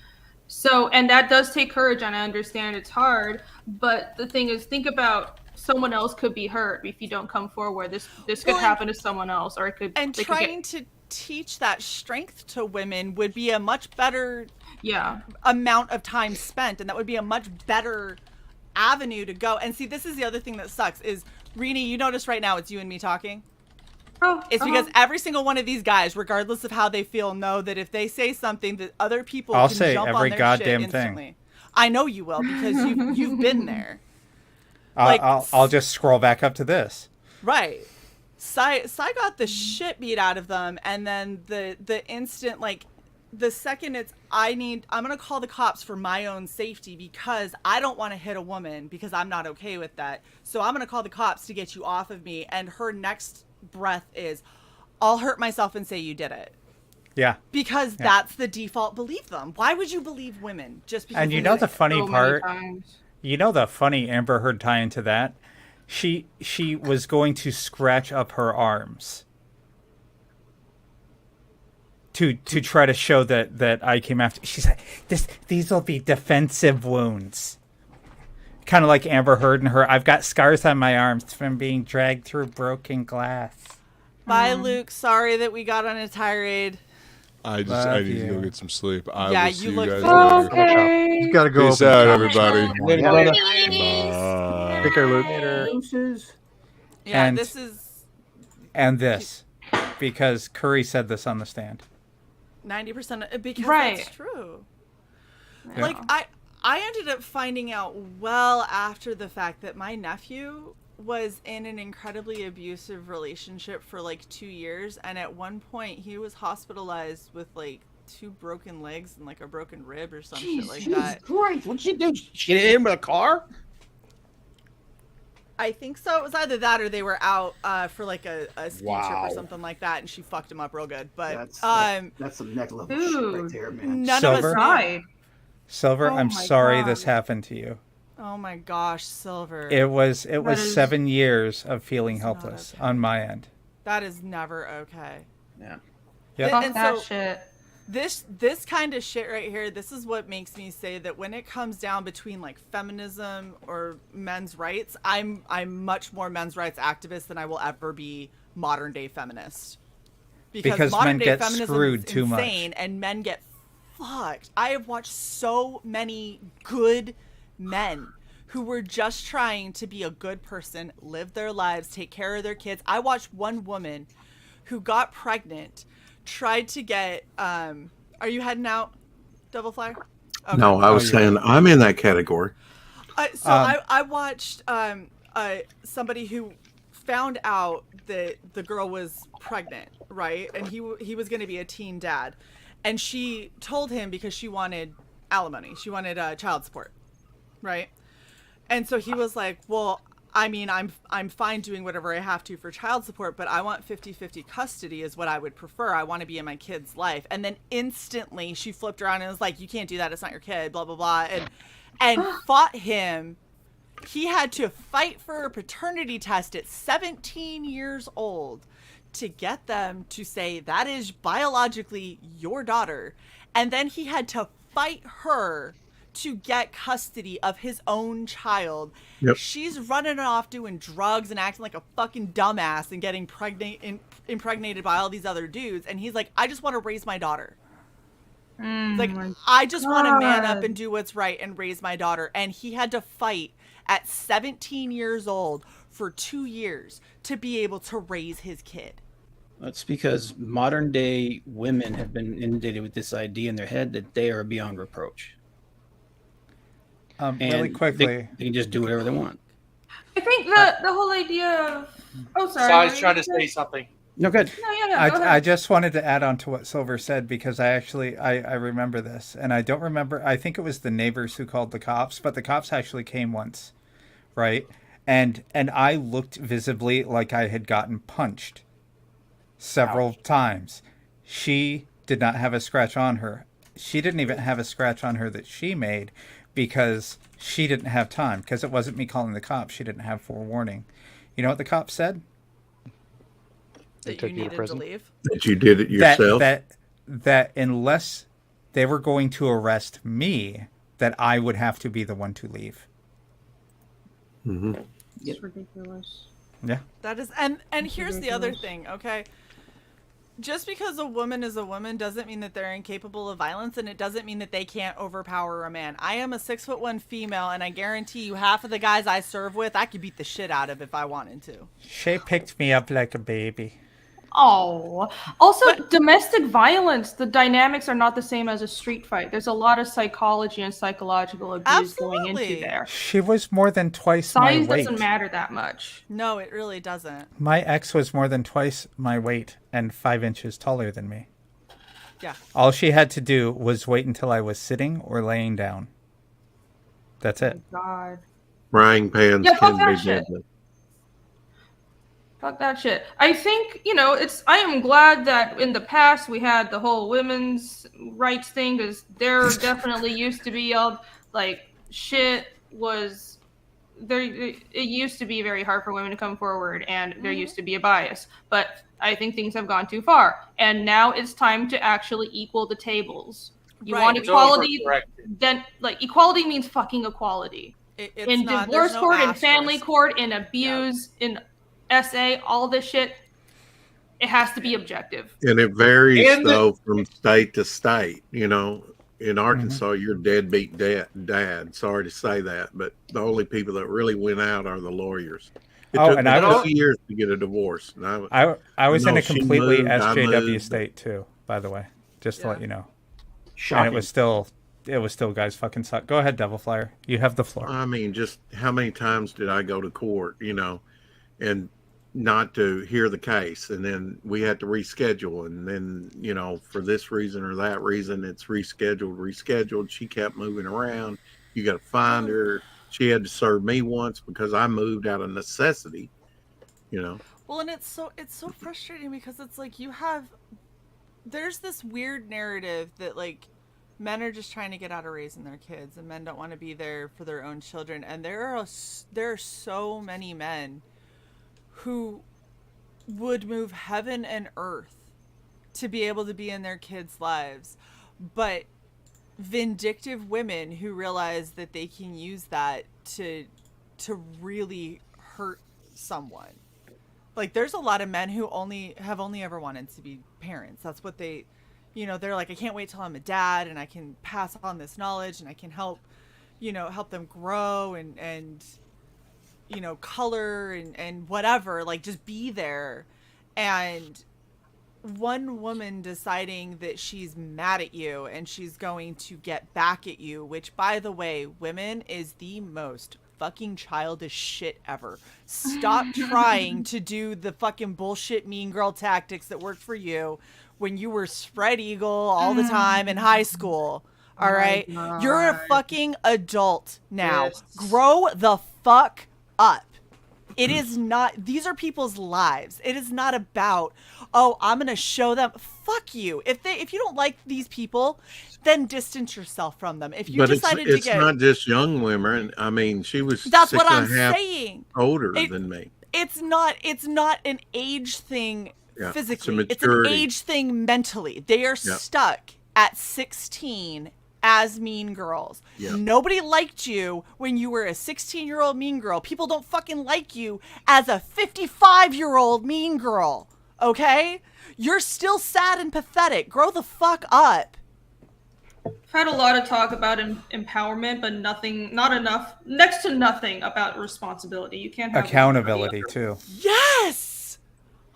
[SPEAKER 10] So, and that does take courage, and I understand it's hard. But the thing is, think about someone else could be hurt if you don't come forward. This could happen to someone else, or it could.
[SPEAKER 2] And trying to teach that strength to women would be a much better amount of time spent, and that would be a much better avenue to go. And see, this is the other thing that sucks is, Rini, you notice right now it's you and me talking. It's because every single one of these guys, regardless of how they feel, know that if they say something, that other people
[SPEAKER 4] I'll
[SPEAKER 2] can
[SPEAKER 4] say
[SPEAKER 2] jump
[SPEAKER 4] every
[SPEAKER 2] on their
[SPEAKER 4] goddamn
[SPEAKER 2] shit
[SPEAKER 4] thing.
[SPEAKER 2] instantly. I know you will, because you've been there.
[SPEAKER 4] I'll just scroll back up to this.
[SPEAKER 2] Right. Cyborg got the shit beat out of them, and then the instant, like, the second it's I'm gonna call the cops for my own safety because I don't want to hit a woman because I'm not okay with that. So I'm gonna call the cops to get you off of me. And her next breath is, I'll hurt myself and say you did it.
[SPEAKER 4] Yeah.
[SPEAKER 2] Because that's the default. Believe them. Why would you believe women just because?
[SPEAKER 4] And you know the funny part? You know the funny Amber Heard tie into that? She was going to scratch up her arms to try to show that I came after. She said, these will be defensive wounds. Kind of like Amber Heard and her, I've got scars on my arms from being dragged through broken glass.
[SPEAKER 2] Bye, Luke. Sorry that we got on a tirade.
[SPEAKER 12] I need to go get some sleep. I will see you guys
[SPEAKER 15] later.
[SPEAKER 12] later.
[SPEAKER 15] You gotta go.
[SPEAKER 12] Peace out, everybody.
[SPEAKER 15] Take care, Luke.
[SPEAKER 2] Yeah,
[SPEAKER 4] And-
[SPEAKER 2] this is
[SPEAKER 4] And this, because Curry said this on the stand.
[SPEAKER 2] 90% because
[SPEAKER 10] Right.
[SPEAKER 2] that's true.
[SPEAKER 4] Yeah.
[SPEAKER 2] Like I ended up finding out well after the fact that my nephew was in an incredibly abusive relationship for like 2 years, and at one point he was hospitalized with like 2 broken legs and like a broken rib or some shit like that.
[SPEAKER 17] Christ, what'd she do? She hit him with a car?
[SPEAKER 2] I think so. It was either that or they were out for like a ski trip
[SPEAKER 17] Wow.
[SPEAKER 2] or something like that, and she fucked him up real good. But
[SPEAKER 17] That's some next level shit right there, man.
[SPEAKER 2] none
[SPEAKER 4] Silver?
[SPEAKER 2] of us knew.
[SPEAKER 4] Silver,
[SPEAKER 2] Oh
[SPEAKER 4] I'm
[SPEAKER 2] my
[SPEAKER 4] sorry
[SPEAKER 2] God.
[SPEAKER 4] this happened to you.
[SPEAKER 2] Oh my gosh, Silver.
[SPEAKER 4] It was
[SPEAKER 2] That is-
[SPEAKER 4] 7 years of feeling helpless on my end.
[SPEAKER 2] That is never okay.
[SPEAKER 17] Yeah.
[SPEAKER 4] Yep.
[SPEAKER 10] Fuck
[SPEAKER 2] And
[SPEAKER 10] that
[SPEAKER 2] so
[SPEAKER 10] shit.
[SPEAKER 2] this kind of shit right here, this is what makes me say that when it comes down between like feminism or men's rights, I'm much more men's rights activist than I will ever be modern day feminist.
[SPEAKER 4] Because
[SPEAKER 2] modern
[SPEAKER 4] men
[SPEAKER 2] day
[SPEAKER 4] get
[SPEAKER 2] feminism
[SPEAKER 4] screwed
[SPEAKER 2] is
[SPEAKER 4] too much.
[SPEAKER 2] insane and men get fucked. I have watched so many good men who were just trying to be a good person, live their lives, take care of their kids. I watched one woman who got pregnant, tried to get are you heading out, Devil Flyer? Okay.
[SPEAKER 13] No, I was saying I'm in that category.
[SPEAKER 2] I watched somebody who found out that the girl was pregnant, right? And he was going to be a teen dad. And she told him because she wanted alimony. She wanted child support, right? And so he was like, well, I mean, I'm fine doing whatever I have to for child support, but I want 50-50 custody is what I would prefer. I want to be in my kid's life. And then instantly she flipped around and was like, you can't do that. It's not your kid, blah, blah, blah. And fought him. He had to fight for a paternity test at 17 years old to get them to say that is biologically your daughter. And then he had to fight her to get custody of his own child.
[SPEAKER 13] Yep.
[SPEAKER 2] She's running off doing drugs and acting like a fucking dumbass and getting impregnated by all these other dudes. And he's like, I just want to raise my daughter. Like, I just want to man up and do what's right and raise my daughter. And he had to fight at 17 years old for 2 years to be able to raise his kid.
[SPEAKER 17] That's because modern day women have been inundated with this idea in their head that they are beyond reproach.
[SPEAKER 4] Really
[SPEAKER 17] And
[SPEAKER 4] quickly.
[SPEAKER 17] they can just do whatever they want.
[SPEAKER 10] I think the whole idea of sorry.
[SPEAKER 14] So I was
[SPEAKER 10] what
[SPEAKER 14] trying
[SPEAKER 10] were
[SPEAKER 14] to
[SPEAKER 10] you
[SPEAKER 14] say something.
[SPEAKER 17] No, good.
[SPEAKER 10] No, yeah, go
[SPEAKER 4] I
[SPEAKER 10] ahead.
[SPEAKER 4] just wanted to add on to what Silver said because I remember this, and I don't remember. I think it was the neighbors who called the cops, but the cops actually came once, right? And I looked visibly like I had gotten punched several times. She did not have a scratch on her. she didn't even have a scratch on her that she made because she didn't have time, because it wasn't me calling the cops. She didn't have forewarning. You know what the cops said?
[SPEAKER 2] That you needed to leave.
[SPEAKER 13] That you did it yourself.
[SPEAKER 4] That unless they were going to arrest me, that I would have to be the one to leave.
[SPEAKER 13] Mm-hmm.
[SPEAKER 17] It's ridiculous.
[SPEAKER 4] Yeah.
[SPEAKER 2] That is, and here's the other thing, okay? Just because a woman is a woman doesn't mean that they're incapable of violence, and it doesn't mean that they can't overpower a man. I am a 6'1" female, and I guarantee you half of the guys I serve with, I could beat the shit out of if I wanted to.
[SPEAKER 4] Shae picked me up like a baby.
[SPEAKER 10] Oh, also domestic violence. The dynamics are not the same as a street fight. There's a lot of psychology and psychological abuse going into there.
[SPEAKER 4] She was more than twice my
[SPEAKER 10] Size
[SPEAKER 4] weight.
[SPEAKER 10] doesn't matter that much.
[SPEAKER 2] No, it really doesn't.
[SPEAKER 4] My ex was more than twice my weight and 5 inches taller than me.
[SPEAKER 2] Yeah.
[SPEAKER 4] All she had to do was wait until I was sitting or laying down. That's it.
[SPEAKER 10] God.
[SPEAKER 13] Frying pans
[SPEAKER 10] Yeah, fuck
[SPEAKER 13] can
[SPEAKER 10] that
[SPEAKER 13] be
[SPEAKER 10] shit.
[SPEAKER 13] deadly.
[SPEAKER 10] Fuck that shit. I think, I am glad that in the past we had the whole women's rights thing, because there definitely used to be shit was there. It used to be very hard for women to come forward, and there used to be a bias. But I think things have gone too far, and now it's time to actually equal the tables. You want equality, then equality means fucking equality. In divorce court, in family court, in abuse, in SA, all this shit, it has to be objective.
[SPEAKER 13] And it varies though from state to state. In Arkansas, you're deadbeat dad. Sorry to say that, but the only people that really went out are the lawyers. It took me 2 years to get a divorce. And
[SPEAKER 4] I was in a completely
[SPEAKER 13] moved,
[SPEAKER 4] SJW state too, by the way, just to let you know.
[SPEAKER 13] Shocking.
[SPEAKER 4] And it was still guys fucking suck. Go ahead, Devil Flyer. You have the floor.
[SPEAKER 13] I mean, just how many times did I go to court, and not to hear the case, and then we had to reschedule, and then for this reason or that reason it's rescheduled. She kept moving around. You got to find her. She had to serve me once because I moved out of necessity.
[SPEAKER 2] Well, and it's so frustrating because it's like there's this weird narrative that men are just trying to get out of raising their kids, and men don't want to be there for their own children, and there are so many men who would move heaven and earth to be able to be in their kids' lives, but vindictive women who realize that they can use that to really hurt someone. There's a lot of men who have only ever wanted to be parents. That's what they, they're like, I can't wait till I'm a dad and I can pass on this knowledge and I can help them grow and color and whatever, just be there. And one woman deciding that she's mad at you and she's going to get back at you, which, by the way, women, is the most fucking childish shit ever. Stop trying to do the fucking bullshit mean girl tactics that worked for you when you were spread eagle all the time in high school. All right? You're a fucking adult now. Yes. Grow the fuck up. It is not, these are people's lives. It is not about, I'm going to show them. Fuck you. If you don't like these people, then distance yourself from them. If you decided to get,
[SPEAKER 13] it's not just young women. I mean, she was
[SPEAKER 2] that's what I'm saying.
[SPEAKER 13] Older than me.
[SPEAKER 2] It's not an age thing physically.
[SPEAKER 13] It's
[SPEAKER 2] an age thing mentally. They are stuck at 16 as mean girls. Yep. Nobody liked you when you were a 16-year-old mean girl. People don't fucking like you as a 55-year-old mean girl. Okay? You're still sad and pathetic. Grow the fuck up.
[SPEAKER 10] I've had a lot of talk about empowerment, but not enough, next to nothing about responsibility. You can't have
[SPEAKER 4] accountability too.
[SPEAKER 2] Yes!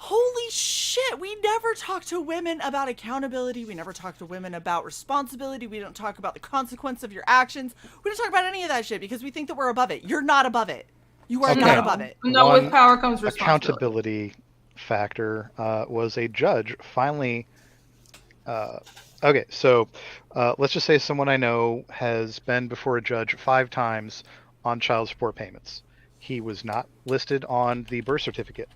[SPEAKER 2] Holy shit, we never talk to women about accountability. We never talk to women about responsibility. We don't talk about the consequence of your actions. We don't talk about any of that shit because we think that we're above it. You're not above it. You are not above it.
[SPEAKER 10] No, with power comes responsibility.
[SPEAKER 3] Accountability factor was a judge finally... okay, so let's just say someone I know has been before a judge 5 times on child support payments. He was not listed on the birth certificate.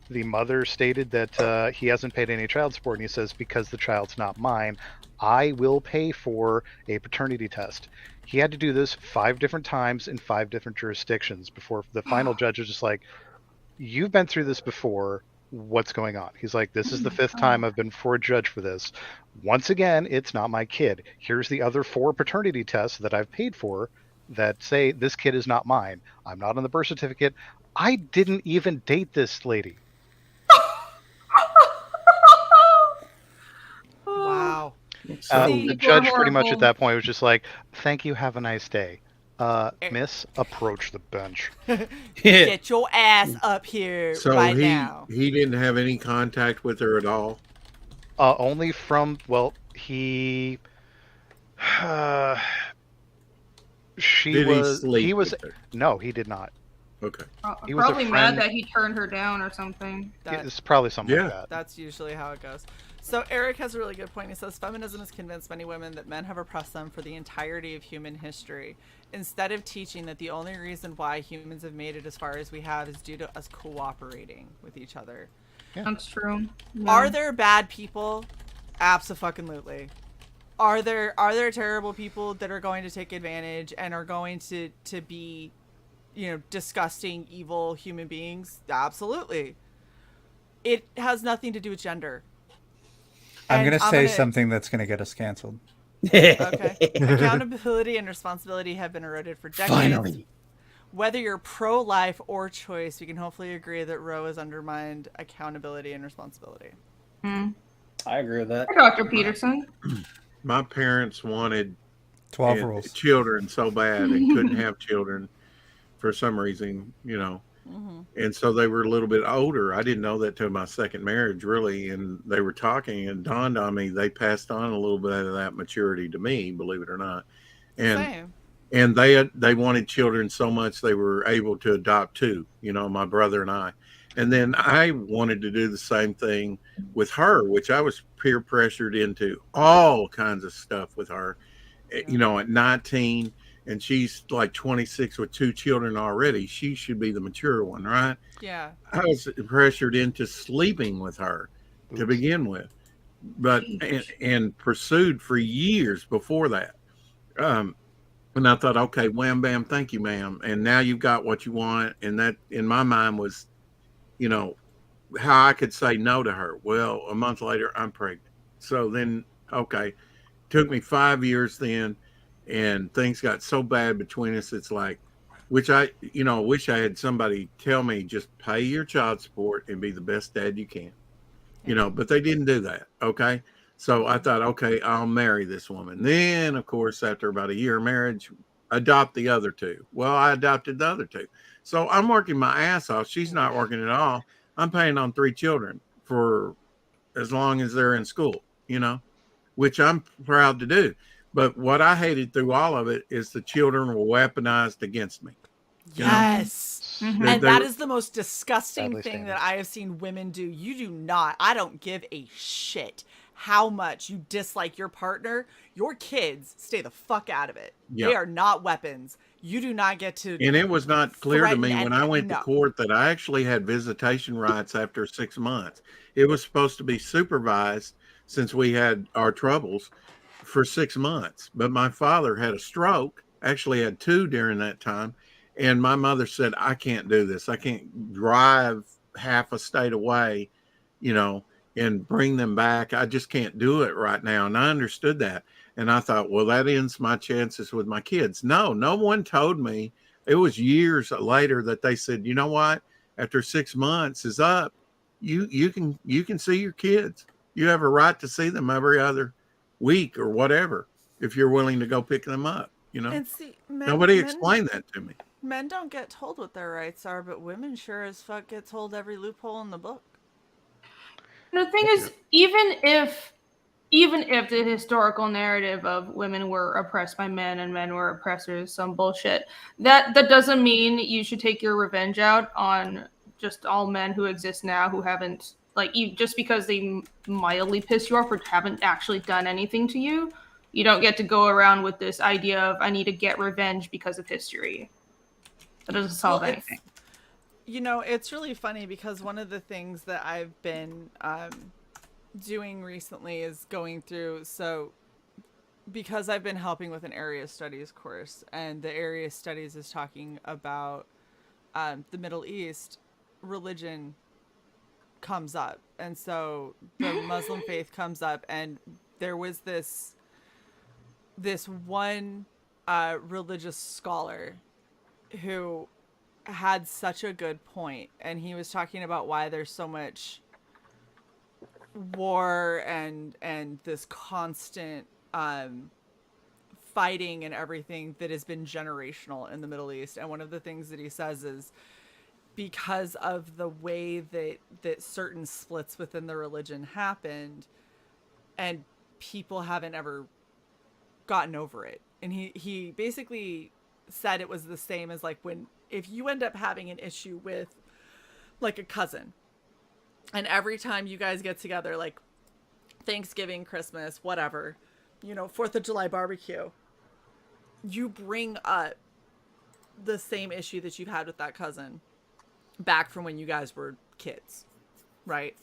[SPEAKER 3] the mother stated that he hasn't paid any child support, and he says, because the child's not mine, I will pay for a paternity test. He had to do this 5 different times in 5 different jurisdictions before the final judge was just like, you've been through this before. What's going on? He's like, this is the 5th time I've been before a judge for this. Once again, it's not my kid. Here's the other 4 paternity tests that I've paid for that say this kid is not mine. I'm not on the birth certificate. I didn't even date this lady.
[SPEAKER 2] Wow.
[SPEAKER 3] The judge pretty much at that point was just like, thank you, have a nice day. Miss, approach the bench.
[SPEAKER 2] Get your ass up here
[SPEAKER 13] So
[SPEAKER 2] now.
[SPEAKER 13] he didn't have any contact with her at all?
[SPEAKER 3] Only from, well, he
[SPEAKER 13] Did he sleep
[SPEAKER 3] was
[SPEAKER 13] with her?
[SPEAKER 3] No, he did not.
[SPEAKER 13] Okay.
[SPEAKER 3] He was a
[SPEAKER 10] Probably mad that he turned her down or something.
[SPEAKER 3] It's probably something like that.
[SPEAKER 2] That's usually how it goes. So Eric has a really good point. He says, feminism has convinced many women that men have oppressed them for the entirety of human history, instead of teaching that the only reason why humans have made it as far as we have is due to us cooperating with each other.
[SPEAKER 10] Yeah. That's true. Yeah.
[SPEAKER 2] Are there bad people? Abso-fucking-lutely. Are there terrible people that are going to take advantage and are going to be, disgusting, evil human beings? Absolutely. It has nothing to do with gender.
[SPEAKER 4] I'm going to say something that's going to get us canceled.
[SPEAKER 2] Okay. Accountability and responsibility have been eroded for decades.
[SPEAKER 17] Finally.
[SPEAKER 2] Whether you're pro-life or choice, we can hopefully agree that Roe has undermined accountability and responsibility.
[SPEAKER 10] Mm.
[SPEAKER 17] I agree with that.
[SPEAKER 10] Dr. Peterson.
[SPEAKER 13] My parents wanted
[SPEAKER 4] 12 rules.
[SPEAKER 13] Children so bad and couldn't have children for some reason, And so they were a little bit older. I didn't know that till my second marriage, really. And they were talking, and dawned on me they passed on a little bit of that maturity to me, believe it or not. And
[SPEAKER 2] Same.
[SPEAKER 13] and they wanted children so much they were able to adopt 2. My brother and I. And then I wanted to do the same thing with her, which I was peer pressured into all kinds of stuff with her. At 19. And she's like 26 with 2 children already. She should be the mature one, right?
[SPEAKER 2] Yeah.
[SPEAKER 13] I was pressured into sleeping with her to begin with, but and pursued for years before that. And I thought, okay, wham, bam, thank you, ma'am. And now you've got what you want. And that, in my mind, was, how I could say no to her. Well, a month later, I'm pregnant. So then, okay, took me 5 years then. And things got so bad between us. It's like, which I wish I had somebody tell me, just pay your child support and be the best dad you can, but they didn't do that. Okay. So I thought, okay, I'll marry this woman. Then, of course, after about a year of marriage, adopt the other 2. Well, I adopted the other 2. So I'm working my ass off. She's not working at all. I'm paying on 3 children for as long as they're in school, which I'm proud to do. But what I hated through all of it is the children were weaponized against me.
[SPEAKER 2] Yes.
[SPEAKER 10] Mm-hmm.
[SPEAKER 2] And that is the most disgusting thing that I have seen women do. You do not. I don't give a shit how much you dislike your partner. Your kids, stay the fuck out of it.
[SPEAKER 13] Yeah.
[SPEAKER 2] They are not weapons. You do not get to.
[SPEAKER 13] And it was not clear to me when I went
[SPEAKER 2] no.
[SPEAKER 13] to court that I actually had visitation rights after 6 months. It was supposed to be supervised since we had our troubles for 6 months. But my father had a stroke, actually had 2 during that time. And my mother said, I can't do this. I can't drive half a state away, and bring them back. I just can't do it right now. And I understood that. And I thought, well, that ends my chances with my kids. No one told me. It was years later that they said, you know what? After 6 months is up, you can see your kids. You have a right to see them every other week or whatever, if you're willing to go pick them up,
[SPEAKER 2] And see,
[SPEAKER 13] nobody explained that to me.
[SPEAKER 2] Men don't get told what their rights are, but women sure as fuck get told every loophole in the book.
[SPEAKER 10] The thing is, even if the historical narrative of women were oppressed by men and men were oppressors, some bullshit, that doesn't mean you should take your revenge out on just all men who exist now who haven't, just because they mildly piss you off or haven't actually done anything to you. You don't get to go around with this idea of, I need to get revenge because of history. That doesn't solve anything.
[SPEAKER 2] You know, it's really funny because one of the things that I've been doing recently is going through, so because I've been helping with an area studies course, and the area studies is talking about the Middle East, religion comes up. And so the Muslim faith comes up, and there was this one religious scholar who had such a good point, and he was talking about why there's so much war and this constant fighting and everything that has been generational in the Middle East. And one of the things that he says is because of the way that certain splits within the religion happened, and people haven't ever gotten over it. And he basically said it was the same as like if you end up having an issue with like a cousin, and every time you guys get together, like Thanksgiving, Christmas, whatever, 4th of July barbecue, you bring up the same issue that you've had with that cousin back from when you guys were kids, right?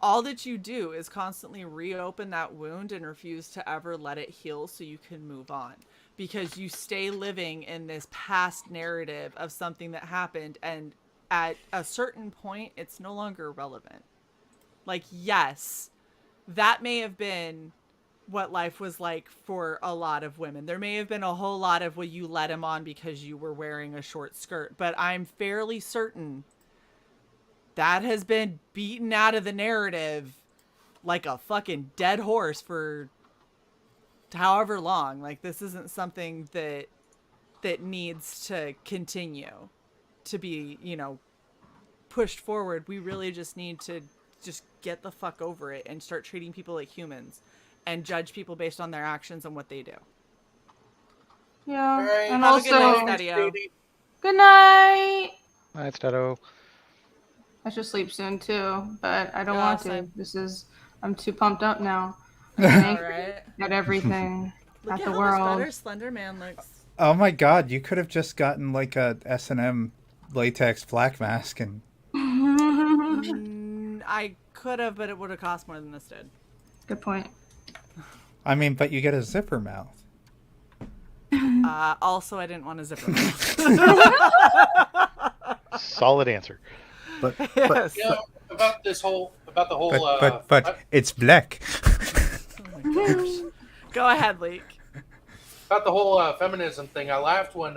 [SPEAKER 2] All that you do is constantly reopen that wound and refuse to ever let it heal so you can move on, because you stay living in this past narrative of something that happened, and at a certain point it's no longer relevant. Like, yes, that may have been what life was like for a lot of women. There may have been a whole lot of, well, you let him on because you were wearing a short skirt, but I'm fairly certain that has been beaten out of the narrative like a fucking dead horse for however long. Like, this isn't something that needs to continue to be, pushed forward. We really just need to just get the fuck over it and start treating people like humans and judge people based on their actions and what they do.
[SPEAKER 10] Yeah.
[SPEAKER 2] Right.
[SPEAKER 10] And
[SPEAKER 2] Have
[SPEAKER 10] also,
[SPEAKER 2] a good night, Stadio.
[SPEAKER 10] Good night.
[SPEAKER 3] Night, Stadio.
[SPEAKER 10] I should sleep soon too, but I don't
[SPEAKER 2] Yeah,
[SPEAKER 10] want to.
[SPEAKER 2] same.
[SPEAKER 10] I'm too pumped up now.
[SPEAKER 2] All right.
[SPEAKER 10] At everything.
[SPEAKER 2] Look
[SPEAKER 10] at
[SPEAKER 2] at
[SPEAKER 10] the
[SPEAKER 2] how
[SPEAKER 10] world.
[SPEAKER 2] much better Slender Man looks.
[SPEAKER 4] Oh my god, you could have just gotten like a S&M latex black mask and...
[SPEAKER 2] I could have, but it would have cost more than this did.
[SPEAKER 10] Good point.
[SPEAKER 4] I mean, but you get a zipper mouth.
[SPEAKER 2] Also, I didn't want a zipper mouth.
[SPEAKER 3] Solid answer.
[SPEAKER 15] But
[SPEAKER 2] Yes.
[SPEAKER 14] About the whole
[SPEAKER 4] But it's black.
[SPEAKER 2] Oh my gosh. Go ahead, Leek.
[SPEAKER 14] about the whole feminism thing, I laughed when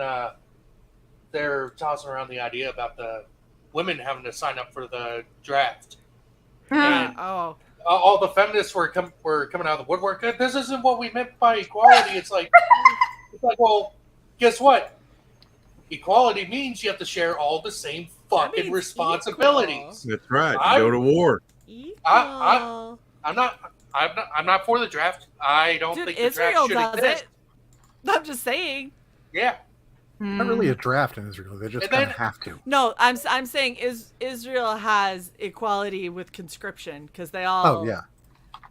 [SPEAKER 14] they're tossing around the idea about the women having to sign up for the draft. And all the feminists were coming out of the woodwork. This isn't what we meant by equality. It's like, well, guess what? Equality means you have to share all the same fucking responsibilities.
[SPEAKER 13] That's right. Go to war.
[SPEAKER 14] I'm not for the draft. I don't think the
[SPEAKER 2] Israel
[SPEAKER 14] draft should
[SPEAKER 2] does
[SPEAKER 14] exist.
[SPEAKER 2] it. I'm just saying.
[SPEAKER 14] Yeah.
[SPEAKER 15] Not really a draft in Israel. They just kind of have to.
[SPEAKER 2] No, I'm saying Israel has equality with conscription because they all.
[SPEAKER 15] Oh yeah.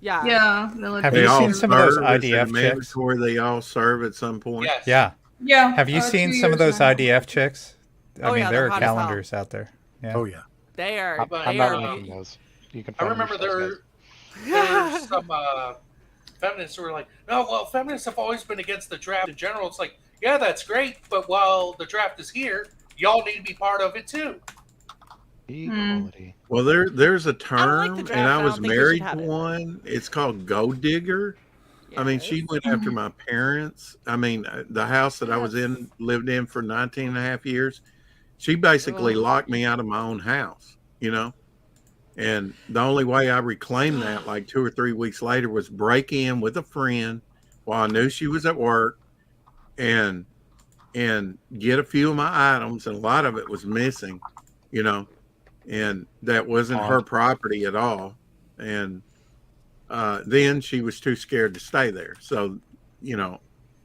[SPEAKER 2] Yeah.
[SPEAKER 10] Yeah.
[SPEAKER 4] Have you seen some of those IDF chicks?
[SPEAKER 13] Where they all serve at some point.
[SPEAKER 14] Yes.
[SPEAKER 4] Yeah.
[SPEAKER 10] Yeah.
[SPEAKER 4] Have you seen some of those IDF chicks? I mean, there are
[SPEAKER 2] hot as hell.
[SPEAKER 4] calendars out there. Yeah.
[SPEAKER 15] Oh yeah.
[SPEAKER 2] They are.
[SPEAKER 3] I'm not making those. You can.
[SPEAKER 14] I remember there's some feminists who were like, "No, well, feminists have always been against the draft in general." It's like, yeah, that's great, but while the draft is here, y'all need to be part of it too.
[SPEAKER 3] Equality.
[SPEAKER 13] Well, there's a term,
[SPEAKER 2] draft,
[SPEAKER 13] and I
[SPEAKER 2] I
[SPEAKER 13] was
[SPEAKER 2] don't think we
[SPEAKER 13] married
[SPEAKER 2] should
[SPEAKER 13] to
[SPEAKER 2] have it.
[SPEAKER 13] one. It's called Gold Digger. I mean, she went after my parents. I mean, the house that I was lived in for 19 and a half years. She basically locked me out of my own house, And the only way I reclaimed that, like 2 or 3 weeks later, was break in with a friend while I knew she was at work and get a few of my items. And a lot of it was missing, and that wasn't her property at all. And then she was too scared to stay there. So,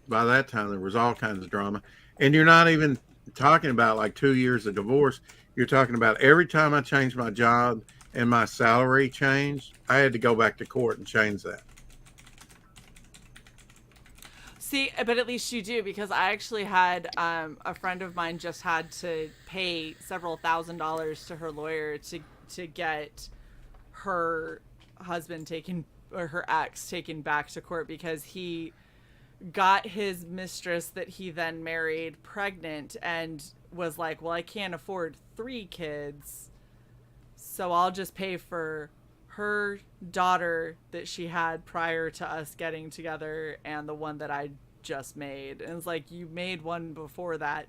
[SPEAKER 13] by that time there was all kinds of drama. And you're not even talking about like 2 years of divorce. You're talking about every time I changed my job and my salary changed, I had to go back to court and change that.
[SPEAKER 2] See, but at least you do, because I actually had a friend of mine just had to pay several $1,000s to her lawyer to get her husband taken, or her ex taken back to court, because he got his mistress that he then married pregnant and was like, well, I can't afford 3 kids, so I'll just pay for her daughter that she had prior to us getting together and the one that I just made. And it's like, you made one before that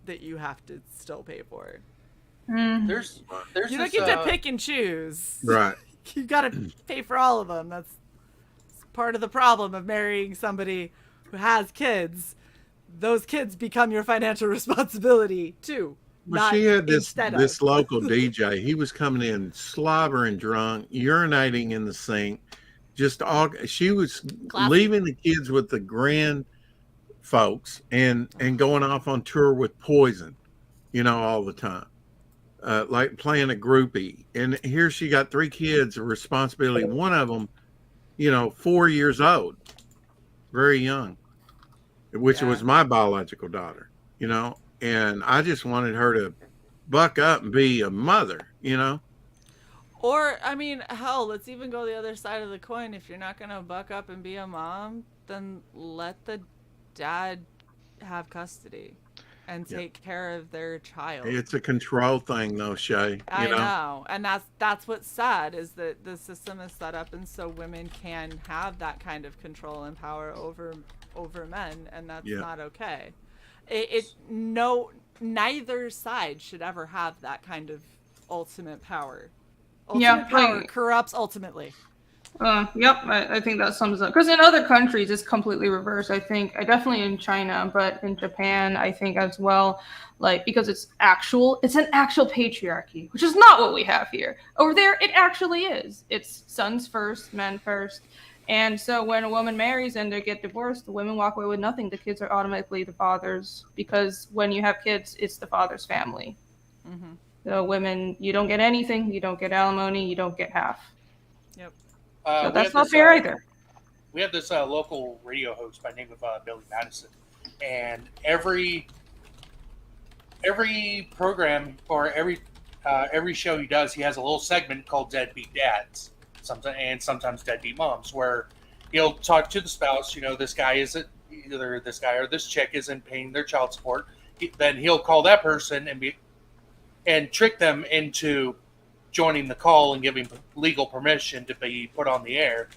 [SPEAKER 2] you have to still pay for.
[SPEAKER 14] There's
[SPEAKER 2] You don't get to pick and choose.
[SPEAKER 13] Right.
[SPEAKER 2] You got to pay for all of them. That's part of the problem of marrying somebody who has kids. Those kids become your financial responsibility too.
[SPEAKER 13] Well,
[SPEAKER 2] not
[SPEAKER 13] she had
[SPEAKER 2] instead
[SPEAKER 13] this
[SPEAKER 2] of.
[SPEAKER 13] local DJ. He was coming in slobbering drunk, urinating in the sink. Just all she was
[SPEAKER 2] Classy.
[SPEAKER 13] leaving the kids with the grand folks and going off on tour with Poison, all the time. Like playing a groupie. And here she got 3 kids, a responsibility. One of them, 4 years old, very young, which was my biological daughter, and I just wanted her to buck up and be a mother,
[SPEAKER 2] Or, I mean, hell, let's even go the other side of the coin. If you're not going to buck up and be a mom, then let the dad have custody and take care of their child.
[SPEAKER 13] It's a control thing, though, Shae.
[SPEAKER 2] I know. And that's what's sad, is that the system is set up and so women can have that kind of control and power over men, and that's not okay. Neither side should ever have that kind of ultimate power. Ultimate power corrupts ultimately.
[SPEAKER 10] Yep, I think that sums up. Because in other countries, it's completely reversed. I think, definitely in China, but in Japan, I think as well, because it's an actual patriarchy, which is not what we have here. Over there, it actually is. It's sons first, men first. And so when a woman marries and they get divorced, the women walk away with nothing. The kids are automatically the father's, because when you have kids, it's the father's family.
[SPEAKER 2] Mm-hmm.
[SPEAKER 10] So women, you don't get anything. You don't get alimony. You don't get half.
[SPEAKER 2] Yep.
[SPEAKER 10] So that's not fair either.
[SPEAKER 14] We have this local radio host by the name of Billy Madison, and every program or every show he does, he has a little segment called Deadbeat Dads, sometimes Deadbeat Moms, where he'll talk to the spouse. This guy isn't, either this guy or this chick isn't paying their child support. Then he'll call that person and trick them into joining the call and giving legal permission to be put on the air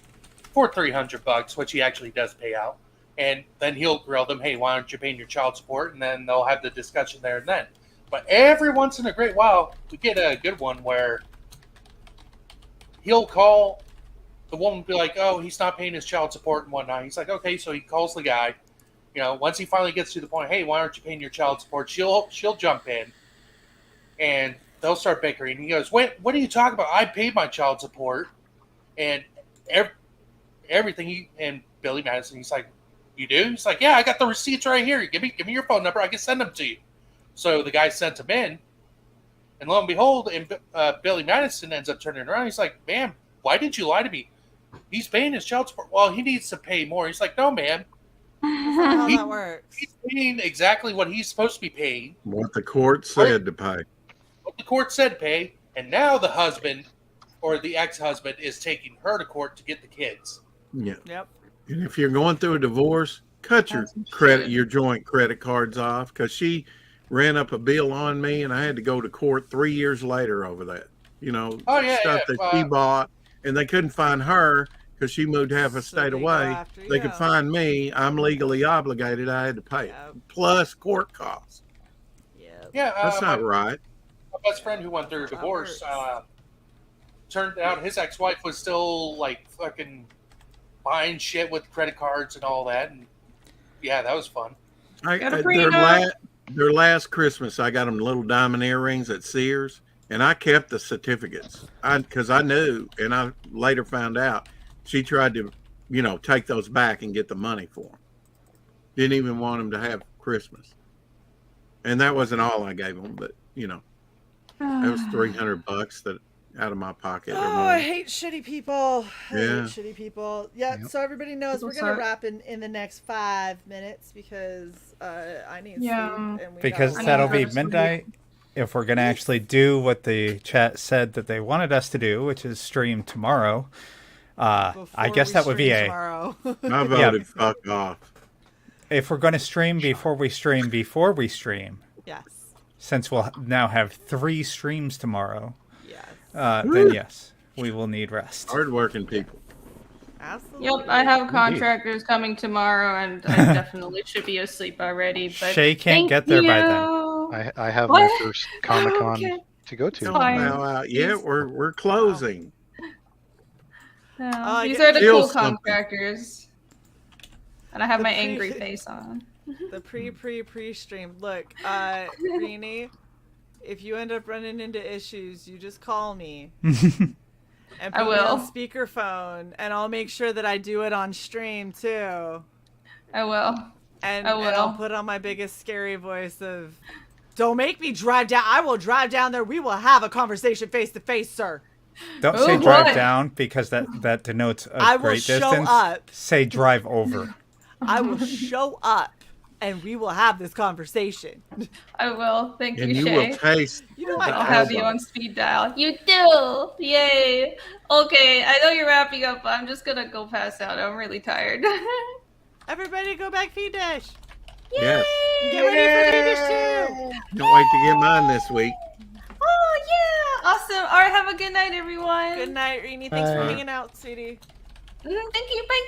[SPEAKER 14] for $300, which he actually does pay out. And then he'll grill them, hey, why aren't you paying your child support? And then they'll have the discussion there and then. But every once in a great while, we get a good one where he'll call the woman, be like, oh, he's not paying his child support and whatnot. He's like, okay, so he calls the guy. Once he finally gets to the point, hey, why aren't you paying your child support? She'll jump in and they'll start bickering. He goes, what are you talking about? I paid my child support and everything. And Billy Madison, he's like, you do? He's like, yeah, I got the receipts right here. Give me your phone number. I can send them to you. So the guy sent him in, and lo and behold, Billy Madison ends up turning around. He's like, ma'am, why did you lie to me? He's paying his child support. Well, he needs to pay more. He's like, no, ma'am.
[SPEAKER 2] That's not how that works.
[SPEAKER 14] He's paying exactly what he's supposed to be paying.
[SPEAKER 13] What the court said to pay.
[SPEAKER 14] What the court said to pay, and now the husband or the ex-husband is taking her to court to get the kids.
[SPEAKER 13] Yeah.
[SPEAKER 2] Yep.
[SPEAKER 13] And if you're going through a divorce, cut your joint credit cards off, because she ran up a bill on me and I had to go to court 3 years later over that. Stuff that she bought, and they couldn't find her because she moved half a state away. They could find me. I'm legally obligated. I had to pay it, plus court costs.
[SPEAKER 14] Yeah,
[SPEAKER 13] that's not right.
[SPEAKER 14] My best friend who went through a divorce, turned out his ex-wife was still fucking buying shit with credit cards and all that, and yeah, that was fun.
[SPEAKER 13] Their last Christmas, I got them little diamond earrings at Sears, and I kept the certificates because I knew, and I later found out she tried to, take those back and get the money for them. Didn't even want them to have Christmas, and that wasn't all I gave them, but it was $300 that, out of my pocket.
[SPEAKER 2] Oh, I hate shitty people. I hate
[SPEAKER 13] Yeah.
[SPEAKER 2] shitty people. Yeah, so everybody knows we're going to wrap in the next 5 minutes because I need sleep. And we
[SPEAKER 4] Because
[SPEAKER 2] got
[SPEAKER 4] that'll be midnight. If we're going to actually do what the chat said that they wanted us to do, which is stream tomorrow, I guess that would be a...
[SPEAKER 13] I voted fuck off.
[SPEAKER 4] If we're going to stream before we stream,
[SPEAKER 2] yes.
[SPEAKER 4] Since we'll now have 3 streams tomorrow, then yes, we will need rest.
[SPEAKER 13] Hardworking people.
[SPEAKER 2] Absolutely.
[SPEAKER 10] Yep, I have contractors coming tomorrow, and I definitely should be asleep already. But
[SPEAKER 4] Shae can't get there by then.
[SPEAKER 3] I have
[SPEAKER 10] What?
[SPEAKER 3] my first Comic-Con to go to.
[SPEAKER 13] Yeah, we're closing.
[SPEAKER 10] Yeah, these are the cool contractors. And I have my angry face on.
[SPEAKER 2] The pre-stream. Look, Rini, if you end up running into issues, you just call me. And put
[SPEAKER 10] I
[SPEAKER 2] me
[SPEAKER 10] will.
[SPEAKER 2] on speakerphone, and I'll make sure that I do it on stream too.
[SPEAKER 10] I will.
[SPEAKER 2] And
[SPEAKER 10] I will.
[SPEAKER 2] And I'll put on my biggest scary voice of, "Don't make me drive down. I will drive down there. We will have a conversation face to face, sir."
[SPEAKER 4] Don't say drive down because that denotes a great distance.
[SPEAKER 2] I will show up.
[SPEAKER 4] Say drive over.
[SPEAKER 2] I will show up, and we will have this conversation.
[SPEAKER 10] I will. Thank
[SPEAKER 13] And
[SPEAKER 10] you,
[SPEAKER 13] you
[SPEAKER 10] Shae.
[SPEAKER 13] will taste.
[SPEAKER 2] You know
[SPEAKER 10] I'll have you on speed dial. You do! Yay! Okay, I know you're wrapping up, but I'm just gonna go pass out. I'm really tired.
[SPEAKER 2] Everybody go back feed dash.
[SPEAKER 13] Yes.
[SPEAKER 2] Get ready for feed dash too.
[SPEAKER 13] Can't wait to get mine this week.
[SPEAKER 10] Oh, yeah! Awesome. All right, have a good night, everyone.
[SPEAKER 2] Good night, Rini. Thanks for
[SPEAKER 13] Bye.
[SPEAKER 2] hanging out, sweetie.
[SPEAKER 10] Thank you. Bye.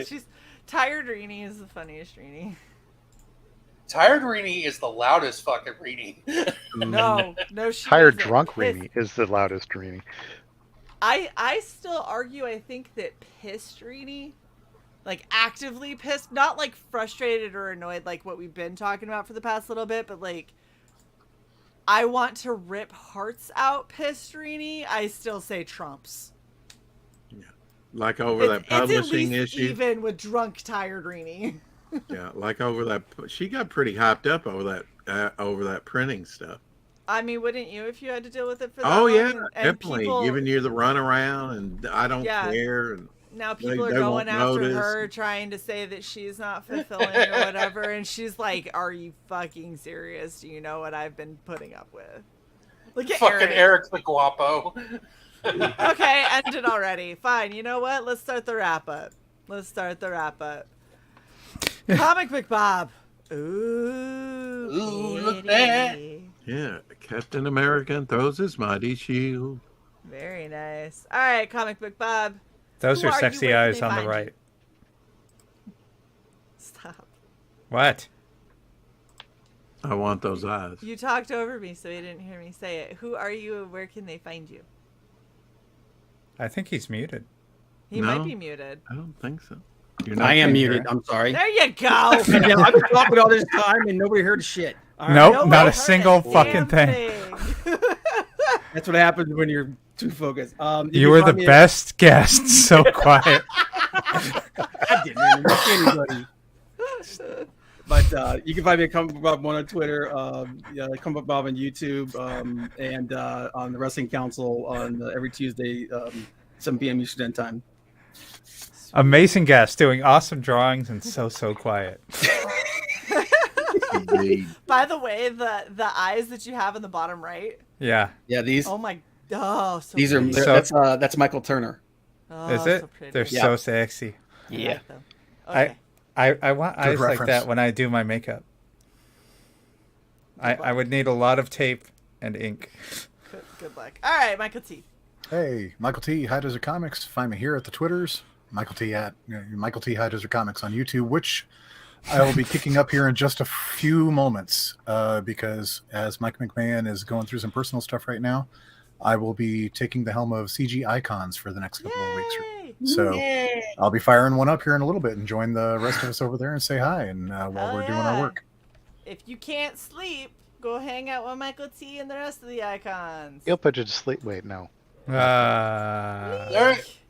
[SPEAKER 2] She's tired. Rini is the funniest Rini.
[SPEAKER 14] Tired Rini is the loudest fucking Rini.
[SPEAKER 2] No, she
[SPEAKER 3] Tired
[SPEAKER 2] isn't.
[SPEAKER 3] drunk Rini is the loudest Rini.
[SPEAKER 2] I still argue. I think that pissed Rini, like actively pissed, not like frustrated or annoyed, like what we've been talking about for the past little bit, but like I want to rip hearts out. Pissed Rini, I still say Trump's.
[SPEAKER 13] Like over that publishing
[SPEAKER 2] it's at least
[SPEAKER 13] issue.
[SPEAKER 2] even with drunk tired Rini.
[SPEAKER 13] Yeah, like over that. She got pretty hyped up over that printing stuff.
[SPEAKER 2] I mean, wouldn't you if you had to deal with it for that
[SPEAKER 13] Oh
[SPEAKER 2] long?
[SPEAKER 13] yeah,
[SPEAKER 2] And
[SPEAKER 13] definitely
[SPEAKER 2] people,
[SPEAKER 13] giving you the runaround, and I don't
[SPEAKER 2] Yeah.
[SPEAKER 13] care. And
[SPEAKER 2] now people are
[SPEAKER 13] they
[SPEAKER 2] going
[SPEAKER 13] won't
[SPEAKER 2] after
[SPEAKER 13] notice.
[SPEAKER 2] her, trying to say that she's not fulfilling or whatever, and she's like, "Are you fucking serious? Do you know what I've been putting up with?" Look at
[SPEAKER 14] Fucking Eric the Guapo.
[SPEAKER 2] Okay, end it already. Fine. You know what? Let's start the wrap up. Comic Book Bob. Ooh,
[SPEAKER 14] look at that.
[SPEAKER 13] Yeah, Captain America throws his mighty shield.
[SPEAKER 2] Very nice. All right, Comic Book Bob.
[SPEAKER 4] Those
[SPEAKER 2] Who
[SPEAKER 4] are
[SPEAKER 2] you?
[SPEAKER 4] sexy
[SPEAKER 2] Where can
[SPEAKER 4] eyes
[SPEAKER 2] they
[SPEAKER 4] on the
[SPEAKER 2] find you?
[SPEAKER 4] right.
[SPEAKER 2] Stop.
[SPEAKER 4] What?
[SPEAKER 13] I want those eyes.
[SPEAKER 2] You talked over me, so you didn't hear me say it. Who are you and where can they find you?
[SPEAKER 4] I think he's muted.
[SPEAKER 2] He might be muted.
[SPEAKER 13] I don't think so.
[SPEAKER 17] I am muted. I'm sorry.
[SPEAKER 2] There you go.
[SPEAKER 17] Yeah, I've been talking all this time and nobody heard shit. All right.
[SPEAKER 4] Nope, not a single fucking thing.
[SPEAKER 17] That's what happens when you're too focused.
[SPEAKER 4] You were the best guest. So quiet.
[SPEAKER 17] I didn't interrupt anybody. But you can find me at Comic Book Bob 1 on Twitter, Comic Book Bob on YouTube, and on the Wrestling Council on every Tuesday, 7 p.m. Eastern Time.
[SPEAKER 4] Amazing guest doing awesome drawings and so quiet.
[SPEAKER 2] By the way, the eyes that you have in the bottom right.
[SPEAKER 4] Yeah.
[SPEAKER 17] Yeah, these.
[SPEAKER 2] Oh my. So
[SPEAKER 17] these are
[SPEAKER 2] pretty.
[SPEAKER 17] that's Michael Turner.
[SPEAKER 2] Oh,
[SPEAKER 4] Is it?
[SPEAKER 2] so pretty.
[SPEAKER 4] They're so sexy.
[SPEAKER 17] Yeah.
[SPEAKER 2] Okay.
[SPEAKER 4] I want eyes
[SPEAKER 15] reference.
[SPEAKER 4] like that when I do my makeup. I would need a lot of tape and ink.
[SPEAKER 2] Good luck. All right, Michael T.
[SPEAKER 15] Hey, Michael T. High Desert Comics. Find me here at the Twitters. Michael T. at Michael T. High Desert Comics on YouTube, which I will be kicking up here in just a few moments because as Mike McMahon is going through some personal stuff right now, I will be taking the helm of CG Icons for the next couple of weeks. So I'll be firing one up here in a little bit and join the rest of us over there and say hi and while we're doing our work.
[SPEAKER 2] If you can't sleep, go hang out with Michael T and the rest of the icons.
[SPEAKER 3] He'll put you to sleep. Wait, no.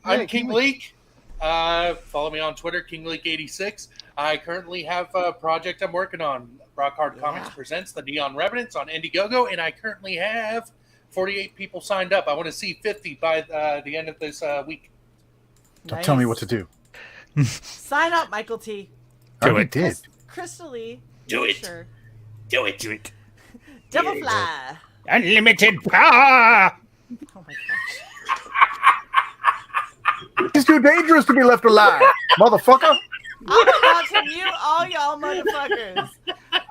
[SPEAKER 14] I'm King Leak. Follow me on Twitter, KingLeak86. I currently have a project I'm working on. Rock Hard Comics presents the Neon Revenants on Indiegogo, and I currently have 48 people signed up. I want to see 50 by the end of this week.
[SPEAKER 15] Don't tell me what to do.
[SPEAKER 2] Sign up, Michael T.
[SPEAKER 15] Do it. Did.
[SPEAKER 2] Crystal Lee.
[SPEAKER 6] Do it.
[SPEAKER 2] Sure.
[SPEAKER 6] Do it. Do it.
[SPEAKER 2] Devilfly.
[SPEAKER 8] Unlimited power!
[SPEAKER 2] Oh my gosh.
[SPEAKER 15] He's too dangerous to be left alive, motherfucker.
[SPEAKER 2] I'm about to mute all y'all motherfuckers.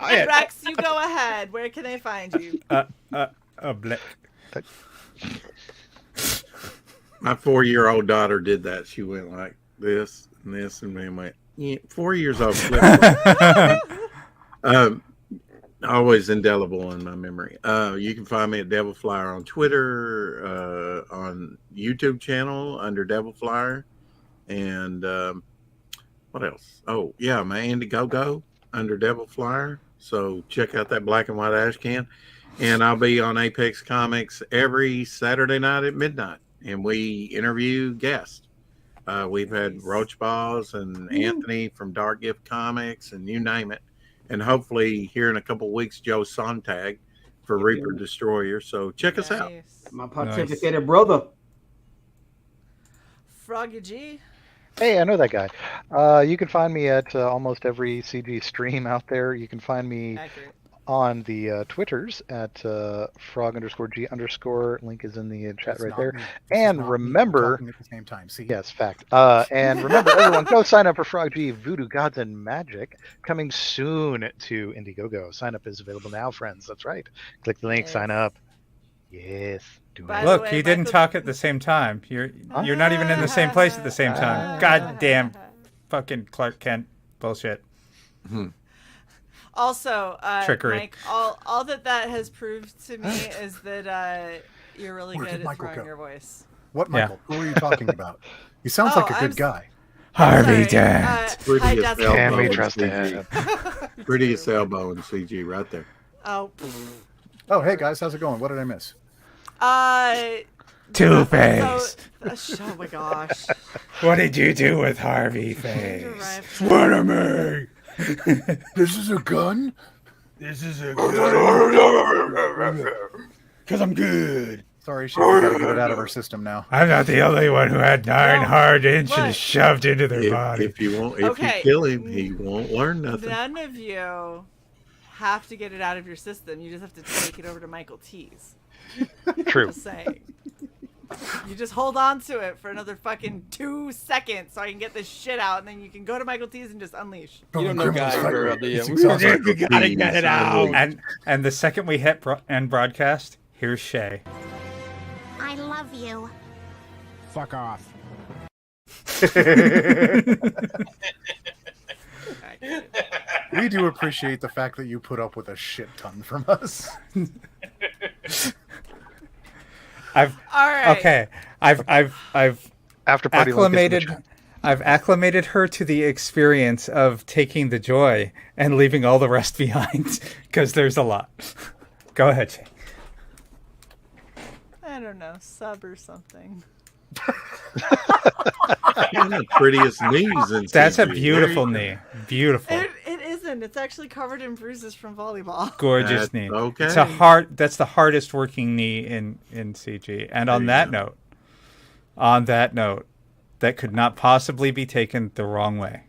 [SPEAKER 2] Rex, you go ahead. Where can they find you?
[SPEAKER 4] Black.
[SPEAKER 13] My 4-year-old daughter did that. She went like this and this, and then went, 4 years old. Always indelible in my memory. You can find me at Devil Flyer on Twitter, on YouTube channel under Devil Flyer, and what else? Oh yeah, my Indiegogo under Devil Flyer. So check out that black and white ash can, and I'll be on Apex Comics every Saturday night at midnight, and we interview guests. We've had Roach Balls and Anthony from Dark Gift Comics, and you name it. And hopefully here in a couple of weeks, Joe Sontag for Reaper Destroyer. So check us out.
[SPEAKER 9] My pontificated brother.
[SPEAKER 2] Froggy G.
[SPEAKER 3] Hey, I know that guy. You can find me at almost every CG stream out there. You can find me on the Twitters at frog_G_. Link is in the chat right there. And remember,
[SPEAKER 15] at the same time. See?
[SPEAKER 3] Yes, fact. And remember, everyone, go sign up for Frog G Voodoo Gods and Magic, coming soon to Indiegogo. Sign up is available now, friends. That's right. Click the link, sign up. Yes.
[SPEAKER 4] Look, you didn't talk at the same time. You're not even in the same place at the same time. Goddamn, fucking Clark Kent bullshit.
[SPEAKER 2] Also,
[SPEAKER 4] Trickery.
[SPEAKER 2] Mike, all that has proved to me is that you're really
[SPEAKER 15] Where
[SPEAKER 2] good
[SPEAKER 15] did
[SPEAKER 2] at
[SPEAKER 15] Michael
[SPEAKER 2] throwing
[SPEAKER 15] go?
[SPEAKER 2] your voice.
[SPEAKER 15] What, Michael? Who are you talking about? He sounds like a good guy.
[SPEAKER 4] Harvey Dent.
[SPEAKER 13] Prettiest elbow
[SPEAKER 3] Can we
[SPEAKER 13] in
[SPEAKER 3] trust
[SPEAKER 13] CG. Prettiest elbow in CG right there.
[SPEAKER 2] Oh.
[SPEAKER 15] Oh, hey guys, how's it going? What did I miss?
[SPEAKER 4] Two-Faced.
[SPEAKER 2] Oh my gosh.
[SPEAKER 4] What did you do with Harvey Face?
[SPEAKER 15] What am I? This is a gun?
[SPEAKER 8] This is a gun.
[SPEAKER 15] Because I'm good. Sorry, she's got to get it out of her system now.
[SPEAKER 4] I'm not the only one who had 9 hard inches shoved into their body.
[SPEAKER 13] If you kill him, he won't learn nothing.
[SPEAKER 2] None of you have to get it out of your system. You just have to take it over to Michael T's.
[SPEAKER 3] True.
[SPEAKER 2] Just saying. You just hold on to it for another fucking 2 seconds so I can get this shit out, and then you can go to Michael T's and just unleash.
[SPEAKER 19] You don't know guys for the
[SPEAKER 4] You gotta get it out. And the second we hit end broadcast, here's Shae.
[SPEAKER 16] I love you.
[SPEAKER 8] Fuck off.
[SPEAKER 15] We do appreciate the fact that you put up with a shit ton from us.
[SPEAKER 4] I've
[SPEAKER 3] after party
[SPEAKER 4] I've acclimated her to the experience of taking the joy and leaving all the rest behind because there's a lot. Go ahead, Shae.
[SPEAKER 2] I don't know, sub or something.
[SPEAKER 13] The prettiest knees in
[SPEAKER 4] That's a
[SPEAKER 13] CG.
[SPEAKER 4] beautiful knee. Beautiful.
[SPEAKER 2] It isn't. It's actually covered in bruises from volleyball.
[SPEAKER 4] Gorgeous knee.
[SPEAKER 13] Okay.
[SPEAKER 4] It's that's the hardest working knee in CG. And on that note, that could not possibly be taken the wrong way.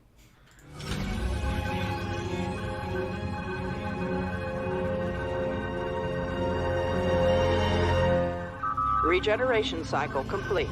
[SPEAKER 20] Regeneration cycle complete.